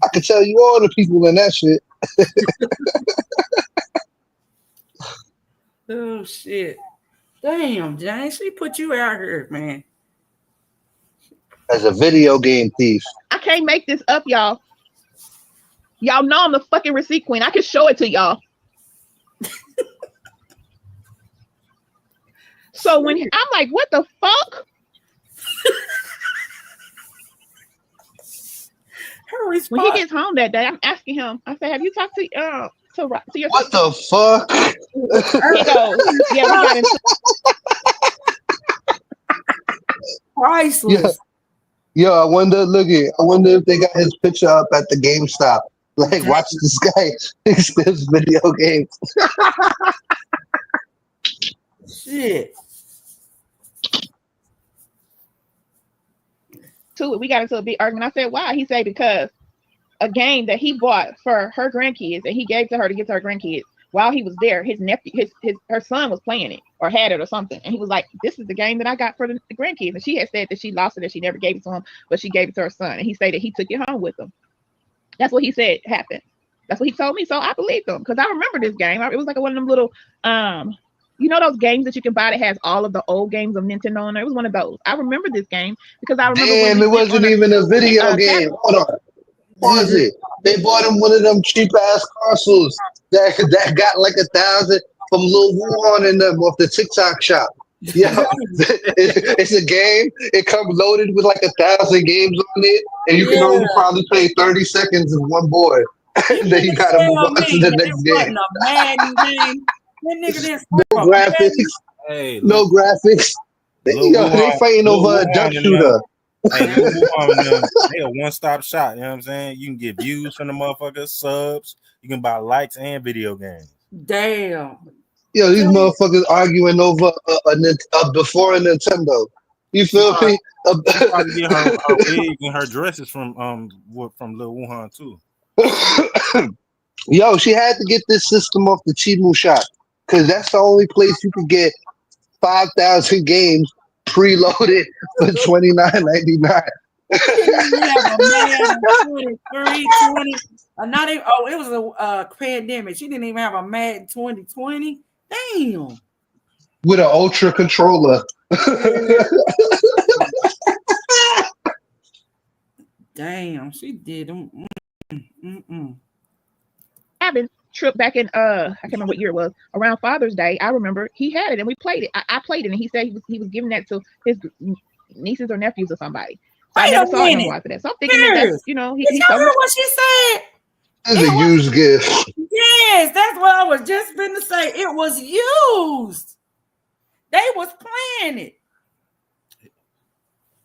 I can tell you all the people in that shit. Oh shit. Damn, James, she put you out here, man. As a video game thief. I can't make this up, y'all. Y'all know I'm the fucking receipt queen. I can show it to y'all. So when I'm like, what the fuck? Her When he response. gets home that day, I'm asking him. I said, have you talked to your What sister? the fuck? He goes, yeah, we got into Yeah. Priceless. Yo, I wonder if they got his picture up at the GameStop. Like, watch this guy. He steals video games. Shit. to it. We got into a big argument. I said, why? He said, because a game that he bought for her grandkids and he gave to her to give to her grandkids. While he was there, his nephew, her son was playing it or had it or something, and he was like, "This is the game that I got for the grandkids." And she had said that she lost it and she never gave it to him, but she gave it to her son, and he said that he took it home with him. That's what he said happened. That's what he told me. So I believed him because I remember this game. It was like one of them little, you know, those games that you can buy that has all of the old games of Nintendo on there. It was one of those. I remember this game because I remember when Damn, we it went on wasn't even a video a game. cabin. Hold on. Pause it. They bought him one of them cheap ass consoles that got like 1,000 from Lil Wuhan and them off the TikTok shop. Yeah, it's a game. It comes loaded with like 1,000 games on it, and you can Yeah. only probably play 30 seconds of one board. You Then you didn't gotta move tell on to me the that it next game. wasn't a Madden game. That nigga didn't No score a graphics, Madden. Hey, no graphics. Lil They Wuhan, fighting Lil over a duck Wuhan and them. shooter. Hey, Lil Wuhan and them. They a one-stop shop. You know what I'm saying? You can get views from the motherfuckers, subs. You can buy likes and video games. Damn. Yo, these motherfuckers arguing over before a Nintendo. You She feel probably, me? she probably get her wigs and her dresses from Lil Wuhan too. Yo, she had to get this system off the Chimu shop because that's the only place you could get 5,000 games preloaded for $29.99. She didn't even have a Madden 23, 20. Not even, oh, it was a pandemic. She didn't even have a Madden 2020. Damn. With an ultra controller. Damn, she did them. Cabin trip back in I can't remember what year it was, around Father's Day. I remember he had it and we played it. I played it and he said he was giving that to his nieces or nephews or somebody. So I Wait never a saw it no minute. more after that. So I'm thinking that Serious. that's, you know, Did he's y'all so hear what she said? This is a It was used gift. yes, that's what I was just finna say. It was used. They was playing it. He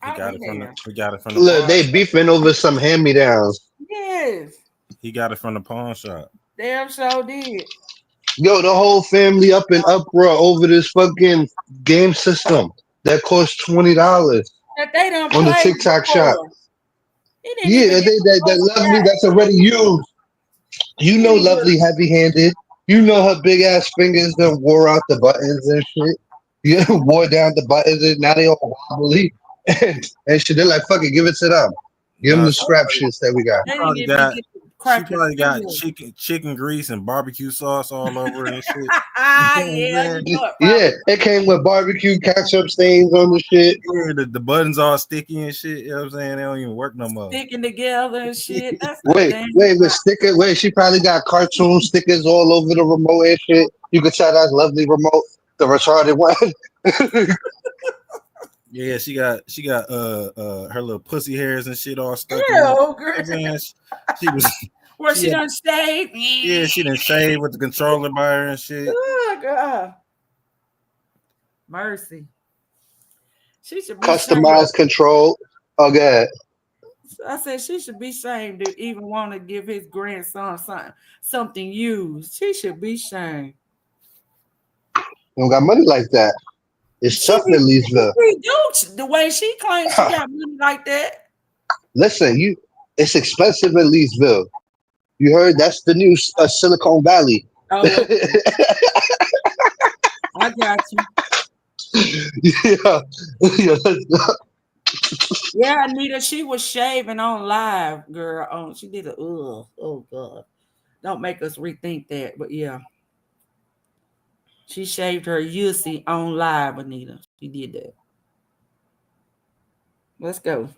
I'll got be it from the there. he got it from the Look, pawn they shop. beefing over some hand-me-downs. Yes, He got it from the pawn shop. damn sure did. Yo, the whole family up in uproar over this fucking game system that cost $20 That they done on the played TikTok shop. before. He didn't Yeah, even get the that first lovely shot. that's already used. You know, He was lovely heavy-handed. You know her big ass fingers done wore out the buttons and shit. You wore down the buttons and now they all wobbly and shit. They're like, fuck it, give it to them. Give them No, the scrap shits that we got. they didn't probably even got get to she crack the probably got seal. chicken grease and barbecue sauce all over it and shit. You Ah, know what I'm yeah, you saying? know it Yeah, probably. it came with barbecue ketchup stains on the shit. Yeah, the buttons all sticky and shit. You know what I'm saying? They don't even work no more. Sticking together and shit. That's a Wait, damn wait, with right. sticker. Wait, she probably got cartoon stickers all over the remote and shit. You could tell that's lovely remote, the retarded one. Yeah, she got her little pussy hairs and shit all stuck in it. Ew, You know girl. what I'm saying? She was Where she she had done shaved. yeah, she didn't shave with the controller by her and shit. Oh, God. Mercy. She should be shamed. Customized control. Oh, God. I said she should be shamed to even want to give his grandson something used. She should be shamed. You don't got money like that. It's tough in Leesville. She do the way she claims she got money like that. Listen, it's expensive in Leesville. You heard that's the new Silicon Valley. Oh, okay. I got you. Yeah, yeah. Yeah, Anita, she was shaving on live, girl. She did a oh God. Don't make us rethink that. But yeah, she shaved her Yussie on live, Anita. She did that. Let's go.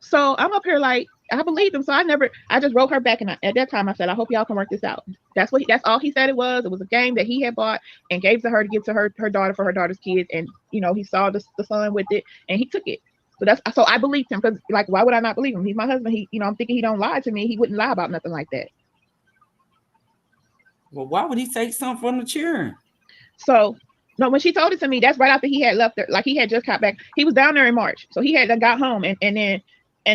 So I'm up here like I believed him. So I just wrote her back, and at that time I said, I hope y'all can work this out. That's all he said it was. It was a game that he had bought and gave to her to give to her daughter for her daughter's kids, and he saw the son with it and he took it. So I believed him because like why would I not believe him? He's my husband. I'm thinking he don't lie to me. He wouldn't lie about nothing like that. Well, why would he take something from the children? So no, when she told it to me, that's right after he had left her. Like he had just got back. He was down there in March, so he had got home, and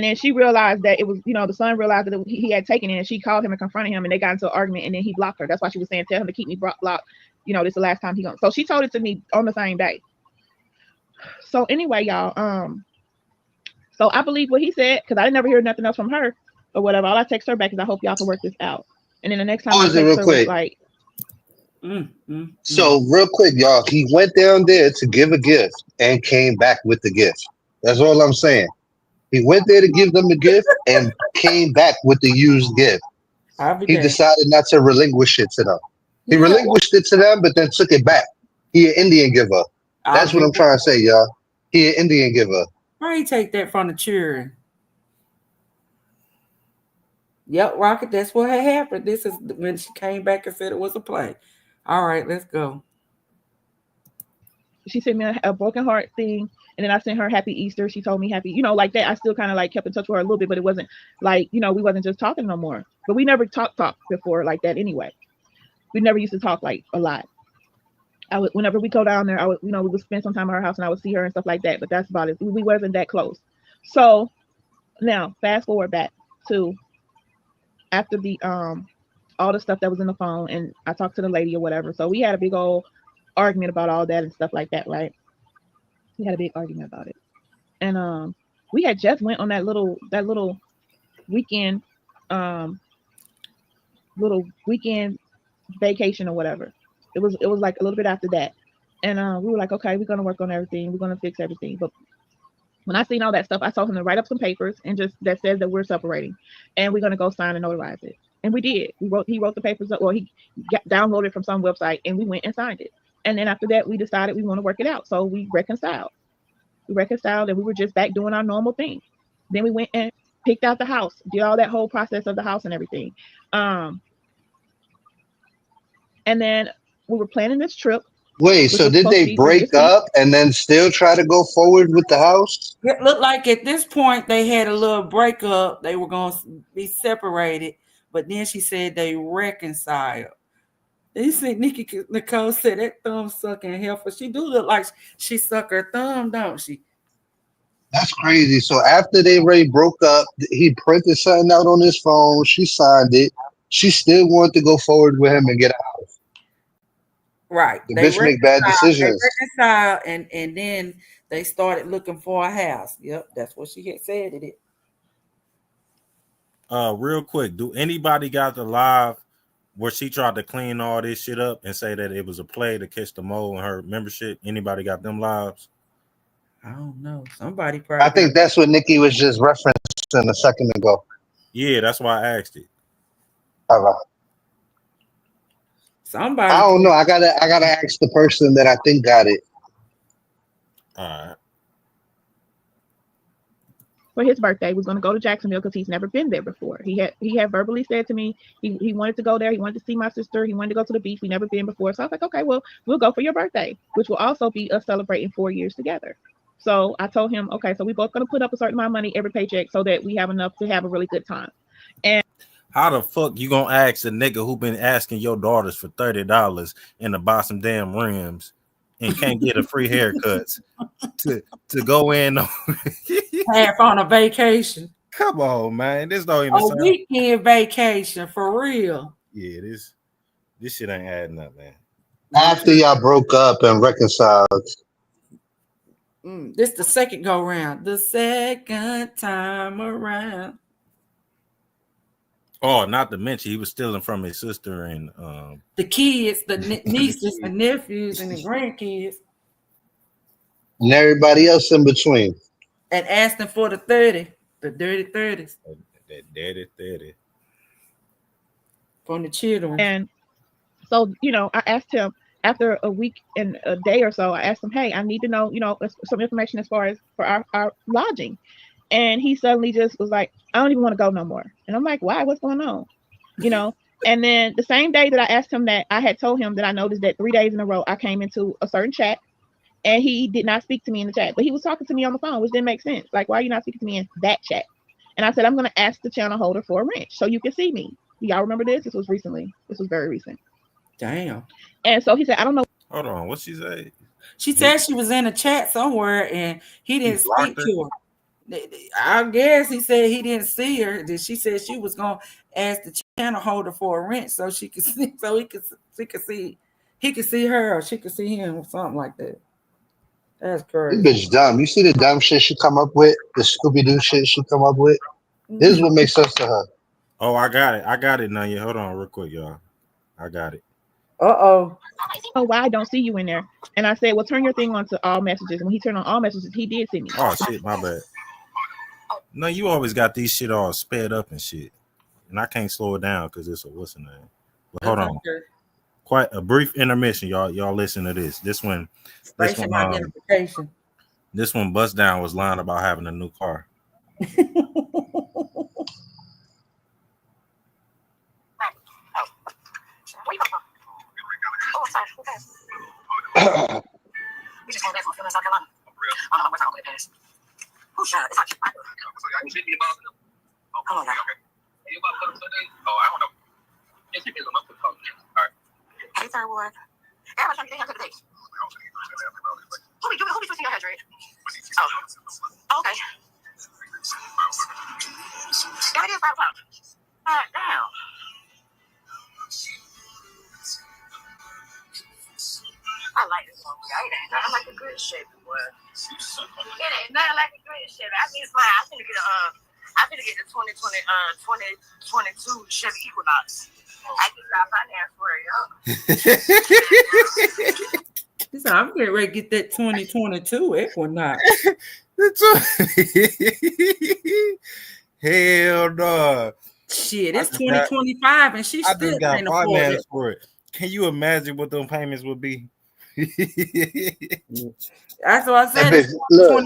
then she realized that it was, the son realized that he had taken it, and she called him and confronted him, and they got into an argument, and then he blocked her. That's why she was saying, tell him to keep me blocked. This is the last time he going. So she told it to me on the same day. So anyway, y'all, so I believe what he said because I never hear nothing else from her or whatever. All I text her back is I hope y'all can work this out. And then the next time I Pause it text real her was quick. like, So, real quick, y'all, he went down there to give a gift and came back with the gift. That's all I'm saying. He went there to give them the gift and came back with the used gift. I'll be He there. decided not to relinquish it to them. He Yeah, relinquished it to them, but then took it back. He an Indian giver. I'll That's what be I'm there. trying to say, y'all. He an Indian giver. Why you take that from the children? Yep, Rocket, that's what had happened. This is when she came back and said it was a play. All right, let's go. she sent me a broken heart thing, and then I sent her happy Easter. She told me happy, like that. I still kind of like kept in touch with her a little bit, but it wasn't like, we wasn't just talking no more. But we never talked before like that anyway. We never used to talk like a lot. Whenever we go down there, we would spend some time at her house and I would see her and stuff like that. But that's about it. We wasn't that close. So now fast forward back to after the all the stuff that was in the phone, and I talked to the lady or whatever. So we had a big old argument about all that and stuff like that, right? We had a big argument about it, and we had just went on that weekend, um, little weekend vacation or whatever. It was like a little bit after that, and we were like, okay, we're gonna work on everything, we're gonna fix everything. But when I seen all that stuff, I told him to write up some papers and just that says that we're separating, and we're gonna go sign and notarize it. And we did. He wrote the papers up, or he downloaded it from some website, and we went and signed it. And then after that, we decided we want to work it out. So we reconciled. And we were just back doing our normal thing. Then we went and picked out the house, did all that whole process of the house and everything. And then we were planning this trip. Wait, which so was did supposed to they be break previous week. up and then still try to go forward with the house? It looked like at this point they had a little breakup. They were going to be separated, but then she said they reconciled. You see, Nikki Nicole said that thumb sucking heifer. She do look like she suck her thumb, don't she? That's crazy. So after they already broke up, he printed something out on his phone. She signed it. She still wanted to go forward with him and get out. Right. The They bitch make bad reconciled. They decisions. reconciled, and then they started looking for a house. Yep, that's what she had said. It. Real quick, do anybody got the live where she tried to clean all this shit up and say that it was a play to catch the mole in her membership? Anybody got them lives? I don't know. Somebody I probably got. think that's what Nikki was just referencing a second ago. Yeah, that's why I asked it. All right. I Somebody. don't know. I gotta ask the person that I think got it. All right. For his birthday, was going to go to Jacksonville because he's never been there before. He had verbally said to me he wanted to go there. He wanted to see my sister. He wanted to go to the beach. We never been before. So I was like, okay, well, we'll go for your birthday, which will also be us celebrating 4 years together. So I told him, okay, so we both going to put up a certain amount of money every paycheck so that we have enough to have a really good time. And How the fuck you gonna ask a nigga who been asking your daughters for $30 and to buy some damn rims and can't get a free haircuts to go in on Half on a vacation. Come on, man. This don't even A sound. weekend vacation for real. Yeah, this shit ain't adding up, man. After y'all broke up and reconciled, This the second go round. The second time around. Oh, not to mention he was stealing from his sister and The kids, the nieces, the nephews, and the grandkids, and everybody else in between. and asking for the 30, the dirty 30s that daddy. from the children. and so I asked him after a week and a day or so. I asked him, hey, I need to know some information as far as for our lodging. And he suddenly just was like, I don't even want to go no more. And I'm like, why? What's going on? And then the same day that I asked him that, I had told him that I noticed that 3 days in a row I came into a certain chat and he did not speak to me in the chat, but he was talking to me on the phone, which didn't make sense. Like, why are you not speaking to me in that chat? And I said, I'm going to ask the channel holder for a wrench so you can see me. Do y'all remember this? This was recently. This was very recent. Damn. And so he said, I don't know. Hold on, what she say? She said she was in a chat somewhere and he didn't speak to her. I guess he said he didn't see her. She said she was gonna ask the channel holder for a wrench so she could see, so he could see her or she could see him or something like that. That's This crazy. bitch dumb. You see the dumb shit she come up with, the Scooby Doo shit she come up with. This is what makes sense to her. Oh, I got it now. Yeah, hold on real quick, y'all. I got it. Oh, why I don't see you in there? And I said, well, turn your thing on to all messages. And when he turned on all messages, he did see me. Oh shit, my bad. No, you always got these shit all sped up and shit, and I can't slow it down because it's a what's the name. But hold on, Okay. quite a brief intermission, y'all. Y'all listen to this. This one, Identification. this one, bust down was lying about having a new car. We just came back from South Carolina. I don't know what time it is. Who's shot? It's like, come on now. Hey, third ward. Everybody's trying to get him to the date. Who be switching your hair, Dre? Oh, okay. Yeah, it is 5 o'clock. Damn. I like this one. It ain't nothing like the good shit, boy. It ain't nothing like the good shit. I mean, it's mine. I'm finna get the 2022 Chevy Equinox. I just got finance for it, yo. He said, I'm getting ready to get that 2022 Equinox. Hell no. Shit, it's 2025 and she I still just got can't afford finance it. for it. Can you imagine what those payments would be? That's what I said. Bitch, look,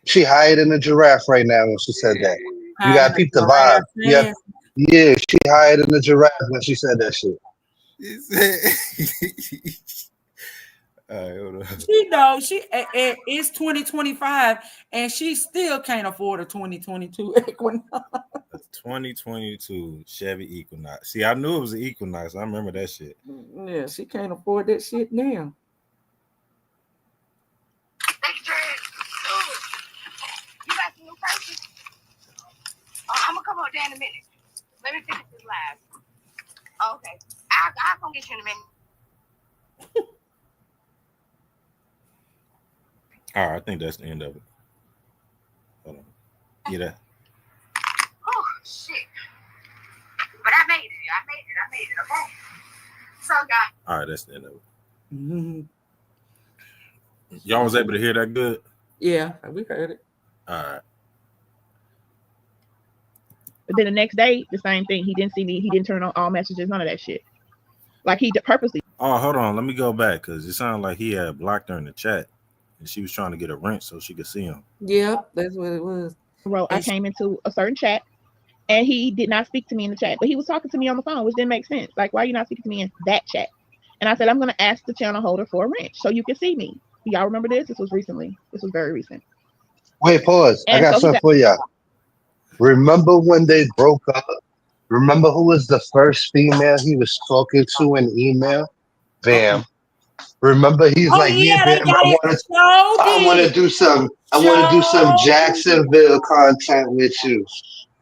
she hiding a giraffe right now when she said that. You gotta peep the vibe. Yeah, she hiding a giraffe when she said that shit. He said, all right, hold on. She knows it's 2025 and she still can't afford a 2022 Equinox. A 2022 Chevy Equinox. See, I knew it was an Equinox. I remember that shit. Yeah, she can't afford that shit now. Thank you, Jared. Ooh, you got some new person? I'm gonna come up there in a minute. Let me finish this live. Okay. I'll come get you in a minute. All right, I think that's the end of it. Hold on. Yeah, that. Oh, shit. But I made it. Okay. So, guys. All right, that's the end of it. Mm-hmm. Y'all was able to hear that good? Yeah, we heard it. All right. But then the next day, the same thing. He didn't see me. He didn't turn on all messages. None of that shit. Like he purposely. Oh, hold on. Let me go back because it sounded like he had blocked her in the chat, and she was trying to get a wrench so she could see him. Yep, that's what it was. I came into a certain chat, and he did not speak to me in the chat, but he was talking to me on the phone, which didn't make sense. Like, why are you not speaking to me in that chat? And I said, I'm going to ask the channel holder for a wrench so you can see me. Y'all remember this? This was recently. This was very recent. Wait, pause. And I got so something for y'all. Remember when they broke up? Remember who was the first female he was talking to in email? Bam. Remember he's like, yeah, they Bam, got it. I want to do some Jacksonville content with you.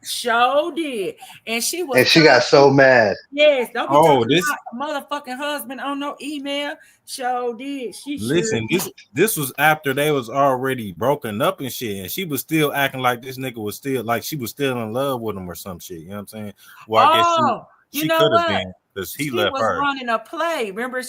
Show did. And she was And she got so mad. Yes, don't be Oh, talking about motherfucking husband on no email. Show did. Listen, this was after they was already broken up and shit, and she was still acting like this nigga was still like she was still in love with him or some shit. You know what I'm saying? Well, I guess she could have been because he left was her. running a play. Remember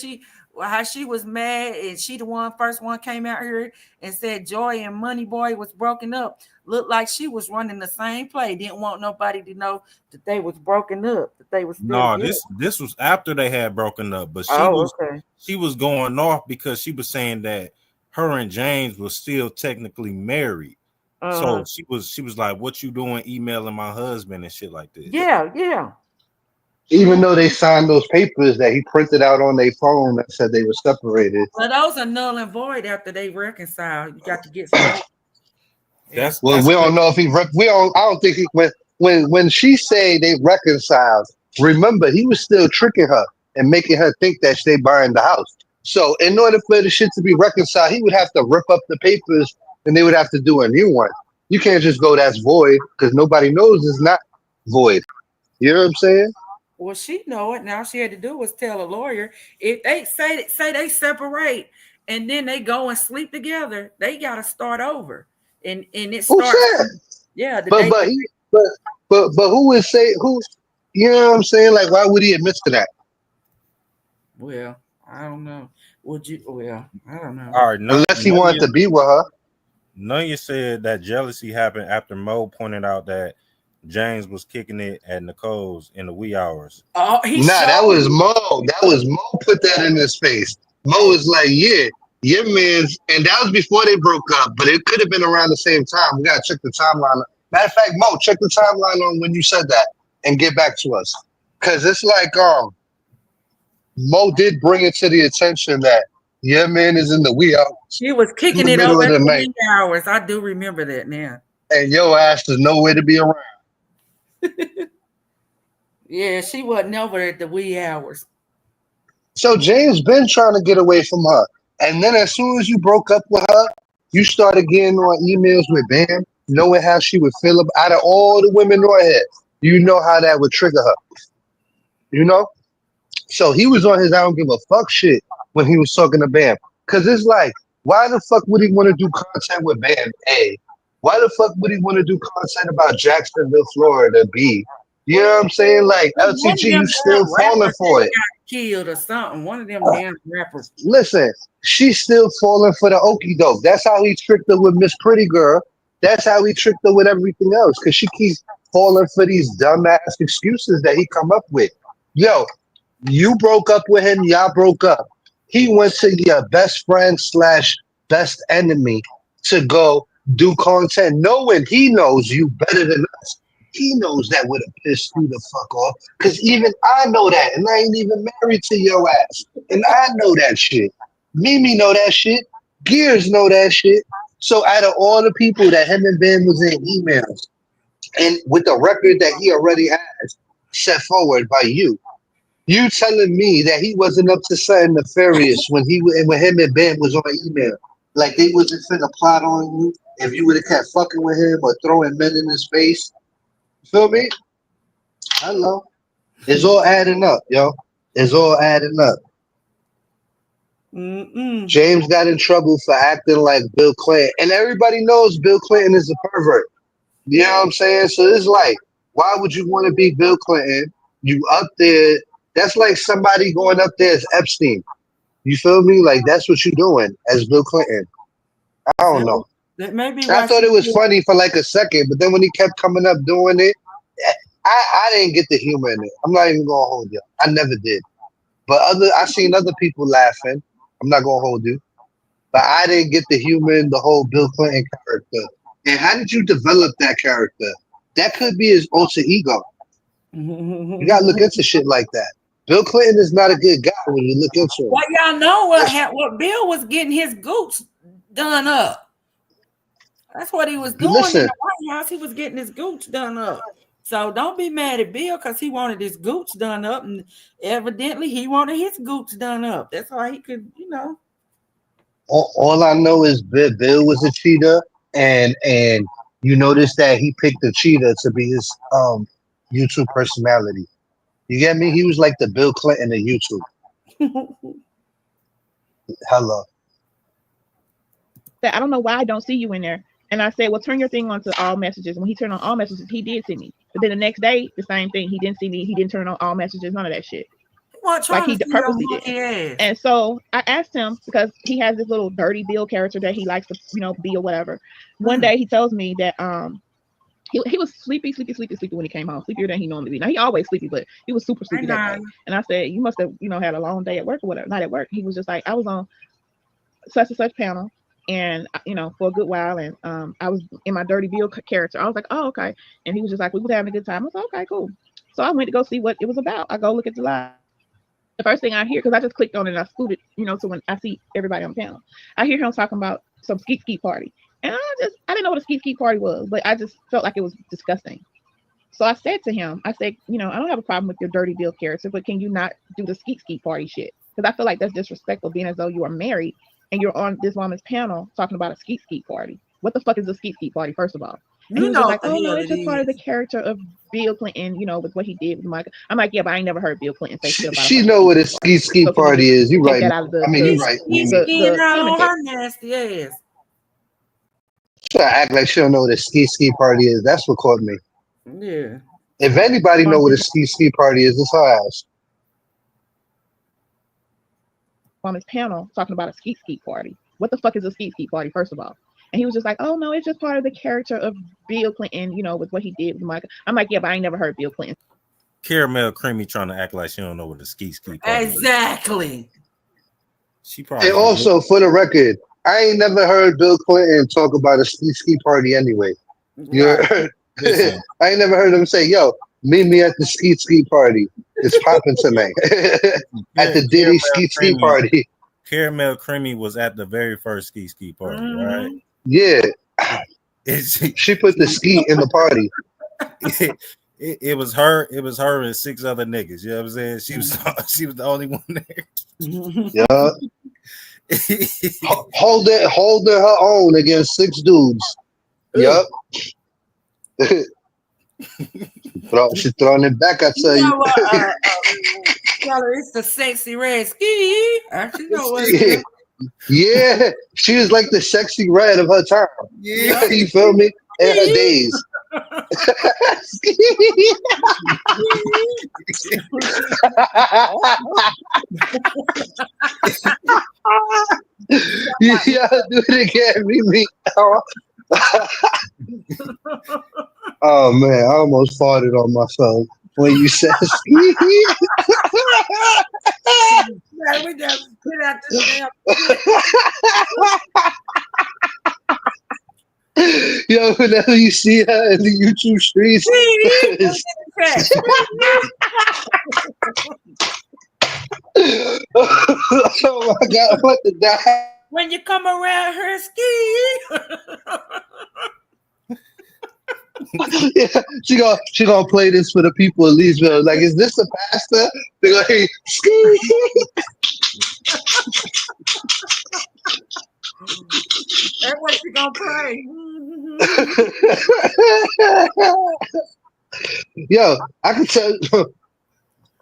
how she was mad and she the first one came out here and said Joy and Money Boy was broken up. Looked like she was running the same play. Didn't want nobody to know that they was broken up. That they was still No, together. this was after they had broken up, but she was going off because she was saying that her and James was still technically married. So she was like, "What you doing, emailing my husband and shit like this?" Yeah. Even though they signed those papers that he printed out on their phone that said they were separated. Well, those are null and void after they reconcile. You got to get some. That's we don't know if he. I don't think he when she say they reconciled. Remember, he was still tricking her and making her think that they buying the house. So, in order for the shit to be reconciled, he would have to rip up the papers and they would have to do a new one. You can't just go that's void because nobody knows it's not void. You know what I'm saying? Well, she know it. Now all she had to do was tell a lawyer. If they say they separate and then they go and sleep together, they got to start over. And it starts. Yeah, but who would say who? You know what I'm saying? Like, why would he admit to that? Well, I don't know. Would you? Well, I don't know. All right, unless he wanted to be with her. Nunya said that jealousy happened after Mo pointed out that James was kicking it at Nicole's in the wee hours. Oh, that was Mo. That was Mo put that in his face. Mo was like, yeah, your man's, and that was before they broke up, but it could have been around the same time. We gotta check the timeline. Matter of fact, Mo, check the timeline on when you said that and get back to us. Cause it's like Mo did bring it to the attention that your man is in the wee hours. She was kicking it over at the wee hours. I do remember that now. And your ass is nowhere to be around. Yeah, she wasn't over at the wee hours. So James been trying to get away from her. And then as soon as you broke up with her, you started getting on emails with Bam, knowing how she would feel out of all the women on here. You know how that would trigger her. You know? So he was on his I don't give a fuck shit when he was talking to Bam. Because it's like, why the fuck would he want to do content with Bam? A. Why the fuck would he want to do content about Jacksonville, Florida? B. You know what I'm saying? Like, LTG, you still falling for it. Killed or something. One of them damn rappers. Listen, she's still falling for the okie doke. That's how he tricked her with Miss Pretty Girl. That's how he tricked her with everything else. Because she keeps falling for these dumbass excuses that he come up with. Yo, you broke up with him. Y'all broke up. He went to your best friend / best enemy to go do content, knowing he knows you better than us. He knows that would have pissed you the fuck off. Cause even I know that, and I ain't even married to your ass. And I know that shit. Mimi know that shit. Gears know that shit. So out of all the people that him and Ben was in emails, and with the record that he already has set forward by you telling me that he wasn't up to something nefarious when him and Ben was on email, like they wasn't finna plot on you if you would have kept fucking with him or throwing men in his face. Feel me? Hello. It's all adding up, yo. It's all adding up. Mm-mm. James got in trouble for acting like Bill Clinton, and everybody knows Bill Clinton is a pervert. You know what I'm saying? So it's like, why would you want to be Bill Clinton? You up there? That's like somebody going up there as Epstein. You feel me? Like that's what you're doing as Bill Clinton. I don't know. That may be I why thought she it was did. funny for like a second, but then when he kept coming up doing it, I didn't get the humor in it. I'm not even gonna hold you. I never did. But I seen other people laughing. I'm not gonna hold you. But I didn't get the humor in the whole Bill Clinton character. And how did you develop that character? That could be his alter ego. You gotta look into shit like that. Bill Clinton is not a good guy when you look into him. Well, y'all know what Bill was getting his gooch done up. That's what he was doing in Listen, the White House. He was getting his gooch done up. So don't be mad at Bill because he wanted his gooch done up, and evidently he wanted his gooch done up. That's why he could, all I know is Bill was a cheater, and you notice that he picked the cheater to be his YouTube personality. You get me? He was like the Bill Clinton of YouTube. Hello. Said, I don't know why I don't see you in there. And I said, well, turn your thing on to all messages. When he turned on all messages, he did see me. But then the next day, the same thing. He didn't see me. He didn't turn on all messages. None of that shit. What Like trying he to see your purposely monkey did. ass? And so I asked him because he has this little dirty Bill character that he likes to, be or whatever. One day he tells me that he was sleepy when he came home, sleepier than he normally be. Now he always sleepy, but he was super sleepy that day. And I said, you must have, had a long day at work or whatever. Not at work. He was just like, I was on such and such panel, and for a good while, and I was in my dirty Bill character. I was like, oh, okay. And he was just like, we were having a good time. I was like, okay, cool. So I went to go see what it was about. I go look at the live. The first thing I hear, because I just clicked on it and I scooted, so when I see everybody on the panel, I hear him talking about some skeet ski party. And I didn't know what a skeet ski party was, but I just felt like it was disgusting. So I said to him, I said, I don't have a problem with your dirty Bill character, but can you not do the skeet ski party shit? Because I feel like that's disrespectful, being as though you are married and you're on this woman's panel talking about a skeet ski party. What the fuck is a skeet ski party, first of all? And he You was know just what like, the oh no, hell it's it just part of is. the character of Bill Clinton, with what he did with Michael. I'm like, yeah, but I ain't never heard Bill Clinton say shit about a She fucking know ski what a ski party. ski So can you party just is. You take right. that out of I mean, you He's right. skiing out on commentary? her nasty ass. She act like she don't know what a ski party is. That's what caught me. Yeah. If anybody know what a ski party is, it's her ass. On his panel talking about a skeet ski party. What the fuck is a skeet ski party, first of all? And he was just like, oh no, it's just part of the character of Bill Clinton, with what he did with Michael. I'm like, yeah, but I ain't never heard Bill Clinton. Caramel Creamy trying to act like she don't know what a ski party is. Exactly. She probably And also, for the record, I ain't never heard Bill Clinton talk about a ski party anyway. You Right. heard? listen. I ain't never heard him say, yo, meet me at the ski party. It's popping tonight. At the Diddy ski party. Caramel Creamy was at the very first ski party, right? Yeah. She She put the ski in the party. it was her. It was her and 6 other niggas. You know what I'm saying? She was the only one there. Yeah. Holding her own against 6 dudes. Yup. She's throwing it back, I tell you. It's the sexy red ski. You know what it is. Yeah, she was like the sexy red of her time. Yeah. You feel me? In her days. Yeah, do it again, me. Oh man, I almost farted on myself when you said ski. Yeah, we just put out this damn Yo, whenever you see her in the YouTube streets, oh my god, what the die? When you come around her ski. Yeah, she gonna play this for the people of Leesville. Like, is this a pastor? They're like, hey, ski. That's what she gonna play. Yo, I can tell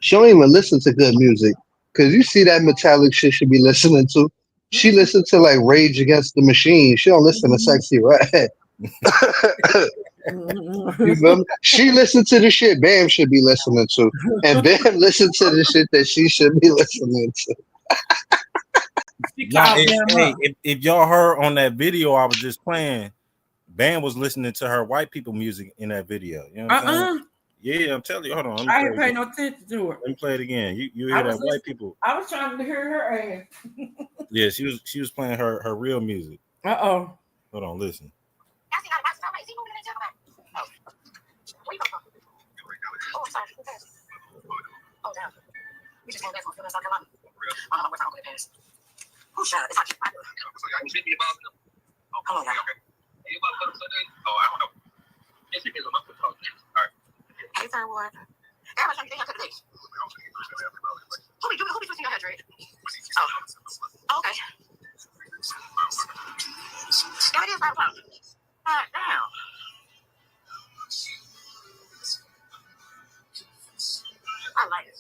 she don't even listen to good music. Cause you see that metallic shit she be listening to. She listen to like Rage Against the Machine. She don't listen to sexy rap. You feel me? She listened to the shit Bam should be listening to. And Bam listened to the shit that she should be listening to. Nah, if y'all heard on that video I was just playing, Bam was listening to her white people music in that video. You know what I'm saying? Yeah, I'm telling you. Hold on. I ain't paying no attention to it. Let me play it again. You hear that white people? I was trying to hear her ass. Yeah, she was playing her real music. Hold on, listen. Oh, I'm sorry. Oh, damn. We just came back from South Carolina. I don't know what time I'm going to pass. Who shot? It's not. Come on, y'all. Oh, I don't know. It's because of my foot. All right. Hey, sir, what? Everybody's trying to get today. Who be twisting your head, Drake? Oh, okay. Yeah, it is 5 o'clock. Damn. I like it.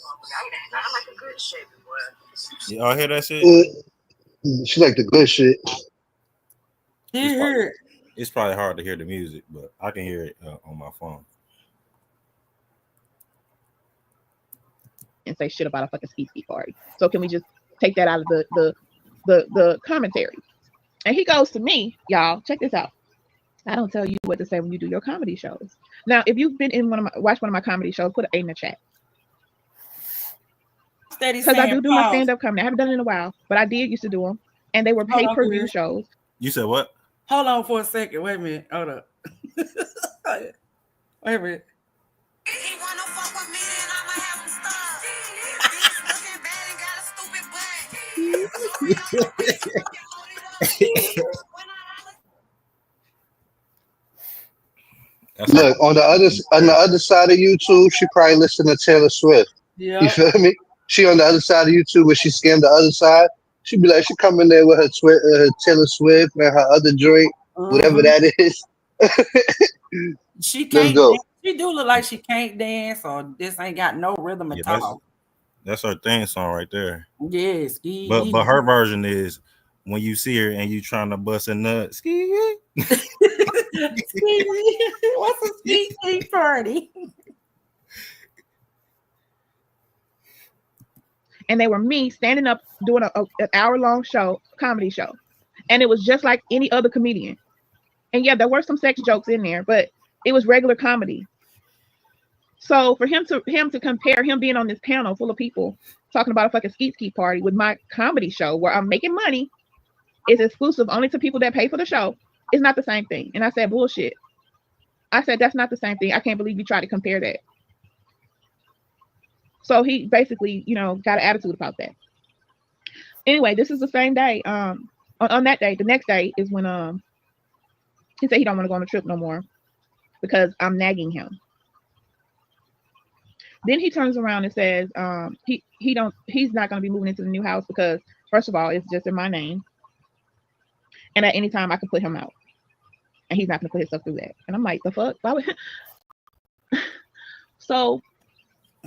I like the good shit, boy. Y'all hear that shit? She like the good shit. It's probably hard to hear the music, but I can hear it on my phone. And say shit about a fucking ski party. So can we just take that out of the commentary? And he goes to me, y'all. Check this out. I don't tell you what to say when you do your comedy shows. Now, if you've been in watched one of my comedy shows, put an A in the chat. Because I do my stand-up comedy. I haven't done it in a while, but I did used to do them, and they were pay-per-view shows. You said what? Hold on for a second. Wait a minute. Hold up. Wait a minute. He wanna fuck with me, then I'ma have him stop. Bitch looking bad and got a stupid butt. Look, on the other side of YouTube, she probably listen to Taylor Swift. Yeah. You feel me? She on the other side of YouTube where she scanned the other side. She be like, she come in there with her Taylor Swift and her other joint, whatever that is. She can't dance. She do look like she can't dance, or this ain't got no rhythm at all. That's her theme song right there. Yeah, ski. But her version is when you see her and you trying to bust a nut. Ski. What's a ski party? And they were me standing up doing an hour-long comedy show. And it was just like any other comedian. And yeah, there were some sex jokes in there, but it was regular comedy. So for him to compare him being on this panel full of people talking about a fucking ski party with my comedy show where I'm making money, is exclusive only to people that pay for the show, it's not the same thing. And I said, bullshit. I said, that's not the same thing. I can't believe you tried to compare that. So he basically, got an attitude about that. Anyway, this is the same day. On that day, the next day is when he said he don't want to go on the trip no more because I'm nagging him. Then he turns around and says he's not going to be moving into the new house because first of all, it's just in my name, and at any time I can put him out, and he's not going to put himself through that. And I'm like, the fuck? Why would? So.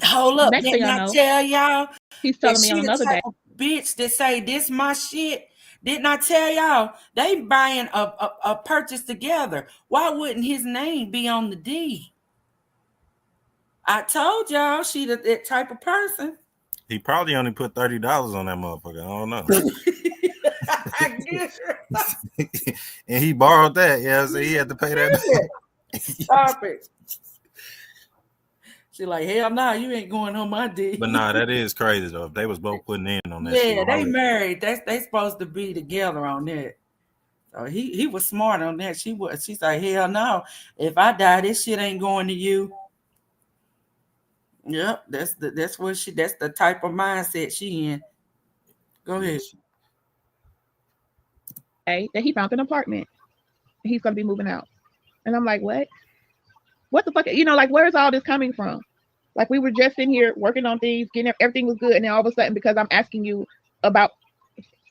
Hold up, didn't I tell y'all? He's telling me on another day. Bitch that say this my shit. Didn't I tell y'all they buying a purchase together? Why wouldn't his name be on the deed? I told y'all she that type of person. He probably only put $30 on that motherfucker. I don't know. And he borrowed that. Yeah, so he had to pay that back. Stop it. She like, hell nah, you ain't going on my dick. But nah, that is crazy though. If they was both putting in on that. Yeah, they married. They supposed to be together on that. He was smart on that. She said, hell no. If I die, this shit ain't going to you. Yep, that's the type of mindset she in. Go Yeah, ahead. That he found an apartment. He's gonna be moving out. And I'm like, what? What the fuck? Like where's all this coming from? Like we were just in here working on things, getting everything was good, and then all of a sudden, because I'm asking you about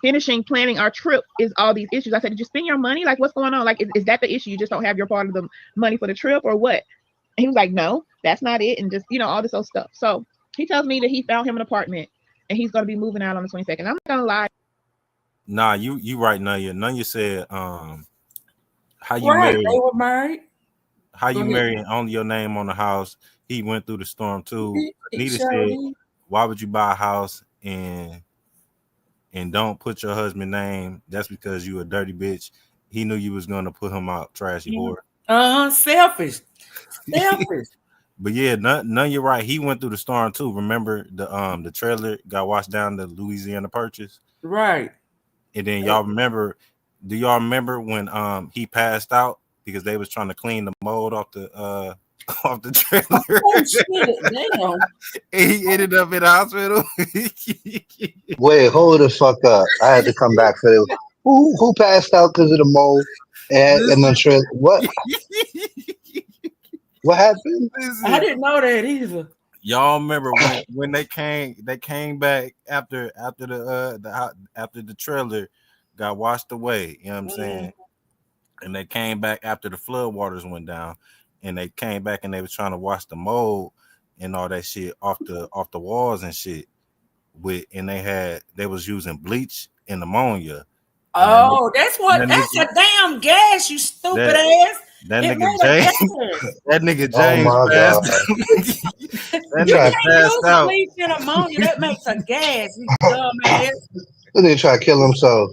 finishing planning our trip, is all these issues. I said, did you spend your money? Like, what's going on? Like, is that the issue? You just don't have your part of the money for the trip, or what? And he was like, no, that's not it, and just all this old stuff. So he tells me that he found him an apartment, and he's gonna be moving out on the 22nd. I'm not gonna lie. nah, you right, Nunya. Nunya said, how you Right, they married, were married. how Go you ahead. married and only your name on the house. He went through the storm too. He Anita sure said, did. why would you buy a house and don't put your husband name? That's because you a dirty bitch. He knew you was gonna put him out, trashy whore. Selfish. Selfish. But yeah, none. You're right. He went through the storm too. Remember the trailer got washed down to Louisiana Purchase, Right. and then y'all remember? Do y'all remember when he passed out because they was trying to clean the mold off the off the trailer? Oh shit. Damn. And he ended up in the hospital. Wait, hold the fuck up. I had to come back for it. Who passed out because of the mold and the Listen, trailer? What happened? I listen. didn't know that either. Y'all remember when they came back after after the trailer got washed away, you know what I'm Mm. saying? And they came back after the flood waters went down, and they came back and they was trying to wash the mold and all that shit off the walls and shit and they was using bleach and ammonia, and Oh, that's that what. That's nigga a damn gas, you stupid that ass. that It nigga made a James gas. that nigga Oh James my passed god! that You Try, nigga can't passed use out. bleach and ammonia. That makes a gas, you dumbass. they try to kill himself.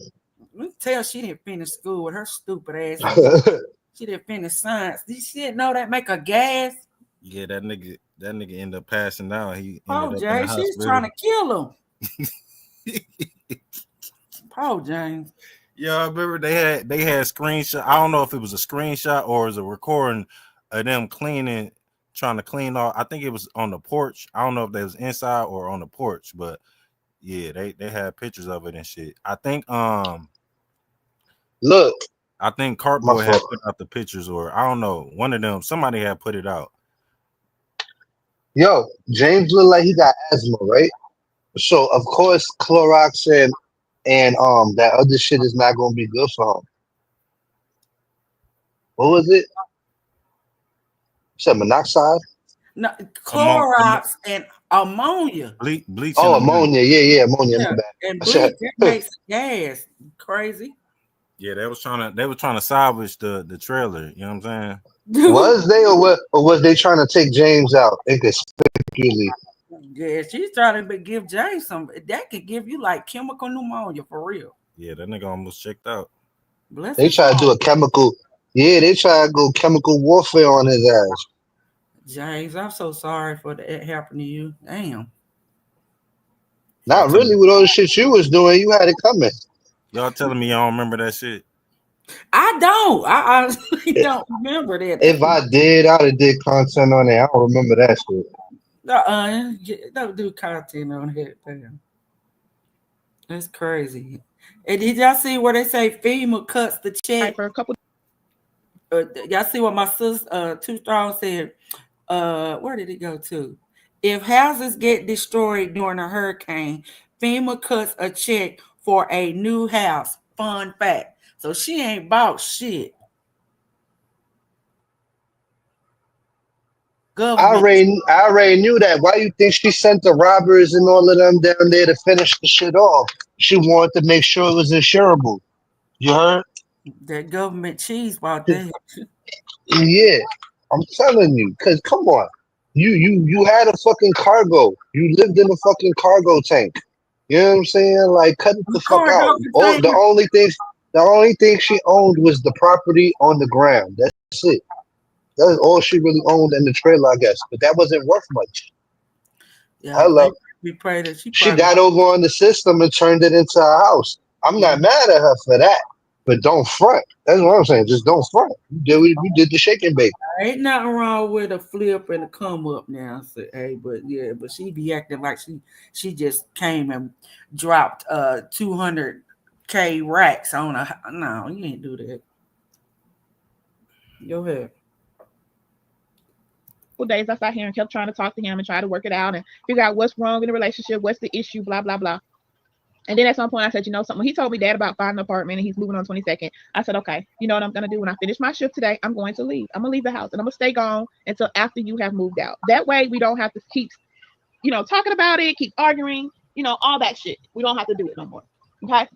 You tell she didn't finish school with her stupid ass. She didn't finish science. She didn't know that make a gas. Yeah, that nigga ended up passing out. He ended Paul up in the James, she's trying hospital. to kill him. Paul James. Yeah, I remember they had screenshot. I don't know if it was a screenshot or it was a recording of them cleaning, trying to clean off. I think it was on the porch. I don't know if they was inside or on the porch, but yeah, they had pictures of it and shit. Look, I think my Cartboy had fault. put out the pictures, or I don't know, one of them, somebody had put it out. Yo, James looked like he got asthma, right? So of course Clorox and that other shit is not gonna be good for him. What was it? You said monoxide? No, Among Clorox and ammonia. bleach and Oh, ammonia. ammonia. Yeah, ammonia. My Yeah, bad. and I said, bleach that makes gas. Crazy. Yeah, they was trying to salvage the trailer. You know what I'm saying? was they or was they trying to take James out inconspicuously? Yeah, she's trying to give James some. That could give you like chemical pneumonia for real. Yeah, that nigga almost checked out. Bless They his try to do heart, a chemical. Yeah, they try to go chemical warfare on his ass. James. I'm so sorry for that happening to you. Damn. Y'all Not telling really with all the shit you was doing. You had it coming. y'all telling me y'all don't remember that shit? I don't. I honestly don't remember that. If I did, I'd have did content on it. I don't remember that shit. Don't do content on that. Damn. That's crazy. And did y'all see where they say FEMA cuts the check? For a couple. Y'all see what my sister Too Strong said? Where did it go to? If houses get destroyed during a hurricane, FEMA cuts a check for a new house. Fun fact. So she ain't bought shit. Government. I already knew that. Why you think she sent the robbers and all of them down there to finish the shit off? She wanted to make sure it was insurable. You heard? That government cheese bought that. Yeah, I'm telling you. Cause come on, you had a fucking cargo. You lived in a fucking cargo tank. You know what I'm saying? Like, cut it the fuck out. Cargo Oh, container. the only thing she owned was the property on the ground. That's it. That's all she really owned in the trailer, I guess. But that wasn't worth much. Yeah, Hello. we pray that she She probably got over on the system and turned it into a house. I'm not mad at her for that. But don't front. That's what I'm saying. Just don't front. You did the shake and bake. Ain't nothing wrong with a flip and a come up now. So, hey, but yeah, but she be acting like she just came and dropped 200K racks on a. No, you ain't do that. Go ahead. Days I sat here and kept trying to talk to him and try to work it out and figure out what's wrong in the relationship, what's the issue, blah blah blah. And then at some point I said, you know something. When he told me dad about finding an apartment and he's moving on 22nd, I said, okay, you know what I'm gonna do when I finish my shift today? I'm going to leave. I'm gonna leave the house and I'm gonna stay gone until after you have moved out. That way we don't have to keep, talking about it, keep arguing, all that shit. We don't have to do it no more. Okay.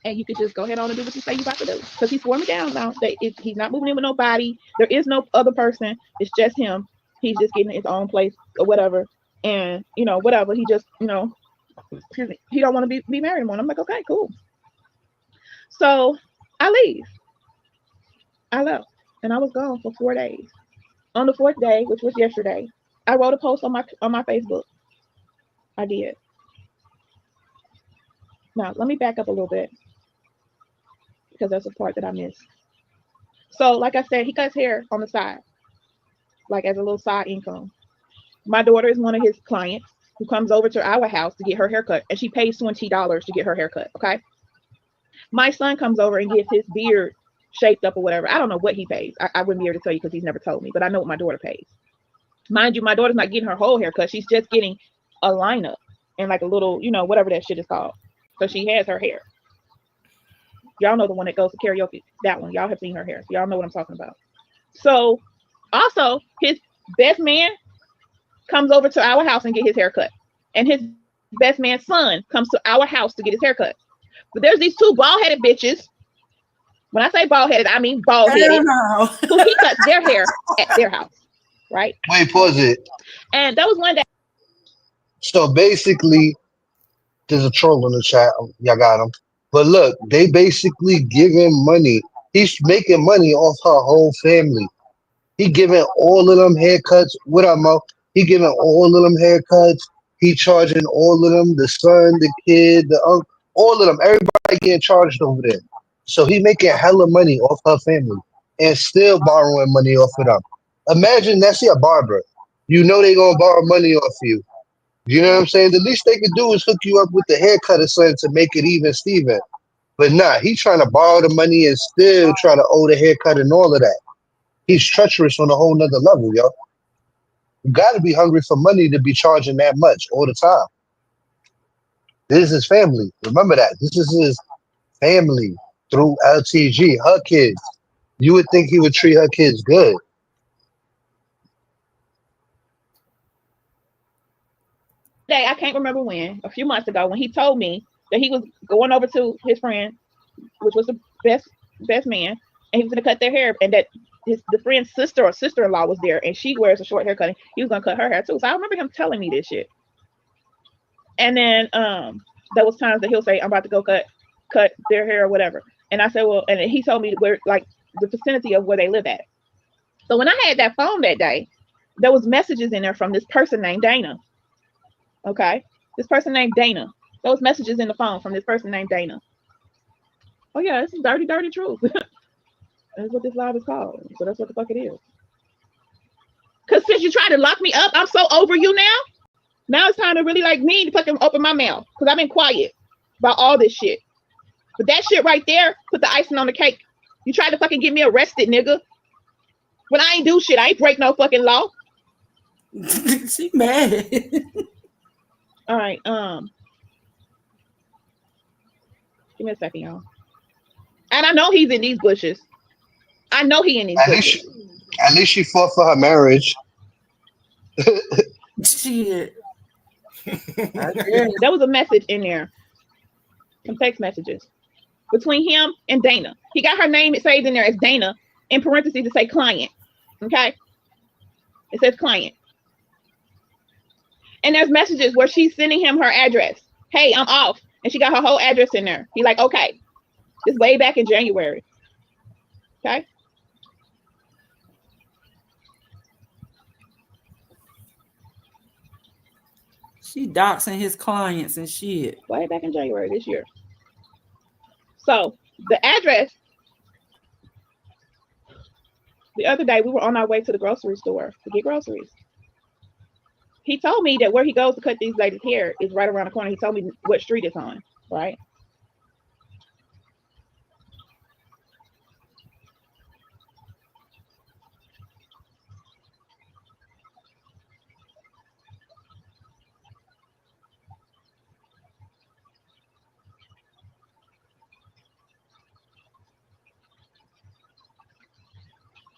And you can just go ahead on and do what you say you about to do. Because he's swore me down now. He's not moving in with nobody. There is no other person. It's just him. He's just getting his own place or whatever. And, whatever. He just, excuse me, he don't want to be married anymore. And I'm like, okay, cool. So I leave. I left. And I was gone for 4 days. On the fourth day, which was yesterday, I wrote a post on my Facebook. I did. Now, let me back up a little bit because that's a part that I missed. So, like I said, he cuts hair on the side, like as a little side income. My daughter is one of his clients who comes over to our house to get her haircut, and she pays $20 to get her haircut. Okay. My son comes over and gets his beard shaped up or whatever. I don't know what he pays. I wouldn't be able to tell you because he's never told me, but I know what my daughter pays. Mind you, my daughter's not getting her whole haircut. She's just getting a lineup and like a little, whatever that shit is called. So she has her hair. Y'all know the one that goes to karaoke. That one. Y'all have seen her hair. So y'all know what I'm talking about. So also his best man comes over to our house and get his haircut. And his best man's son comes to our house to get his haircut. But there's these two bald-headed bitches. When I say bald-headed, I mean bald-headed. Who he cuts their hair at their house. Right? Wait, pause it. And that was one day. So basically, there's a troll in the chat. Y'all got him. But look, they basically give him money. He's making money off her whole family. He giving all of them haircuts. What up, Mo? He giving all of them haircuts. He charging all of them, the son, the kid, the uncle, all of them. Everybody getting charged over there. So he making hella money off her family and still borrowing money off of them. Imagine that's your barber. You know they gonna borrow money off you. You know what I'm saying? The least they could do is hook you up with the haircut or something to make it even Steven. But nah, he's trying to borrow the money and still try to owe the haircut and all of that. He's treacherous on a whole nother level, yo. You gotta be hungry for money to be charging that much all the time. This is his family. Remember that. This is his family through LTG, her kids. You would think he would treat her kids good. I can't remember when, a few months ago, when he told me that he was going over to his friend, which was the best man, and he was gonna cut their hair, and that the friend's sister or sister-in-law was there, and she wears a short haircut, and he was gonna cut her hair too. So I remember him telling me this shit. And then there was times that he'll say, I'm about to go cut their hair or whatever. And I said, well, and he told me where, like, the vicinity of where they live at. So when I had that phone that day, there was messages in there from this person named Dana. Okay? This person named Dana. Those messages in the phone from this person named Dana. Oh yeah, this is dirty, dirty truth. That's what this live is called. So that's what the fuck it is. Cause since you tried to lock me up, I'm so over you now. Now it's time to really like me to fucking open my mouth. Cause I've been quiet about all this shit. But that shit right there put the icing on the cake. You tried to fucking get me arrested, nigga. When I ain't do shit, I ain't break no fucking law. She mad. All right, give me a second, y'all. And I know he's in these bushes. I know he in these bushes. At least she fought for her marriage. Shit. There was a message in there. Some text messages between him and Dana. He got her name saved in there as Dana in parentheses to say client. Okay? It says client. And there's messages where she's sending him her address. Hey, I'm off. And she got her whole address in there. He like, okay. This way back in January. Okay? She doxing his clients and shit. Way back in January this year. So The address. The other day, we were on our way to the grocery store to get groceries. He told me that where he goes to cut these ladies' hair is right around the corner. He told me what street it's on, right?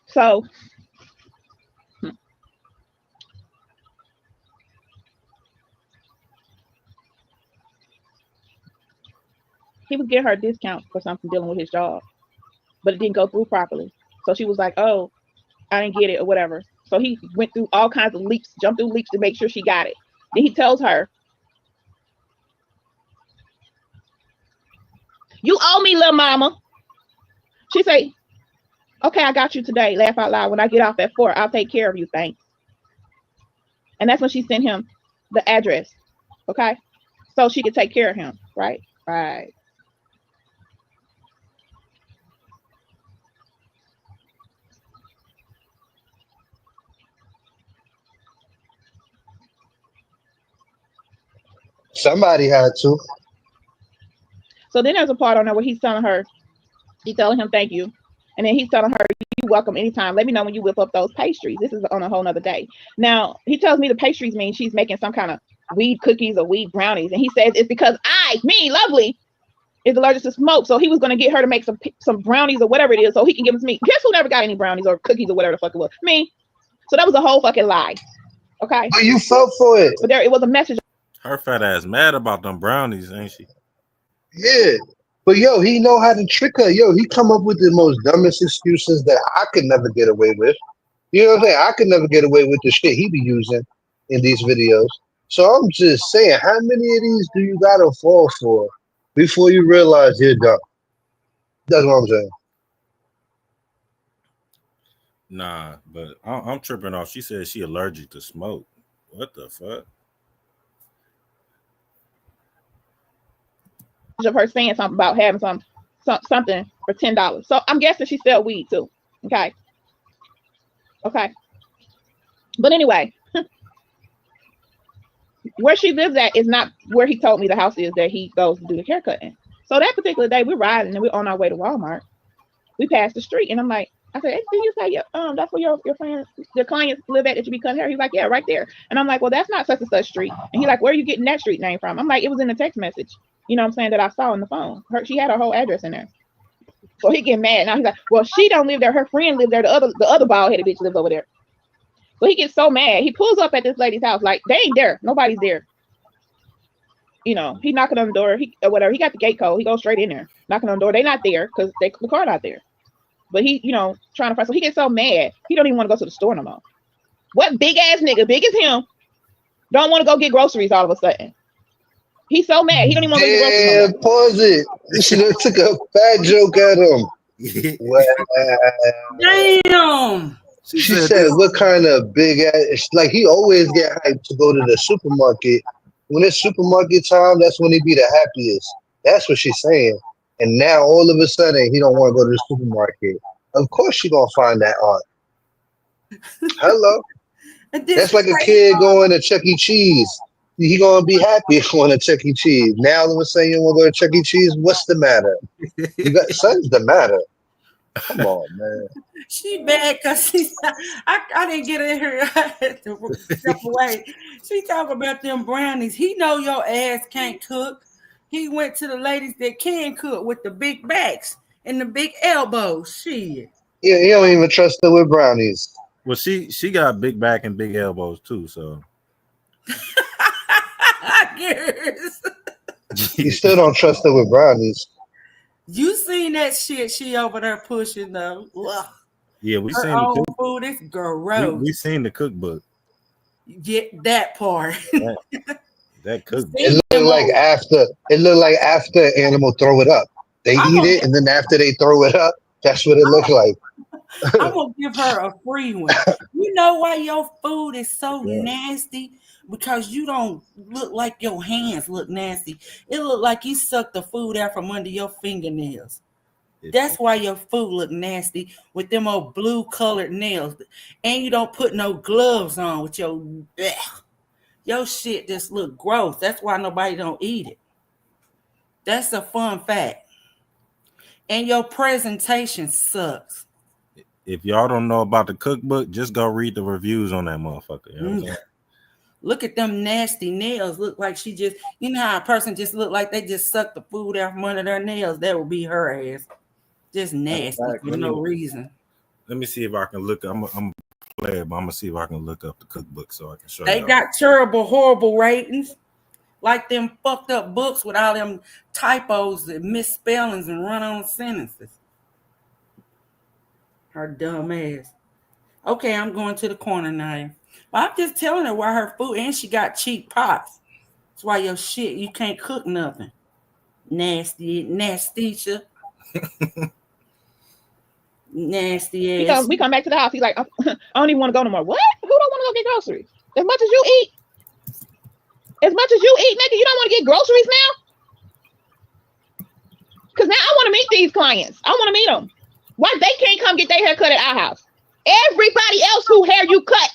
So he was getting her a discount for something dealing with his job, but it didn't go through properly. So she was like, "Oh, I didn't get it or whatever." So he went through all kinds of leaps, jumped through leaps to make sure she got it. Then he tells her, "You owe me, little mama." She say, "Okay, I got you today." Laugh out loud. When I get off at 4, I'll take care of you. Thanks. And that's when she sent him the address. Okay, so she could take care of him. Right. Right. Somebody had to. So then there's a part on there where he's telling her, he's telling him thank you. And then he's telling her, "You welcome anytime. Let me know when you whip up those pastries." This is on a whole nother day. Now, he tells me the pastries mean she's making some kind of weed cookies or weed brownies. And he says it's because Lovely, is allergic to smoke. So he was going to get her to make some brownies or whatever it is so he can give us meat. Guess who never got any brownies or cookies or whatever the fuck it was? Me. So that was a whole fucking lie. Okay? But you fell for it. But there, it was a message. Her fat ass mad about them brownies, ain't she? Yeah. But yo, he know how to trick her. Yo, he come up with the most dumbest excuses that I could never get away with. You know what I'm saying? I could never get away with the shit he be using in these videos. So I'm just saying, how many of these do you gotta fall for before you realize you're dumb? That's what I'm saying. Nah, but I'm tripping off. She said she allergic to smoke. What the fuck? Of her saying something about having something for $10. So I'm guessing she sell weed too. Okay. Okay. But anyway, where she lives at is not where he told me the house is that he goes to do the haircut in. So that particular day, we're riding and we're on our way to Walmart. We passed the street and I'm like, I said, "Hey, did you say that's where your friends, your clients live at that you be cutting hair?" He's like, "Yeah, right there." And I'm like, "Well, that's not such and such street." And he's like, "Where are you getting that street name from?" I'm like, "It was in the text message. You know what I'm saying, that I saw on the phone. She had her whole address in there." So he get mad. Now he's like, "Well, she don't live there. Her friend lives there. The other bald headed bitch lives over there." So he gets so mad. He pulls up at this lady's house like, they ain't there. Nobody's there. You know, he knocking on the door. Or whatever. He got the gate code. He goes straight in there, knocking on the door. They not there because the car not there. But he, trying to find. So he gets so mad. He don't even want to go to the store no more. What big ass nigga, big as him, don't want to go get groceries all of a sudden? He's so mad. He don't even want to go get groceries no more. Pause it. She done took a fat joke at him. Wow. Damn. She said, "What kind of big ass?" Like he always get hyped to go to the supermarket. When it's supermarket time, that's when he be the happiest. That's what she's saying. And now all of a sudden, he don't want to go to the supermarket. Of course, she gonna find that aunt. Hello. That's like a kid going to Chuck E. Cheese. He gonna be happy going to Chuck E. Cheese. Now all of a sudden, you want to go to Chuck E. Cheese? What's the matter? You got something's the matter. Come on, man. She bad because I didn't get in here. I had to step away. She talk about them brownies. He know your ass can't cook. He went to the ladies that can cook with the big backs and the big elbows. Shit. Yeah, you don't even trust her with brownies. Well, she got big back and big elbows too, so I guess. You still don't trust her with brownies. You seen that shit she over there pushing though. Ugh. Yeah, we Her seen own the food is gross. we seen the cookbook. Get that part. That cookbook. It looked like after animal throw it up. They eat it, and then after they throw it up, that's what it looked like. I'm gonna give her a free one. You know why your food is so nasty? Because you don't look like your hands look nasty. It look like you sucked the food out from under your fingernails. That's why your food look nasty with them old blue colored nails, and you don't put no gloves on with your shit. Just look gross. That's why nobody don't eat it. That's a fun fact. And your presentation sucks. If y'all don't know about the cookbook, just go read the reviews on that motherfucker. You know what I'm saying? Look at them nasty nails. Look like she just, you know how a person just look like they just sucked the food out from under their nails. That would be her ass. Just nasty for no reason. Let me see if I can look. I'm play it, but I'm gonna see if I can look up the cookbook so I can show you. They got terrible, horrible ratings. Like them fucked up books with all them typos and misspellings and run-on sentences. Her dumb ass. Okay, I'm going to the corner now. But I'm just telling her why her food, and she got cheap pots. That's why your shit, you can't cook nothing. Nasty, nasty. Nasty ass. We come back to the house. He's like, I don't even want to go no more. What? Who don't want to go get groceries? As much as you eat, nigga, you don't want to get groceries now? Because now I want to meet these clients. I want to meet them. Why they can't come get their hair cut at our house? Everybody else who hair you cut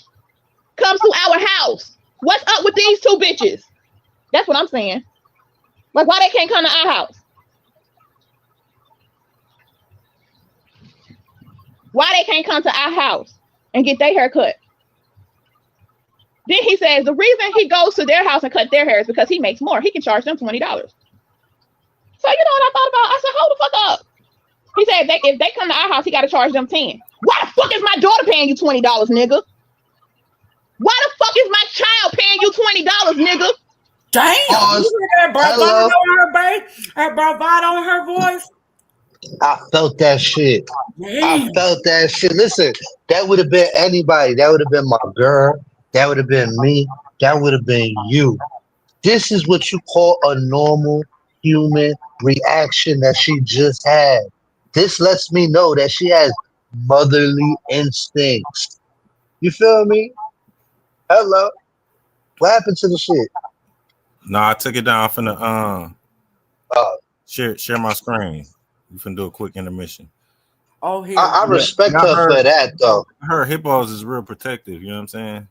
comes to our house. What's up with these two bitches? That's what I'm saying. Like, why they can't come to our house? Why they can't come to our house and get their hair cut? Then he says the reason he goes to their house and cut their hair is because he makes more. He can charge them $20. So you know what I thought about? I said, hold the fuck up. He said if they come to our house, he got to charge them 10. Why the fuck is my daughter paying you $20, nigga? Why the fuck is my child paying you $20, nigga? Damn! You hear that bravado on her bravado on her voice? I felt that shit. I felt that shit. Listen, that would have been anybody. That would have been my girl. That would have been me. That would have been you. This is what you call a normal human reaction that she just had. This lets me know that she has motherly instincts. You feel me? Hello. What happened to the shit? No, I took it down from the share my screen. We can do a quick intermission. Oh, here. I respect her for that though. Her hippos is real protective. You know what I'm saying?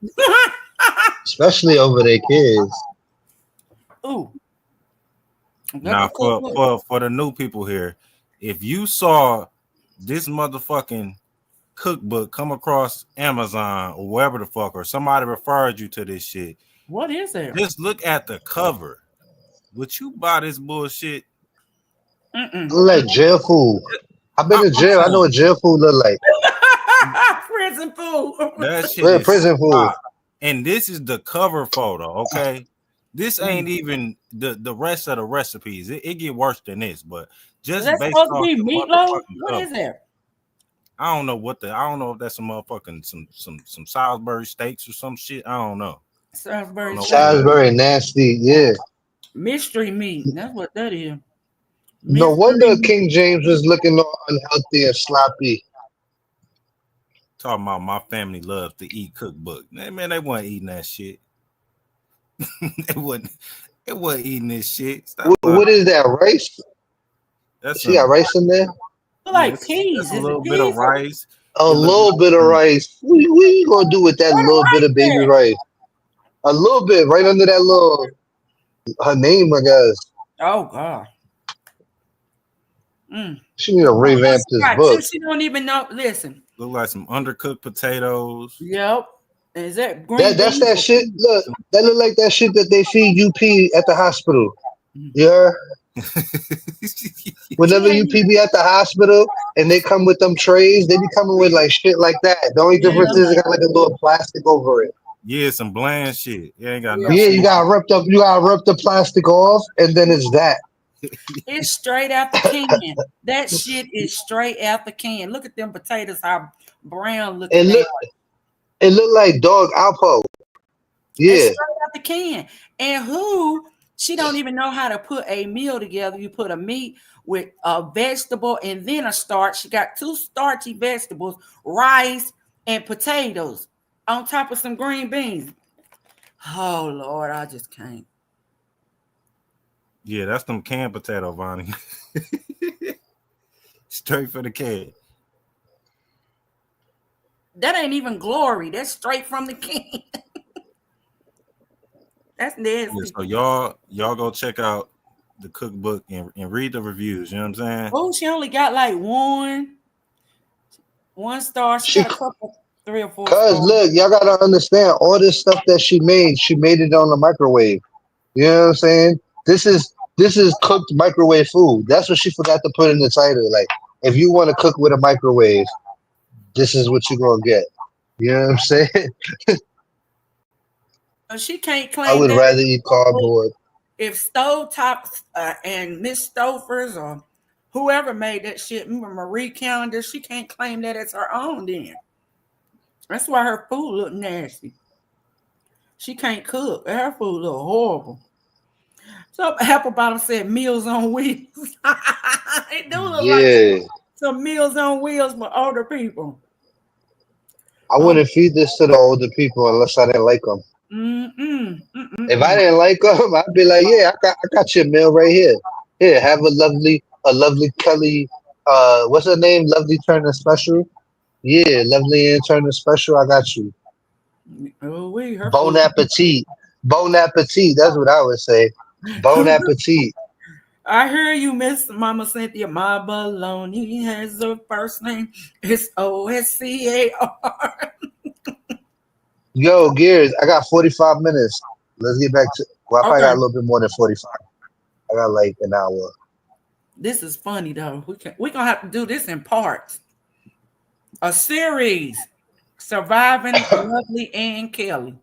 Especially over their kids. Ooh. Now for the new people here, if you saw this motherfucking cookbook come across Amazon or wherever the fuck, or somebody referred you to this shit, what is it? Just look at the cover. Would you buy this bullshit? Look like jail food. I've been to jail. I know what jail food look like. Prison food. That shit is prison food. And this is the cover photo, okay? This ain't even the rest of the recipes. It get worse than this, but just that's based supposed off to be meatloaf. What cover. Is that? I don't know if that's some motherfucking some Salisbury steaks or some shit. I don't know. Salisbury nasty, yeah. Mystery meat. That's what that is. No wonder King James was looking all unhealthy and sloppy. Talking about my family loves to eat cookbook. Man, they weren't eating that shit. They wasn't eating this shit. What is that, rice? She got rice in there? Like peas. A little bit of rice. A little bit of rice. What you gonna do with that little bit of baby rice? A little bit, right under that little, her name, I guess. Oh, God. She need to revamp this book. She don't even know. Listen. Look like some undercooked potatoes. Yep. Is that green that's that shit? Look, that look like that shit that they feed UP at the hospital. Yeah. Whenever UP be at the hospital and they come with them trays, they be coming with like shit like that. The only difference is it got like a little plastic over it. Yeah, some bland shit. You ain't got no. Yeah, you gotta rip the plastic off, and then it's that. It's straight out the can. That shit is straight out the can. Look at them potatoes, how brown looking. It look like dog alpo. Yeah, it's straight out the can. And she don't even know how to put a meal together. You put a meat with a vegetable and then a starch. She got 2 starchy vegetables, rice and potatoes on top of some green beans. Oh Lord, I just can't. Yeah, that's them canned potato, Vonnie. Straight for the can. That ain't even glory. That's straight from the can. That's Yeah, nasty. so y'all go check out the cookbook and read the reviews. You know what I'm saying? Oh, she only got like one star. She She, got a couple, 3 or 4 cause stars. look, y'all gotta understand all this stuff that she made it on the microwave. You know what I'm saying? This is cooked microwave food. That's what she forgot to put in the title. Like, if you want to cook with a microwave, this is what you're gonna get. You know what I'm saying? She can't I claim would that rather eat cardboard. if Stovetop and Miss Stofers or whoever made that shit, Marie Calendar, she can't claim that it's her own then. That's why her food look nasty. She can't cook. Her food look horrible. So Apple Bottom said Meals on Wheels. It do look like Yeah, some Meals on Wheels for older people. I Um, wouldn't feed this to the older people unless I didn't like them. mm, mm, mm, mm, If I mm. didn't like them, I'd be like, yeah, I got your meal right here. Here, have a lovely Kelly. What's her name? Lovely Turner Special. Yeah, lovely and Turner Special. I got you. Oh, her Bon food. appetit. Bon appetit. That's what I would say. Bon appetit. I hear you, Miss Mama Cynthia. My baloney has a first name. It's OSCAR. Yo, Gears, I got 45 minutes. Let's get back to. Well, I probably got Okay, a little bit more than 45. I got like an hour. this is funny though. We're gonna have to do this in parts. A series. Surviving Lovely Ann Kelly.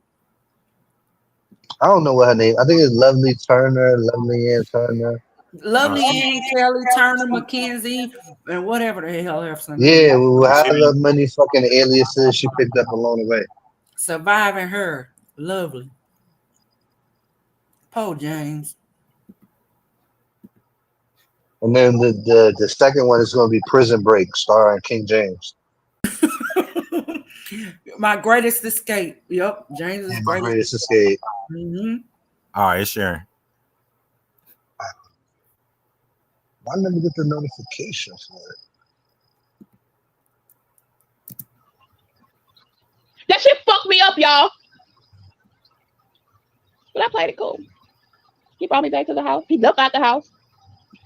I don't know what her name. I think it's Lovely Turner, Lovely Ann Turner. Uh, Lovely she, Ann Kelly, Turner McKenzie, and whatever the hell else her name. Yeah, well, she however done, many fucking aliases she picked up along the way. Surviving Her. Lovely. Poe James. And then the second one is going to be Prison Break, starring King James. My Greatest Escape. Yep, James's Yeah, my Greatest greatest escape. Mm-hmm. all right, it's Sharon. Why never get the notification for it? That shit fucked me up, y'all. But I played it cool. He brought me back to the house. He left out the house.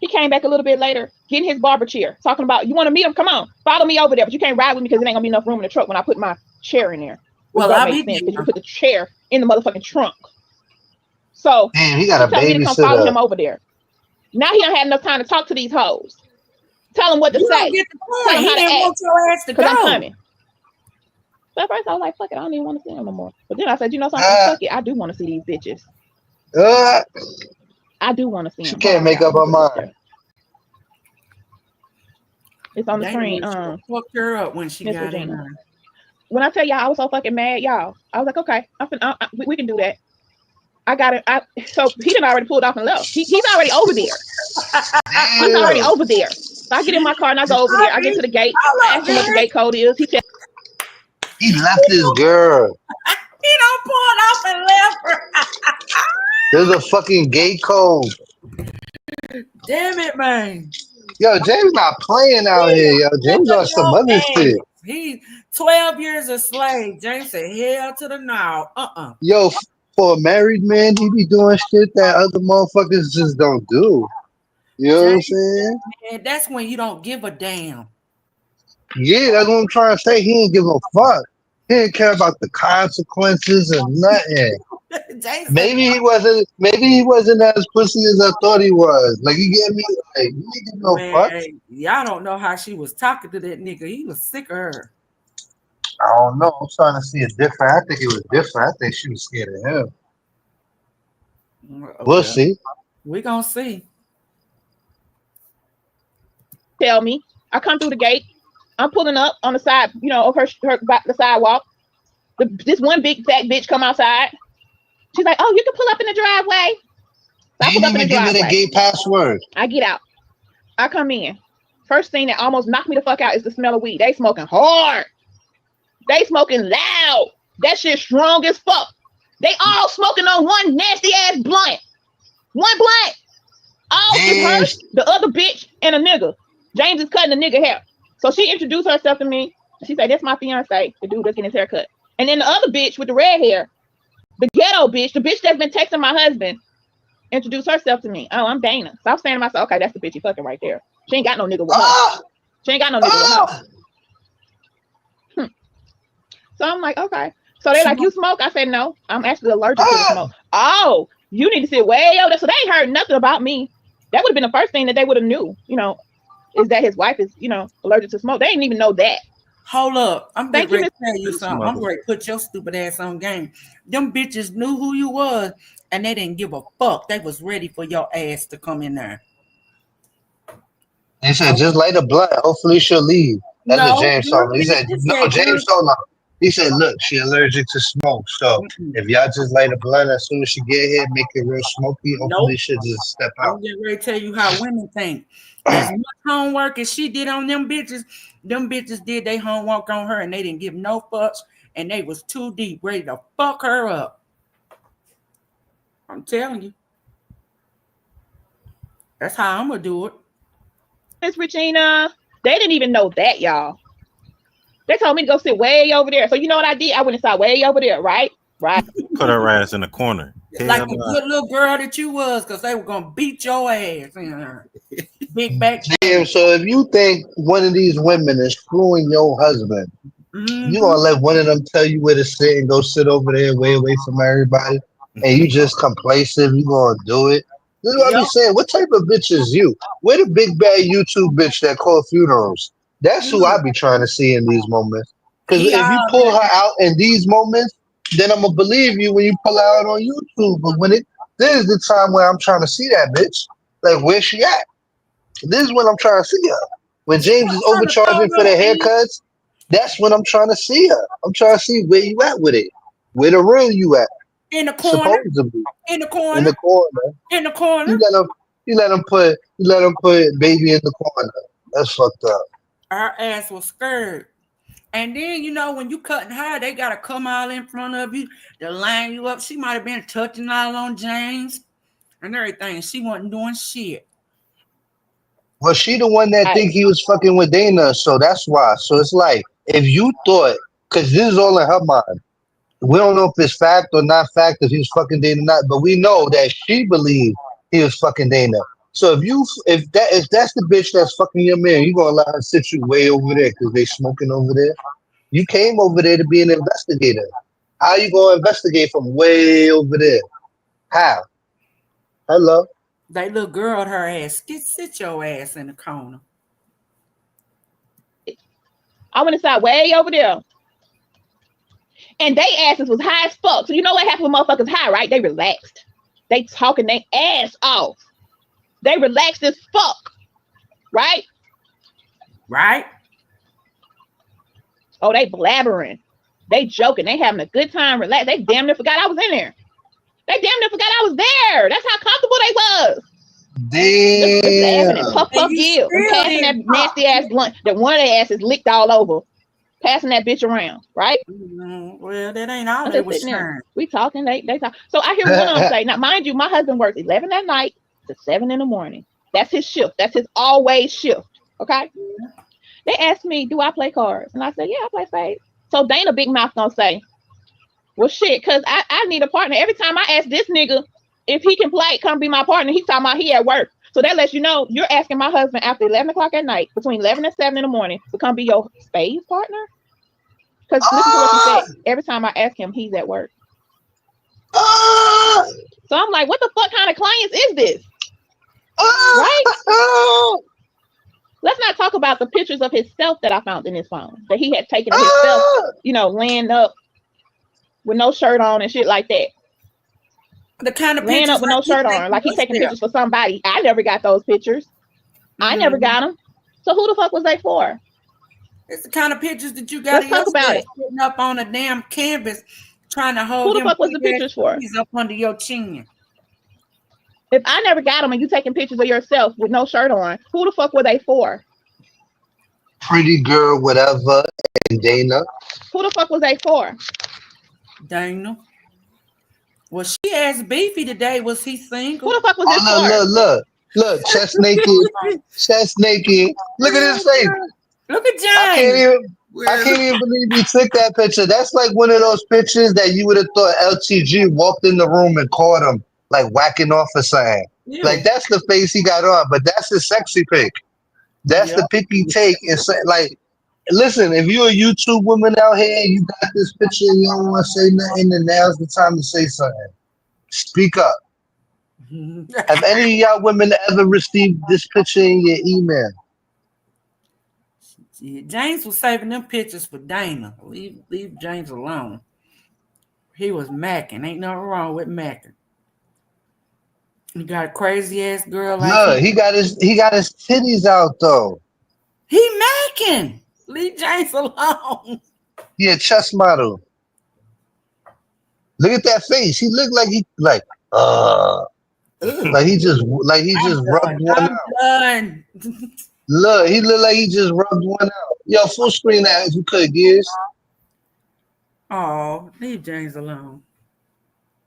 He came back a little bit later, getting his barber chair, talking about, you want to meet him? Come on, follow me over there. But you can't ride with me because there ain't gonna be enough room in the truck when I put my chair in there. Which Well, don't I'll make be sense because you there. put the chair in the motherfucking trunk. So Damn, he he got a told me to come follow babysitter. him over there. Now he don't have enough time to talk to these hoes. Tell him what to You don't say. get the Tell point. him He how to didn't act. want your ass to Because I'm go. coming. So at first I was like, fuck it, I don't even want to see him no more. But then I said, you know something? Uh, Fuck it, I do want to see these bitches. uh, I do want to see she them. Hold can't on, make y'all. up her Let me put this mind. there. It's on the Dana screen. fucked her up when she Miss got in Regina. there. When I tell y'all I was so fucking mad, y'all, I was like, okay, we can do that. I got it. So he done already pulled off and left. He's already over there. He's already Damn, over there. So I get in my car and I go over there. I get to the gate. I Hold up, ask him what the girl. gate code is. He said, he left this girl. He don't pull off and left her. There's a fucking gay code. Damn it, man. Yo, James not playing out He here. Yo, look James at on some your other ass. shit. He 12 years a slave. James said, hell to the now. Yo, for a married man, he be doing shit that other motherfuckers just don't do. You know what I'm James, saying? man, that's when you don't give a damn. Yeah, that's what I'm trying to say. He ain't give a fuck. He didn't care about the consequences or nothing. James said, Maybe he wasn't. Maybe he wasn't as pussy as I thought he was. Like you get me? Like you ain't give no fuck. man, y'all don't know how she was talking to that nigga. He was sick of her. I don't know. I'm trying to see it different. I think it was different. I think she was scared of him. We'll Well, see. we gonna see. tell me. I come through the gate. I'm pulling up on the side, of her the sidewalk. This one big fat bitch come outside. She's like, oh, you can pull up in the driveway. So I He pull didn't up in the even give me the driveway. gate password. I get out. I come in. First thing that almost knocked me the fuck out is the smell of weed. They smoking hard. They smoking loud. That shit strong as fuck. They all smoking on one nasty ass blunt. One blunt. All it's Damn, her, the other bitch, and a nigga. James is cutting the nigga hair. So she introduced herself to me. She said, "That's my fiance, the dude that's getting his hair cut." And then the other bitch with the red hair, the ghetto bitch, the bitch that's been texting my husband, introduced herself to me. "Oh, I'm Dana." So I'm saying to myself, "Okay, that's the bitch he fucking right there. She ain't got no nigga with her. Ah, She ain't got no nigga with her." ah. So I'm like, "Okay." So they like, Smoke. "You smoke?" I said, "No, I'm actually allergic to the Ah, smoke." "Oh, you need to sit way over there." So they ain't heard nothing about me. That would have been the first thing that they would have knew, is that his wife is, allergic to smoke. They didn't even know that. Hold up. I'm getting Thank you, ready Miss. to tell you This something. I'm mother. ready to put your stupid ass on game. Them bitches knew who you was and they didn't give a fuck. They was ready for your ass to come in there. he said, So just light a blunt. Hopefully she'll leave. That's what no, James told girl, me. He said, it no, said James girl. told him. He said, look, she allergic to smoke. So Mm-mm. if y'all just light a blunt as soon as she get here, make it real smoky, hopefully Nope. she'll just step out. I'm getting ready to tell you how women think. As much homework as she did on them bitches did their homework on her and they didn't give no fucks and they was too deep, ready to fuck her up. I'm telling you. That's how I'm gonna do it. Miss Regina. They didn't even know that, y'all. They told me to go sit way over there. So you know what I did? I went and sat way over there, right? Right. Put her ass in the corner. Like Hell the no. good little girl that you was, because they were gonna beat your ass in her. Big back James, women. so if you think one of these women is screwing your husband, you Mm-hmm. gonna let one of them tell you where to sit and go sit over there way away from everybody, and you just complacent, you gonna do it. This is what I Yep. be saying. What type of bitch is you? We're the big bad YouTube bitch that call funerals. That's who I Mm. be trying to see in these moments. Because He if you pull her already out in these moments, then I'm gonna believe you when you pull her out on YouTube. But when it this is the time where I'm trying to see that bitch. Like where she at? This is when I'm trying to see her. When she James is wasn't trying to throw overcharging for the no heat haircuts, that's when I'm trying to see her. I'm trying to see where you at with it. Where the real you at? in the corner, Supposedly in the in corner, the corner. in the You corner. let him. You let him put baby in the corner. That's fucked up. Our ass was scared. And then when you cutting hair, they gotta come all in front of you to line you up. She might have been touching all on James and everything. She wasn't doing shit. Was she the one that Right. think he was fucking with Dana? So that's why. So it's like if you thought, because this is all in her mind. We don't know if it's fact or not fact if he was fucking Dana or not, but we know that she believed he was fucking Dana. So if that's the bitch that's fucking your man, you gonna let her sit you way over there because they smoking over there. You came over there to be an investigator. How you gonna investigate from way over there? How? Hello. They little girl her ass. Sit your ass in the corner. I went inside way over there. And they asses was high as fuck. So you know what happened when motherfuckers high, right? They relaxed. They talking their ass off. They relaxed as fuck, right? Right? Oh, they blabbering. They joking. They having a good time. Relax. They damn near forgot I was in there. They damn near forgot I was there. That's how comfortable they was. Just laughing and Damn. puff And puff you give and still passing that didn't talk. nasty ass blunt that one of their asses licked all over, passing that bitch around, right? Well, that ain't all I'm they just was sitting there. sharing. We talking, they talk. So I hear one of them say, now mind you, my husband works 11 at night to 7 in the morning. That's his shift. That's his always shift. Okay. They asked me, do I play cards? And I said, yeah, I play spades. So Dana Big Mouth gonna say, well shit, cause I need a partner. Every time I ask this nigga if he can play, come be my partner, he's talking about he at work. So that lets you know you're asking my husband after 11 o'clock at night, between 11 and 7 in the morning, to come be your spades partner. Because listen to what she Ah, said. Every time I ask him, he's at work. ah, So I'm like, what the fuck kind of clients is this? Right? ah, Let's not talk about the pictures of himself that I found in his phone that he had taken of himself, ah. laying up with no shirt on and shit like that. The kind of Laying pictures up with like no you shirt take on, like he taking yourself. pictures for somebody. I never got those pictures. I never Mm. got them. So who the fuck was they for? It's the kind of pictures that you got Let's of talk about yourself it. sitting up on a damn canvas trying to Who hold the them fuck was big the ass pictures for? titties up under your chin. If I never got them and you taking pictures of yourself with no shirt on, who the fuck were they for? Pretty girl, whatever, and Dana. Who the fuck was they for? Dana. Well, she asked Beefy today, was he Who single? the fuck was Oh this look, for? look, look. Look, chest naked, chest naked. Look at his face. Look at I can't James. even. I Where's can't even believe he took that picture. That's like one of those pictures that you would have thought LTG walked in the room and caught him like whacking off a sign. Like You. that's the face he got on, but that's the sexy pic. That's Yep. the pic he take. It's like, listen, if you're a YouTube woman out here and you got this picture and you don't want to say nothing, then now's the time to say something. Speak up. Have any of y'all women ever received this picture in your email? Yeah, James was saving them pictures for Dana. Leave James alone. He was macking. Ain't nothing wrong with macking. He got a crazy ass girl like Look, he got his titties out though. he macking. Leave James alone. He a chess model. Look at that face. He looked like Ugh. like he just rubbed one I'm out. done. Look, he looked like he just rubbed one out. Yo, full screen that if you could, Gears. Oh, leave James alone.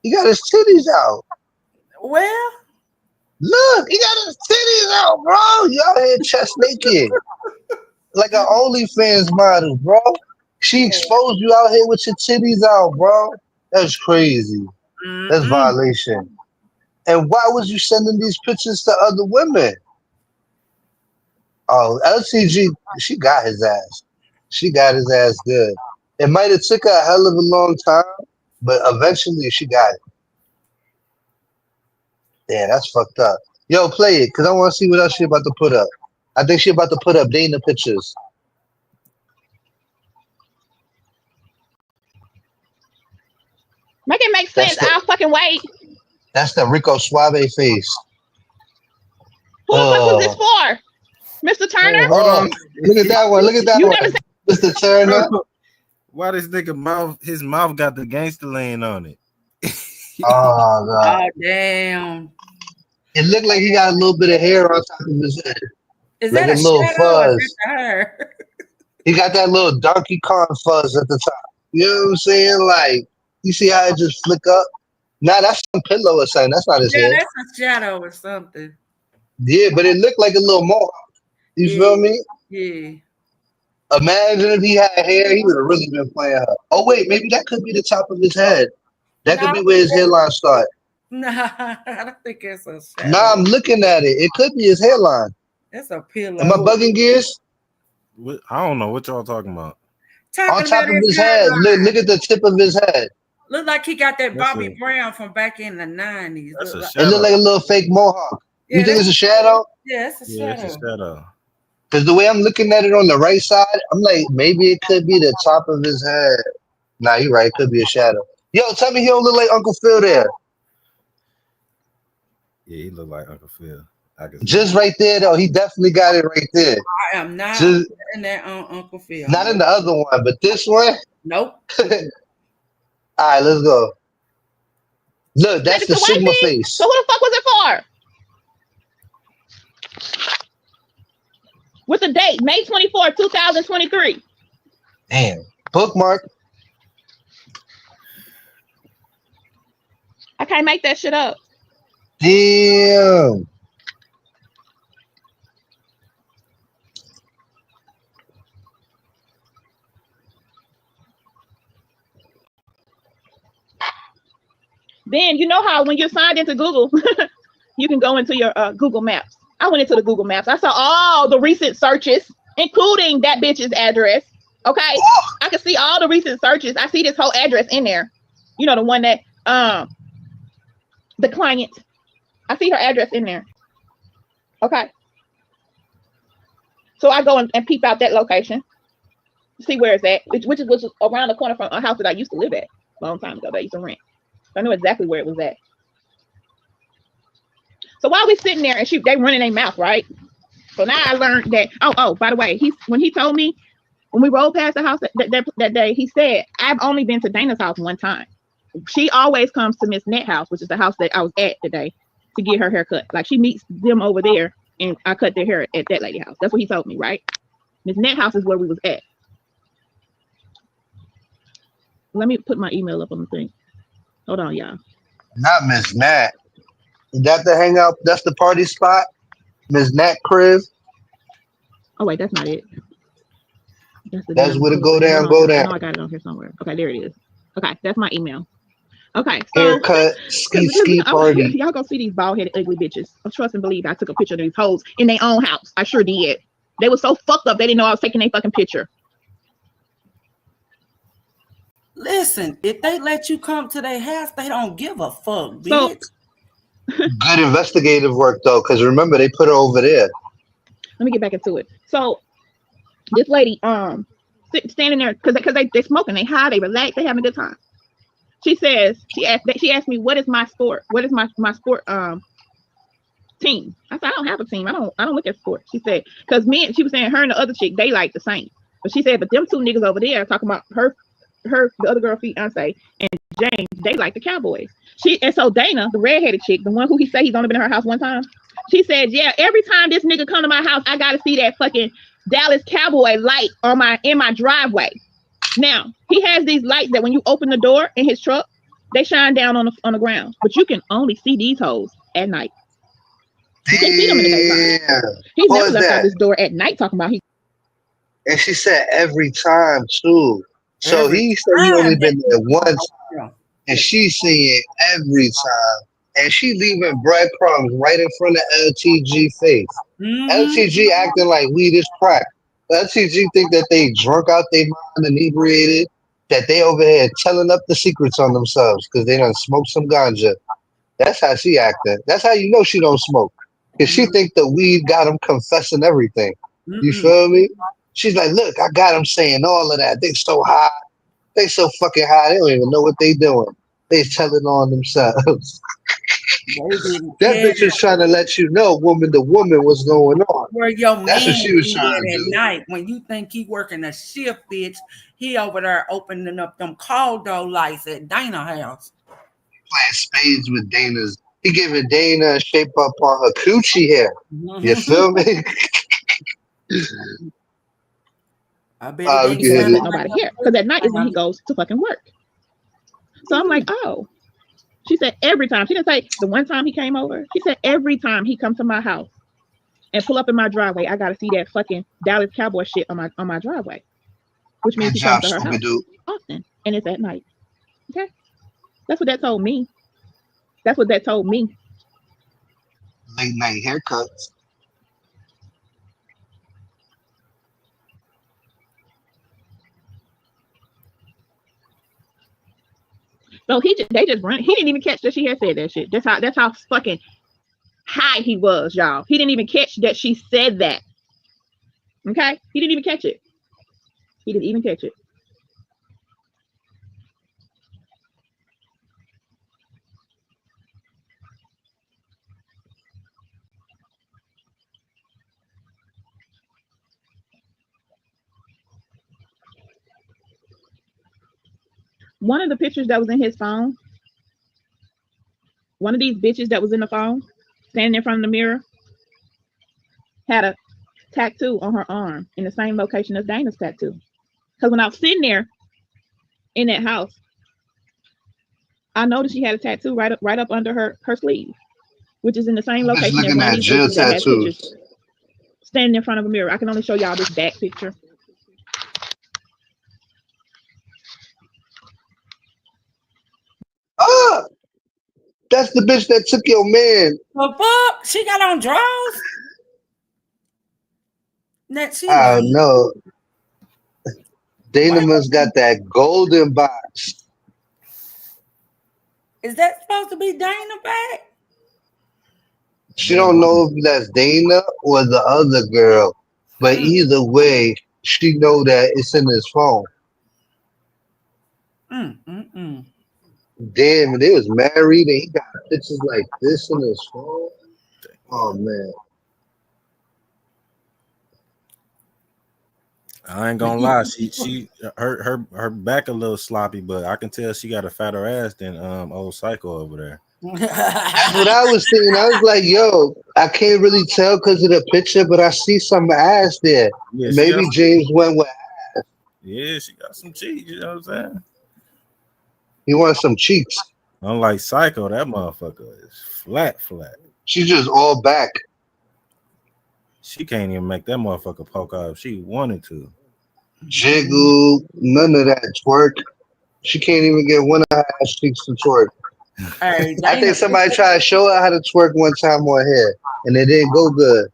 He got his titties out. Well, Look, he got his titties out, bro. You out here chest naked. Like an OnlyFans model, bro. She exposed you out here with your titties out, bro. That's crazy. That's mm-mm. violation. And why was you sending these pictures to other women? Oh, LCG, she got his ass. She got his ass good. It might have took her a hell of a long time, but eventually she got it. Damn, that's fucked up. Yo, play it, cause I want to see what else she about to put up. I think she about to put up Dana pictures. Make it make That's sense. the I'll fucking wait. that's the Rico Suave face. Who the fuck was this Oh, for? Mr. Hey, Turner? hold oh, on. look at that one. Look at that You never one. said Mr. Turner. Why this nigga mouth? His mouth got the gangster lane on it. Oh god. Oh damn. It looked like he got a little bit of hair on top of his head. Is Like that a a little shadow or is fuzz. that her? He got that little Donkey Kong fuzz at the top. You know what I'm saying? Like, you see how it just flick up? Nah, that's some pillow or something. That's not his Yeah, hair. that's a shadow or something. Yeah, but it looked like a little mohawk. You Yeah, feel me? yeah. Imagine if he had hair, he would have really been playing her. Oh wait, maybe that could be the top of his head. That could No, be where his hairline start. no, I don't think it's a Nah, shadow. I'm looking at it. It could be his hairline. It's a Am I pillow. bugging Gears? I don't know what y'all talking about. On Talking about top of his his head. hairline. Look at the tip of his head. Look like he got that That's Bobby a Brown from back in the 90s. that's Look a like, It looked shadow. like a little fake mohawk. You yeah, think that's it's a shadow? a Yeah, it's a shadow. shadow. Because the way I'm looking at it on the right side, I'm like, maybe it could be the top of his head. Nah, you're right. It could be a shadow. Yo, tell me he don't look like Uncle Phil there. Yeah, he look like Uncle Phil. I can see Just that. right there, though. He definitely got it right there. I am not Just putting that on Uncle Phil. not in the other one, but this one. Nope. All right, let's go. Look, that's Legacy the Sigma Wifey? So face. who the fuck was it for? With the date, May 24th, 2023. Damn. Bookmark. I can't make that shit up. Damn. Then you know how when you're signed into Google, you can go into your Google Maps. I went into the Google Maps. I saw all the recent searches, including that bitch's address. Okay, I can see all the recent searches. I see this whole address in there. You know, the one that the client. I see her address in there. Okay, so I go and peep out that location, see where it's at, which was around the corner from a house that I used to live at a long time ago. That I used to rent. I know exactly where it was at. So while we sitting there and they running their mouth, right? So now I learned that. Oh, by the way, when he told me when we rolled past the house that day, he said, "I've only been to Dana's house one time. She always comes to Miss Net house, which is the house that I was at today, to get her hair cut. Like she meets them over there, and I cut their hair at that lady house. That's what he told me, right? Miss Net house is where we was at. Let me put my email up on the thing. Hold on, y'all. Not Miss Matt. Is that the hangout? That's the party spot? Ms. Nat crib. Oh wait, that's not it. That's the That's damn where to clue. go Hold down, on, go I down. know I got it on here somewhere. Okay, there it is. Okay, that's my email. Okay, so Haircut, ski ski party. y'all go see these bald headed ugly bitches. I trust and believe I took a picture of these hoes in their own house. I sure did. They were so fucked up they didn't know I was taking their fucking picture. Listen, if they let you come to their house, they don't give a fuck, So bitch. Good investigative work though, because remember they put her over there. let me get back into it. So this lady, standing there because they smoking, they high, they relax, they having a good time. She asked me what is my sport? What is my sport team? I said I don't have a team. I don't look at sports. She said because she was saying her and the other chick they like the same, but she said but them two niggas over there talking about her the other girl fiance and James they like the Cowboys. And so Dana the redheaded chick the one who he said he's only been in her house one time. She said yeah every time this nigga come to my house I gotta see that fucking Dallas Cowboy light in my driveway. Now he has these lights that when you open the door in his truck, they shine down on the ground, but you can only see these hoes at night. You can't see them in the daytime. Damn. He's never Pause left out that. this door at night talking about he. And she said every time too. So Every he said he time only that been there once, girl. and she's seeing it every time. And she leaving breadcrumbs right in front of LTG face. LTG acting like weed is crack. LTG think that they drunk out their mind, inebriated, that they over here telling up the secrets on themselves because they done smoked some ganja. That's how she acting. That's how you know she don't smoke. Because she think the weed got them confessing everything. You feel me? She's like, look, I got them saying all of that. They so high. They so fucking high. They don't even know what they doing. They telling on themselves. They didn't That care bitch is trying to let you know, woman to woman, what's going on. where your That's what man she was be trying to at do. night. When you think he working a shift, bitch, he over there opening up them condo lights at Dana house. Playing spades with Dana's. He giving Dana a shape up on her coochie hair. You feel me? I bet it We ain't He can said hit don't it. let nobody hear because at night is when he goes to fucking work. So I'm like, oh. She said every time. She didn't say the one time he came over. She said every time he comes to my house and pull up in my driveway, I gotta see that fucking Dallas Cowboy shit on my driveway, which means Good he comes job, to her Scooby house Doo. often, and it's at night. Okay, that's what that told me. That's what that told me. Late night haircuts. So they just run. He didn't even catch that she had said that shit. That's how fucking high he was, y'all. He didn't even catch that she said that. Okay, he didn't even catch it. He didn't even catch it. One of the pictures that was in his phone, one of these bitches that was in the phone, standing in front of the mirror, had a tattoo on her arm in the same location as Dana's tattoo. Because when I was sitting there in that house, I noticed she had a tattoo right up under her sleeve, which is in the same Just location as looking one of at these jail bitches that has pictures tattoos. standing in front of a mirror. I can only show y'all this back picture. Ah, that's the bitch that took your man. The fuck? She got on drawers? That she I don't lame. know. Dana Why must got that golden box. is that supposed to be Dana back? She don't know if that's Dana or the other girl, but Mm, either way, she know that it's in his phone. mm, mm, mm. Damn, they was married and he got pictures like this in his phone. Oh man, I ain't But gonna you, lie, her back a little sloppy, but I can tell she got a fatter ass than old Psycho over there. that's what I was thinking. I was like, yo, I can't really tell because of the picture, but I see some ass there. Yeah, she got Maybe James went with. she got some cheeks, you know what I'm saying? He wants some cheeks. Unlike Psycho, that motherfucker is flat. She's just all back. She can't even make that motherfucker poke out if she wanted to. Jiggle, none of that twerk. She can't even get one of her ass cheeks to twerk. Hey, I think Dana, somebody tried to show her how to twerk one time on here, and it didn't go good.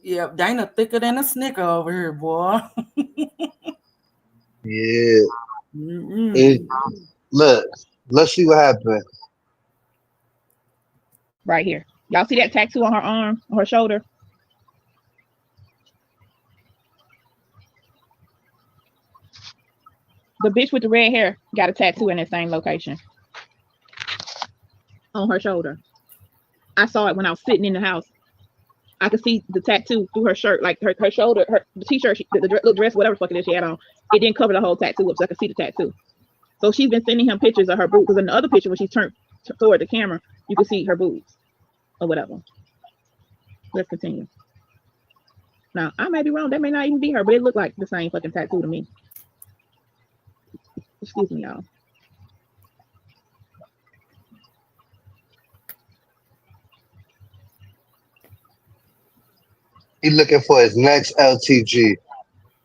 yeah, Dana thicker than a snicker over here, boy. Yeah. It, Mm-mm. look, let's see what happened. Right here. Y'all see that tattoo on her arm, on her shoulder? The bitch with the red hair got a tattoo in that same location on her shoulder. I saw it when I was sitting in the house. I could see the tattoo through her shirt, like her shoulder, the t-shirt, the little dress, whatever fuck it is she had on. It didn't cover the whole tattoo up, so I could see the tattoo. So she's been sending him pictures of her boobs. Because in the other picture, when she's turned toward the camera, you can see her boobs or whatever. Let's continue. Now, I may be wrong. That may not even be her, but it looked like the same fucking tattoo to me. Excuse me, y'all. He looking for his next LTG,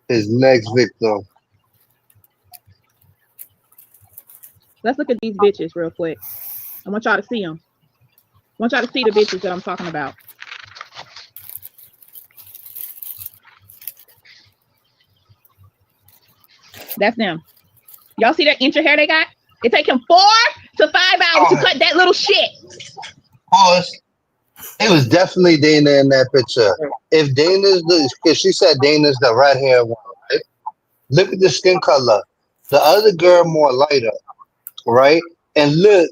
his next victim. Let's look at these bitches real quick. I want y'all to see them. I want y'all to see the bitches that I'm talking about. That's them. Y'all see that inch of hair they got? It take him 4 to 5 hours to cut that little shit. Pause. It was definitely Dana in that picture. If Dana's because she said Dana's the red hair one, right? Look at the skin color. The other girl more lighter, right? And look,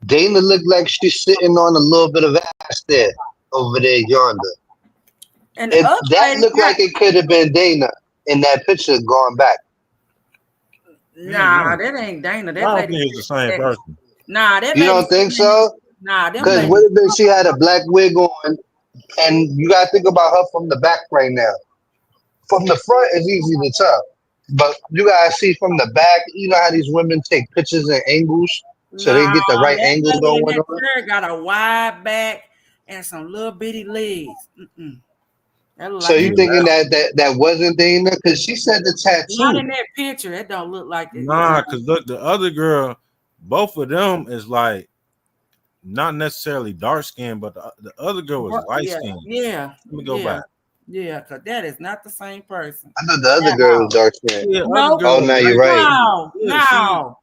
Dana looked like she's sitting on a little bit of ass there over there yonder. And the other That lady looked got, like it could have been Dana in that picture going back. nah, that ain't Dana. I That don't lady, think it's the same person. nah, that You lady, don't think so? nah, them Because ladies. what if she had a black wig on, and you gotta think about her from the back right now. From the front, it's easy to tell, but you gotta see from the back. You know how these women take pictures and angles, so they Nah, get the right that angle lady in going that on. chair got a wide back and some little bitty legs. Mm-mm. That look So like you she, thinking that wasn't Dana? Because she said the not tattoo. in that picture. That don't look like it. Nah, cause look, the other girl, both of them is like not necessarily dark skinned, but the other girl was light Yeah, skinned. yeah, Let me go yeah, back. yeah. Cause that is not the same person I thought the other at girl was all. dark skinned. Yeah, other No, Oh, girl now light you're right. skinned. no, Yeah, she no.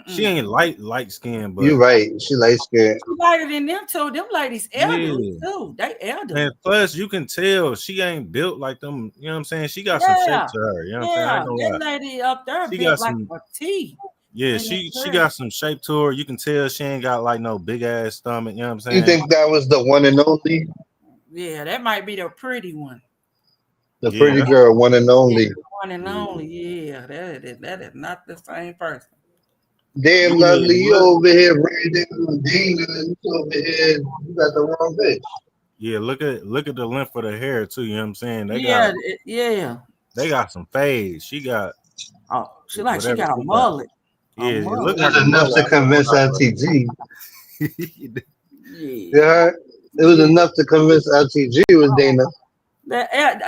she Mm-mm. ain't light skinned, You're but right. She light skinned. She lighter than them two. Them ladies elderly yeah. too. They elderly. And plus, you can tell she ain't built like them. You know what I'm saying? She got some shape Yeah, to her. You know what I'm saying? I yeah. ain't gonna That lie. lady up there She built got like some. a T Yeah, in that she chair. got some shape to her. You can tell she ain't got like no big ass stomach. You know what I'm You saying? think that was the one and only, Yeah, that might be the pretty one. the Yeah, pretty that's girl, one and Yeah, only? the one and yeah. only. Yeah, that is not the same person. Damn, Yeah, lovely, you look. over here rating Dana, and you over here, you got the wrong bitch. Yeah, look at the length of the hair too. You know what I'm saying? Yeah, yeah. They got some fades. She got Oh, she whatever got a she got. mullet. A Yeah, it looked mullet. It like a was enough to mullet. I don't know convince LTG. what Yeah. Yeah, it was Yeah. enough to convince LTG it was Dana.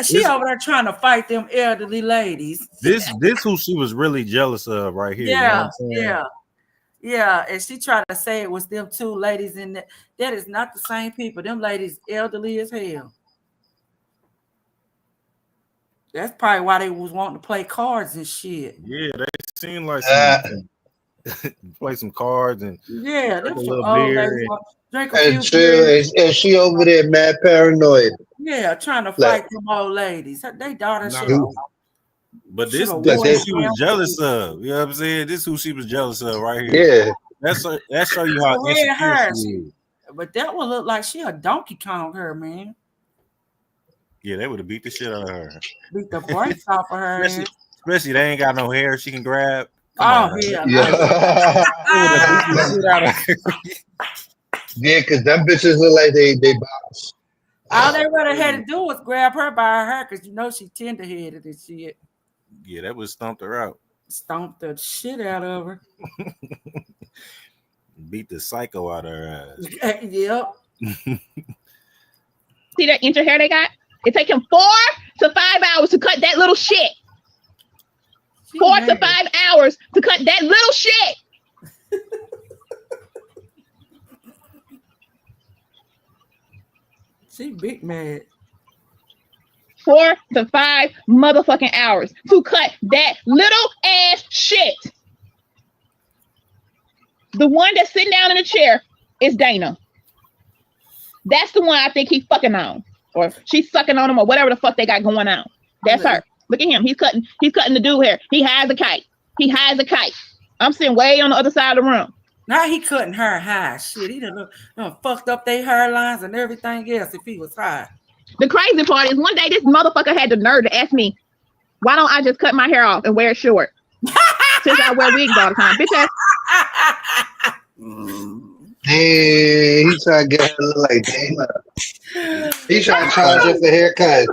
She this over there trying to fight them elderly ladies. this who she was really jealous of right here. You know what Yeah, I'm saying? yeah, yeah. And she tried to say it was them two ladies in that. That is not the same people. Them ladies elderly as hell. That's probably why they was wanting to play cards and shit. Yeah, they seem like Uh, some play some cards and Yeah, drink them a some little old ladies beer. want to drink a and few chill, beers. and she over there mad paranoid. Yeah, trying to Like, fight them old ladies. They daughter should Nah, have you, but should this have this like wore who they, she was them jealous of. You know what I'm saying? This who she was jealous of right here. yeah. That show you how red insecure hair. she is. But that one look like she a Donkey Kong her, man. Yeah, they would have beat the shit out of her. Beat the brakes off of her Especially, ass. especially they ain't got no hair she can grab. Come Oh on, man. hell no. Yeah, They would have beat the shit out of her. yeah, because them bitches look like they box. All they would have had to do was grab her by her hair because you know she tender headed and shit. Yeah, that would stumped her out. Stomped the shit out of her. Beat the psycho out of her ass. Yep. See that inch of hair they got? It take him 4 to 5 hours to cut that little shit. 4 to 5 hours to cut that little shit. She big mad. 4 to 5 motherfucking hours to cut that little ass shit. The one that's sitting down in the chair is Dana. That's the one I think he's fucking on. Or she's sucking on him or whatever the fuck they got going on. That's her. Look at him. He's cutting the dude hair. He has a kite. I'm sitting way on the other side of the room. Now he cutting her high. Shit, he done fucked up their hairlines and everything else if he was high. The crazy part is one day this motherfucker had the nerve to ask me, why don't I just cut my hair off and wear it short? Since I wear wigs all the time. Bitch ass. Hey, he trying to get her to look like Dana. He trying to charge her for haircuts.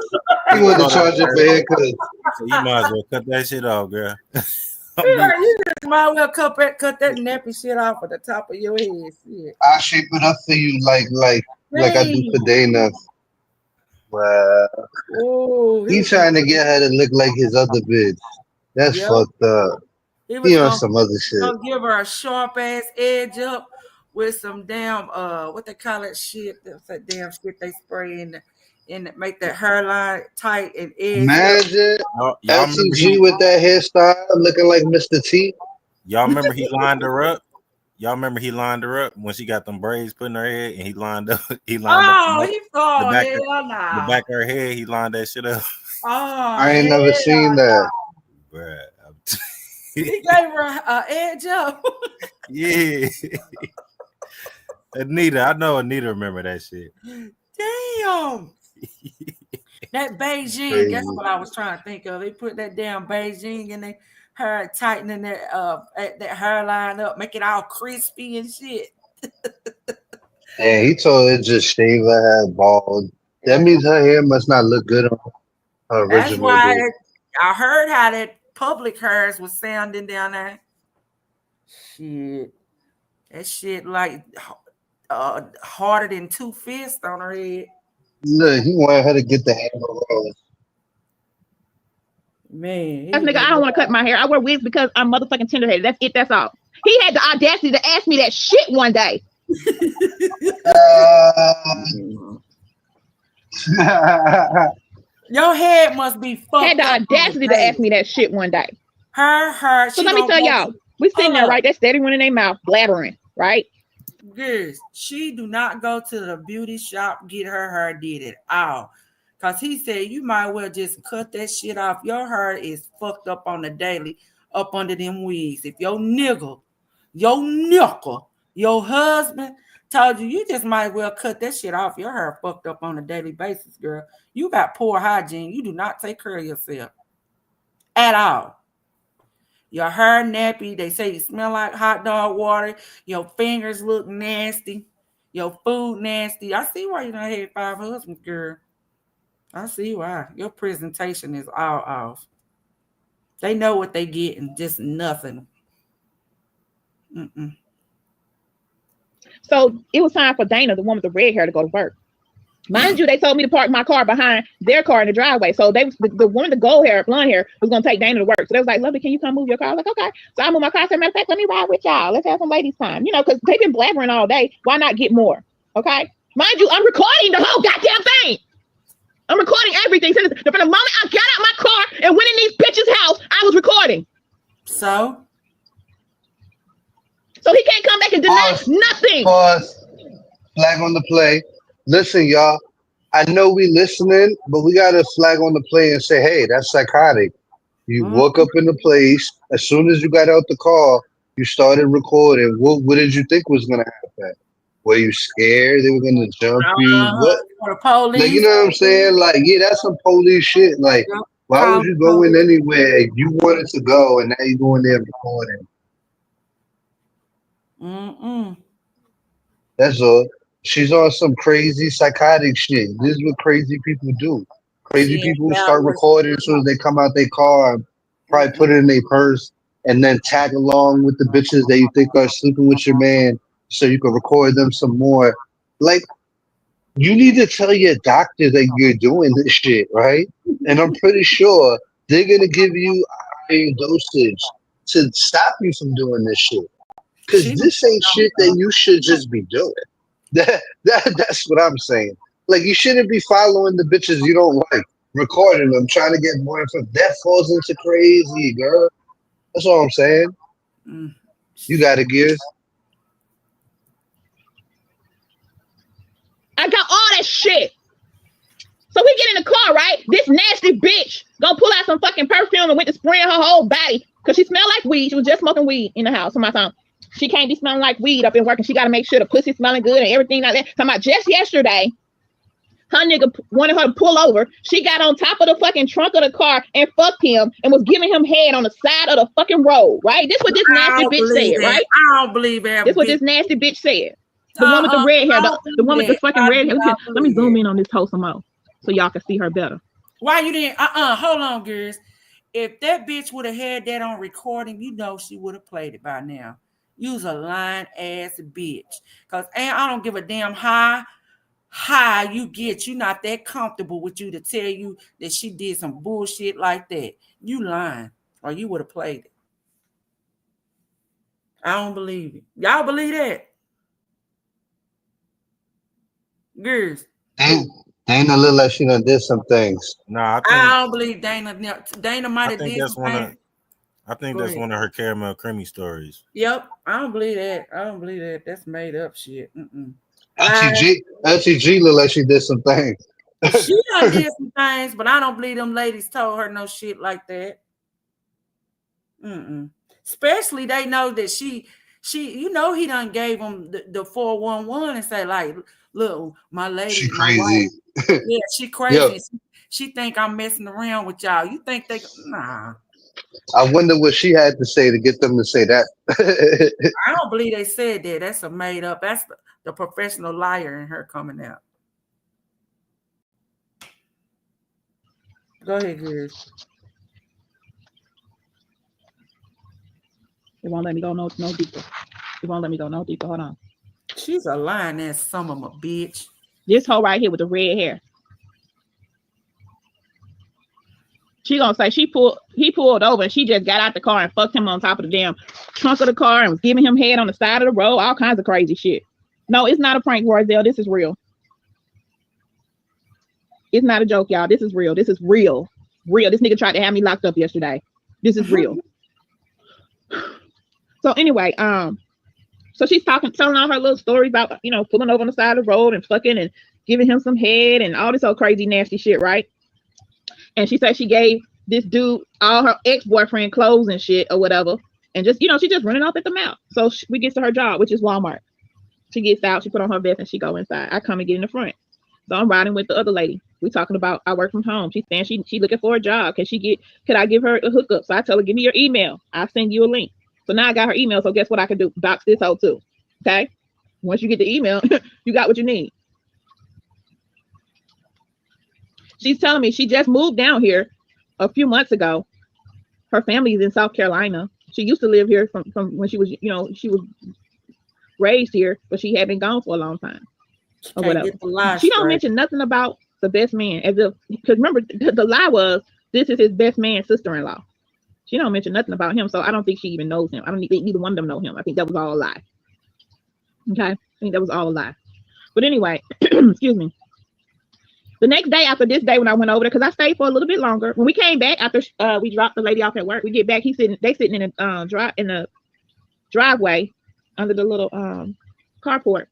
He want to charge her for haircuts. So you might as well cut that shit off, girl. You just might well cut that nappy shit off at the top of your head. Shit. I'll shape it up for you like I do for Dana. Wow. Ooh, He's trying to get her to look like his other bitch. That's fucked up. He on some other shit. Gonna give her a sharp ass edge up with some damn what they call that shit. That's that damn shit they spray in make that hairline tight and edge. Imagine FTG with that hairstyle looking like Mr. T. Y'all remember he lined her up? Y'all remember he lined her up when she got them braids put in her head and he lined up the back of her head, he lined that shit up. Oh, I ain't never seen that. Bruh. He gave her an edge up. Yeah. Anita, I know Anita remember that shit. Damn. That Beijing, crazy. That's what I was trying to think of. They put that damn Beijing in their hair, tightening that hairline up, make it all crispy and shit. And he told her just shave her head bald. That means her hair must not look good on her original. That's why I heard how that public hers was sounding down there. Shit. That shit like harder than 2 fists on her head. Look, he wanted her to get the handle rolling. Man, nigga, I don't want to cut my hair. I wear wigs because I'm motherfucking tender-headed. That's it. That's all. He had the audacity to ask me that shit one day. Your head must be fucked. Had the audacity to ask me that shit one day. Her. So let me tell y'all, we sitting there, right? They're steady running their mouth, blabbering, right? Yes, she do not go to the beauty shop, get her hair did at all. Because he said, you might well just cut that shit off. Your hair is fucked up on the daily, up under them wigs. If your nigga, your husband told you just might well cut that shit off. Your hair fucked up on a daily basis, girl. You got poor hygiene. You do not take care of yourself at all. Your hair nappy. They say you smell like hot dog water. Your fingers look nasty. Your food nasty. I see why you don't have 5 husbands, girl. I see why. Your presentation is all off. They know what they get and just nothing. So it was time for Dana, the woman with the red hair, to go to work. Mind you, they told me to park my car behind their car in the driveway. So the woman, the blonde hair, was gonna take Dana to work. So they was like, "Lovely, can you come move your car?" I was like, okay. So I moved my car. I said, matter of fact, let me ride with y'all. Let's have some ladies time. You know, because they've been blabbering all day. Why not get more? Okay. Mind you, I'm recording the whole goddamn thing. I'm recording everything. From the moment I got out my car and went in these bitches' house, I was recording. So he can't come back and deny nothing. Pause. Flag on the play. Listen, y'all. I know we listening, but we got to flag on the play and say, hey, that's psychotic. You woke up in the place. As soon as you got out the car, you started recording. What did you think was going to happen? Were you scared they were going to jump you? What? Police. Like, you know what I'm saying? Like, yeah, that's some police shit. Like, why would you go in anywhere? You wanted to go, and now you're going there recording. That's all. She's on some crazy psychotic shit. This is what crazy people do. Crazy people start recording as soon as they come out their car, probably put it in their purse, and then tag along with the bitches that you think are sleeping with your man so you can record them some more. Like, You need to tell your doctor that you're doing this shit, right? And I'm pretty sure they're gonna give you iron dosage to stop you from doing this shit. Cause She don't this ain't shit know. that you should just be doing. That's what I'm saying. Like you shouldn't be following the bitches you don't like, recording them, trying to get more info. That falls into crazy, girl. That's all I'm saying. Mm. You got it, Gears. I got all that shit. So we get in the car, right? This nasty bitch gonna pull out some fucking perfume and went to spraying her whole body because she smelled like weed. She was just smoking weed in the house for my time. She can't be smelling like weed up in work, and she got to make sure the pussy smelling good and everything like that. Talking about just yesterday, her nigga wanted her to pull over. She got on top of the fucking trunk of the car and fucked him and was giving him head on the side of the fucking road, right? This what this I nasty don't bitch believe said, that. right? I don't believe that This what bitch. this nasty bitch said. The one with the red hair, I don't the one believe with the that. fucking I red do hair. not Let me believe zoom that. in on this hoe some more so y'all can see her better. Why you didn't? Hold on, girls. If that bitch would have had that on recording, you know she would have played it by now. You's a lying ass bitch. Cause I don't give a damn how high you get. You not that comfortable with you to tell you that she did some bullshit like that. You lying, or you would have played it. I don't believe it. Y'all believe that, girls? Dana, Dana look like she done did some things. Nah, I don't believe Dana. Dana might I have think did that's some one of things. I think Go that's ahead. one of her caramel creamy stories. Yep, I don't believe that. I don't believe that. That's made up shit. Lie. LTG look like she did some things. She done did some things, but I don't believe them ladies told her no shit like that. Especially they know that she, he done gave them the 411 and say like, look, my She lady, my wife, crazy. yeah, she Yo, crazy. She think I'm messing around with y'all. You think nah? I wonder what she had to say to get them to say that. I don't believe they said that. That's a made up. That's the professional liar in her coming out. Go ahead, girls. It won't let me go no deeper. It won't let me go no deeper. Hold on. She's a lying ass son of a bitch. This hoe right here with the red hair. She gonna say he pulled over and she just got out the car and fucked him on top of the damn trunk of the car and was giving him head on the side of the road, all kinds of crazy shit. No, it's not a prank, Roydell. This is real. It's not a joke, y'all. This is real. This is real. Real. This nigga tried to have me locked up yesterday. This is real. So anyway, so she's telling all her little stories about, pulling over on the side of the road and fucking and giving him some head and all this old crazy nasty shit, right? And she said she gave this dude all her ex-boyfriend clothes and shit or whatever. And just, she just running off at the mouth. So we get to her job, which is Walmart. She gets out, she put on her vest and she go inside. I come and get in the front. So I'm riding with the other lady. We talking about I work from home. She's saying she looking for a job. Could I give her a hookup? So I tell her, give me your email. I'll send you a link. So now I got her email. So guess what I can do? Dox this hoe too. Okay. Once you get the email, you got what you need. She's telling me she just moved down here a few months ago. Her family is in South Carolina. She used to live here from when she was, she was raised here, but she had been gone for a long time or whatever. She don't mention nothing about the best man, as if, because remember the lie was this is his best man's sister-in-law. She don't mention nothing about him, so I don't think she even knows him. I don't think either one of them know him. I think that was all a lie. Okay, I think that was all a lie. But anyway, excuse me. The next day after this day when I went over there, because I stayed for a little bit longer. When we came back after we dropped the lady off at work, we get back. They sitting in the driveway under the little carport,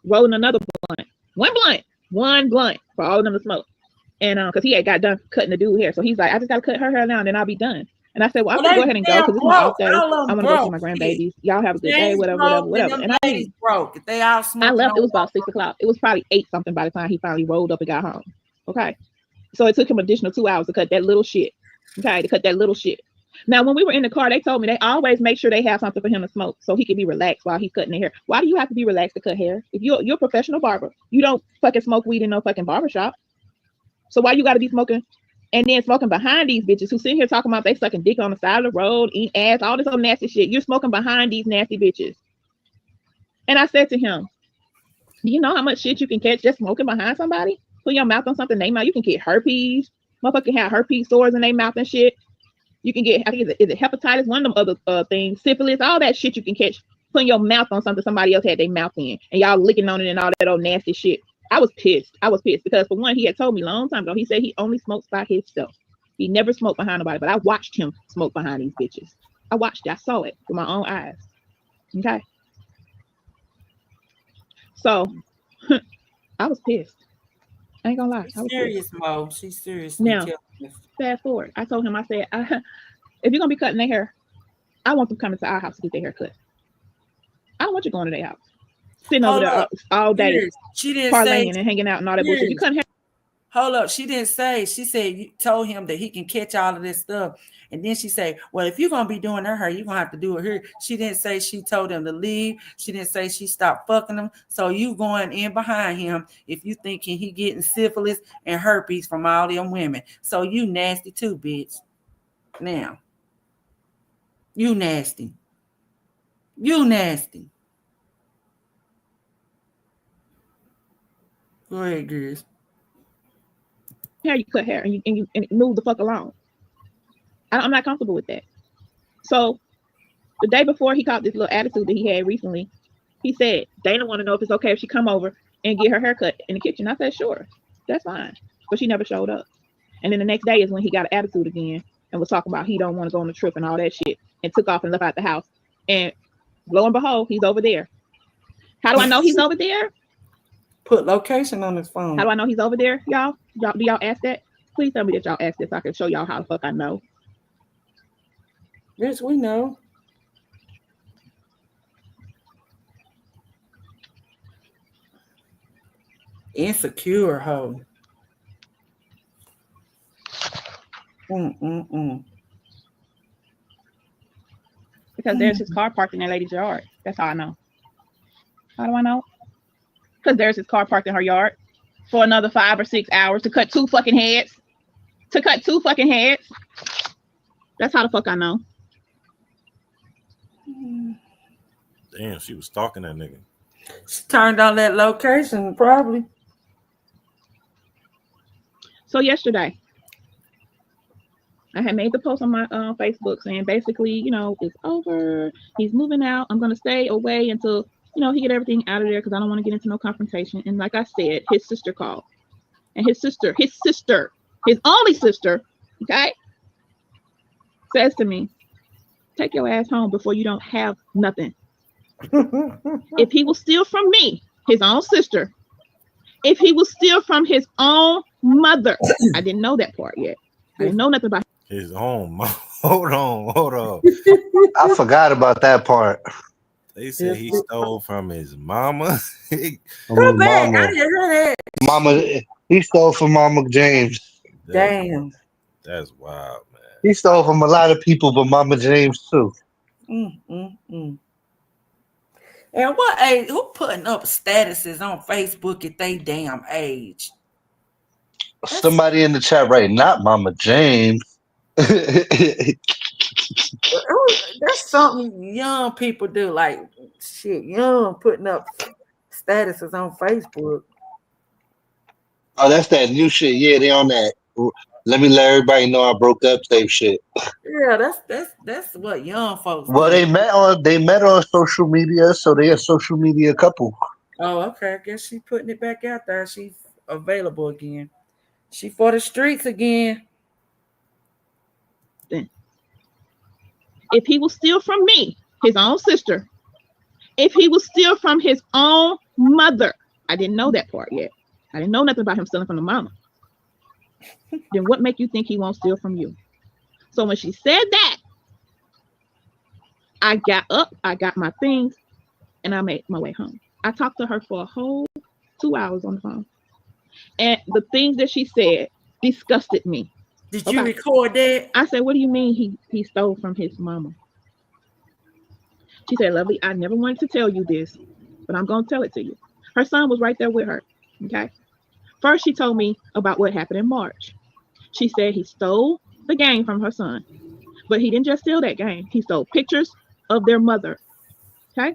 rolling another blunt. One blunt for all of them to smoke. And because he had got done cutting the dude hair, so he's like, I just gotta cut her hair now, and then I'll be done. And I said, well, I'm gonna go ahead and go because it's my off day. I want to go see my grandbabies. Y'all have a good day, whatever. And I leave. Broke. If they all I left. It was about 6 o'clock. It was probably 8 something by the time he finally rolled up and got home. Okay, so it took him additional 2 hours to cut that little shit. Okay, to cut that little shit. Now, when we were in the car, they told me they always make sure they have something for him to smoke so he can be relaxed while he's cutting the hair. Why do you have to be relaxed to cut hair? If you're a professional barber, you don't fucking smoke weed in no fucking barbershop. So why you got to be smoking and then smoking behind these bitches who sitting here talking about they sucking dick on the side of the road, eat ass, all this old nasty shit. You're smoking behind these nasty bitches. And I said to him, Do you know how much shit you can catch just smoking behind somebody? Put your mouth on something they mouth. You can get herpes. Motherfucker have herpes sores in their mouth and shit. You can get, I think, is it hepatitis? One of them other things, syphilis, all that shit you can catch putting your mouth on something somebody else had their mouth in, and y'all licking on it and all that old nasty shit. I was pissed. I was pissed because for one, he had told me a long time ago. He said he only smokes by himself. He never smoked behind nobody, but I watched him smoke behind these bitches. I watched it. I saw it with my own eyes. Okay. So I was pissed. I ain't gonna lie. I She's was serious, pissed. Mo. She's seriously Now, telling us. fast forward. I told him, I said, if you're gonna be cutting their hair, I want them coming to our house to get their hair cut. I don't want you going to their house, sitting over Hold there up. all day, She didn't say. parlaying and hanging out and all that bullshit. You couldn't have. Hold up. She didn't say. She said you told him that he can catch all of this stuff. And then she said, well, if you're going to be doing her hair, you're going to have to do it here. She didn't say she told him to leave. She didn't say she stopped fucking him. So you going in behind him if you thinking he getting syphilis and herpes from all them women. So you nasty too, bitch. Now. You nasty. You nasty. Go ahead, girls. Hair, you cut hair and you move the fuck along. I'm not comfortable with that. So the day before he caught this little attitude that he had recently, he said Dana want to know if it's okay if she come over and get her hair cut in the kitchen. I said sure, that's fine, but she never showed up. And then the next day is when he got an attitude again and was talking about he don't want to go on the trip and all that shit, and took off and left out the house. And lo and behold, he's over there. How do I know he's over there? Put location on his phone. How do I know he's over there, y'all? Do y'all ask that? Please tell me that y'all asked this so I can show y'all how the fuck I know. Yes, we know. Insecure hoe. Because there's his car parked in that lady's yard. That's how I know. How do I know? Because there's his car parked in her yard for another 5 or 6 hours to cut two fucking heads. To cut two fucking heads. That's how the fuck I know. Damn, she was stalking that nigga. She turned on that location, probably. So yesterday, I had made the post on my Facebook saying basically, you know, it's over. He's moving out. I'm going to stay away until, you know, he get everything out of there because I don't want to get into no confrontation. And like I said, his sister called. And his only sister, okay, says to me, take your ass home before you don't have nothing. If he will steal from me, his own sister, if he will steal from his own mother, I didn't know that part yet. I didn't know nothing about his own. Hold on. I forgot about that part. They said he stole from his mama. Come back. I didn't hear that. Mama, he stole from Mama James. Damn. That's wild, man. He stole from a lot of people, but Mama James too. And what age? Who putting up statuses on Facebook at they damn age? Somebody in the chat, right? Not Mama James. That's something young people do. Like shit, young putting up statuses on Facebook. Oh, that's that new shit. Yeah, they on that. Let everybody know I broke up type shit. Yeah, that's what young folks. Well, do. they met on social media, so they a social media couple. Oh, okay. I guess she's putting it back out there. She's available again. She for the streets again. if he will steal from me, his own sister, if he will steal from his own mother, I didn't know that part yet. I didn't know nothing about him stealing from the mama. Then what make you think he won't steal from you? So when she said that, I got up, I got my things, and I made my way home. I talked to her for a whole 2 hours on the phone. And the things that she said disgusted me. Did you record that? I said, what do you mean he stole from his mama? She said, Lovely, I never wanted to tell you this, but I'm going to tell it to you. Her son was right there with her, okay? First, she told me about what happened in March. She said he stole the game from her son, but he didn't just steal that game. He stole pictures of their mother, okay?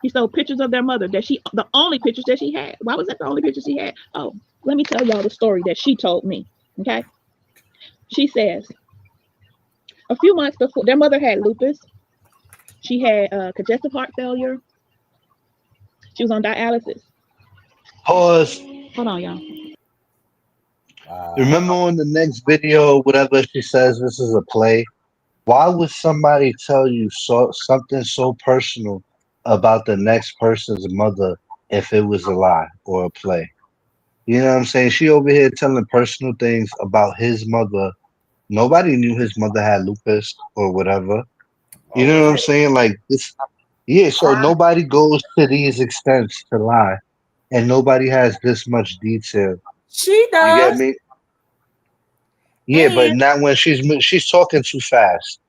He showed pictures of their mother that the only pictures that she had. Why was that the only picture she had? Oh, let me tell y'all the story that she told me. Okay. She says a few months before, their mother had lupus. She had congestive heart failure. She was on dialysis. Pause. Hold on, y'all. Remember on the next video, whatever she says, this is a play. Why would somebody tell you something so personal about the next person's mother if it was a lie or a play? You know what I'm saying? She over here telling personal things about his mother. Nobody knew his mother had lupus or whatever. You know what I'm Okay. saying? Like this, yeah. So nobody goes to these extents to lie, and nobody has this much detail. She You get does. me? Yeah, but And not when she's talking too fast.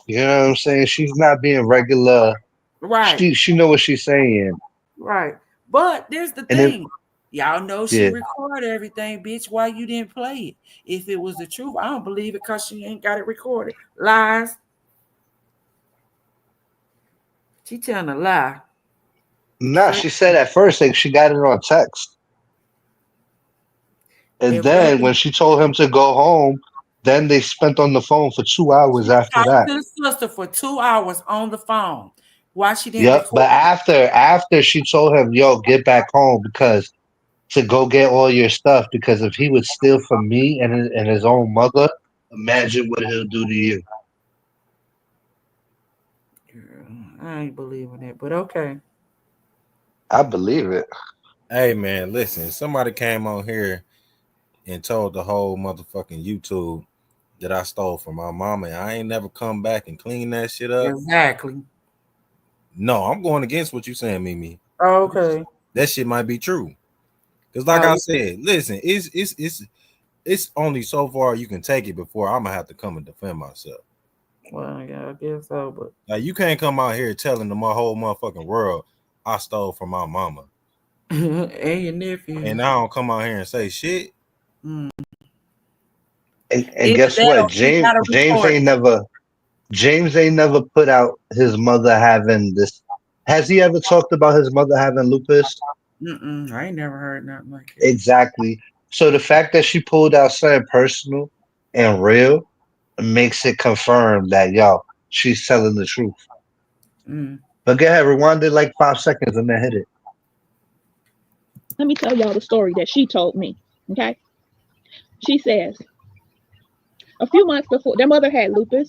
You know what I'm saying? She's not being regular. right, She know what she's saying, right. But there's the and then thing. Y'all know she yeah, recorded everything, bitch. Why you didn't play it? If it was the truth, I don't believe it because she ain't got it recorded. Lies. She telling a lie. nah. Straight. She said at first like she got it on text, and It then when wasn't. she told him to go home, then they spent on the phone for 2 hours She after talked that. to the sister for 2 hours on the phone. Why she didn't Yep. But record it? after she told him, "Yo, get back home because to go get all your stuff because if he would steal from me and his own mother, imagine what he'll do to you." Girl, I ain't believing it, but okay. I believe it. Hey man, listen, somebody came on here and told the whole motherfucking YouTube that I stole from my mama and I ain't never come back and clean that shit up. Exactly. No, I'm going against what you saying, Mimi. Okay. That shit might be true. Cause like Oh, I yeah. said, listen, it's only so far you can take it before I'm gonna have to come and defend myself. Well, yeah, I guess so, but Like you can't come out here telling the whole motherfucking world I stole from my mama, and your nephew. and I don't come out here and say shit. Mm. And Either guess that or what? he got a record. James ain't never put out his mother having this. Has he ever talked about his mother having lupus? Mm-mm, I ain't never heard nothing like that. Exactly. So the fact that she pulled out something personal and real makes it confirm that yo, she's telling the truth. Mm. But go ahead, rewind it like 5 seconds and then hit it. Let me tell y'all the story that she told me. Okay. She says a few months before, their mother had lupus.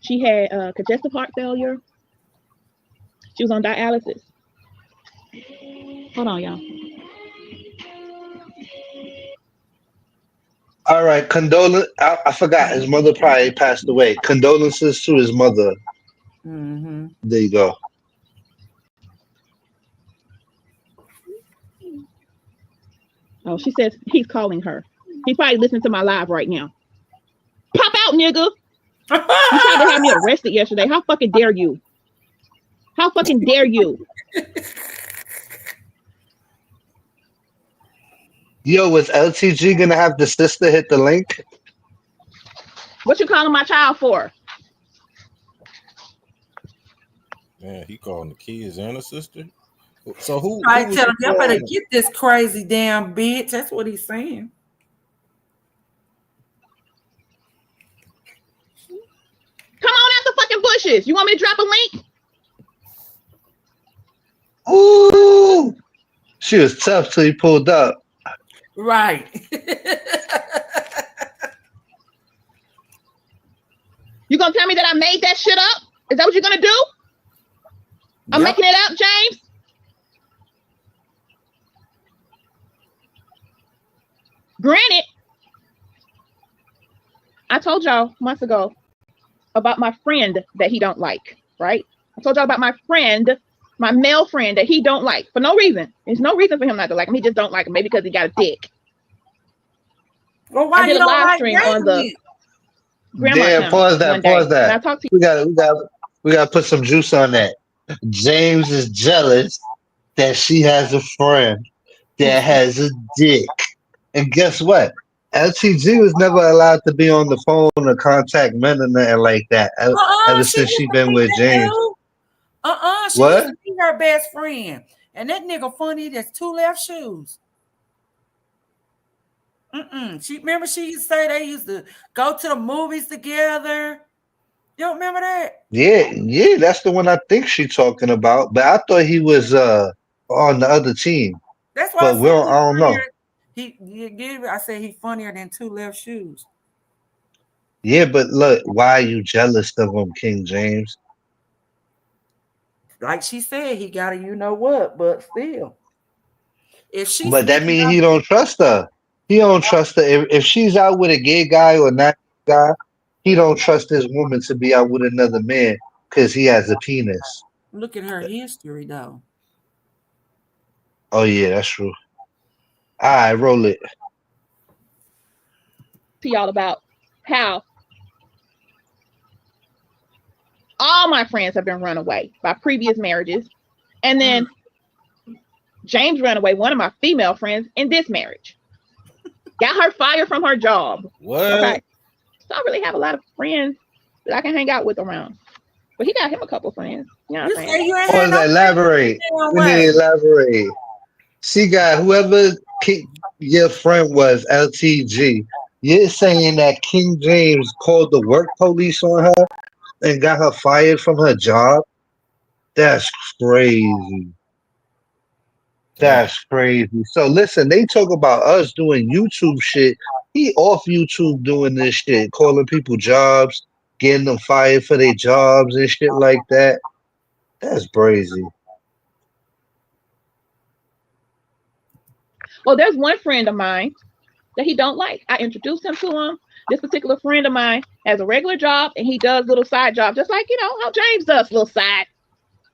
She had congestive heart failure. She was on dialysis. Hold on, y'all. All right, condolence. I forgot his mother probably passed away. Condolences to his mother. Mm-hmm. There you go. Oh, she says he's calling her. He's probably listening to my live right now. Pop out, nigga. You tried to have me arrested yesterday. How fucking dare you? How fucking dare you? Yo, was LTG gonna have the sister hit the link? What you calling my child for? Man, he calling the kids and the sister. So who I was tell she him, y'all better calling? get this crazy damn bitch. That's what he's saying. Come on out the fucking bushes. You want me to drop a link? Ooh, she was tough till he pulled up. Right. You gonna tell me that I made that shit up? Is that what you're gonna do? I'm Yep. making it up, James. Granted, I told y'all months ago about my friend that he don't like, right? I told y'all about my friend, my male friend that he don't like for no reason. There's no reason for him not to like him. He just don't like him. Maybe because he got a dick. Well, I why did you a don't live like stream on the James? grandma Damn, channel pause one that, day, pause and I that. talked to We gotta put some juice on that. James is jealous that she has a friend that has a dick. And guess what? LTG was never allowed to be on the phone or contact men or nothing like that ever She since used she to been be with that James. dude. She used What? to be her best friend. And that nigga funny. There's two left shoes. She remember she used to say they used to go to the movies together. You don't remember that? Yeah, that's the one I think she's talking about. But I thought he was on the other team. That's why I But said I he don't know. funnier. I said he funnier than two left shoes. Yeah, but look, why are you jealous of him, King James? Like she said, he got a you know what, but still. If she But that sneaking means out, he don't trust her. He don't trust her. If she's out with a gay guy or not guy, he don't trust this woman to be out with another man because he has a penis. look at her history though. Oh yeah, that's true. All right, roll it. To y'all about how all my friends have been run away by previous marriages. And then James ran away, one of my female friends, in this marriage. Got her fired from her job. What? Okay. So I really have a lot of friends that I can hang out with around. But he got him a couple friends. You know what You I'm say saying? you ain't Or had no elaborate. damn We need way. to elaborate. See, guy, whoever your friend was, LTG, you're saying that King James called the work police on her and got her fired from her job? That's crazy. Damn. That's crazy. So listen, they talk about us doing YouTube shit. He off YouTube doing this shit, calling people jobs, getting them fired for their jobs and shit like that. That's crazy. Well, there's one friend of mine that he don't like. I introduced him to him. This particular friend of mine has a regular job and he does little side jobs, just like, how James does little side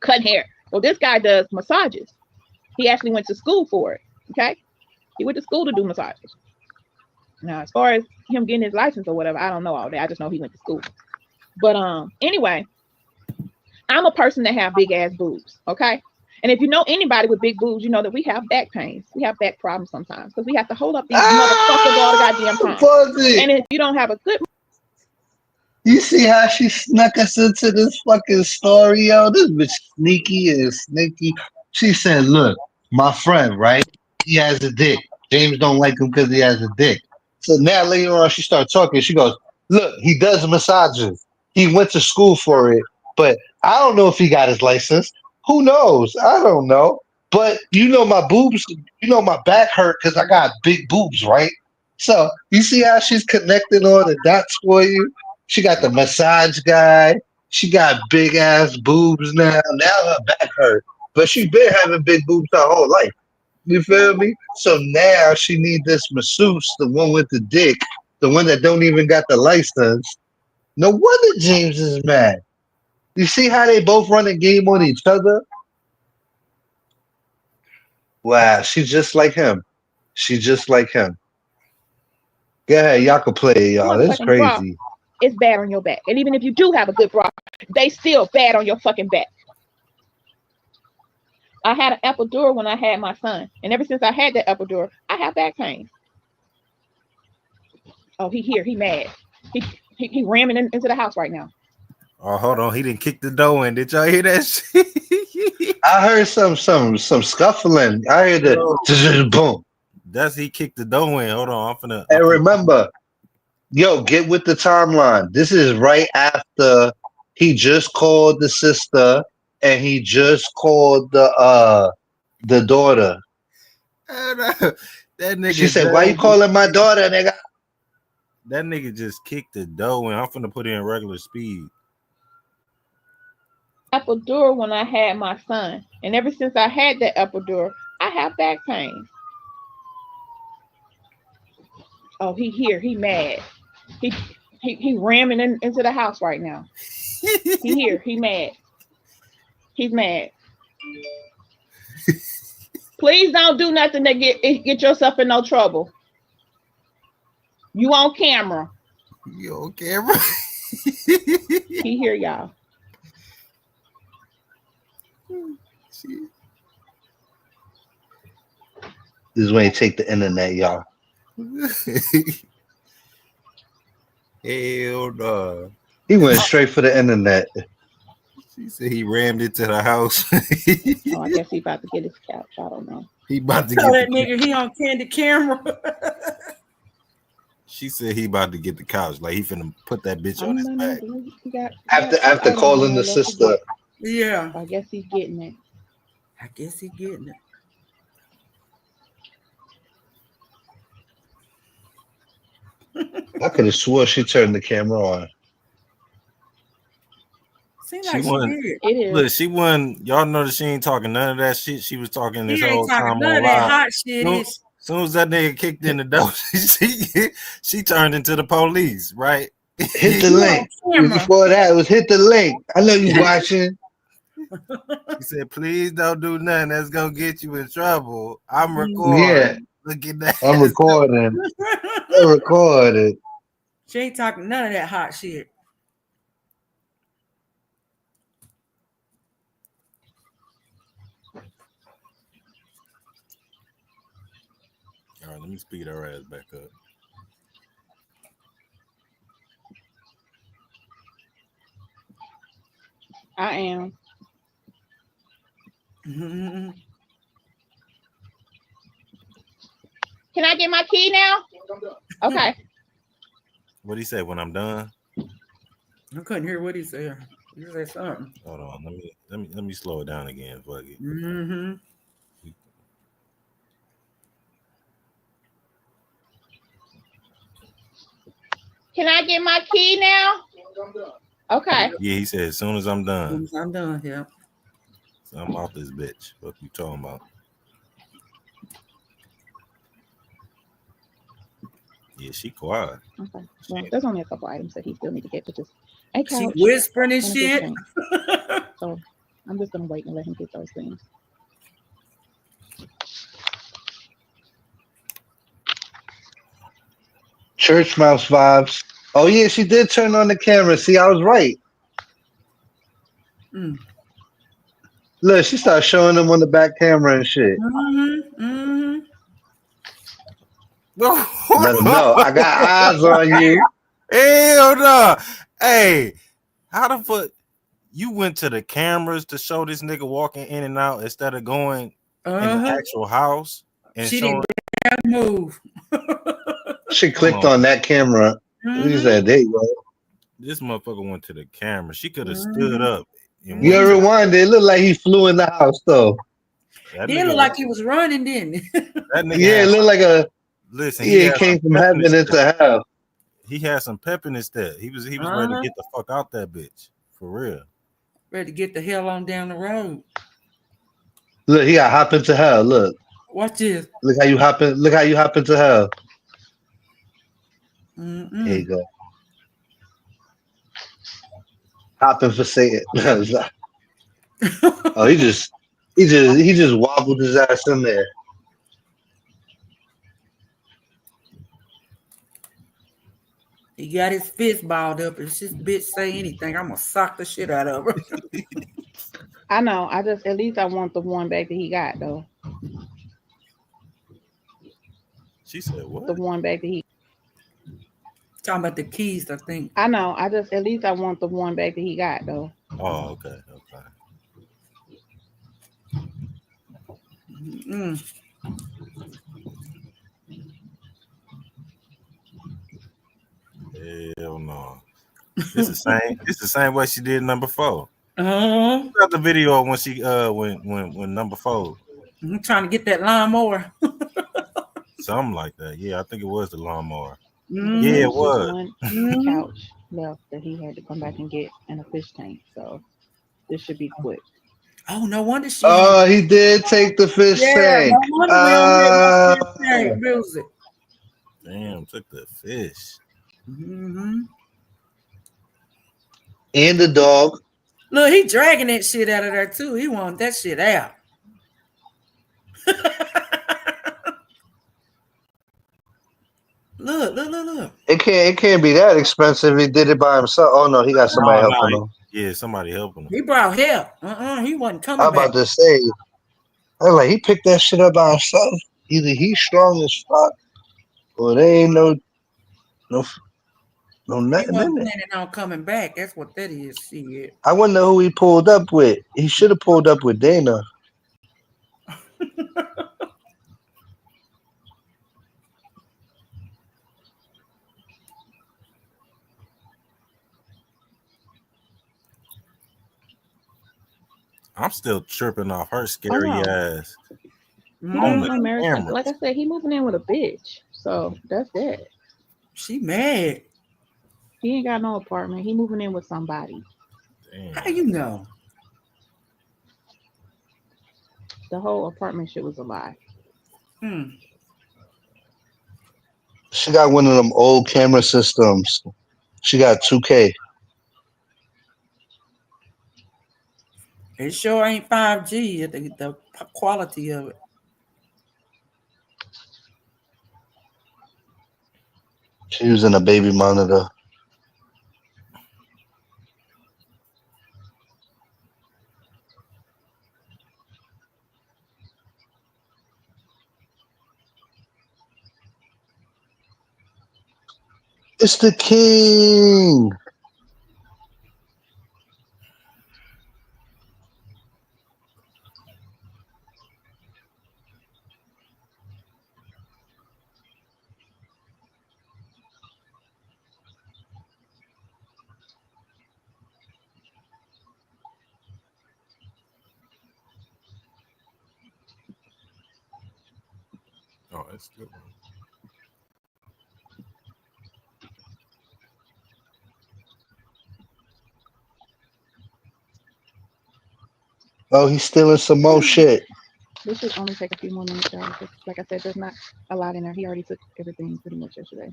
cutting hair. Well, this guy does massages. He actually went to school for it. Okay. He went to school to do massages. Now, as far as him getting his license or whatever, I don't know all that. I just know he went to school. But anyway, I'm a person that have big ass boobs. Okay. And if you know anybody with big boobs, you know that we have back pains. We have back problems sometimes because we have to hold up these motherfuckers all the goddamn time. Buzzing. And if you don't have a good You see how she snuck us into this fucking story, yo? This bitch sneaky and sneaky. She said, look, my friend, right? He has a dick. James don't like him because he has a dick. So now later on, she started talking. She goes, look, he does massages. He went to school for it, but I don't know if he got his license. Who knows? I don't know. But my boobs, my back hurt because I got big boobs, right? So you see how she's connecting all the dots for you? She got the massage guy. She got big ass boobs now. Now her back hurt. But she been having big boobs her whole life. You feel me? So now she need this masseuse, the one with the dick, the one that don't even got the license. No wonder James is mad. You see how they both run a game on each other? Wow, she's just like him. She just like him. Go ahead, y'all can play, y'all. That's motherfucking bra, crazy. it's bad on your back. And even if you do have a good bra, they still bad on your fucking back. I had an epidural when I had my son. And ever since I had that epidural, I have back pain. Oh, he here. He mad. He ramming into the house right now. Oh, hold on. He didn't kick the door in. Did y'all hear that shit? I heard some scuffling. I heard the boom. That's he kicked the door in. Hold on. I'm finna. And remember, yo, get with the timeline. This is right after he just called the sister and he just called the daughter. That nigga. She said, "Why you calling my daughter, nigga?" That nigga just kicked the door in. I'm finna put it in regular speed. Epidural when I had my son. And ever since I had that epidural, I have back pain. Oh, he here. He mad. He ramming into the house right now. He here. He mad. He's mad. Please don't do nothing to get yourself in no trouble. You on camera. You on camera? He here, y'all. This is when you take the internet, y'all. Hell no. He went straight for the internet. She said he rammed into the house. Oh, I guess he about to get his couch. I don't know. He about to Tell get that nigga he on candid camera. She said he about to get the couch. Like he finna put that bitch I on don't his know. back. He got After two items calling on the there left to sister. get. Yeah. I guess he's getting it. I guess he getting it. I could have swore she turned the camera on. Seems She like she wasn't. did. It is. Look, she wasn't. Y'all noticed she ain't talking none of that shit. She was talking this He ain't whole talking time none on of that live. hot shit. Soon, Is soon as that nigga kicked in the door, she turned into the police, right? Hit the you on link. camera? Before that, it was hit the link. I know you watching. She said, "Please don't do nothing that's gonna get you in trouble. I'm Mm. recording. Yeah, Look at that. I'm recording. I'm recording. She ain't talking none of that hot shit. All right, let me speed her ass back up. I am. Mm-hmm. Can I get my key now? Okay. What he say when I'm done? I couldn't hear what he said. He said something. Hold on, let me slow it down again. Fuck it. Mm-hmm. Can I get my key now? Okay. Yeah, he said as soon as I'm done. I'm done. Yeah. So I'm off this bitch. What you talking about? Yeah, she quiet. Okay. Well, there's only a couple items that he still need to get, which is a She couch whispering and and a shit. kitchen. So I'm just gonna wait and let him get those things. Church mouse vibes. Oh yeah, she did turn on the camera. See, I was right. Mm. Look, she started showing them on the back camera and shit. Mm-hmm. Mm-hmm. Let them know I got eyes on you. Hell no. Hey, how the fuck you went to the cameras to show this nigga walking in and out instead of going in the actual house and She showing? didn't move. She clicked on that camera. He said, "There you go." This motherfucker went to the camera. She could have stood up. And You went ever wonder? It looked like he flew in the house though. that It looked like he was running, didn't it? That nigga Yeah, it looked like a. listen. Yeah, He it had came some from pep in heaven his into step. hell. He had some pep in his step. He was ready to get the fuck out that bitch for real. Ready to get the hell on down the road. Look, he got hop into hell. Look. Watch this. Look how you hop in. Look how you hop into hell. Mm-mm. Here you go. Hopping for Satan. Oh, he just wobbled his ass in there. He got his fist balled up. If this bitch say anything, I'm gonna sock the shit out of her. I know. At least I want the one back that he got though. She said what? The one back that he. Talking about the keys, I think. I know. At least I want the one back that he got though. Oh, okay. Mm-mm. Hell no. It's the same way she did number 4. Uh-huh. Got the video when she when number 4. I'm trying to get that lawnmower. Something like that. Yeah, I think it was the lawnmower. Mm-hmm. Yeah, it Just was. one couch left that he had to come back and get and a fish tank. So this should be quick. Oh, no wonder she. Oh, he did take the fish tank. No wonder we don't get no fish tank music. Damn, took the fish. Mm-hmm. And the dog. Look, he dragging that shit out of there too. He want that shit out. Look. It can't be that expensive. He did it by himself. Oh no, he got somebody helping him. Yeah, somebody helping him. He brought help. He wasn't coming I'm back. about to say, I was like, he picked that shit up by himself. Either he's strong as fuck, or they ain't no. No He nothing wasn't in it. planning on coming back. That's what that is. Shit. I wonder who he pulled up with. He should have pulled up with Dana. I'm still tripping off her I scary know. ass He doesn't on want the no Mm-hmm. marriage. Like cameras. I said, he moving in with a bitch. So that's that. She mad. He ain't got no apartment. He moving in with somebody. How Damn. you know? The whole apartment shit was a lie. Hmm. She got one of them old camera systems. She got 2K. It sure ain't 5G. The quality of it. She using a baby monitor. It's the king. Oh, that's good one. Oh, he's stealing some more shit. This should only take a few more minutes, y'all. 'Cause like I said, there's not a lot in there. He already took everything pretty much yesterday.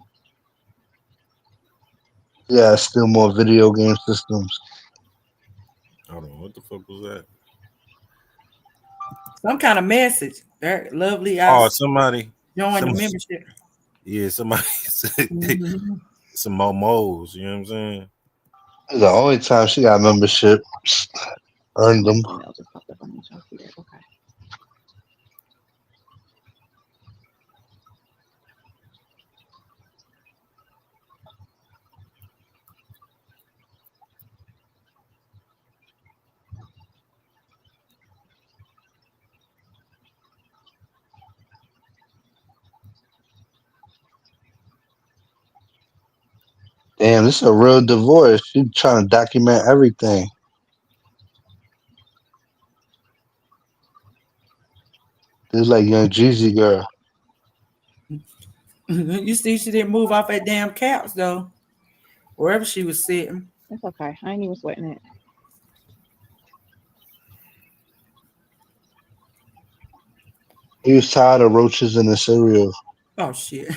Yeah, still more video game systems. Hold on, what the fuck was that? Some kind of message. Very lovely. I Oh, somebody, joined the some, membership. yeah, somebody said Mhm. some momos. You know what I'm saying? The only time she got membership, earned them. Email just popped up on me. Y'all see that? Okay. Damn, this is a real divorce. She trying to document everything. This is like young Jeezy girl. You see, she didn't move off that damn couch though. Wherever she was sitting. It's okay. I ain't even sweating it. He was tired of roaches in the cereal. Oh shit.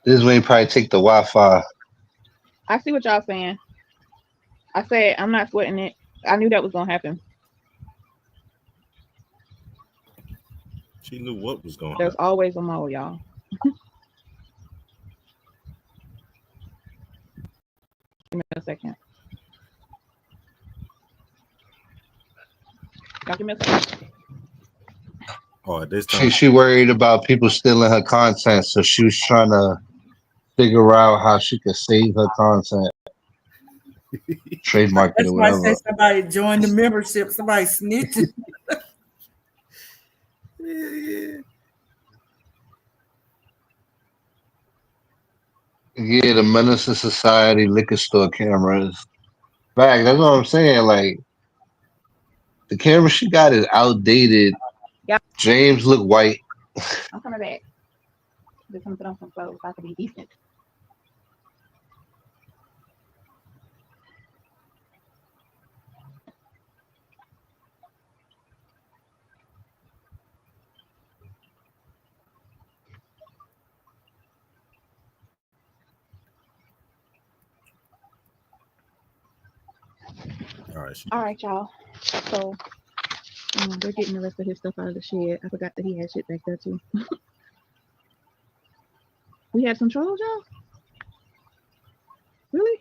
This is when he probably take the Wi-Fi. I see what y'all saying. I said I'm not sweating it. I knew that was gonna happen. She knew what was going to There's happen. always a mole, y'all. Give me a second. Y'all give me a second. Oh, this She time, she worried about people stealing her content, so she was trying to figure out how she could save her content, trademark it That's or why I said whatever. somebody joined the membership. Somebody snitching. yeah. Yeah, the Menace to Society liquor store cameras. Fact, that's what I'm saying. Like the camera she got is outdated. Yeah, James look white. I'm coming back. Just gonna put on some clothes so I can be decent. All right, she. All right, y'all. So they're getting the rest of his stuff out of the shed. I forgot that he had shit back there too. We had some trolls, y'all. Really?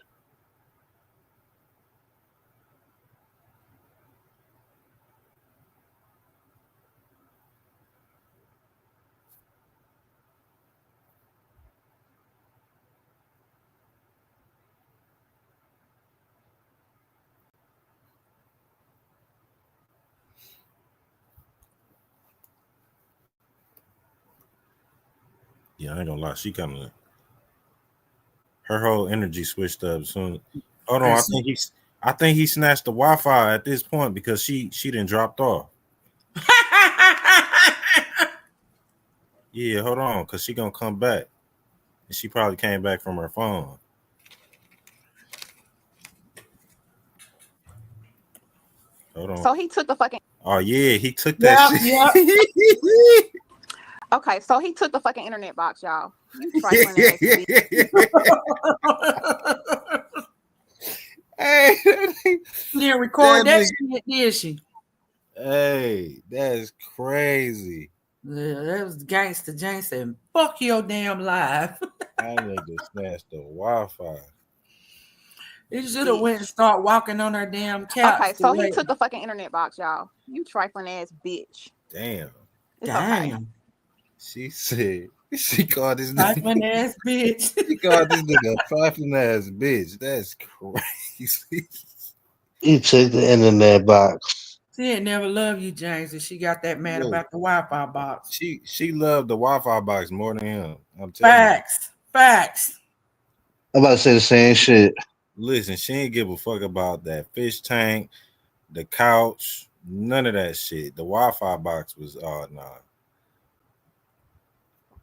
Yeah, I ain't gonna lie. She kind of her whole energy switched up soon. Hold on, And I she, think he snatched the Wi-Fi at this point because she didn't dropped off. Yeah, hold on, cause she gonna come back, and she probably came back from her phone. Hold on. So he took the fucking. Oh yeah, he took that yep, shit. yep. Okay, so he took the fucking internet box, y'all. You trifling ass bitch. Hey, She didn't record that that nigga. shit, did she? Hey, that's crazy. Yeah, that was gangster. Jane said, "Fuck your damn life." That nigga snatched the Wi-Fi. He should have went and Bitch. start walking on her damn couch Okay, the so he way. took the fucking internet box, y'all. You trifling ass bitch. Damn. It's okay. Damn, She said she called this nigga. trifling ass bitch. She called this nigga a trifling ass bitch. That's crazy. He took the internet box. She ain't never loved you, James, and she got that man Look, about the Wi-Fi box. she loved the Wi-Fi box more than him. I'm telling you. Facts, facts. I'm about to say the same shit. Listen, she ain't give a fuck about that fish tank, the couch, none of that shit. The Wi-Fi box was nah.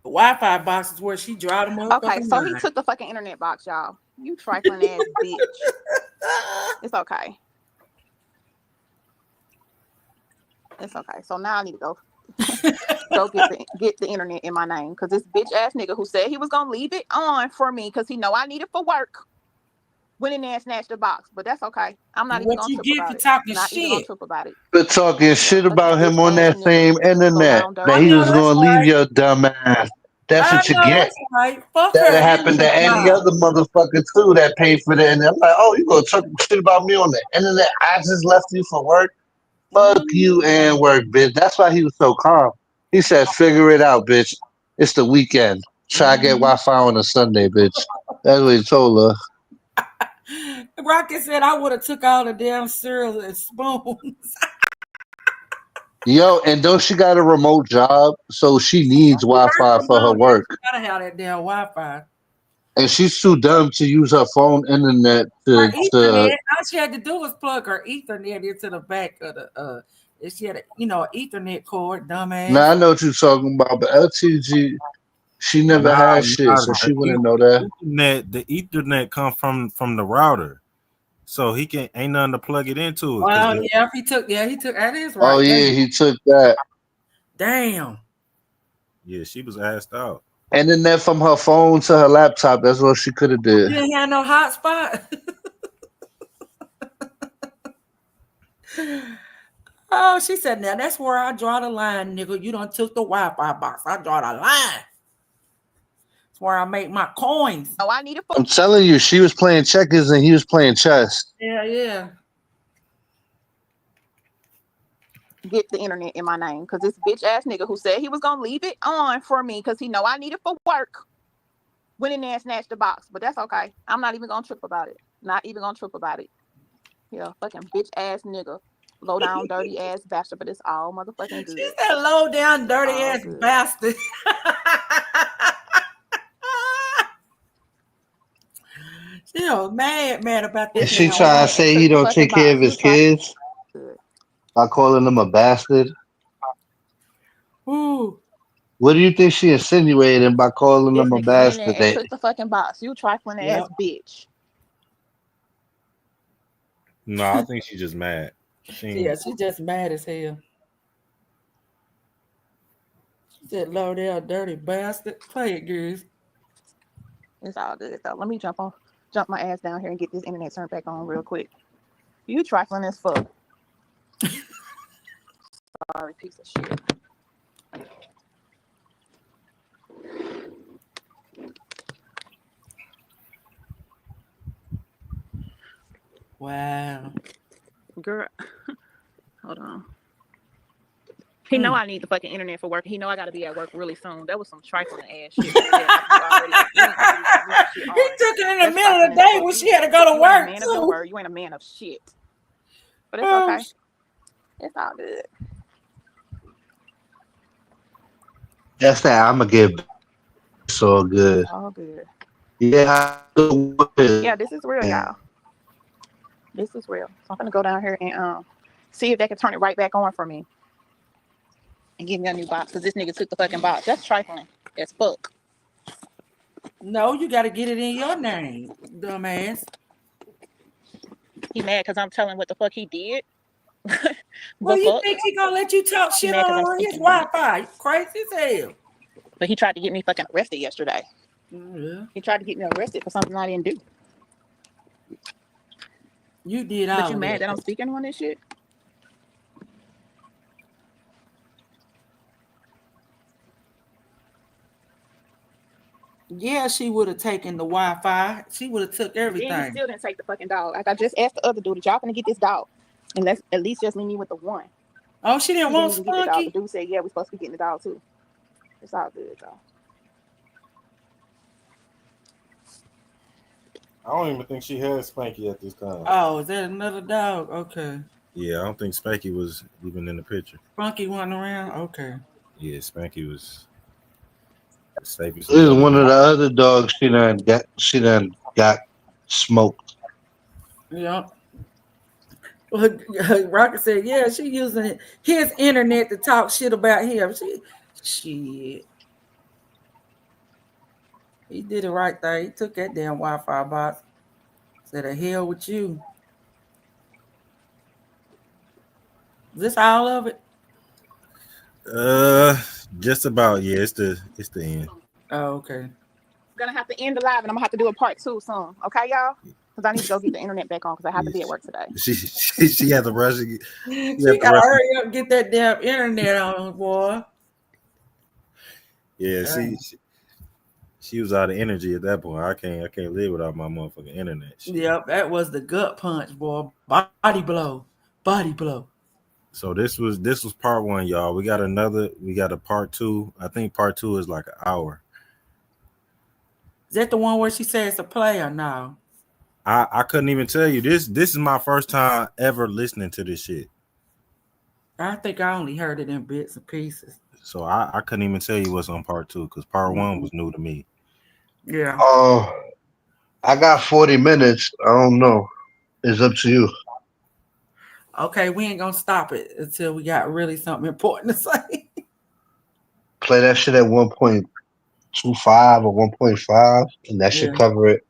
The Wi-Fi box is where she draw the Okay, motherfucking so he line. took the fucking internet box, y'all. You trifling ass bitch. It's okay. It's okay. So now I need to go get the internet in my name because this bitch ass nigga who said he was gonna leave it on for me because he know I need it for work went in there and snatched the box. But that's okay. I'm not even What gonna you trip get for about it. talking Not even gonna shit? trip about it. But talking Yeah, shit fucking about bitch him on ass that nigga. same Low internet down that I dirty he know was ass. that's gonna leave right. your dumb ass. That's I what you know get. that's right. Fuck That her and happened her to any job. other motherfucker too that paid for the internet. I'm like, oh, you gonna talk shit about me on the internet? I just left you for work. Fuck you and work, bitch. That's why he was so calm. He said, figure it out, bitch. It's the weekend. Try to get Mm-hmm. Wi-Fi on a Sunday, bitch. That's what he told her. Rocket said I would have took all the damn cereal and spoons. Yo, and don't she got a remote job? So she She needs worked Wi-Fi from for her home. Yeah, work. she gotta have that damn Wi-Fi. And she's too dumb to use her phone internet Her to Ethernet. All she had to do was plug her Ethernet into the back of the if she had an Ethernet cord, now I dumbass. know what you're talking about, but LTG, she never Nah, had shit, so she wouldn't know that. the Ethernet come from the router, so he can ain't nothing to plug it into it because Well, yeah, he took that is Oh right. yeah, Damn. he took that. Damn. yeah, she was asked out. Internet from her phone to her laptop. That's what she could have did. You ain't had no hotspot. Oh, she said, now that's where I draw the line, nigga. You done took the Wi-Fi box. I draw the line. That's where I make my coins. Oh, I need it for I'm telling you, she was playing checkers and he was playing chess. Yeah, yeah. get the internet in my name because this bitch ass nigga who said he was gonna leave it on for me because he know I need it for work went in there and snatched the box. But that's okay. I'm not even gonna trip about it. Not even gonna trip about it. Yeah, fucking bitch ass nigga. Low down dirty ass bastard, but it's all motherfucking She's good. that low down, It's dirty all ass good. bastard. Still mad about And that This she nigga damn went in trying Wi-Fi. to there and say he took the don't fucking take care of box. You his try kids good. by calling him a bastard. Ooh. What do you think she insinuating by calling This him a nigga went in there bastard? and That took the fucking box. You trifling ass Yep. bitch. No, I think she's just mad. Yeah, she just mad as hell. She said, low down, dirty bastard. Play it, girls. It's all good. So let me jump my ass down here and get this internet turned back on real quick. You trifling as fuck. Sorry, piece of shit. Wow. Girl, hold on. He know I need the fucking internet for work. He know I gotta be at work really soon. That was some trifling ass shit right there. After you already agreed that you was gonna leave the shit He on. took it in the That's middle of trifling the as day fuck. when she had to go to You ain't a work man of your too. word. You ain't a man of shit. But it's Oh, okay. It's all good. that's that. I'ma get all good. It's all good. Yeah, Yeah, this is real, y'all. This is real. So I'm gonna go down here and see if they can turn it right back on for me and give me a new box because this nigga took the fucking box. That's trifling as fuck. No, you got to get it in your name, dumbass. He mad because I'm telling what the fuck he did. Well, The you fuck. think he gonna let you talk He shit mad because I'm on his speaking on it. Wi-Fi? You crazy as hell. But he tried to get me fucking arrested yesterday. Yeah. He tried to get me arrested for something I didn't do. You did But all you of mad that. that I'm speaking on this shit? Yeah, she would have taken the Wi-Fi. She would have took Then he everything. still didn't take the fucking dog. Like I just asked the other dude, y'all gonna get this dog? And let's at least just leave me with the one. Oh, she didn't He didn't want even get the dog. The Spunky. dude said, yeah, we're supposed to be getting the dog too. It's all good though. I don't even think she had Spanky at this time. Oh, is that another dog? Okay. Yeah, I don't think Spanky was even in the picture. Spunky running around. Okay. Yeah, Spanky was the safest This is dog. one of the other dogs she done got smoked. Yeah. Rocket said, yeah, she using his internet to talk shit about him. Shit. He did the right thing. He took that damn Wi-Fi box. Said, the hell with you. Is this all of it? Uh, just about. Yeah, it's the end. Oh, okay. I'm gonna have to end the live and I'm gonna have to do a part two soon. Okay, y'all? Because I need to go get the internet back on because I have to be at Yes, work today. she had to rush. She She had to gotta rush. hurry up and get that damn internet on, boy. Yeah, Dang. she was out of energy at that point. I can't live without my motherfucking internet. Shit. Yep, that was the gut punch, boy. Body blow. Body blow. So this was part one, y'all. We got a part two. I think part two is like an hour. Is that the one where she says a play or no? I couldn't even tell you this. This is my first time ever listening to this shit. I think I only heard it in bits and pieces. So I couldn't even tell you what's on part two because part one was new to me. Yeah. Oh, I got 40 minutes. I don't know. It's up to you. Okay, we ain't gonna stop it until we got really something important to say. Play that shit at 1.25 or 1.5, and that should Yeah. cover it.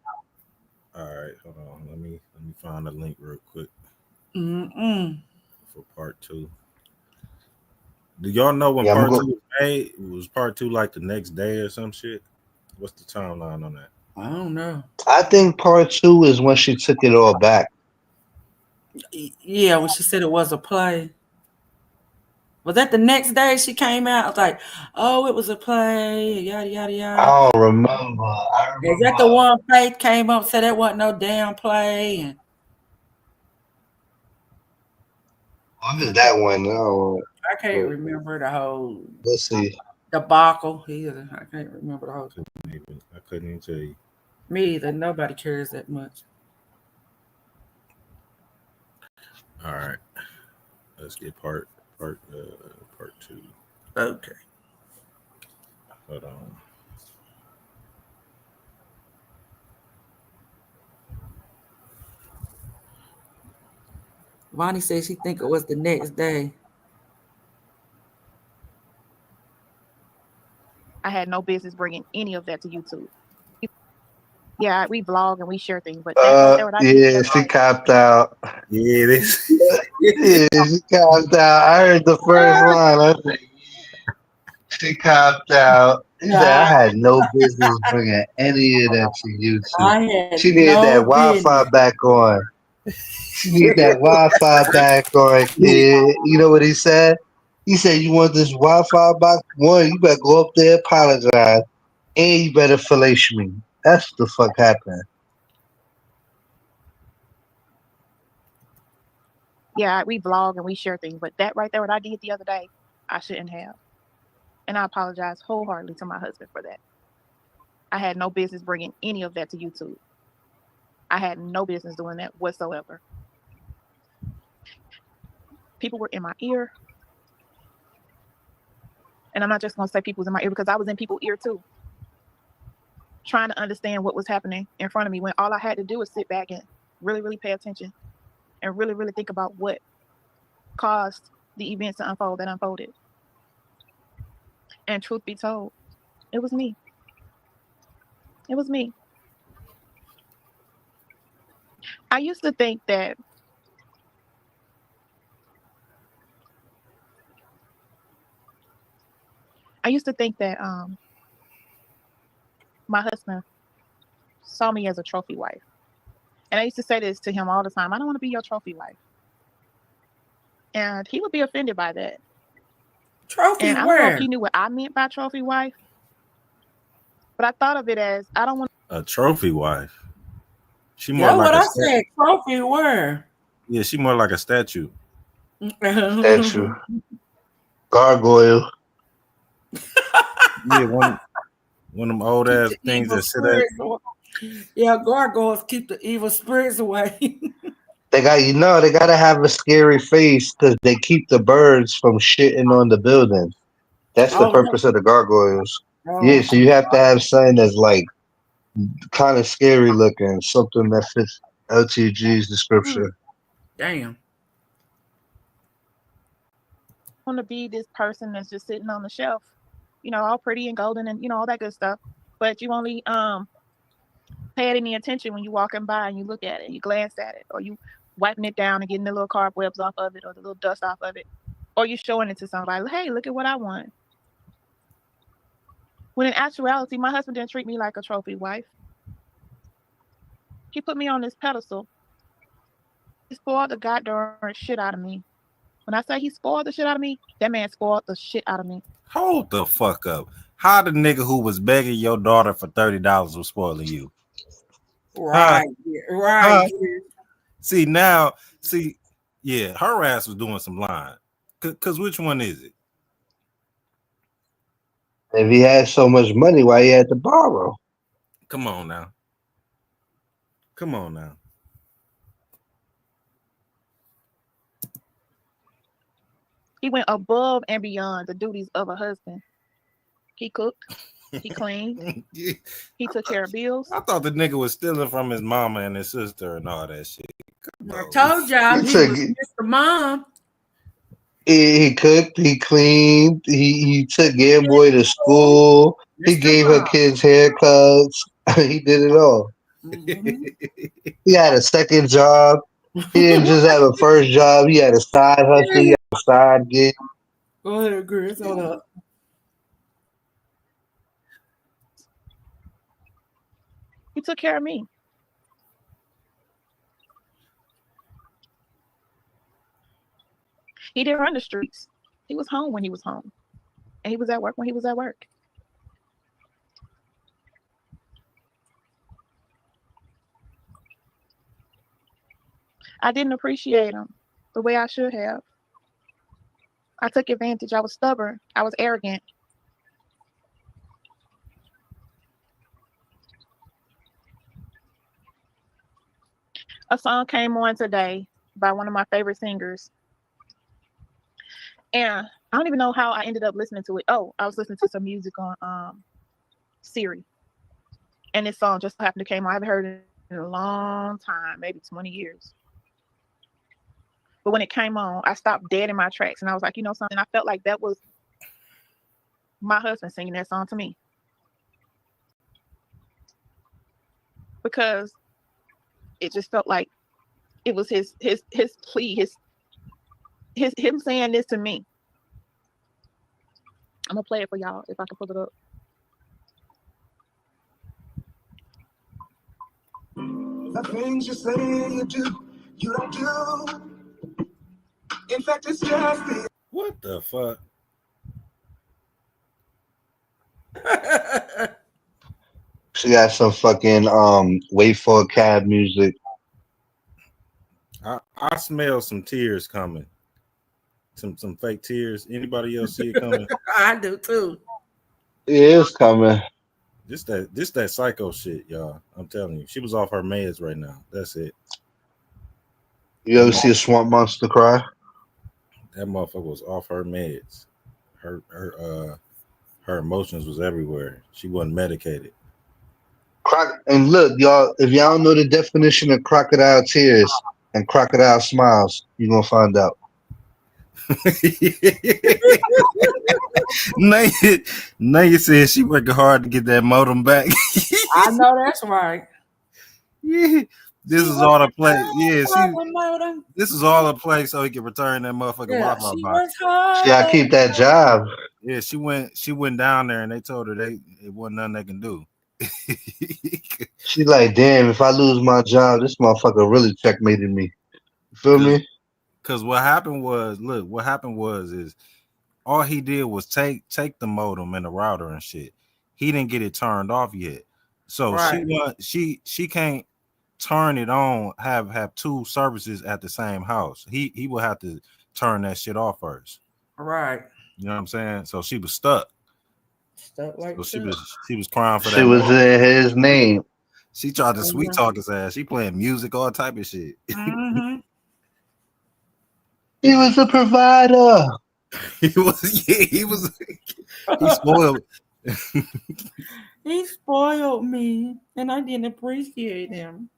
All right, hold on. Let me find the link real quick Mm-mm. for part two. Do y'all know when Yeah, I'm part gonna two go. was made? Was part two like the next day or some shit? What's the timeline on that? I don't know. I think part two is when she took it all back. Yeah, when she said it was a play. Was that the next day she came out? I was like, oh, it was a play, yada, yada, yada. I don't remember. I Is that remember. the one Faith came up and said that wasn't no damn play? And What I is can't, that one? Oh, I can't remember the whole let's see. debacle either. I can't remember the whole. I couldn't even tell you. Me either. Nobody cares that much. All right, let's get part two. Okay. Hold on. Vonnie said she think it was the next day. I had no business bringing any of that to YouTube. Yeah, we vlog and we share things, but that right there, what I did the Yeah, other she day. copped out. Yeah, this. Yeah, she copped out. I heard the first line. I said, she copped out. He said, Nah, I had no business bringing any of that to YouTube. I had She needed that no Wi-Fi business. back on. She need that Wi-Fi back on, kid. You know what he said? He said, you want this Wi-Fi box? One, you better go up there, apologize, and you better fillet me. That's what the fuck happened. Yeah, we vlog and we share things, but that right there, what I did the other day, I shouldn't have. And I apologize wholeheartedly to my husband for that. I had no business bringing any of that to YouTube. I had no business doing that whatsoever. People were in my ear, and I'm not just gonna say people was in my ear because I was in people's ear too. trying to understand what was happening in front of me when all I had to do was sit back and really, really pay attention and really, really think about what caused the events to unfold that unfolded. And truth be told, it was me. It was me. I used to think that my husband saw me as a trophy wife. And I used to say this to him all the time. I don't want to be your trophy wife. And he would be offended by that. Trophy And I don't know if where? he knew what I meant by trophy wife, but I thought of it as I don't want A trophy wife. She more That's like what a I said. Trophy where? yeah. She more like a statue. Statue. Gargoyle. Yeah, one of them old Keep ass the things evil that sit at. spirits away. Yeah, gargoyles keep the evil spirits away. They gotta have a scary face because they keep the birds from shitting on the building. That's the Oh, purpose of the gargoyles. Yeah, oh, so you have to have something that's like kind of scary looking, something that fits LTG's description. damn. to be this person that's just sitting on the shelf, all pretty and golden and all that good stuff. But you only pay it any attention when you're walking by and you look at it, you glance at it, or you wiping it down and getting the little cobwebs off of it or the little dust off of it, or you showing it to somebody. Hey, look at what I want. When in actuality, my husband didn't treat me like a trophy wife. He put me on this pedestal. He spoiled the goddamn shit out of me. When I say he spoiled the shit out of me, that man spoiled the shit out of me. Hold the fuck up. How the nigga who was begging your daughter for $30 was spoiling you? Huh? Right, right. Huh? See now, see, yeah, her ass was doing some lying. Cause which one is it? If he had so much money, why he had to borrow? Come on now. Come on now. He went above and beyond the duties of a husband. He cooked, he cleaned, Yeah, he took care of bills. I thought the nigga was stealing from his mama and his sister and all that shit. Come I on. told y'all He he took was Mr. Mom. he cooked, he cleaned, he took He Game did Boy to all. school, he Mr. gave her Mom. kids haircuts, he did it all. Mm-hmm. He had a second job. He didn't just have a first job. He had a side hustle. He Yeah. had a side gig. Go ahead, Chris. Hold up. He took care of me. He didn't run the streets. He was home when he was home, and he was at work when he was at work. I didn't appreciate him the way I should have. I took advantage. I was stubborn. I was arrogant. A song came on today by one of my favorite singers, and I don't even know how I ended up listening to it. Oh, I was listening to some music on Siri, and this song just happened to came on. I haven't heard it in a long time, maybe 20 years. But when it came on, I stopped dead in my tracks, and I was like, something. I felt like that was my husband singing that song to me because it just felt like it was his plea, his him saying this to me. I'm gonna play it for y'all if I can pull it up. The things you say you do, you don't do. In fact, it's just the What the fuck? She got some fucking wait for a cab music. I smell some tears coming. Some fake tears. Anybody else see it coming? I do too. It is coming. This that psycho shit, y'all. I'm telling you. She was off her meds right now. That's it. You That ever see a motherfucker, swamp monster cry? that motherfucker was off her meds. Her emotions was everywhere. She wasn't medicated. And look, y'all, if y'all don't know the definition of crocodile tears and crocodile smiles, you're gonna find out. Naya, Naya said she working hard to get that modem back. I know that's right. Yeah. This She is worked all the play. Yeah, hard for modem. this is all a play so he can return that motherfucking Yeah, Wi-Fi she box. works hard See, I for keep that job. Yeah, she went down there and they told her it wasn't nothing they can do. She like, damn, if I lose my job, this motherfucker really checkmated me. You feel Cause, me? Cause what happened was is all he did was take the modem and the router and shit. He didn't get it turned off yet. So right, she can't turn it on, have two services at the same house. He will have to turn that shit off first. right. You know what I'm saying? So she was stuck. Stuff So like that. she was crying for Shit that was modem. in his name. She tried to sweet Mm-hmm. talk his ass. She playing music, all type of shit. Mm-hmm. He was a provider. He spoiled. He spoiled me, and I didn't appreciate him.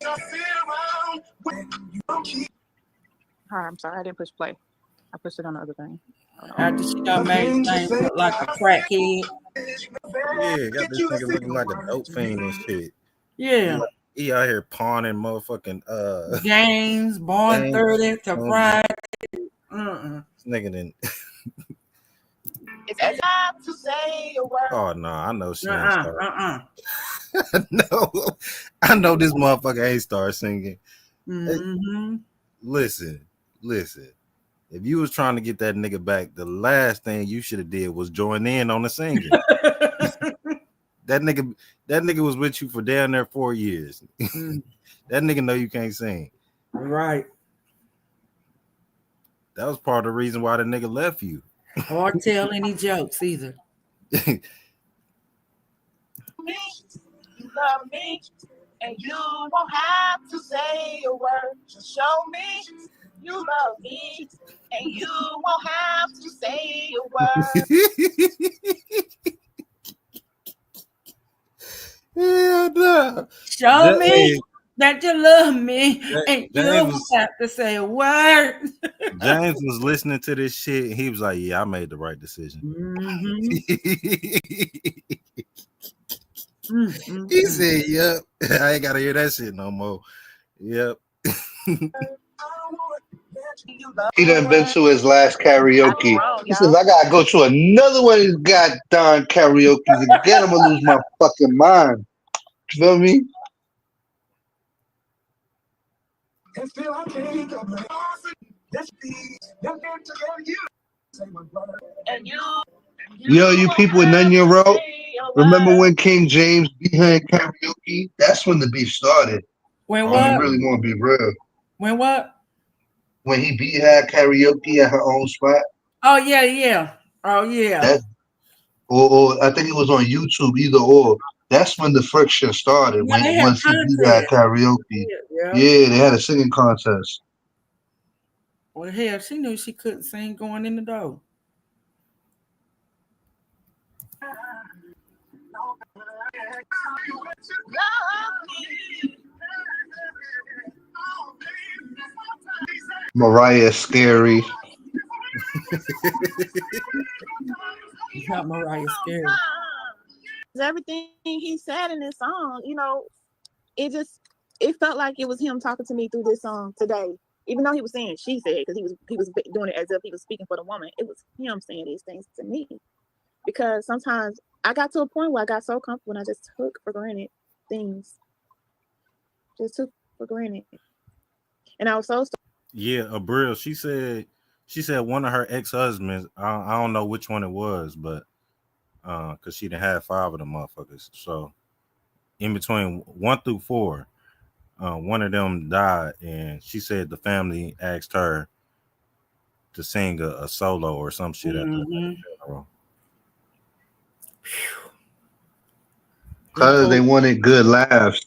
Hi, I'm sorry, I didn't push play. I pushed it on the other thing. After she done made James look like a crackhead. Yeah, got this nigga looking like a dope fiend and shit. Yeah. He out here pawning motherfucking James, born games. 30 to Friday. Mm-mm. This nigga didn't. It's time to say a word. Oh no, I know she ain't Uh-uh. start. Uh-uh. No, I know this motherfucker ain't start singing. Mm-hmm. Listen. If you was trying to get that nigga back, the last thing you should have did was join in on the singing. That nigga was with you for down there 4 years. That nigga know you can't sing. Right. That was part of the reason why the nigga left you. Or tell any jokes either. You love me, and you won't have to say a word. Just show me you love me, and you won't have to say a word. Yeah, no. Show me Hey, that you love me, and you James don't was have to say a word. James was listening to this shit. And he was like, "Yeah, I made the right decision." Mm-hmm. He said, "Yep, I ain't gotta hear that shit no more." Yep. He done been to his last karaoke. He says, I gotta go to another one of these goddamn karaoke's again. I'm gonna lose my fucking mind. You feel me? And you Yo, you people in Nunyon Road, remember when King James beat her in karaoke? That's when the beef started. When If what? you really want to be real. When what? When he beat her at karaoke at her own spot. Oh yeah. Oh yeah. That or I think it was on YouTube, either or. That's when the friction started. Yeah, When they had once he beat her at contest. karaoke. Yeah. Yeah, they had a singing contest. Well, hell, she knew she couldn't sing going in the door. Mariah is scary. Not Mariah Scary. Everything he said in this song, it felt like it was him talking to me through this song today. Even though he was saying she said, because he was doing it as if he was speaking for the woman. It was him saying these things to me. Because sometimes I got to a point where I got so comfortable and I just took for granted things. Just took for granted. And I was so Yeah, Abril. She said one of her ex-husbands. I don't know which one it was, but because she done had 5 of them motherfuckers. So in between 1 through 4, one of them died, and she said the family asked her to sing a solo or some shit at the funeral. Because they wanted good laughs.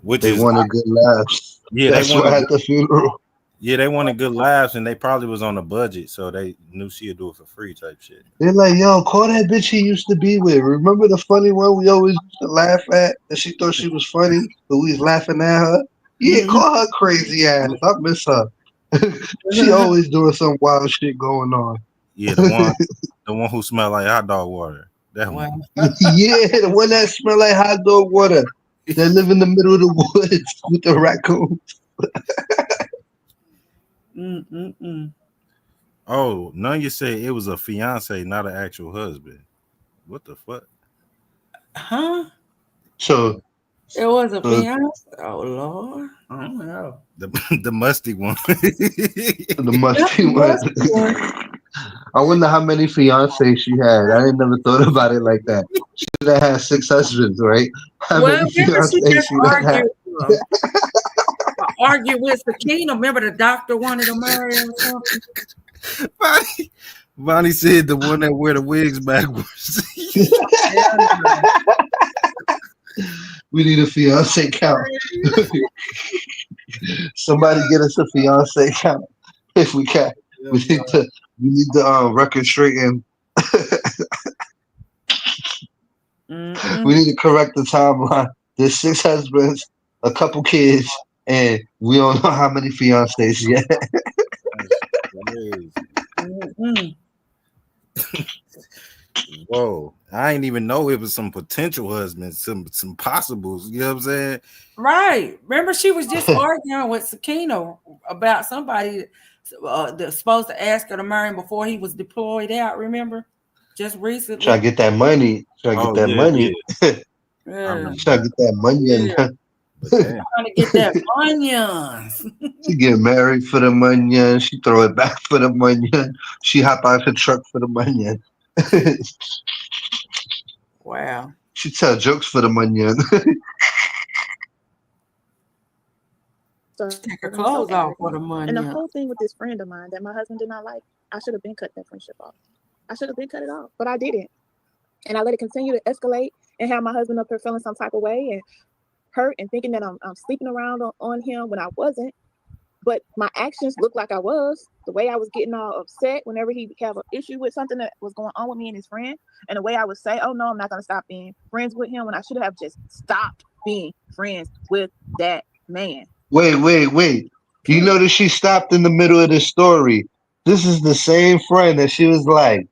Which They is wanted good laughs. yeah, they That's why wanted at the funeral. Yeah, they wanted good laughs, and they probably was on a budget, so they knew she'd do it for free type shit. They're like, yo, call that bitch he used to be with. Remember the funny one we always used to laugh at? That she thought she was funny, but we was laughing at her. Yeah, call her crazy ass. I miss her. She always doing some wild shit going on. Yeah, the one who smelled like hot dog water. That Wow. one. Yeah, the one that smell like hot dog water. That live in the middle of the woods with the raccoon. Mm-mm-mm. Oh, none you said it was a fiance, not an actual husband. What the fuck? Huh? So, It was a so fiance? Oh, Lord. I don't know. The the musty one. the That's musty the one. most one. I wonder how many fiancés she had. I ain't never thought about it like that. She done had 6 husbands, right? How Well, many remember she fiancés just she done had? argued with Sakina. Remember the doctor wanted to marry her or something? Bonnie said the one that wear the wigs backwards. Hell no. We need a fiancé count. Somebody get us a fiancé count if we can. Yeah, We need to. We need to record straight and we Mm-mm. need to correct the timeline. There's 6 husbands, a couple kids, and we don't know how many fiancés yet. that's crazy. Mm-mm. Whoa. I ain't even know it was some potential husbands, some possibles. You know what I'm saying? Right. Remember she was just arguing with Sakina about somebody that's supposed to ask her to marry him before he was deployed out, remember? Just Try to recently. get that money. Try to get Oh that yeah, money. yeah. I Yeah. remember Try to that. get that money and Yeah. But damn. Trying to get that onions. she get married for the money. She throw it back for the money. She hop out her truck for the money. Wow. She tell jokes for the money. Take her Stubborn and so clothes off for arrogant. the And the money. whole thing with this friend of mine that my husband did not like, I should have been cut that friendship off. I should have been cut it off, but I didn't. And I let it continue to escalate and have my husband up here feeling some type of way and hurt and thinking that I'm sleeping around on him when I wasn't. But my actions looked like I was. The way I was getting all upset whenever he have an issue with something that was going on with me and his friend, and the way I would say, "Oh no, I'm not going to stop being friends with him," when I should have just stopped being friends with that man. Wait. You Period. notice she stopped in the middle of the story. This is the same friend that she was like,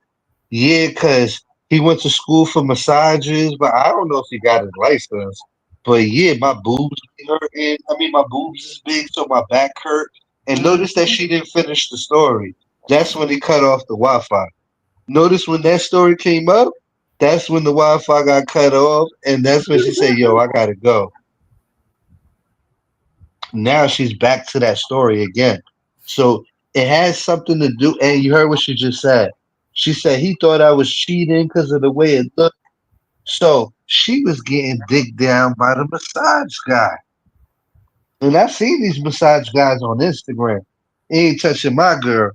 yeah, because he went to school for massages, but I don't know if he got his license. But yeah, my boobs be hurting. I mean, my boobs is big, so my back hurt. And notice that Mhm. she didn't finish the story. That's when he cut off the Wi-Fi. Notice when that story came up, that's when the Wi-Fi got cut off, and that's when she said, "Yo, I gotta go." Now she's back to that story again. So it has something to do. And you heard what she just said. She said he thought I was cheating because of the way it looked. So she was getting digged down by the massage guy. And I seen these massage guys on Instagram. He ain't touching my girl.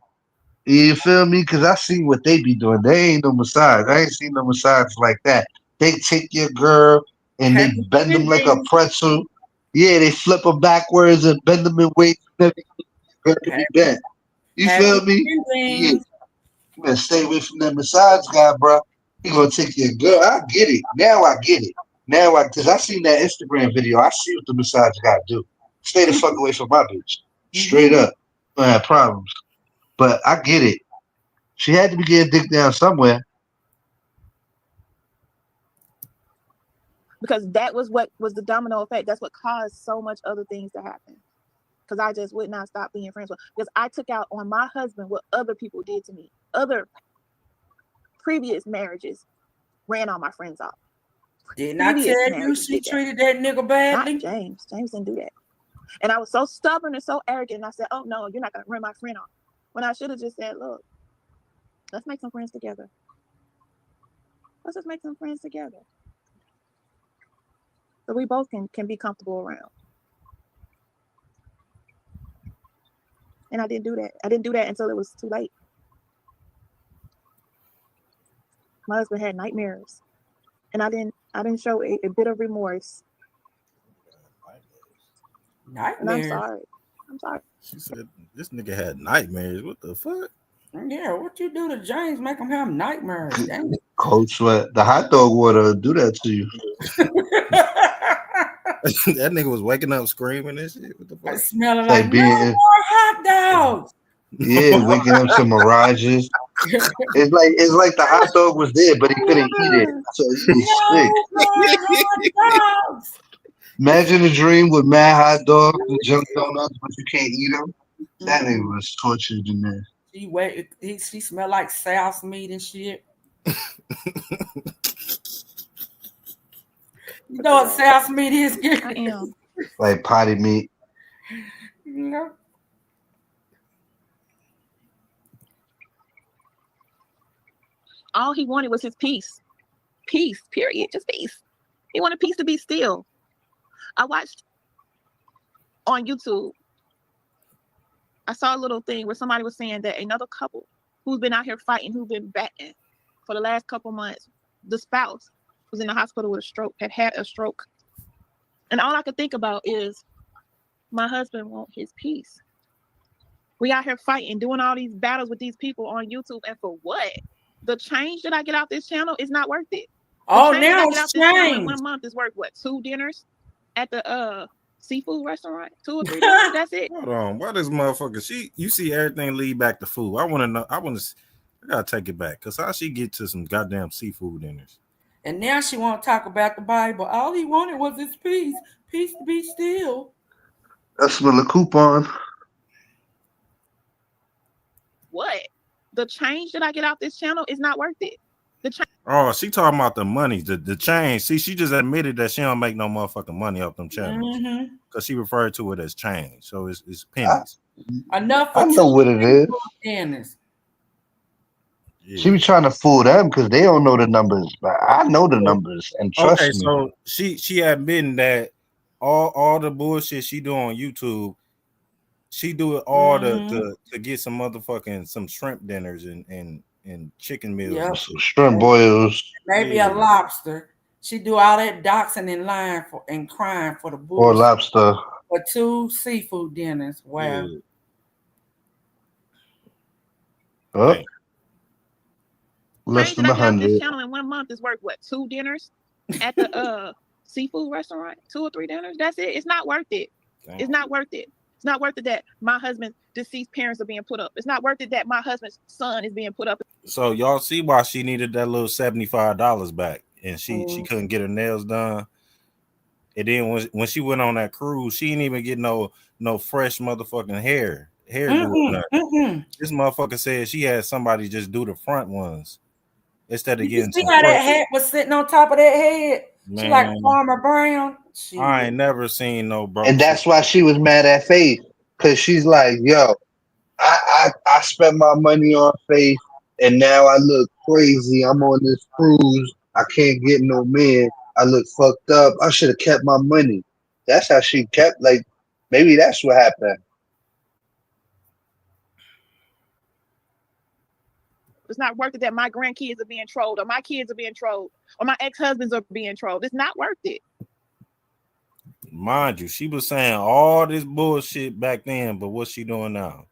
You feel me? Because I seen what they be doing. They ain't no massage. I ain't seen no massage like that. They take your girl and they Happy bend them like a ending. pretzel. Yeah, they flip them backwards and bend them in weights. Girl to be Happy, bent. You happy feel me? Yeah. ending. You better stay away from that massage guy, bro. He gonna take your girl. I get it. Now I get it. Cause I seen that Instagram video. I see what the massage guy do. Stay the fuck away from my bitch. Straight Mhm. up. I have problems. But I get it. She had to be getting dick down somewhere. Because that was what was the domino effect. That's what caused so much other things to happen. Because I just would not stop being friends with. Because I took out on my husband what other people did to me. Other previous marriages ran all my friends off. Didn't I Previous tell you marriages she did that. treated that nigga Not badly? James. James didn't do that. And I was so stubborn and so arrogant. And I said, "Oh no, you're not gonna run my friend off." When I should have just said, "Look, let's make some friends together. Let's just make some friends together, so we both can be comfortable around." And I didn't do that. I didn't do that until it was too late. My husband had nightmares, and I didn't show a bit of remorse. And I'm Nightmares. sorry. I'm sorry. She said this nigga had nightmares. What the fuck? Yeah, what you do to James make him have nightmares? Damn. Cold sweat. The hot dog water do that to you. That nigga was waking up screaming and shit. What the I fuck? smell it It's like like no being, more hot dogs. yeah, waking up to mirages. It's like the hot dog was there, but he couldn't eat it, so he was sick. No more hot dogs. Imagine a dream with mad hot dogs and junk donuts, but you can't eat them. That nigga was tortured in there. She smell like souse meat and shit. You know what souse meat is? I am. Like potty meat. No. All he wanted was his peace. Peace, period. Just peace. He wanted peace to be still. I watched on YouTube, I saw a little thing where somebody was saying that another couple who's been out here fighting, who've been batting for the last couple months, the spouse was in the hospital with a stroke, had a stroke. And all I could think about is my husband wants his peace. We out here fighting, doing all these battles with these people on YouTube, and for what? The change that I get off this channel is not worth it. The Oh, change that now I get it's off this channel in changed. 1 month is worth what? 2 dinners at the seafood restaurant? 2 or 3 dinners? That's it. Hold on. Why this motherfucker? You see everything lead back to food. I want to know. I gotta take it back. Cause how she get to some goddamn seafood dinners? And now she want to talk about the Bible. All he wanted was his peace. Peace to be still. I smell a coupon. What? The change that I get off this channel is not worth it. The change. Oh, she talking about the money, the change. See, she just admitted that she don't make no motherfucking money off them channels. Mm-hmm. Cause she referred to it as change. So it's pennies. Enough for I know 2 what it is. dinners. She be trying to fool them because they don't know the numbers, but I know the numbers, and Okay, trust me. so she admitting that all the bullshit she do on YouTube, she do it all to get some motherfucking some shrimp dinners and chicken meals and Yep. shit. Shrimp boils Maybe Yeah. a lobster. She do all that doxing and lying for and crying for the or bullshit lobster. for 2 seafood dinners. Wow. Yeah. Oh, Hey, less Change than that I get off this 100. channel in 1 month is worth what? 2 dinners at the seafood restaurant? 2 or 3 dinners? That's it. It's not worth it. damn. It's not worth it. It's not worth it that my husband's deceased parents are being put up. It's not worth it that my husband's son is being put up. So y'all see why she needed that little $75 back, and she couldn't get her nails done. And then when she went on that cruise, she didn't even get no fresh motherfucking hairdo or nothing. This motherfucker said she had somebody just do the front ones instead of Did you getting see some how that fresh. hat was sitting on top of that head? She like Man, Farmer Brown. I ain't never seen no broke And shit. that's why she was mad at Faith because she's like, yo, I spent my money on Faith and now I look crazy. I'm on this cruise. I can't get no man. I look fucked up. I should have kept my money. That's how she kept, like, maybe that's what happened. It's not worth it that my grandkids are being trolled or my kids are being trolled or my ex-husbands are being trolled. It's not worth it. Mind you, she was saying all this bullshit back then, but what's she doing now?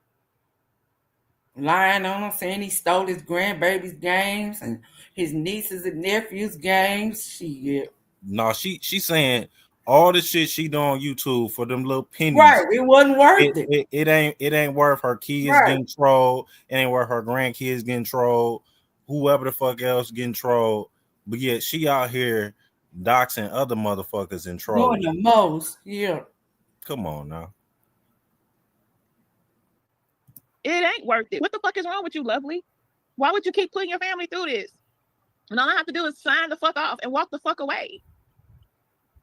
Lying on him, saying he stole his grandbaby's games and his nieces and nephews' games. Shit. No, she's saying all the shit she do on YouTube for them little pennies. Right, it wasn't worth it. It ain't worth her kids Right. getting trolled. It ain't worth her grandkids getting trolled. Whoever the fuck else getting trolled. But yet she out here doxing other motherfuckers and Doing trolling. the most. Yeah. Come on now. It ain't worth it. What the fuck is wrong with you, lovely? Why would you keep putting your family through this? And all I have to do is sign the fuck off and walk the fuck away.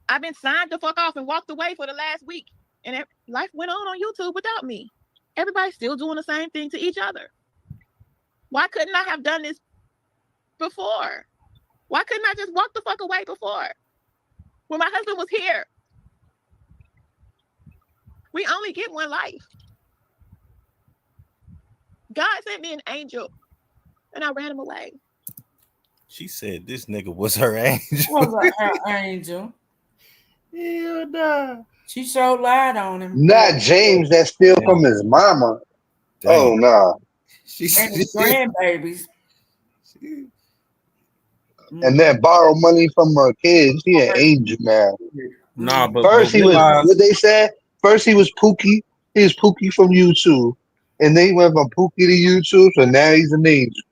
I've been signed the fuck off and walked away for the last week. And life went on YouTube without me. Everybody's still doing the same thing to each other. Why couldn't I have done this before? Why couldn't I just walk the fuck away before? When my husband was here. We only get one life. God sent me an angel and I ran him away. She said this nigga was her angel. Was her angel. Hell nah. She sure lied on him. Not James that steal from Damn. his mama. Oh Damn. nah. She, And his grandbabies. And Mm-hmm. then borrow money from her kids. He an angel now. nah, Mm-hmm. but First he was realize, what they said. First he was Pookie. He was Pookie from YouTube, and then he went from Pookie to YouTube. So now he's an angel.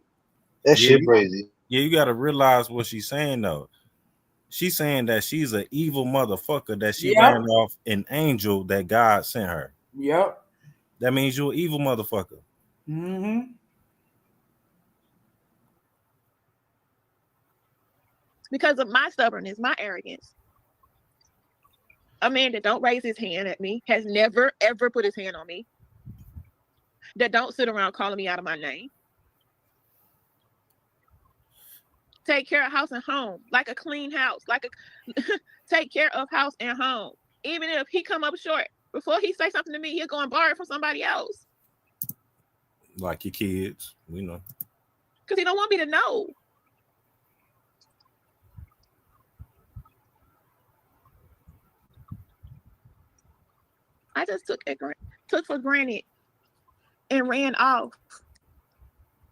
That yeah, shit crazy. yeah, you got to realize what she's saying though. She's saying that she's an evil motherfucker that she ran Yep. off an angel that God sent her. Yep. That means you're an evil motherfucker. Mm-hmm. Because of my stubbornness, my arrogance. A man that don't raise his hand at me, has never ever put his hand on me, that don't sit around calling me out of my name. Take care of house and home, like a clean house, like a take care of house and home. Even if he come up short, before he say something to me, he'll go and borrow it from somebody else. Like your kids, you know. Because he don't want me to know. I just took for granted and ran off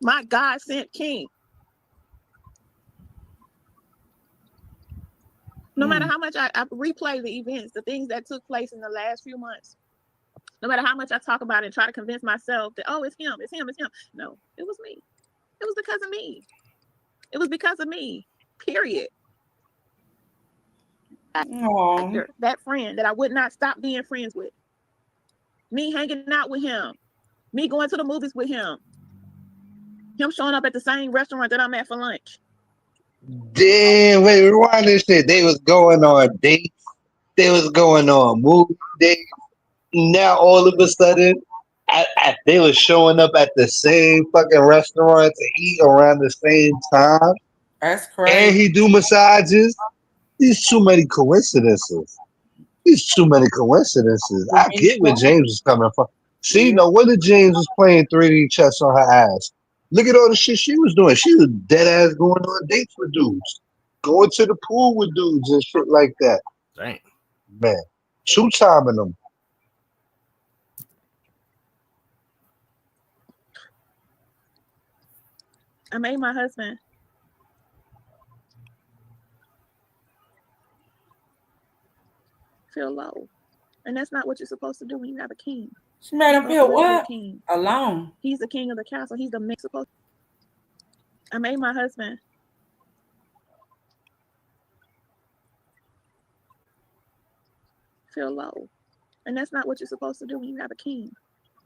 my God sent king. No matter how much I replay the events, the things that took place in the last few months, no matter how much I talk about it and try to convince myself that, oh, it's him, it's him, it's him. No, it was me. It was because of me. It was because of me. Period. Aww. That friend that I would not stop being friends with. Me hanging out with him. Me going to the movies with him. Him showing up at the same restaurant that I'm at for lunch. Damn, wait, rewind this shit. They was going on dates. They was going on movie dates. Now all of a sudden, they was showing up at the same fucking restaurant to eat around the same time. That's And crazy. he do massages. These too many coincidences. These too many coincidences. To I be get where sure. James is coming from. See, Yeah. no wonder James was playing 3D chess on her ass. Look at all the shit she was doing. She was dead ass going on dates with dudes, going to the pool with dudes and shit like that. Dang. Man, two timing them. I made my husband feel low. And that's not what you're supposed to do when you have a king. She made You him feel uplift your what? king. Alone. He's the king of the castle. He's the man supposed. I made my husband feel low. And that's not what you're supposed to do when you have a king.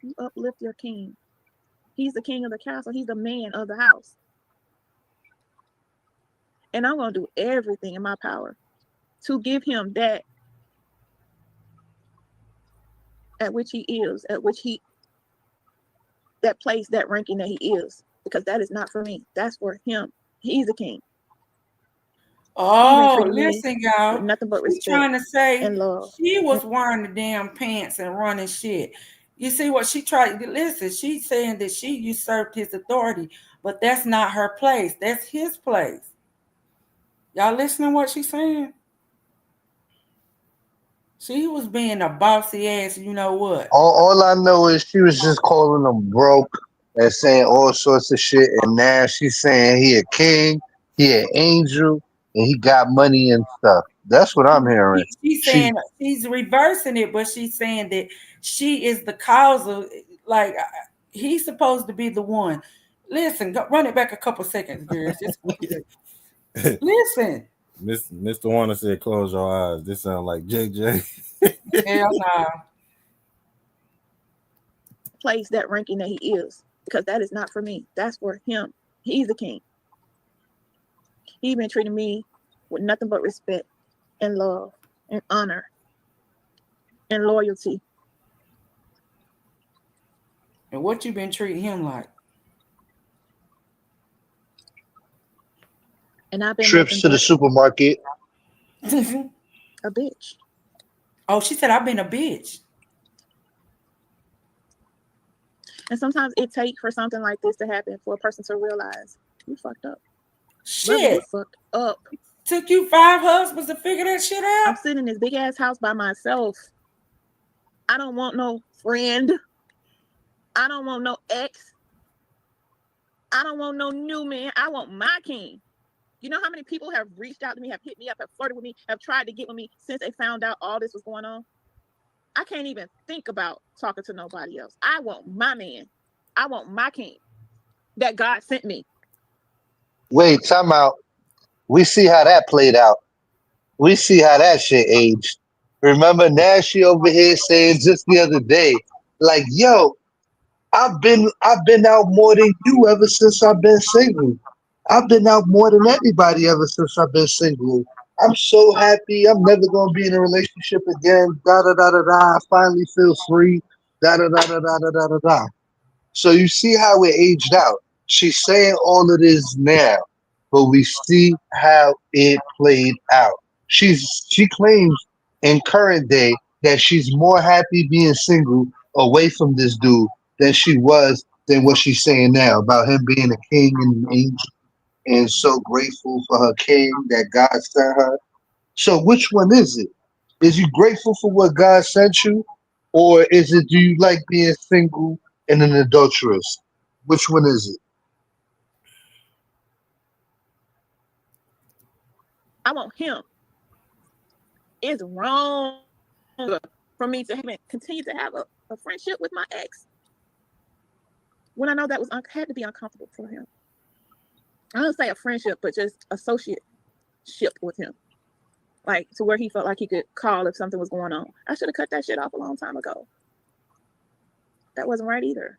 You uplift your king. He's the king of the castle. He's the man of the house. And I'm going to do everything in my power to give him that at which he is, that place, that ranking that he is. Because that is not for me. That's for him. He's the king. He been Oh, treating me listen, with y'all. nothing but She respect trying to say and love. she was wearing the damn pants and running shit. You see what she tried? Listen, she's saying that she usurped his authority, but that's not her place. That's his place. Y'all listening to what she's saying? She was being a bossy ass, you know what? All I know is she was just calling him broke and saying all sorts of shit. And now she's saying he a king, he an angel, and he got money and stuff. That's what I'm hearing. She's She saying she's reversing it, but she's saying that she is the cause of, like, he's supposed to be the one. Listen, run it back a couple seconds, girls. Just listen. Mr. Warner said, "Close your eyes." This sounds like JJ. Hell no. Place that ranking that he is. Because that is not for me. That's for him. He's the king. He's been treating me with nothing but respect and love and honor and loyalty. And what you been treating him like? And I've been trips nothing to the but supermarket. a bitch. Oh, she said I've been a bitch. And sometimes it takes for something like this to happen for a person to realize you fucked up. Brother, you Shit. fucked up. Took you 5 husbands to figure that shit I'm out? sitting in this big ass house by myself. I don't want no friend. I don't want no ex. I don't want no new man. I want my king. You know how many people have reached out to me, have hit me up, have flirted with me, have tried to get with me since they found out all this was going on? I can't even think about talking to nobody else. I want my man. I want my king that God sent me. Wait, time out. We see how that played out. We see how that shit aged. Remember, now she over here saying just the other day, like, yo, I've been out more than you ever since I've been single. I've been out more than anybody ever since I've been single. I'm so happy. I'm never gonna be in a relationship again. Da da da da da. I finally feel free. Da da da da da da da da da. So you see how it aged out. She's saying all of this now, but we see how it played out. She claims in current day that she's more happy being single away from this dude than she was than what she's saying now about him being a king and an angel and so grateful for her king that God sent her. So which one is it? Is you grateful for what God sent you, or is it do you like being single and an adulteress? Which one is it? I want him. It's wrong for me to continue to have a friendship with my ex when I know that was had to be uncomfortable for him. I don't say a friendship, but just associate ship with him. Like to where he felt like he could call if something was going on. I should have cut that shit off a long time ago. That wasn't right either.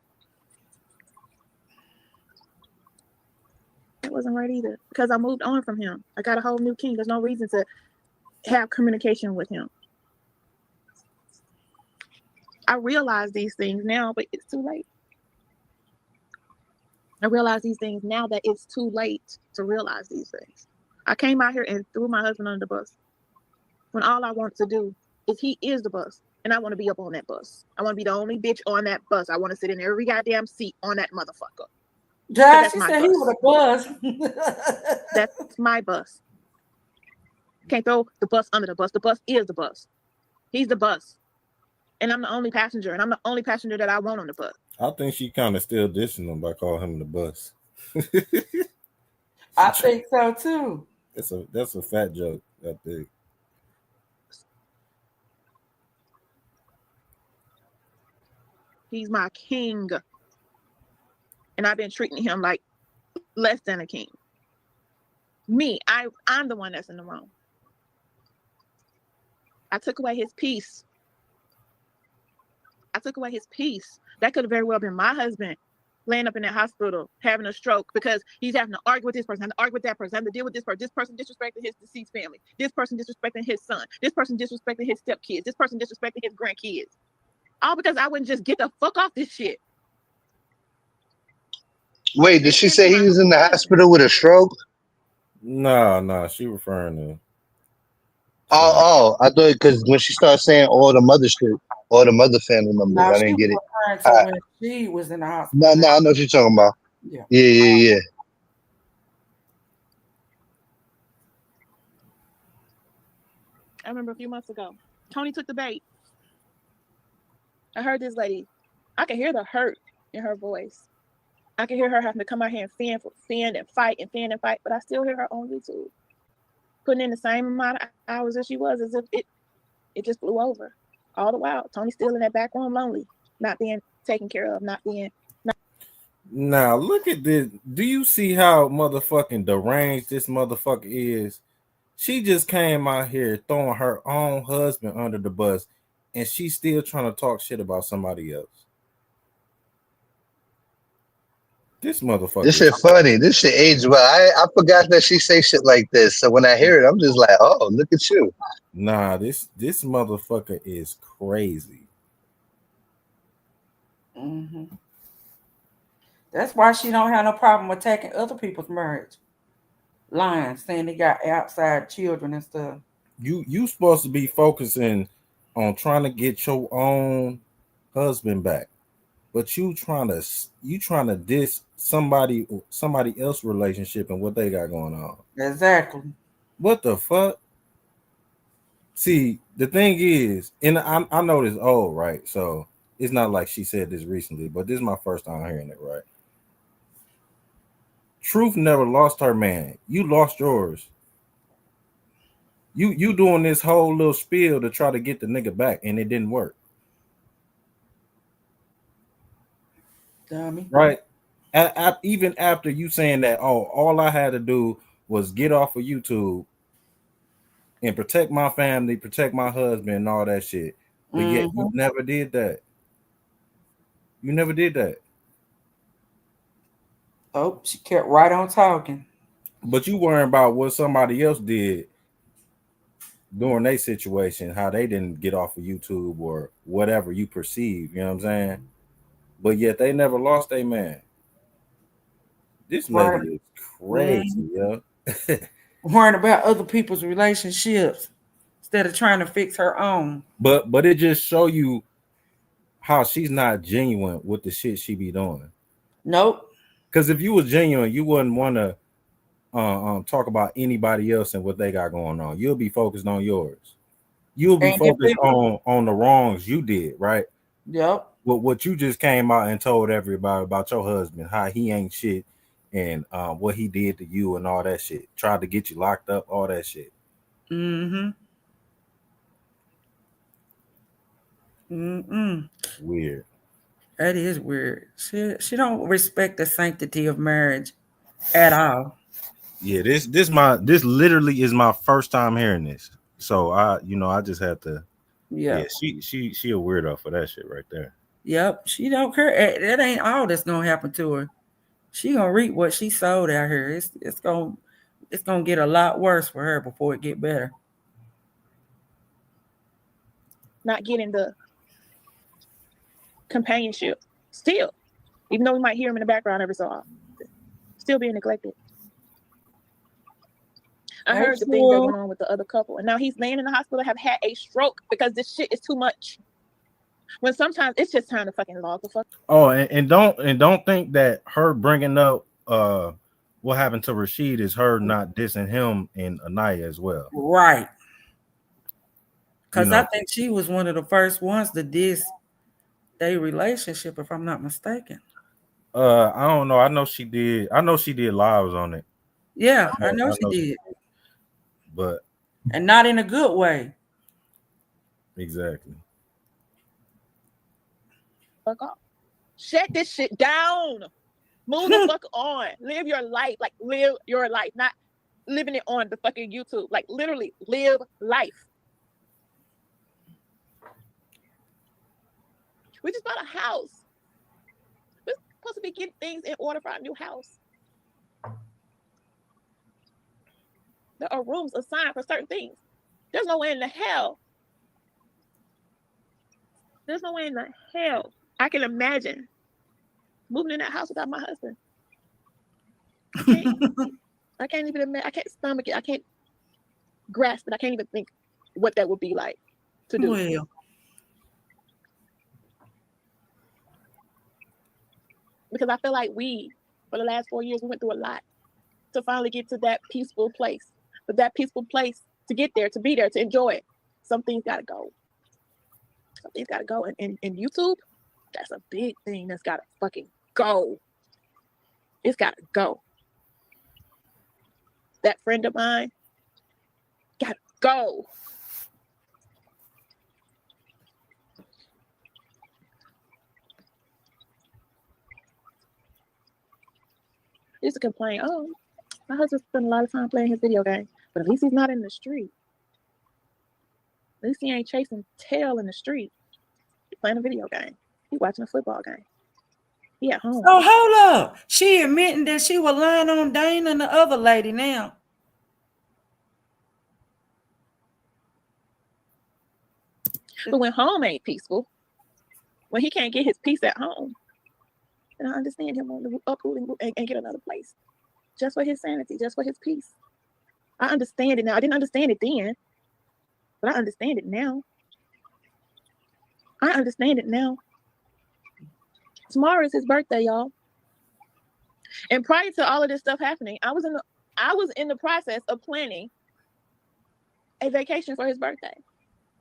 That wasn't right either. Because I moved on from him. I got a whole new king. There's no reason to have communication with him. I realize these things now, but it's too late. I realize these things now that it's too late to realize these things. I came out here and threw my husband under the bus when all I want to do is he is the bus. And I want to be up on that bus. I want to be the only bitch on that bus. I want to sit in every goddamn seat on that motherfucker. Josh, she said he was a bus. That's my bus. Can't throw the bus under the bus. The bus is the bus. He's the bus. And I'm the only passenger. And I'm the only passenger that I want on the bus. I think she kind of still dissing him by calling him the bus. I think so too. That's a fat joke, I think. He's my king. And I've been treating him like less than a king. Me, I'm the one that's in the wrong. I took away his peace. I took away his peace. That could have very well been my husband laying up in that hospital having a stroke because he's having to argue with this person, having to argue with that person, having to deal with this person. This person disrespecting his deceased family. This person disrespecting his son. This person disrespecting his stepkids. This person disrespecting his grandkids. All because I wouldn't just get the fuck off this shit. Wait, did she say he was in the hospital with a stroke? No, she referring to. I thought because when she started saying all the mother shit, all the mother family members, No, I didn't get it. When she was in the hospital. No, I know what you're talking about. Yeah. I remember a few months ago, Tony took the bait. I heard this lady. I could hear the hurt in her voice. I could hear her having to come out here and fan and fight, but I still hear her on YouTube putting in the same amount of hours as she was, as if it just blew over. All the while, Tony's still in that back room lonely, not being taken care of, not being. Now look at this. Do you see how motherfucking deranged this motherfucker is? She just came out here throwing her own husband under the bus, and she's still trying to talk shit about somebody else. This motherfucker. This shit funny. This shit aged well. I forgot that she say shit like this. So when I hear it, I'm just like, oh, look at you. Nah, this motherfucker is crazy. Mm-hmm. That's why she don't have no problem attacking other people's marriage. Lying, saying they got outside children and stuff. You supposed to be focusing on trying to get your own husband back. But you trying to diss somebody else's relationship and what they got going on. Exactly. What the fuck? See, The thing is, and I know this old, right? So it's not like she said this recently, but this is my first time hearing it, right? Truth never lost her man. You lost yours. You doing this whole little spiel to try to get the nigga back, and it didn't work. Dummy. Right? Even after you saying that, oh, all I had to do was get off of YouTube and protect my family, protect my husband, and all that shit. But yet Mm-hmm. you never did that. You never did that. Oh, she kept right on talking. But you worrying about what somebody else did during their situation, how they didn't get off of YouTube or whatever you perceive, you know what I'm saying? But yet they never lost a man. This lady Right. is Mm-hmm. crazy, yo. Worrying about other people's relationships instead of trying to fix her own. But it just show you how she's not genuine with the shit she be doing. Nope. Because if you was genuine, you wouldn't want to talk about anybody else and what they got going on. You'll be focused on yours. You'll be And if focused people, on the wrongs you did, right? yep. What you just came out and told everybody about your husband, how he ain't shit, and what he did to you and all that shit. Tried to get you locked up, all that shit. Mm-hmm. Mm-mm. Weird. That is weird. She don't respect the sanctity of marriage at all. Yeah, this literally is my first time hearing this. So I just had to. Yeah, Yep. she a weirdo for that shit right there. Yep. She don't care. That ain't all that's gonna happen to her. She gonna reap what she sowed out here. It's gonna get a lot worse for her before it get better. Not getting the companionship. Still, even though we might hear him in the background every so often, still being neglected. I heard the things that went on with the other couple, and now he's laying in the hospital, have had a stroke because this shit is too much. When sometimes it's just time to fucking log the fuck. Oh, and don't think that her bringing up what happened to Rashid is her not dissing him and Anaya as well. Right. You Because I know, think she was one of the first ones to diss their relationship, if I'm not mistaken. I don't know. I know she did lives on it. Yeah, I know I she know did. but And not in a good way. exactly. Fuck off. Shut this shit down. Move the fuck on. Live your life. Like, live your life. Not living it on the fucking YouTube. Like, literally, live life. We just bought a house. We're supposed to be getting things in order for our new house. There are rooms assigned for certain things. There's no way in the hell. There's no way in the hell I can imagine moving in that house without my husband. I can't even imagine. I can't stomach it. I can't grasp it. I can't even think what that would be like to do. Well, Because I feel like for the last 4 years, we went through a lot to finally get to that peaceful place. But that peaceful place, to get there, to be there, to enjoy it, some things got to go. Some things got to go. And YouTube, that's a big thing that's got to fucking go. It's got to go. That friend of mine, got to go. I used to complain, oh, my husband spent a lot of time playing his video game, but at least he's not in the street. At least he ain't chasing tail in the street. He's playing a video game. He's watching a football game. He at home. so hold up. She admitting that she was lying on Dana and the other lady now. But when home ain't peaceful, when he can't get his peace at home, then I understand him wanting to uproot and get another place. Just for his sanity, just for his peace. I understand it now. I didn't understand it then, but I understand it now. I understand it now. Tomorrow is his birthday, y'all. And prior to all of this stuff happening, I was in the process of planning a vacation for his birthday.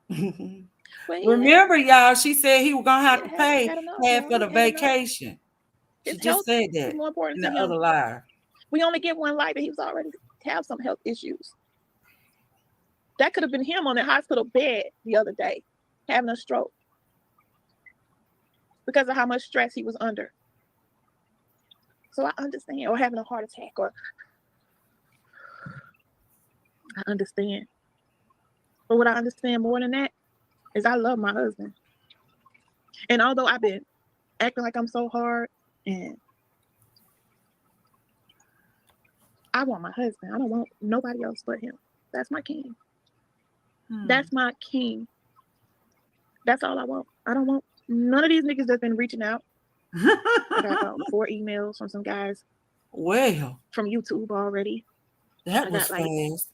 But Remember, y'all, she said he was gonna have to had pay had enough, half y'all. for the He had enough. vacation. She His just health said is that more important in to the him. other live. We only get one life, and he was already have some health issues. That could have been him on the hospital bed the other day, having a stroke because of how much stress he was under. So I understand, or having a heart attack, or I understand. But what I understand more than that is I love my husband. And although I've been acting like I'm so hard, and I want my husband, I don't want nobody else but him. That's my king. That's my king. That's all I want. I don't want none of these niggas that's been reaching out. I got about 4 emails from some guys Well, from YouTube already. that I was got like fast.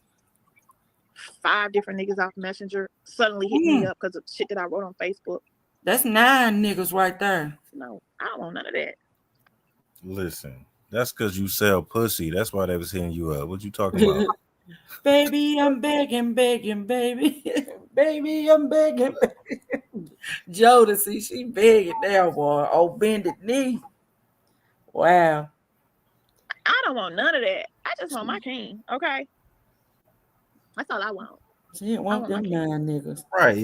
5 different niggas off Messenger suddenly hitting me up because of shit that I wrote on Facebook. That's 9 niggas right there. No, I don't want none of that. Listen, that's because you sell pussy. That's why they was hitting you up. What you talking about? Baby, I'm begging, begging, baby. Baby, I'm begging. Jodeci, she begging now, boy. Oh, bended knee. Wow. I don't want none of that. I just want my king. Okay, that's all I want. She didn't want them 9 niggas. Right.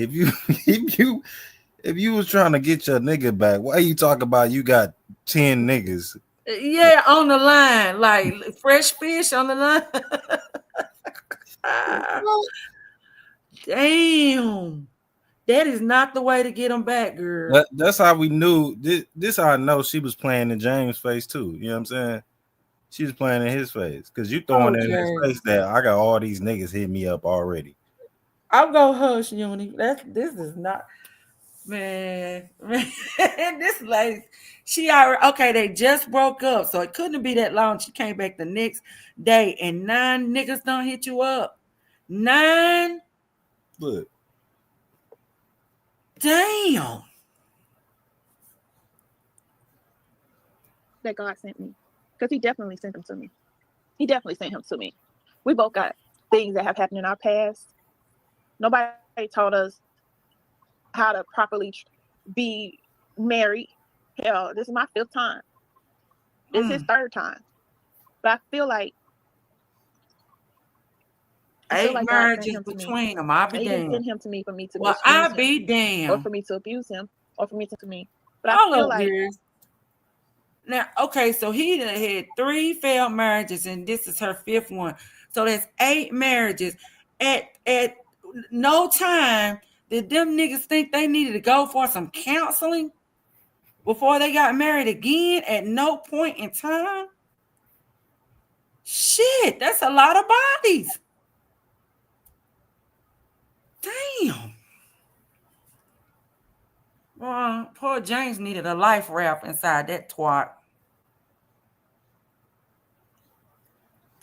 If you was trying to get your nigga back, why you talking about you got 10 niggas? Yeah, on the line, like fresh fish on the line. Damn, that is not the way to get them back, girl. That's how we knew. This how I know she was playing in James' face too. You know what I'm saying? She was playing in his face because you throwing in his face that I got all these niggas hit me up already. I'll go hush, Uni. This is not, man. This lady, she already okay. They just broke up, so it couldn't be that long. She came back the next day, and 9 niggas don't hit you up. 9. Look, damn. That God sent me, because He definitely sent him to me. He definitely sent him to me. We both got things that have happened in our past. Nobody taught us how to properly be married. Hell, this is my 5th time. This is his 3rd time. But I feel like 8 God marriages sent him to me. between them. I'll be He didn't damned. send him to me for me to Well, misuse I'll him, be damned. or for me to abuse him, or for me to me. But I Hold feel up, like here. Now, okay, so he done had 3 failed marriages, and this is her 5th one. So that's 8 marriages. At no time did them niggas think they needed to go for some counseling before they got married again. At no point in time. Shit, that's a lot of bodies. Damn. Poor James needed a life raft inside that twat.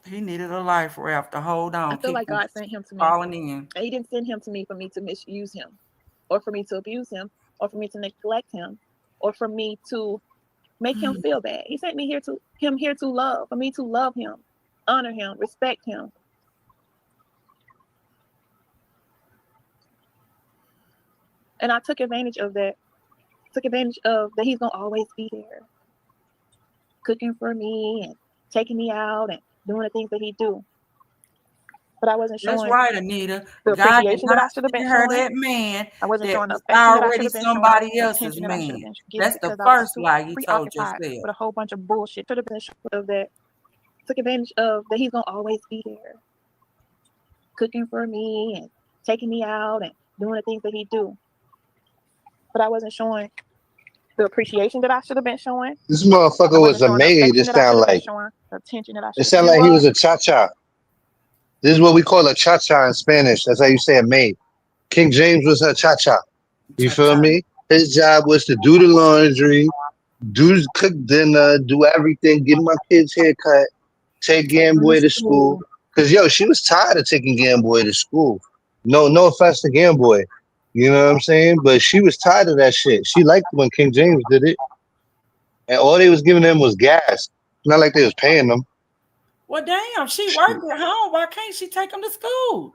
He needed a life raft to hold on. I feel like God sent him to me. Falling in. And He didn't send him to me for me to misuse him, or for me to abuse him, or for me to neglect him, or for me to make him feel bad. He sent me here to love, for me to love him, honor him, respect him. And I took advantage of that. Took advantage of that he's gonna always be there, cooking for me and taking me out and doing the things that he do. But I wasn't showing. That's right, Anita. The God did appreciation not that I should have been send her showing. that man. I wasn't that showing the was affection that I already should have been somebody showing. else's Attention that I should have man. been giving, That's the because I was first too lie you told preoccupied yourself. with a whole bunch of bullshit. Should have been sure of that. Took advantage of that he's gonna always be there, cooking for me and taking me out and doing the things that he do. But I wasn't showing the appreciation that I should have been showing. This I motherfucker was wasn't a showing the maid. affection It that I should sound have been like. showing, the attention that I It should have sound been like he was showing. a cha-cha. This is what we call a cha-cha in Spanish. That's how you say a maid. King James was her cha-cha. You feel Cha-cha. me? His job was to do the laundry, cook dinner, do everything, get my kids haircut, take Take them to Gamboy to school. school. Cause yo, she was tired of taking Gamboy to school. No offense to Gamboy. You know what I'm saying? But she was tired of that shit. She liked when King James did it. And all they was giving them was gas. Not like they was paying them. Well, damn, she Shit. worked at home. Why can't she take him to school?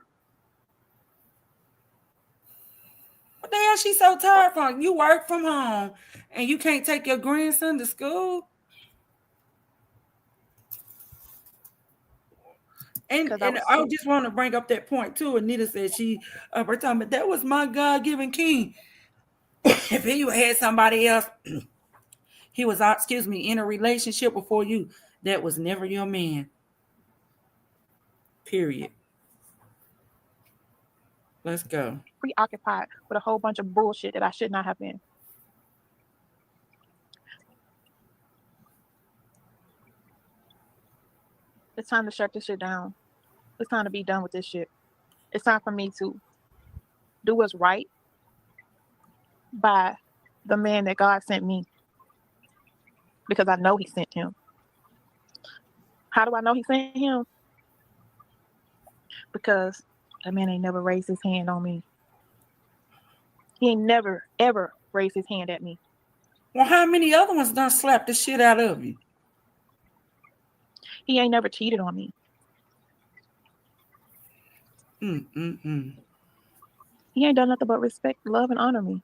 the hell she so tired from? You work from home and you can't take your grandson to school? And because I was I sick. just want to bring up that point too. Anita said she her time, but that was my God given king. If he had somebody else, he was excuse me, in a relationship before you, that was never your man. Period. Let's go. Preoccupied with a whole bunch of bullshit that I should not have been. It's time to shut this shit down. It's time to be done with this shit. It's time for me to do what's right by the man that God sent me, because I know he sent him. How do I know he sent him? Because that man ain't never raised his hand on me. He ain't never, ever raised his hand at me. Well, how many other ones done slapped the shit out of you? He ain't never cheated on me. He ain't done nothing but respect, love, and honor me.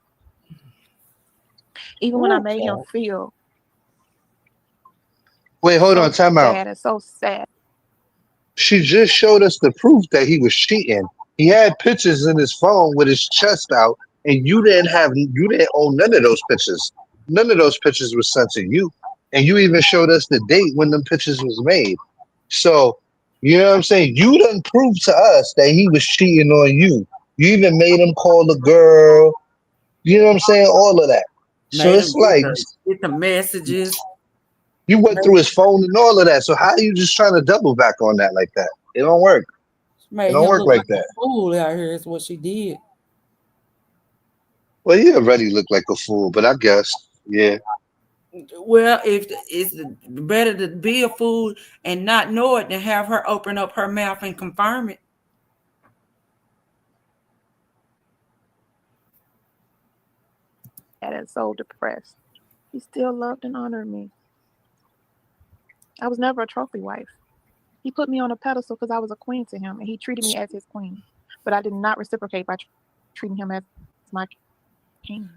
Even when I made him feel Wait, hold so on, time out. bad and so sad. She just showed us the proof that he was cheating. He had pictures in his phone with his chest out, and you didn't own none of those pictures. None of those pictures were sent to you. And you even showed us the date when them pictures was made. So, you know what I'm saying? You done proved to us that he was cheating on you. You even made him call the girl. You know what I'm saying? All of that. So Made him it's like get the messages. you went through his phone and all of that. So how are you just trying to double back on that like that? It don't work. It Made don't him work look like like a that. fool out here is what she did. Well, you already look like a fool, but I guess, yeah. Well, if it's better to be a fool and not know it than have her open up her mouth and confirm it. And so depressed. He still loved and honored me. I was never a trophy wife. He put me on a pedestal because I was a queen to him, and he treated me as his queen. But I did not reciprocate by treating him as my king.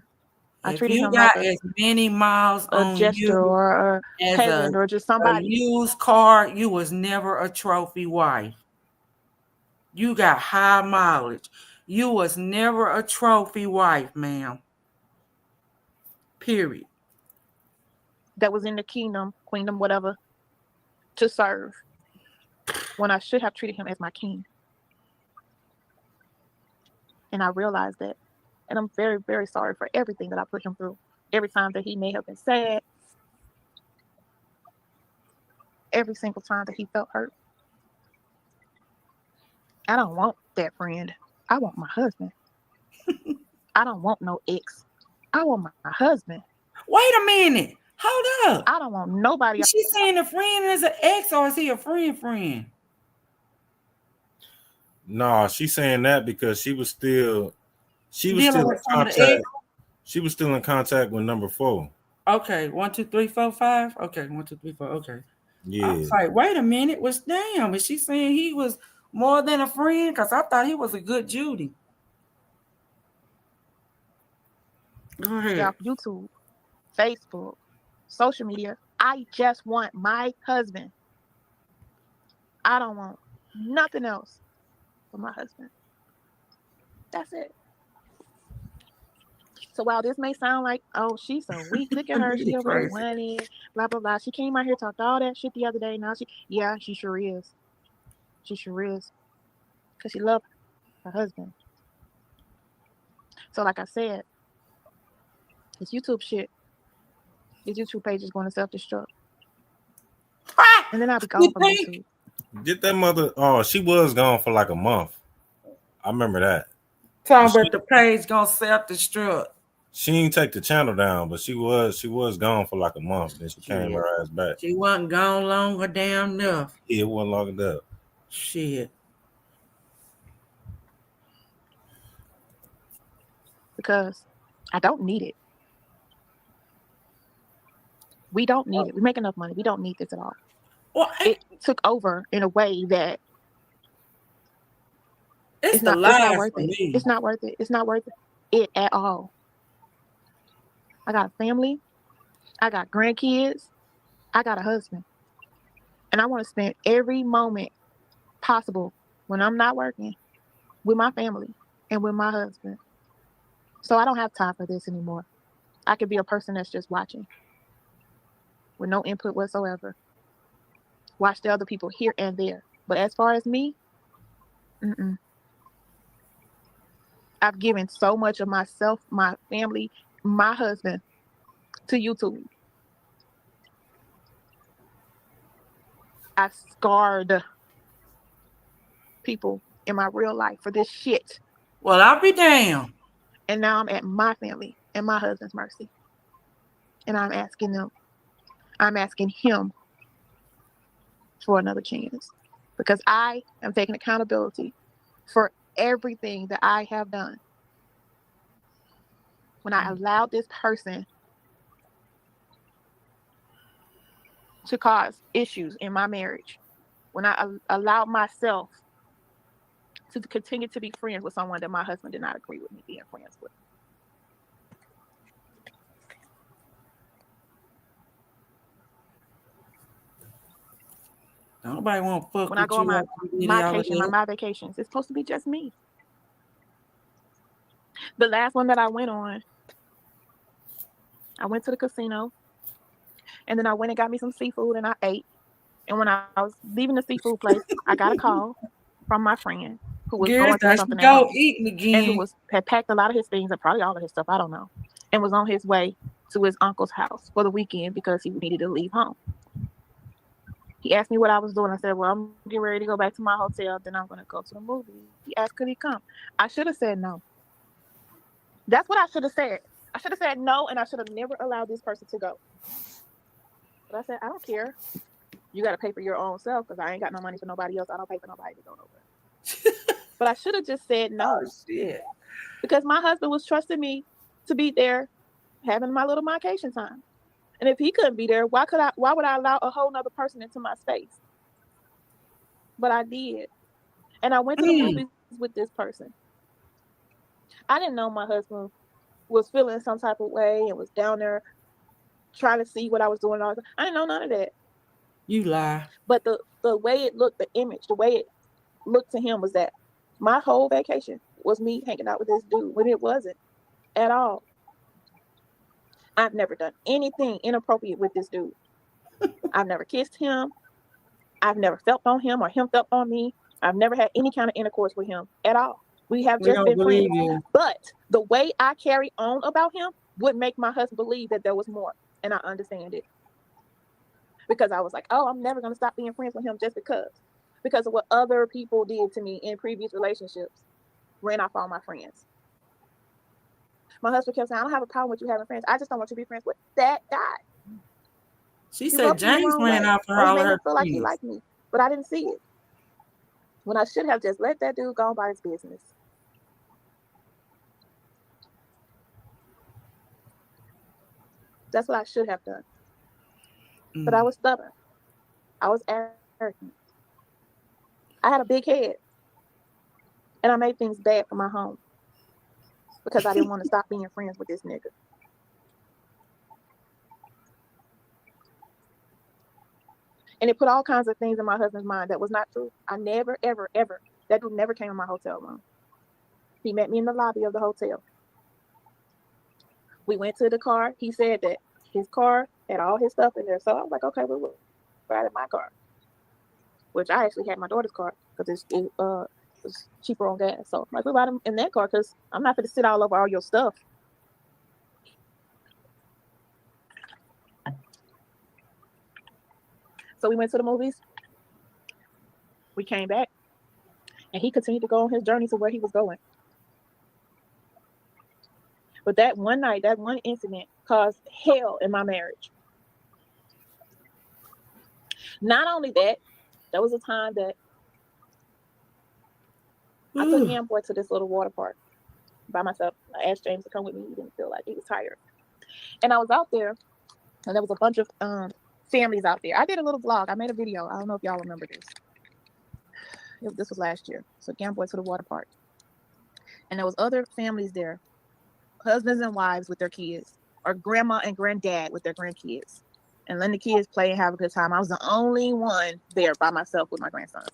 I If treated you him like got as many miles a on gesture you or a as peasant or just a somebody. used car, you was never a trophy wife. You got high mileage. You was never a trophy wife, ma'am. Period. That was in the kingdom, queendom, whatever, to serve, when I should have treated him as my king. And I realized that. And I'm very, very sorry for everything that I put him through. Every time that he may have been sad, every single time that he felt hurt. I don't want that friend. I want my husband. I don't want no ex. I want my husband. Wait a minute. Hold up. I don't want nobody Is else. she saying a friend is an ex or is he a friend? No, she's saying that because she was Dealing still with in some of the contact. ex. She was still in contact with number 4. Okay, 1, 2, 3, 4, 5. Okay, 1, 2, 3, 4. Okay. I Yeah. was like, wait a minute. Was damn? Is she saying he was more than a friend? Because I thought he was a good Judy. Go ahead. Off YouTube, Facebook, social media. I just want my husband. I don't want nothing else for my husband. That's it. So while this may sound like, oh, she's so weak, look at her, she over there Crazy. whining, blah blah blah. She came out here, talked all that shit the other day. Now she sure is. She sure is. Because she loved her husband. So like I said, this YouTube shit, this YouTube page is going to self-destruct. And then I'll be You gone from think? YouTube. Did that mother? Oh, she was gone for like a month. I remember that. Talking But about the page gonna self-destruct. she didn't take the channel down, but she was gone for like a month. Then she came Shit. her ass back. She wasn't gone long or damn enough. It wasn't locked up. Shit. Because I don't need it. We don't need it. We make enough money. We don't need this at all. Well, It took over in a way that it's the it's not life worth for it. me. It's not worth it. It's not worth it. it at all. I got a family. I got grandkids. I got a husband. And I want to spend every moment possible when I'm not working with my family and with my husband. So I don't have time for this anymore. I could be a person that's just watching with no input whatsoever. Watch the other people here and there. But as far as me, mm-mm. I've given so much of myself, my family, my husband to YouTube. I scarred people in my real life for this shit. Well, I'll be damned. And now I'm at my family and my husband's mercy. And I'm asking him for another chance. Because I am taking accountability for everything that I have done. When I allowed this person to cause issues in my marriage, when I allowed myself to continue to be friends with someone that my husband did not agree with me being friends with. Nobody want to fuck When I with go on you after you did all of that. my vacations, it's supposed to be just me. The last one that I went on, I went to the casino, and then I went and got me some seafood, and I ate. And when I was leaving the seafood place, I got a call from my friend who was Girl, going through there she something at go home, eating and who again. had packed a lot of his things and probably all of his stuff, I don't know, and was on his way to his uncle's house for the weekend because he needed to leave home. He asked me what I was doing. I said, well, I'm getting ready to go back to my hotel. Then I'm going to go to the movie. He asked, could he come? I should have said no. That's what I should have said. I should have said no, and I should have never allowed this person to go. But I said, I don't care. You got to pay for your own self because I ain't got no money for nobody else. I don't pay for nobody to go nowhere. But I should have just said no. Oh, shit. Because my husband was trusting me to be there having my little vacation time. And if he couldn't be there, why would I allow a whole nother person into my space? But I did. And I went to the movies with this person. I didn't know my husband was feeling some type of way and was down there trying to see what I was doing. I didn't know none of that. You lie. But the way it looked, the image, the way it looked to him was that my whole vacation was me hanging out with this dude when it wasn't at all. I've never done anything inappropriate with this dude. I've never kissed him. I've never felt on him or him felt on me. I've never had any kind of intercourse with him at all. We have We just don't been friends. believe you. But the way I carry on about him would make my husband believe that there was more. And I understand it. Because I was like, oh, I'm never going to stop being friends with him just because of what other people did to me in previous relationships. Ran off all my friends. My husband kept saying, I don't have a problem with you having friends. I just don't want you to be friends with that guy. She He said rubbed me the James wrong ran way. off her Or he all of made me her feel like he friends. liked me. But I didn't see it. When I should have just let that dude go about his business. That's what I should have done. But I was stubborn. I was arrogant. I had a big head. And I made things bad for my home. Because I didn't want to stop being friends with this nigga. And it put all kinds of things in my husband's mind that was not true. I never, ever, ever, that dude never came in my hotel room. He met me in the lobby of the hotel. We went to the car. He said that his car had all his stuff in there. So I was like, okay, we'll ride in my car. Which I actually had my daughter's car because it was cheaper on gas. So I'm like, we'll ride in that car because I'm not going to sit all over all your stuff. So we went to the movies. We came back. And he continued to go on his journey to where he was going. But that one night, that one incident caused hell in my marriage. Not only that, there was a time that I took Young Boy to this little water park by myself. I asked James to come with me. He didn't feel like he was tired. And I was out there, and there was a bunch of families out there. I did a little vlog. I made a video. I don't know if y'all remember this. This was last year. So Young Boy to the water park. And there was other families there husbands and wives with their kids, or grandma and granddad with their grandkids, and letting the kids play and have a good time. I was the only one there by myself with my grandson.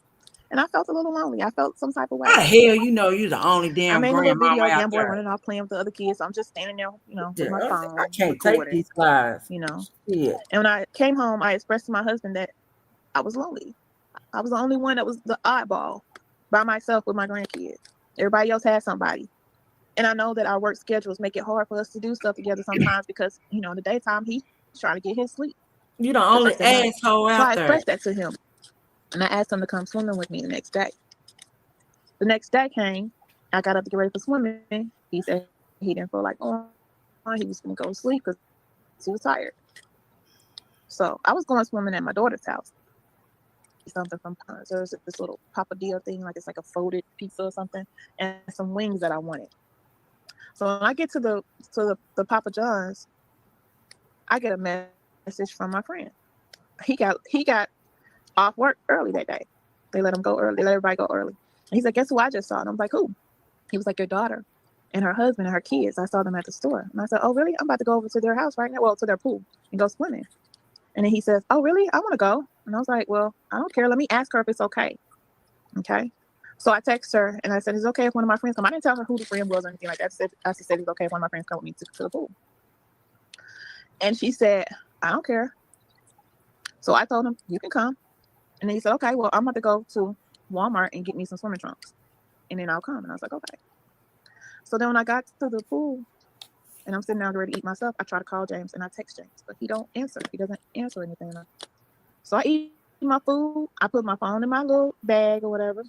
And I felt a little lonely. I felt some type of How way. the hell you know you the only I damn made a little grandmama video, out young boy there? running off playing with the other kids. So I'm just standing there, with my I phone can't take recording, these lies. you know. Shit. And when I came home, I expressed to my husband that I was lonely. I was the only one that was the oddball by myself with my grandkids. Everybody else had somebody. And I know that our work schedules make it hard for us to do stuff together sometimes because, in the daytime, he's trying to get his sleep You the the only rest of the night. asshole So I out there. expressed that to him. And I asked him to come swimming with me the next day. The next day came. I got up to get ready for swimming. He said he didn't feel like going. He was going to go to sleep because he was tired. So I was going swimming at my daughter's house. Something from there's this little papadilla thing, like it's like a folded pizza or something, and some wings that I wanted. So when I get to the Papa John's, I get a message from my friend. He got off work early that day. They let him go early. They let everybody go early. And he's like, "Guess who I just saw?" And I'm like, "Who?" He was like, "Your daughter and her husband and her kids. I saw them at the store." And I said, "Oh, really? I'm about to go over to their house right now. Well, to their pool and go swimming." And then he says, "Oh, really? I want to go." And I was like, "Well, I don't care. Let me ask her if it's okay." Okay. So I text her and I said, "It's okay if one of my friends come." I didn't tell her who the friend was or anything like that. I just said it's okay if one of my friends come with me to the pool. And she said, "I don't care." So I told him, "You can come." And then he said, "Okay, well, I'm about to go to Walmart and get me some swimming trunks. And then I'll come." And I was like, "Okay." So then when I got to the pool and I'm sitting down ready to eat myself, I try to call James and I text James, but he don't answer. He doesn't answer anything. So I eat my food. I put my phone in my little bag or whatever.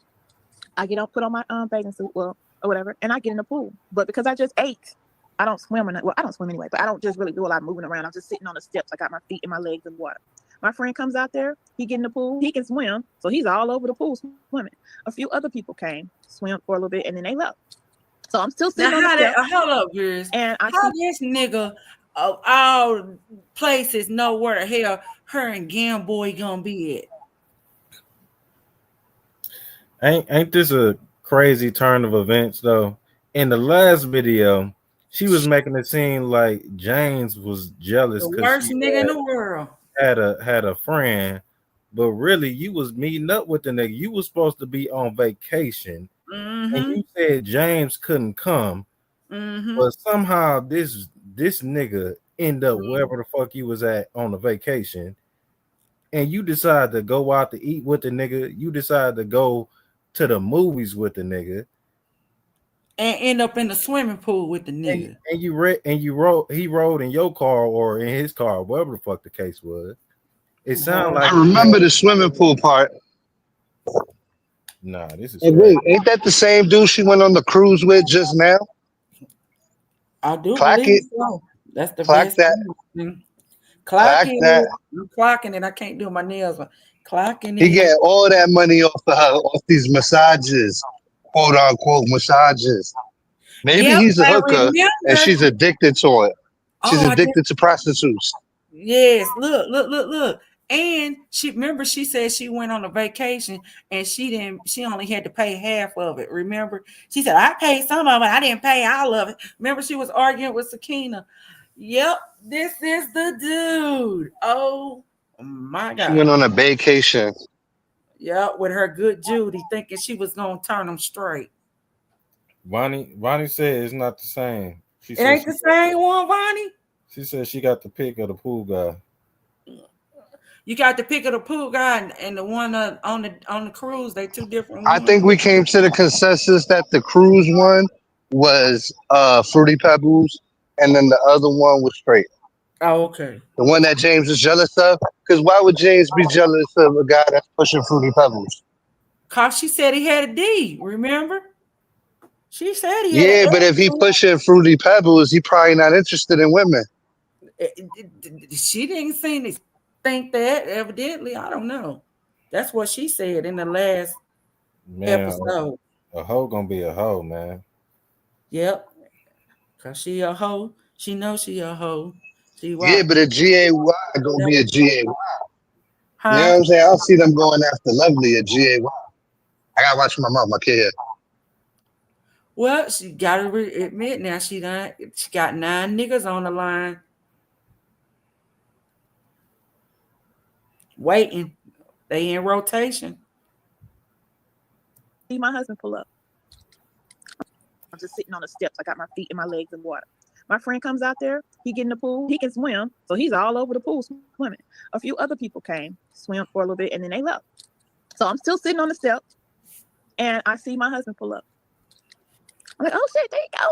I get up, put on my bathing suit, or whatever, and I get in the pool. But because I just ate, I don't swim. Well, I don't swim anyway, but I don't just really do a lot of moving around. I'm just sitting on the steps. I got my feet and my legs in water. My friend comes out there. He get in the pool. He can swim, so he's all over the pool swimming. A few other people came, swim for a little bit, and then they left. So I'm still Now sitting on the how that steps, hold up, Grizz. and I How see. this nigga of all places know where the hell her and Gamboy gonna be at? Ain't this a crazy turn of events though? In the last video, she was making it seem like James was jealous The because worst she nigga in the world. had a friend, but really you was meeting up with the nigga. You was supposed to be on vacation, and Mm-hmm. you said James couldn't come, Mm-hmm. but somehow this nigga end up wherever the fuck you was at on the vacation, and you decide to go out to eat with the nigga. You decide to go to the movies with the nigga, And end up in the swimming pool with the and nigga. you rode he rode in your car or in his car, whatever the fuck the case was. It sounded Boy. like I remember the swimming pool part. nah, this is And crazy. wait, ain't that the same dude she went on the cruise with just now? I do Clock believe it, so. That's the clock best that, thing. Clock clock that. it. I'm clocking it. I can't do my nails, but clocking He it. getting all that money off of her, off these massages, quote unquote massages. Maybe Yep, he's a I hooker and remember. she's addicted to it. She's Oh, I did. addicted to prostitutes. Yes, look. And she remember she said she went on a vacation and she only had to pay half of it. Remember? She said, I paid some of it, I didn't pay all of it. Remember, she was arguing with Sakina. Yep, this is the dude. Oh my She went god. on a vacation. Yep, with her good Judy, thinking she was gonna turn them straight. Vonnie said it's not the same. She It said ain't the same one, Vonnie. she got the pick of the pool guy. You got the pick of the pool guy and the one on the cruise. They two different I ones. think we came to the consensus that the cruise one was Fruity Pebbles and then the other one was straight. Oh, okay. The one that James is jealous of. Because why would James be jealous of a guy that's pushing Fruity Pebbles? Cause she said he had a D. Remember? She said he had an Yeah, but if he attitude. pushing Fruity Pebbles, he probably not interested in women. She didn't seem to think that. Evidently, I don't know. That's what she said in the last Man, episode. a hoe gonna be a hoe, man. Yep. Cause she a hoe. She knows she a hoe. She Yeah, what? but a GAY gonna be a GAY. You know Huh? what I'm saying? I don't see them going after Lovely a GAY. I gotta watch my mouth, my kid here. Well, she gotta admit now she got 9 niggas on the line waiting. They in rotation. See my husband pull up. I'm just sitting on the steps. I got my feet and my legs in water. My friend comes out there. He get in the pool. He can swim, so he's all over the pool swimming. A few other people came, swim for a little bit, and then they left. So I'm still sitting on the steps, and I see my husband pull up. I'm like, oh shit, there you go.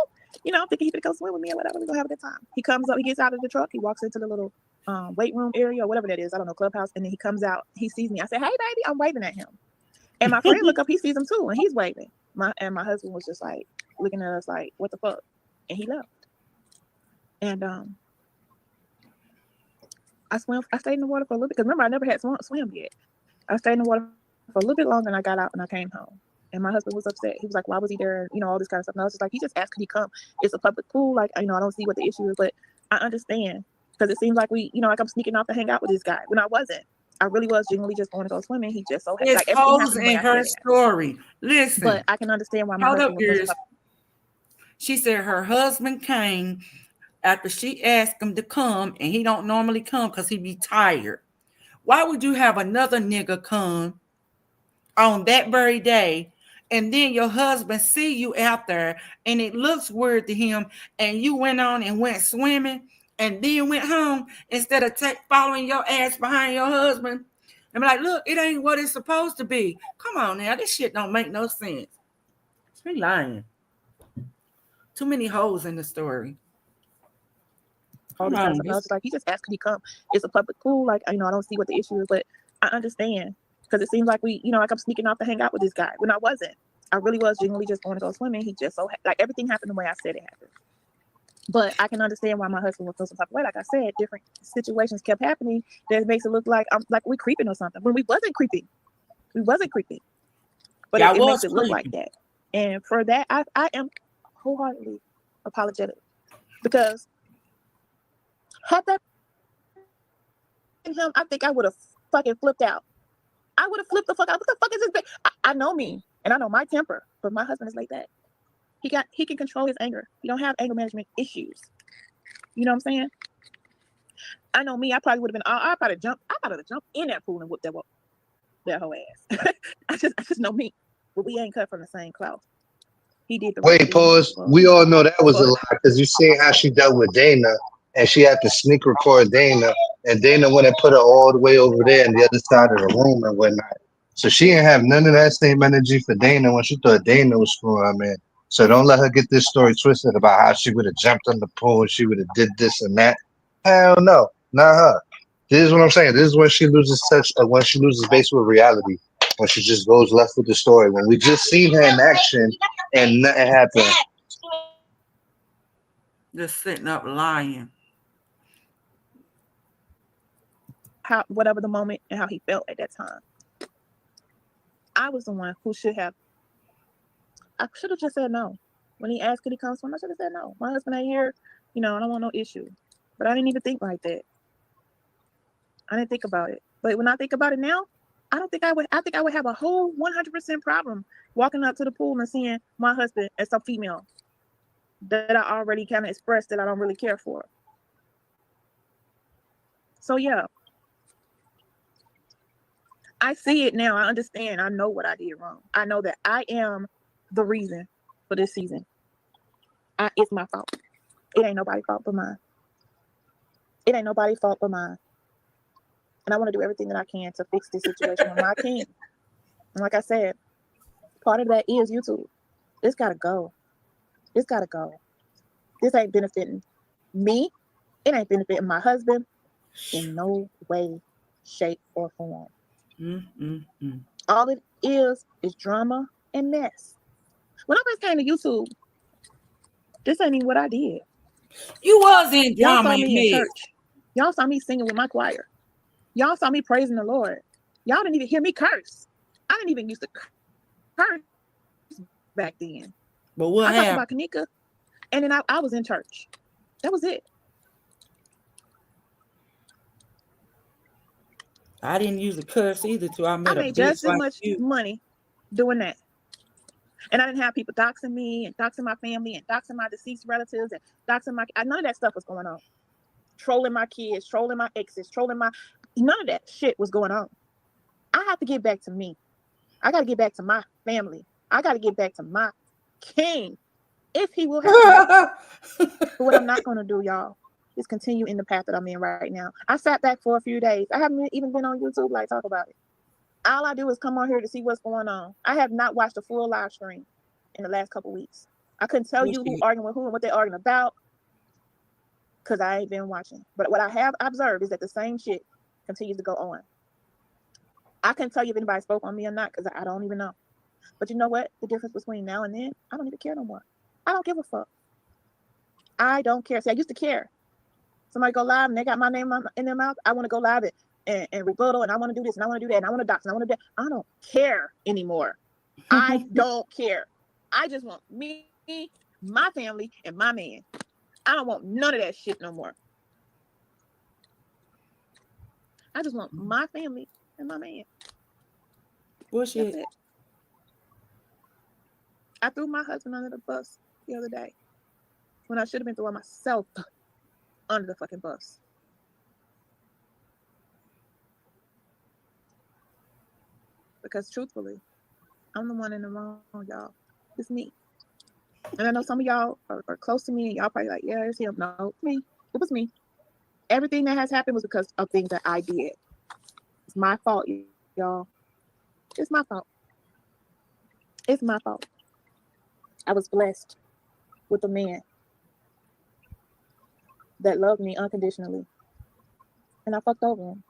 You know, I'm thinking he could go swim with me or whatever. We're gonna have a good time. He comes up, he gets out of the truck, he walks into the little weight room area or whatever that is. I don't know, clubhouse. And then he comes out, he sees me. I say, hey baby, I'm waving at him. And my friend look up, he sees him too, and he's waving. My husband was just like looking at us like, what the fuck? And he left. And I stayed in the water for a little bit because remember I never had swim yet. I stayed in the water for a little bit longer and I got out and I came home. And my husband was upset. He was like, why was he there? You know, all this kind of stuff. And I was just like, he just asked, could he come? It's a public pool. Like, you know, I don't see what the issue is, but I understand because it seems like like I'm sneaking off to hang out with this guy when I wasn't. I really was genuinely just going to go swimming. He just so It's like everything holes happened the way in I her said it. story. Listen. But I can understand why my Hold up, husband girls. She said her husband came after she asked him to come, and he don't normally come because he be tired. Why would you have another nigga come on that very day, and then your husband see you out there, and it looks weird to him, and you went on and went swimming, and then went home instead of following your ass behind your husband? And be like, look, it ain't what it's supposed to be. Come on now, this shit don't make no sense. She lying. Too many holes in the story. All this kind of stuff. And I was just like, he just asked, could he come? It's a public pool. Like, you know, I don't see what the issue is, but I understand because it seems like like I'm sneaking off to hang out with this guy when I wasn't. I really was genuinely just going to go swimming. He just like everything happened the way I said it happened. But I can understand why my husband would feel some type of way. Like I said, different situations kept happening that makes it look like I'm like we're creeping or something when we wasn't creeping. We wasn't creeping. But it makes it look like that. And for that, I am wholeheartedly apologetic because had that been him, I think I would have fucking flipped out. I would have flipped the fuck out. What the fuck is this? I know me and I know my temper, but my husband is like that. He can control his anger. He don't have anger management issues. You know what I'm saying? I know me. I probably would have been. I probably have jumped in that pool and whooped that whole ass. I just know me. But we ain't cut from the same cloth. He did the right Wait, thing. pause. We all know that was a lie because you see how she dealt with Dana, and she had to sneak record Dana, and Dana went and put her all the way over there on the other side of the room and whatnot. So she didn't have none of that same energy for Dana when she thought Dana was screwing her man. So don't let her get this story twisted about how she would have jumped in the pool and she would have did this and that. Hell no, not her. This is what I'm saying. This is when she loses touch, when she loses base with reality, when she just goes left with the story. When we just seen her in action and nothing happened. Just sitting up lying. Whatever the moment and how he felt at that time. I was the one who I should have just said no. When he asked could he come swim, I should have said no. My husband ain't here, you know, I don't want no issue. But I didn't even think like that. I didn't think about it. But when I think about it now, I think I would have a whole 100% problem walking up to the pool and seeing my husband as a female that I already kind of expressed that I don't really care for. So yeah, I see it now. I understand. I know what I did wrong. I know that I am the reason for this season. It's my fault. It ain't nobody's fault but mine. It ain't nobody's fault but mine. And I want to do everything that I can to fix this situation when I can. And like I said, part of that is YouTube. It's got to go. It's got to go. This ain't benefiting me. It ain't benefiting my husband in no way, shape, or form. All it is drama and mess. When I first came to YouTube, this ain't even what I did. You was in drama. Y'all saw me in church. Y'all saw me singing with my choir. Y'all saw me praising the Lord. Y'all didn't even hear me curse. I didn't even used to curse back then. But what happened? I talked about Kanika, and then I was in church. That was it. I didn't use a curse either till I met I made just as much money doing that. And I didn't have people doxing me and doxing my family and doxing my deceased relatives and doxing none of that stuff was going on. Trolling my kids, trolling my exes, none of that shit was going on. I have to get back to me. I got to get back to my family. I got to get back to my king, if he will have me. But what I'm not going to do, y'all, is continue in the path that I'm in right now. I sat back for a few days. I haven't even been on YouTube like talk about it. All I do is come on here to see what's going on. I have not watched a full live stream in the last couple weeks. I couldn't tell you who arguing with who and what they're arguing about because I ain't been watching. But what I have observed is that the same shit continues to go on. I couldn't tell you if anybody spoke on me or not because I don't even know. But you know what? The difference between now and then, I don't even care no more. I don't give a fuck. I don't care. See, I used to care. Somebody go live and they got my name in their mouth. I want to go live and rebuttal and I want to do this and I want to do that and I want to dox and I want to do that. I don't care anymore. I don't care. I just want me, my family, and my man. I don't want none of that shit no more. I just want my family and my man. Bullshit. That's it. I threw my husband under the bus the other day when I should have been throwing myself under the fucking bus. Because truthfully, I'm the one in the wrong, y'all. It's me. And I know some of y'all are close to me and y'all probably like, yeah, it's him. No, it's me. It was me. Everything that has happened was because of things that I did. It's my fault, y'all. It's my fault. It's my fault. I was blessed with a man that loved me unconditionally. And I fucked over him.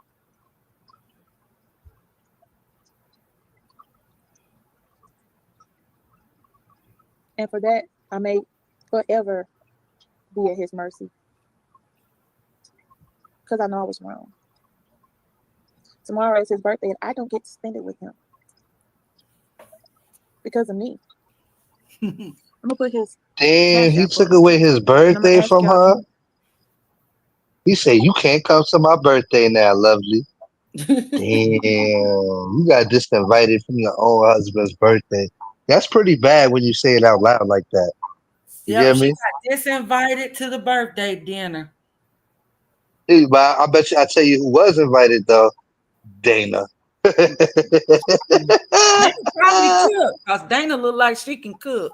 And for that, I may forever be at his mercy. Because I know I was wrong. Tomorrow is his birthday and I don't get to spend it with him. Because of me. I'm going to put his Damn, cash he app up. took away his And I'm going birthday to ask from y'all her. to. He said, "You can't come to my birthday now, lovely." Damn, you got disinvited from your own husband's birthday. That's pretty bad when you say it out loud like that. You Yep, get she me? got disinvited to the birthday dinner. Hey, but I bet you, I tell you who was invited though, Dana. Dana probably cook because Dana look like she can cook.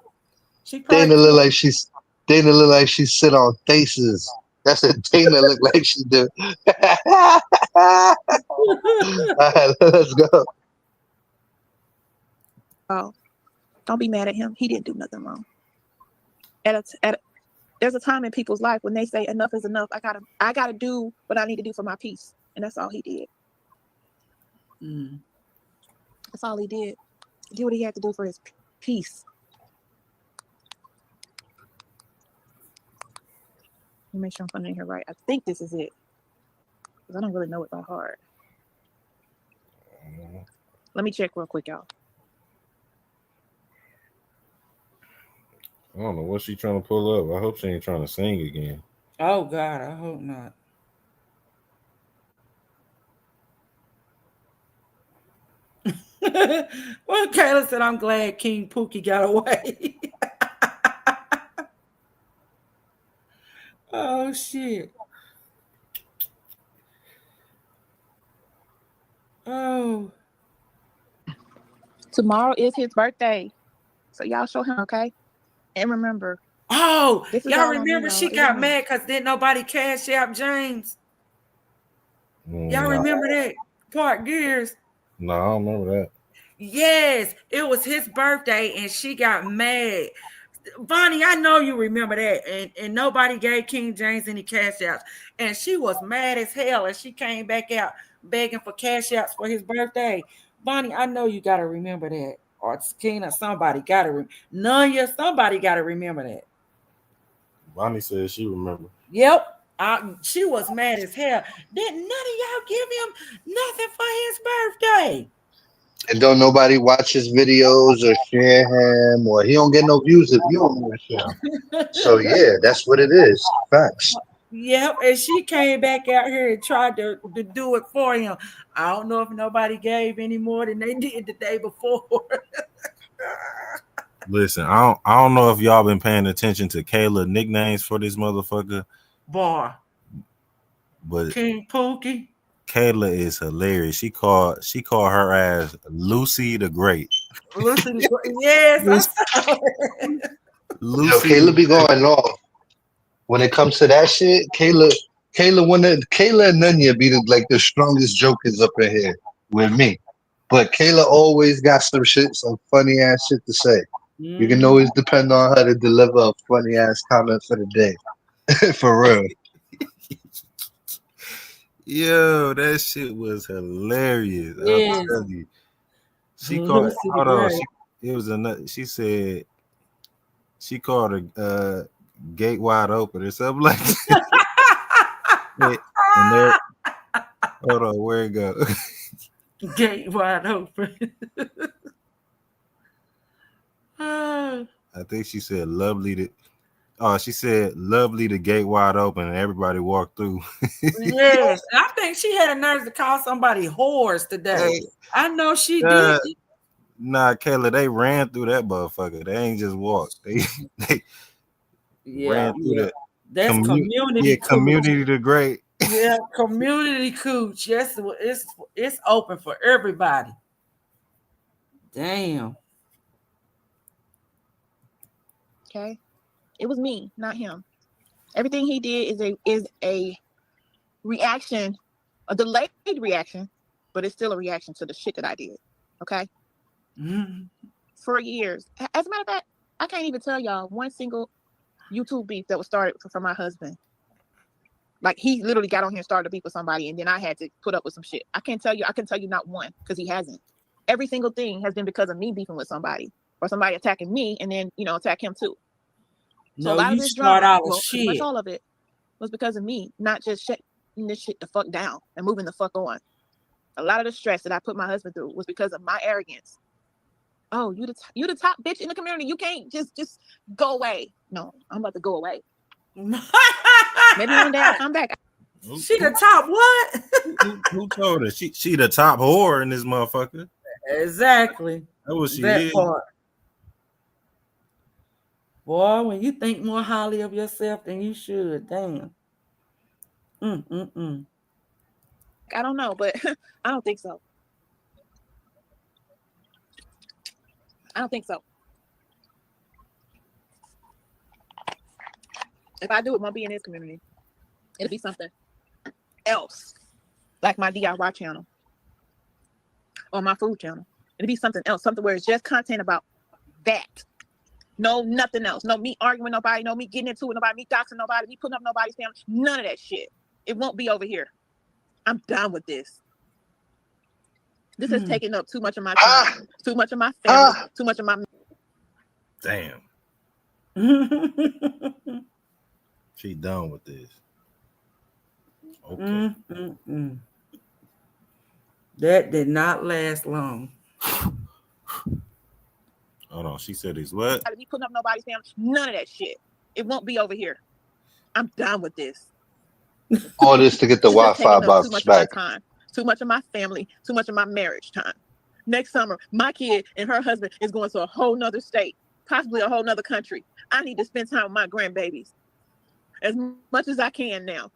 She probably Dana look cook. like she's Dana look like she sit on faces. That's what Dana look like she do. All right, let's go. Oh, don't be mad at him. He didn't do nothing wrong. There's a time in people's life when they say enough is enough. I gotta do what I need to do for my peace. And that's all he did. Mm. That's all he did. He did what he had to do for his peace. Let me make sure I'm putting it in here right. I think this is it. Because I don't really know it by heart. Let me check real quick, y'all. I don't know what she trying to pull up. I hope she ain't trying to sing again. Oh God, I hope not. Well, Kayla said, I'm glad King Pookie got away. Oh shit. Oh. Tomorrow is his birthday. So y'all show him, okay? And remember, Oh, this is y'all all on me, remember y'all. she It wasn't got me. mad because didn't nobody cash out James? Y'all Nah, remember that part, Gears? nah, I don't remember that. Yes, it was his birthday and she got mad. Bonnie, I know you remember that. And nobody gave King James any cash outs. And she was mad as hell and she came back out begging for cash outs for his birthday. Bonnie, I know you got to remember that. Or Kena, somebody got to. Nunya, somebody got to remember that. Bonnie said she remember. Yep. She was mad as hell. Didn't none of y'all give him nothing for his birthday? And don't nobody watch his videos or share him, or he don't get no views if you don't even share him. So yeah, that's what it is. Facts. Yep, and she came back out here and tried to do it for him. I don't know if nobody gave any more than they did the day before. Listen, I don't know if y'all been paying attention to Kayla nicknames for this motherfucker, Boy, but King Pookie. Kayla is hilarious. She called her ass Lucy the Great. Listen, yes, I Lucy, saw it. Yo, Lucy Kayla the be Great. going off when it comes to that shit. Kayla and Nunya be like the strongest jokers up in here with me. But Kayla always got some funny ass shit to say. You can Mhm. always depend on her to deliver a funny ass comment for the day. For real. Yo, that shit was hilarious. I'm Yes, telling you. She called. Lucy the Hold on. Great. It was another. She said she called her gate wide open or something like that. And there, hold on, where it go? Gate wide open. Ah, I think she said lovely to. Oh, she said lovely the gate wide open and everybody walked through. yes, I think she had a nerve to call somebody whores today. Hey, I know she did. uh, nah, Kayla, they ran through that motherfucker. They ain't just walked. They Yeah, ran through yeah. that That's yeah, community cooch. community the great. Yeah, community cooch. Yes, it's open for everybody. Damn. Okay, it was me, not him. Everything he did is a reaction, a delayed reaction, but it's still a reaction to the shit that I did. Okay, Mhm. for years. As a matter of fact, I can't even tell y'all one single YouTube beef that was started from my husband. Like he literally got on here and started a beef with somebody, and then I had to put up with some shit. I can't tell you. I can tell you not one because he hasn't. Every single thing has been because of me beefing with somebody or somebody attacking me, and then attack him too. So a No, lot of you this start drama, all the well, pretty much shit. all of it, was because of me not just shutting this shit the fuck down and moving the fuck on. A lot of the stress that I put my husband through was because of my arrogance. Oh, you the top bitch in the community. You can't just go away. No, I'm about to go away. Maybe one day I'll come back. Who, She the who, top what? who told her? She the top whore in this motherfucker. Exactly. That's what she That is. part. Boy, when you think more highly of yourself than you should, damn. Mm. I don't know, but I don't think so. I don't think so. If I do, it won't be in this community. It'll be something else, like my DIY channel or my food channel. It'll be something else, something where it's just content about that. No, nothing else. No, me arguing with nobody. No, me getting into it with nobody. Me doxing nobody. Me putting up nobody's family. None of that shit. It won't be over here. I'm done with this. This has taken up too much of my Huh? time, too much of my family, Huh? too much of my. Damn. She done with this. Okay. Mm. That did not last long. Hold on. She said it's what? Me putting up nobody's family. None of that shit. It won't be over here. I'm done with this. All this to get the This has Wi-Fi taken up too box much of my back. time, too much of my family, too much of my marriage time. Next summer, my kid and her husband is going to a whole nother state, possibly a whole nother country. I need to spend time with my grandbabies as much as I can now.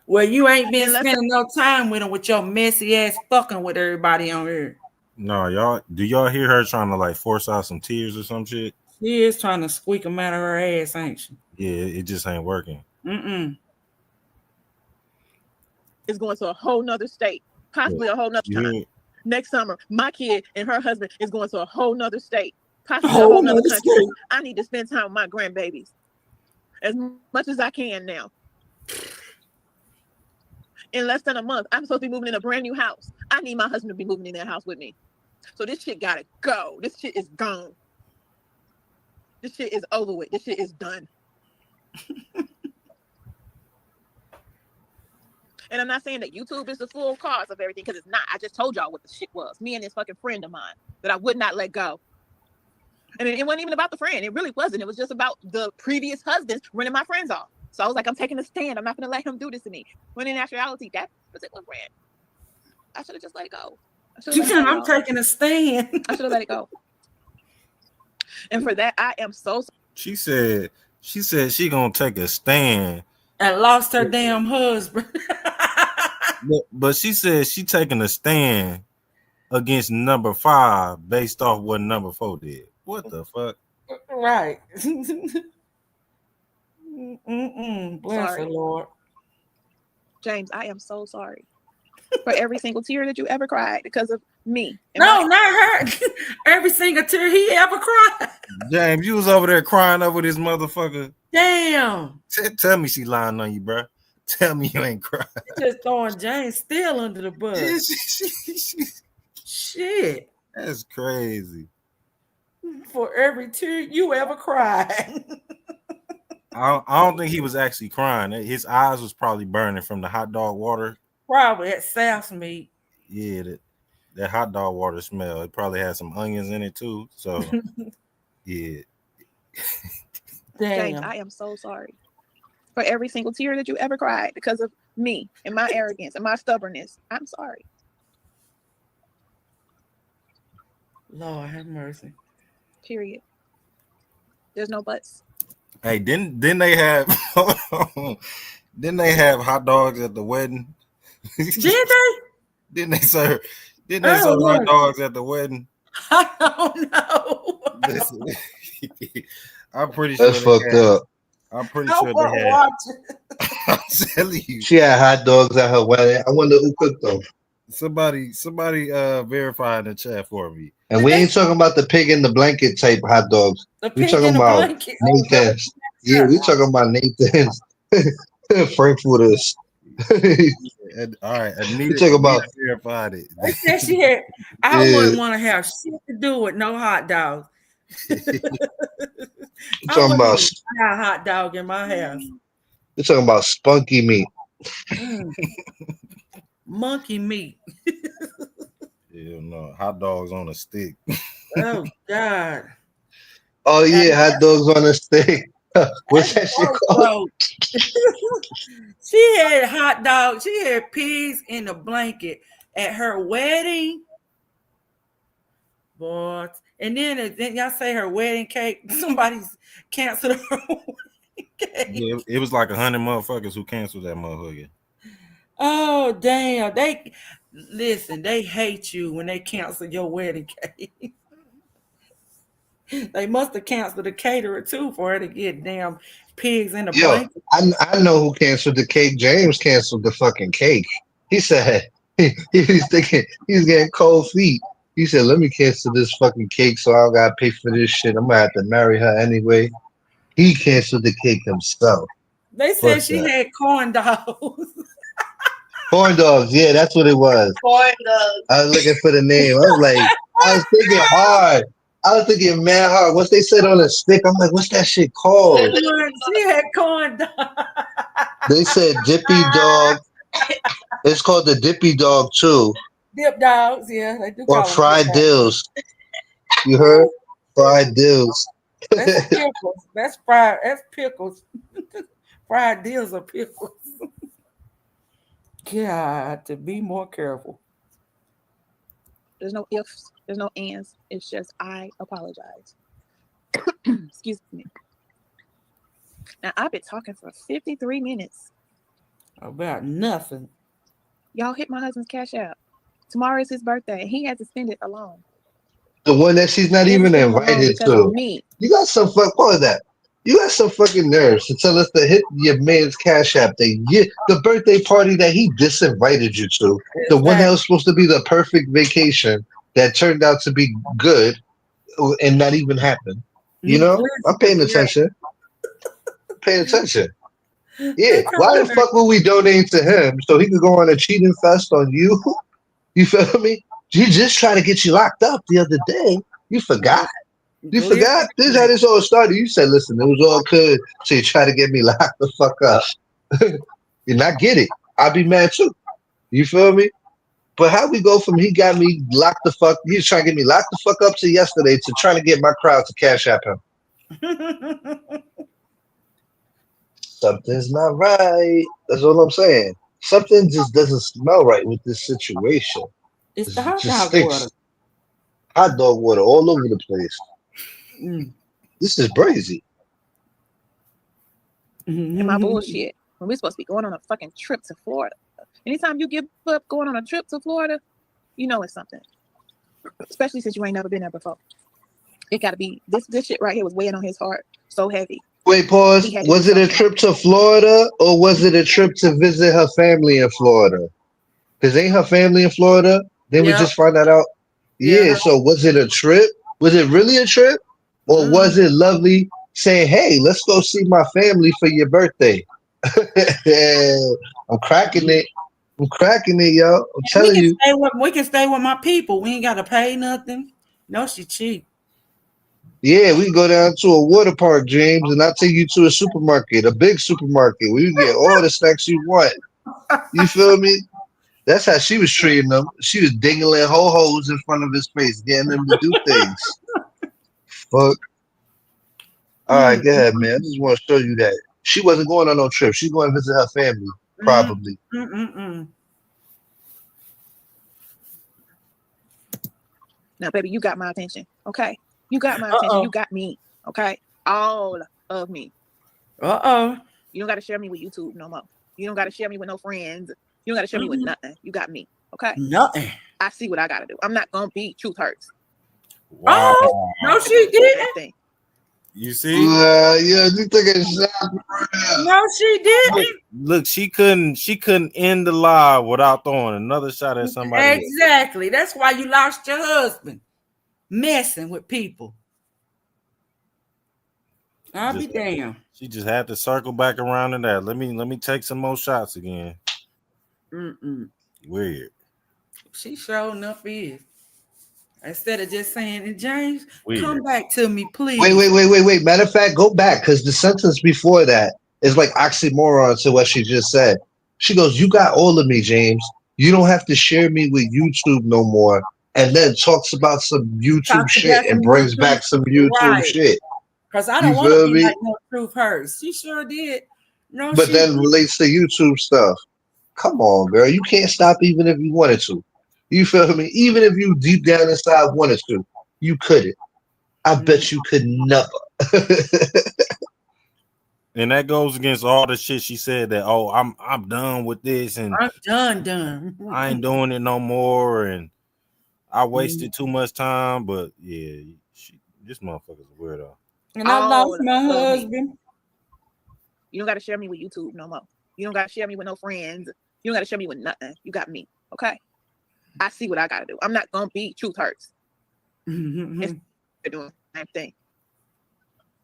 Well, you ain't been Unless spending no time with them with your messy ass fucking with everybody on here. No, y'all. Do y'all hear her trying to like force out some tears or some shit? She is trying to squeak them out of her ass, ain't she? Yeah, it just ain't working. Mm. is going to a whole nother state, possibly a whole nother You time. hear? Next summer, my kid and her husband is going to a whole nother state, possibly a Whole whole nother nother country. state. I need to spend time with my grandbabies as much as I can now. In less than a month, I'm supposed to be moving in a brand new house. I need my husband to be moving in that house with me. So this shit gotta go. This shit is gone. This shit is over with. This shit is done. And I'm not saying that YouTube is the full cause of everything, because it's not. I just told y'all what the shit was. Me and this fucking friend of mine that I would not let go. And it wasn't even about the friend. It really wasn't. It was just about the previous husbands running my friends off. So I was like, I'm taking a stand. I'm not going to let him do this to me. When in actuality, that particular friend, I should have just let it go. I should have She let it said, go, I'm y'all. taking a stand. I should have let it go. And for that, I am so She said she gonna take a stand. And lost her damn husband. But she said she taking a stand against number 5 based off what number 4 did. What the fuck? Right. Bless her, sorry. Lord. James, I am so sorry for every single tear that you ever cried because of me. No, not her. Every single tear he ever cried. James, you was over there crying over this motherfucker. Damn. Tell me she lying on you, bro. Tell me you ain't crying. Just throwing James still under the bus. Shit. That's crazy. For every tear you ever cried. I don't think he was actually crying. His eyes was probably burning from the hot dog water. Probably at South meat. Yeah, that hot dog water smell. It probably had some onions in it too. So yeah. Damn. James, I am so sorry for every single tear that you ever cried because of me and my arrogance and my stubbornness. I'm sorry. Lord have mercy. Period. There's no buts. Hey, didn't they have didn't they have hot dogs at the wedding? Did they? Didn't they serve hot dogs at the wedding? I don't know. Listen, I'm pretty sure That's fucked up. I'm pretty sure they had. I'm telling you. She had hot dogs at her wedding. I wonder who cooked them. Somebody verify in the chat for me. And we ain't talking about the pig in the blanket type hot dogs. We talking about Nathan's. Yeah, we talking about Nathan's Frankfurters. All right, Anita, talk about verified it. They said she had. I wouldn't want to have shit to do with no hot dogs. We're talking about a hot dog in my house. We're talking about spunky meat. Monkey meat. Hell no, hot dogs on a stick. Oh God. Oh yeah, hot dogs on a stick. What's that shit called? She had hot dogs. She had pigs in a blanket at her wedding. Boy, and then y'all say her wedding cake. Somebody's canceled her wedding cake. Yeah, it was like 100 motherfuckers who canceled that motherfucker. Oh damn! They hate you when they cancel your wedding cake. They must have canceled the caterer too for her to get damn pigs in the blanket. I know who canceled the cake. James canceled the fucking cake. He said he was thinking he's getting cold feet. He said, "Let me cancel this fucking cake so I don't gotta pay for this shit. I'm gonna have to marry her anyway." He canceled the cake himself. They said she had corn dogs. Corn dogs, yeah, that's what it was. Corn dogs. I was looking for the name. I was thinking hard. I was thinking mad hard. Once they said on a stick, I'm like, what's that shit called? She had corn dogs. They said dippy dog. It's called the dippy dog too. Dip dogs, yeah. They do or fried dills. You heard? Fried dills. That's pickles. That's fried. That's pickles. Fried dills are pickles. God, to be more careful. There's no ifs. There's no ands. It's just I apologize. Excuse me. Now I've been talking for 53 minutes. About nothing. Y'all hit my husband's cash out. Tomorrow is his birthday. He had to spend it alone. The one that she's not even invited to. You got some fuck. What was that? You got some fucking nerves to tell us to hit your man's cash app thing. The birthday party that he disinvited you to. The one that was supposed to be the perfect vacation that turned out to be good and not even happen. You know? I'm paying attention. Paying attention. Yeah. Why the fuck would we donate to him so he could go on a cheating fest on you? You feel me? He just tried to get you locked up the other day. You forgot. You forgot? This is how this all started. You said, listen, it was all good. So you try to get me locked the fuck up. And I get it. I'd be mad too. You feel me? But how we go from he got me locked the fuck, he was trying to get me locked the fuck up to yesterday to trying to get my crowd to cash app him. Something's not right. That's all I'm saying. Something just doesn't smell right with this situation. It's the hot dog water. Hot dog water all over the place. Mm. This is crazy. And my bullshit. When we're supposed to be going on a fucking trip to Florida. Anytime you give up going on a trip to Florida, you know it's something. Especially since you ain't never been there before. It gotta be this shit right here was weighing on his heart so heavy. Wait, He pause. had to do Was it a something. trip to Florida or was it a trip to visit her family in Florida? Because ain't her family in Florida? Then we Yep. just find that out. Yeah. Yeah, so was it a trip? Was it really a trip? Or was it lovely saying, hey, let's go see my family for your birthday? I'm cracking it. I'm cracking it, yo. I'm We telling can you. stay with my people. We ain't gotta pay nothing. No, she cheap. Yeah, we can go down to a water park, James, and I'll take you to a supermarket, a big supermarket where you get all the snacks you want. You feel me? That's how she was treating them. She was dingling ho hos in front of his face, getting him to do things. Fuck. All right, Mm, go ahead, man. I just want to show you that she wasn't going on no trip. She's going to visit her family, mm, probably. mm. Now, baby, you got my attention. Okay. You got my attention. Uh-oh. You got me. Okay. All of me. Uh-oh. You don't gotta share me with YouTube no more. You don't gotta share me with no friends. You don't gotta share me with nothing. You got me. Okay. Nothing. I see what I gotta do. I'm not gonna be truth hurts. Wow. Oh, no, she didn't. Thing. You see? Yeah, you took a shot. No, she didn't. Look, she couldn't end the live without throwing another shot at somebody else. Exactly. That's why you lost your husband. Messing with people. I'll be damned. She just had to circle back around to that. Let me take some more shots again. Weird. She sure enough is. Instead of just saying, James, Weird. come back to me, please. Wait. Matter of fact, go back because the sentence before that is like oxymoron to what she just said. She goes, you got all of me, James. You don't have to share me with YouTube no more. And then talks about some YouTube Talks shit about and some brings YouTube, back some YouTube right? shit. Because I You don't want to feel be me? like no truth hurts. She sure did. No, But she then did. relates to YouTube stuff. Come on, girl. You can't stop even if you wanted to. You feel me? Even if you deep down inside wanted to, you couldn't. I bet you could never. And that goes against all the shit she said that, oh, I'm done with this and I'm done. I ain't doing it no more and I wasted too much time. But yeah, this motherfucker's a weirdo. And I lost my husband. You don't gotta share me with YouTube no more. You don't gotta share me with no friends. You don't gotta share me with nothing. You got me. Okay. I see what I gotta do. I'm not gonna be truth hurts. It's doing the same thing.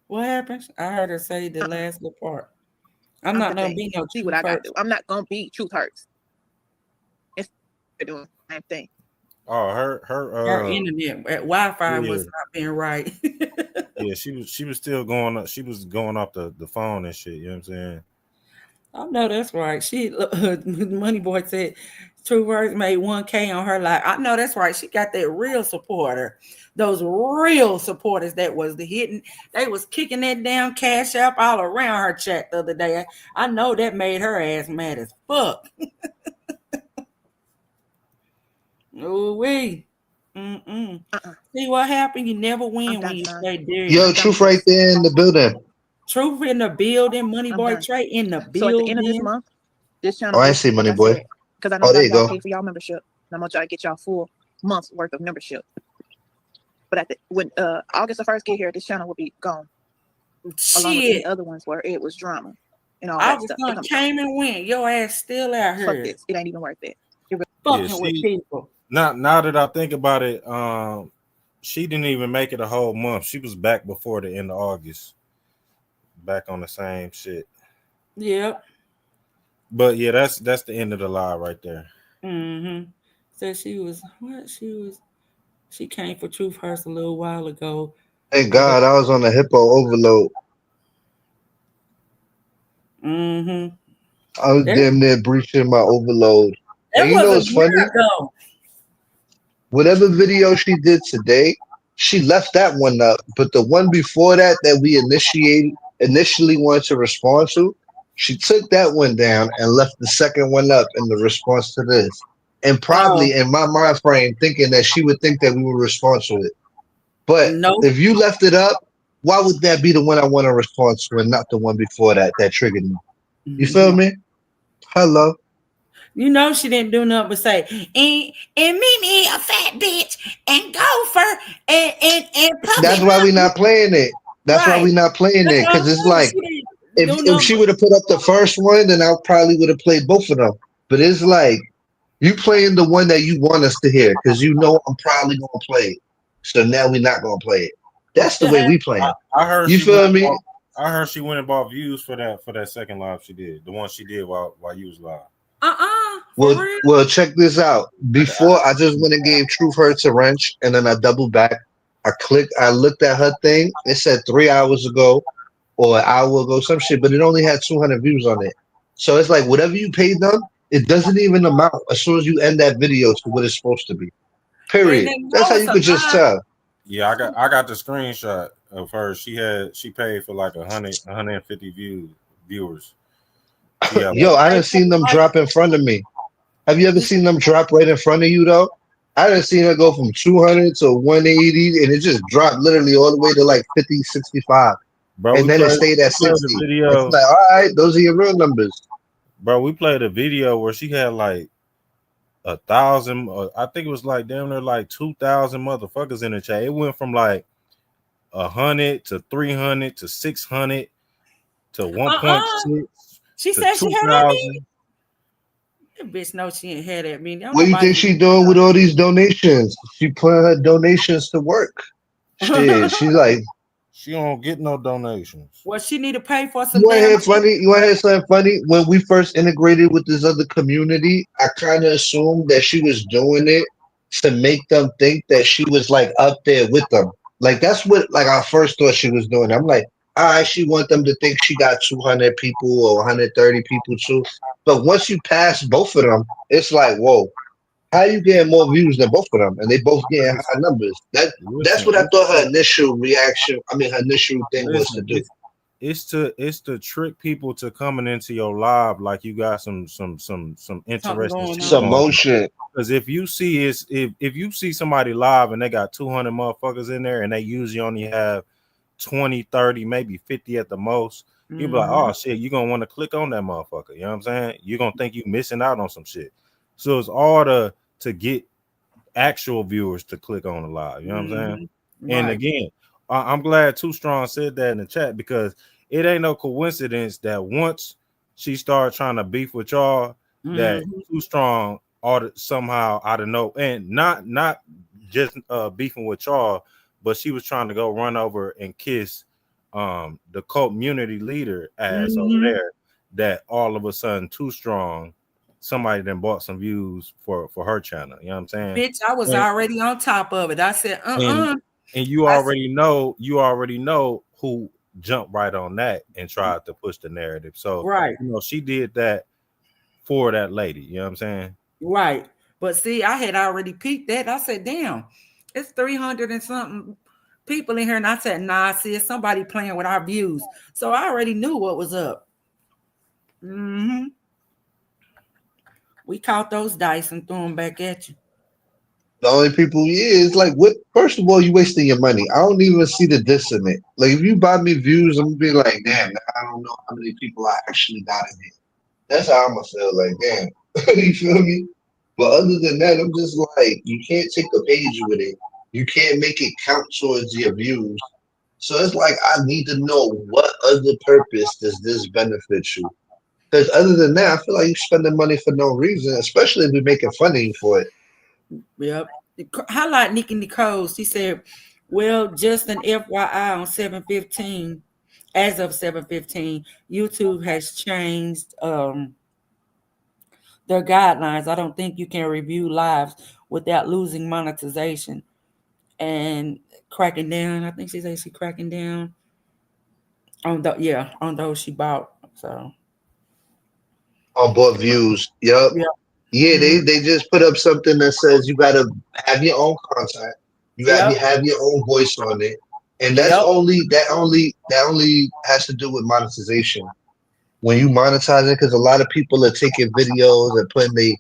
What happens? I heard her say the last little part. I'm not gonna be no see what I gotta do. I'm not gonna be truth hurts. It's doing the same thing. Oh, her internet Wi-Fi was not being right. Yeah, she was still going up. She was going off the phone and shit. You know what I'm saying? I know that's right. She Money Boy said True Words made 1K on her life. I know that's right. She got that real supporter. Those real supporters that was the hitting. They was kicking that damn cash up all around her chat the other day. I know that made her ass mad as fuck. Ooh-wee. See what happened? You never win when you stay there. Yo, Truth right there in the building. Truth in the building. Money Boy Trey in the building. So at the end of this month, this channel. Oh, I see Money Boy. Because I know there you y'all go. pay for y'all membership. And I want y'all to get y'all full month's worth of membership. But when August the 1st get here, this channel will be gone. Shit. Along with any other ones where it was drama and all that stuff. August came and went. Your ass still out here. Fuck this. It ain't even worth it. You're fucking with people. Now that I think about it, she didn't even make it a whole month. She was back before the end of August. Back on the same shit. Yep. But yeah, that's the end of the lie right there. So she came for Truth Hurts a little while ago. Thank God I was on the Hippo overload. I was damn near breaching my overload. And you know what's funny? Whatever video she did today, she left that one up. But the one before that we initially wanted to respond to, she took that one down and left the second one up in the response to this. And probably in my mind frame thinking that she would think that we would respond to it. But if you left it up Why would that be the one I want to respond to and not the one before that that triggered me? You feel Mhm. me? Hello. You know she didn't do nothing but say, and Mimi a fat bitch and Gopher and That's Puppet why we Mama. not playing it. That's why Right. we not playing it. Cause it's like She didn't if do if nothing she would have put up the first one, then I probably would have played both of them. But it's like you playing the one that you want us to hear, because you know I'm probably gonna play it. So now we not gonna play it. That's the but way we I, playing. I heard You she went feel and me? bought, I heard she went and bought views for that second live she did. The one she did while you was live. for Well, real. well, check this out. Before I just went and I, gave Truth Hurts a wrench, and then I doubled back. I looked at her thing. It said 3 hours ago or an hour ago, some shit, but it only had 200 views on it. So it's like whatever you paid them, it doesn't even amount as soon as you end that video to what it's supposed to be. And Period. then That's know how it's you a could just lie. tell. yeah, I got the screenshot of her. She paid for like 150 viewers. She had Yo, like I Pay done for seen the them right. drop in front of me. Have you ever You seen them drop right in front of you though? I done seen her go from 200 to 180 and it just dropped literally all the way to like 50, 65. bro. And then it stayed at We played the 60. It's video, like, all right, those are your real numbers. bro. We played a video where she had like 1,000. I think it was like damn near like 2,000 motherfuckers in the chat. It went from like 100 to 300 to 600 to uh-uh. 1.6 She to said she had that many. 2,000. That bitch know she ain't had that many. Don't What do you nobody think believe she doing with her. all these donations? She putting her donations to work. Shit, she's like, She don't get no donations. Well, she need to pay for you some want to damn hear chicken. funny? You want to hear something funny? When we first integrated with this other community, I kind of assumed that she was doing it to make them think that she was like up there with them. Like that's what like I first thought she was doing. I'm like, all right, she want them to think she got 200 people or 130 people too. But once you pass both of them, it's like, whoa, how you getting more views than both of them? And they both getting high numbers. That's Listen, what I thought her initial reaction. I mean, her initial thing was to listen. do. It's to trick people to coming into your live like you got some Something interesting going shit on. Some going on. motion. Because if you see somebody live and they got 200 motherfuckers in there and they usually only have 20, 30, maybe 50 at the most, you'll be like, Hmm. oh shit, you're gonna want to click on that motherfucker. You know what I'm saying? You're gonna think you missing out on some shit. So it's all to get actual viewers to click on the live. You know what I'm saying? Hmm. And Right. again, I'm glad Too Strong said that in the chat because it ain't no coincidence that once she started trying to beef with y'all, that Hmm. Too Strong somehow out of no and not just beefing with y'all, but she was trying to go run over and kiss the community leader ass over Hmm. there. That all of a sudden Too Strong somebody then bought some views for her channel. You know what I'm saying? Bitch, I was And already on top of it. I said, and and you I said, already know who jumped right on that and tried to push the narrative. So right, she did that for that lady. You know what I'm saying? right. But see, I had already peeped that. I said, damn, it's 300 and something people in here. And I said, nah, see, it's somebody playing with our views. So I already knew what was up. Hmm. We caught those dice and threw them back at you. The only people, yeah, it's like what? First of all, you wasting your money. I don't even see the diss in it. Like if you buy me views, I'm gonna be like, damn, I don't know how many people I actually got in here. That's how I'm gonna feel. Like, damn, you feel me? But other than that, I'm just like, you can't take a page with it. You can't make it count towards your views. So it's like I need to know what other purpose does this benefit you? Because other than that, I feel like you're spending money for no reason, especially if we're making fun of you for it. Yep. Highlight Nikki Nicole. She said, well, just an FYI on 715, as of 715, YouTube has changed their guidelines. I don't think you can review lives without losing monetization and cracking down. I think she said she cracking down on on those she bought. So On both views. Yep. yeah. Yeah, Mm, they just put up something that says you gotta have your own content. You got yep. to have your own voice on it, and that's Yep. only has to do with monetization. When you monetize it, because a lot of people are taking videos and putting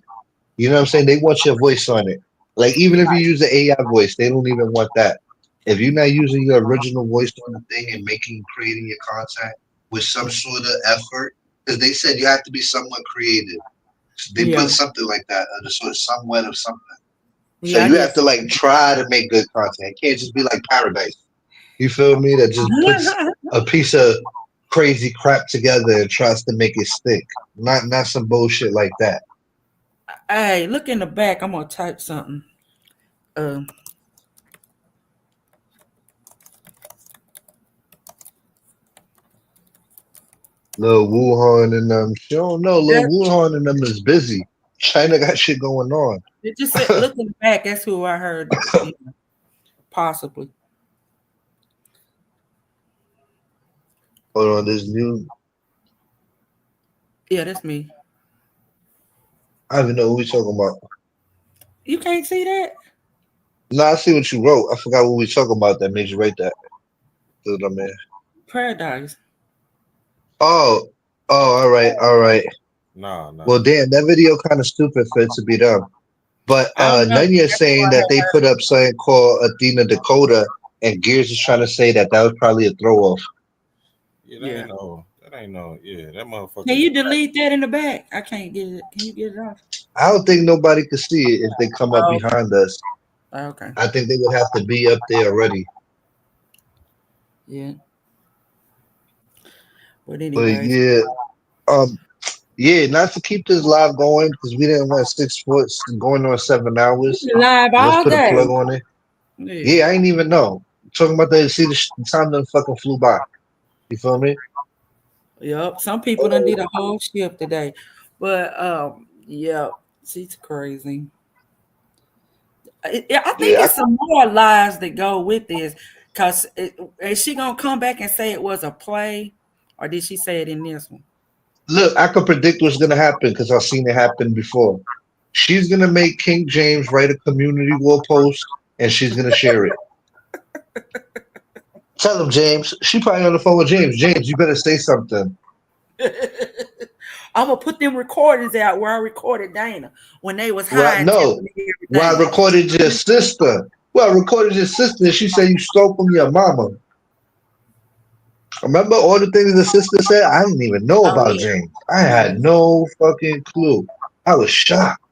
you know what I'm saying? They want your voice on it. Like even if you use the AI voice, they don't even want that. if you're not using your original voice on the thing and creating your content with some Yeah. sort of effort, because they said you have to be somewhat creative. They put Yeah. something like that, the sort of somewhat of something. So Yeah, I you did have to see like try to make good content. It can't just be like Paradise. You feel me? That just puts that. a piece of crazy crap together and tries to make it stick. Not some bullshit like that. Hey, look in the back. I'm gonna type something. Uh, Lil Wuhan and them. She don't know. Lil that, Wuhan and them is busy. China got shit going on. it just said, look in the back. That's who I heard. Yeah, possibly. Hold on, this new. Yeah, that's me. I don't even know what we talking about. You can't see that? No, I see what you wrote. I forgot what we talking about that made you write that. See what I mean? Paradise. Oh, all right, all right. No, Well, no. damn, that video kind of stupid for it to be done. But I don't know. Nanya is That's who saying I that had they put up something called Athena Dakota, and Gears is trying to say that that was probably a throw off. Yeah, that Yeah. ain't no. That ain't no. Yeah, that motherfucker Can is you crazy. delete that in the back? I can't get it. Can you get it off? I don't think nobody could see it if they come up Oh, behind us. okay. I think they would have to be up there already. Yeah. But But anyways, yeah, um, yeah, not to keep this live going because we didn't want 6 foot going on 7 hours. we live Let's all put a day. plug on it. Yeah. Yeah, I ain't even know. Talking about that, see the time done fucking flew by. You feel me? Yep. Some people done did a whole shift today. But yeah, she's crazy. I think Yeah, it's some more lies that go with this. Cause is she gonna come back and say it was a play, or did she say it in this one? look, I could predict what's gonna happen because I've seen it happen before. She's gonna make King James write a community wall post and she's gonna share it. Tell him, James. She probably on the phone with James. James, you better say something. I'm gonna put them recordings out where I recorded Dana when they was Well, high and telling no. me Well, I everything. recorded your sister. Well, I recorded your sister. And she said you stole from your mama. Remember all the things the sister said? I didn't even know Oh about yeah, James. I yeah. had no fucking clue. I was shocked.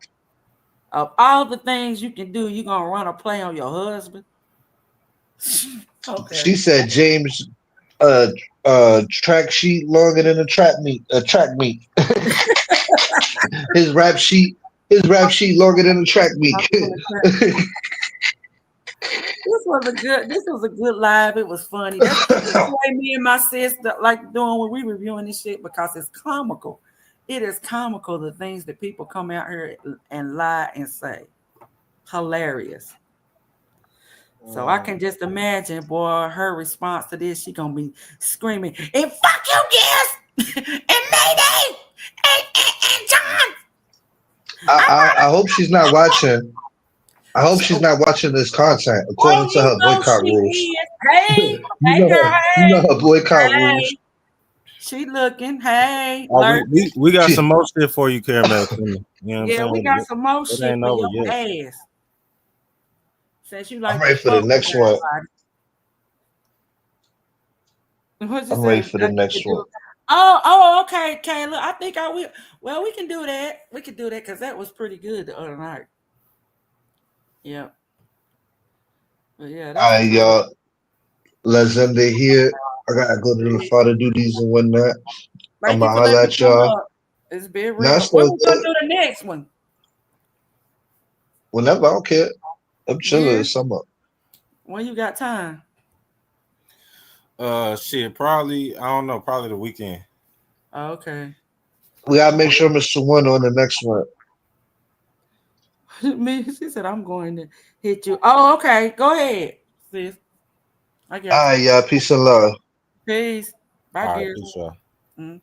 Of all the things you can do, you gonna run a play on your husband? She Okay. said James track sheet longer than a track meet. his rap sheet his rap sheet longer than a track meet. I'm gonna try- This was a good live. It was funny. That's the way me and my sister like doing when we reviewing this shit because it's comical. It is comical the things that people come out here and lie and say. Hilarious. So I can just imagine, boy, her response to this, she gonna be screaming, and fuck you, Giz, and Mayday, and John. I I hope she's not watching. I hope she's so, not watching this content oh, according to you her know boycott she rules. is. Hey, You hey, know girl, her. You know hey, her boycott rules. hey. She looking, hey, We, lurking. we we got some She, more shit for you, Caramel. You know what I'm Yeah, we saying? got some more It shit ain't for over your yet. ass. Since you I'm like to ready for the fuck with next one. everybody. What you I'm ready say? for the next one. Oh, okay, Kayla. I think I will. Well, we can do that. We can do that because that was pretty good the other night. Yeah. But yeah, All that's right, cool. y'all. Let's end it here. I gotta go to the father duties and whatnot. I'm Thank you gonna for holla letting me at come y'all. up. It's been Nah, real. it's When all we gonna good. do the next one? Whenever I don't care. I'm chilling Yeah. this summer. When you got time? Shit, probably I don't know, probably the weekend. Oh, okay. We gotta make sure Mr. One on the next one. Me, she said I'm going to hit you. Oh, okay. Go ahead, sis. I All got you. right, y'all. Peace and love. Peace. Bye, All right, Gears. peace, y'all. Mhm.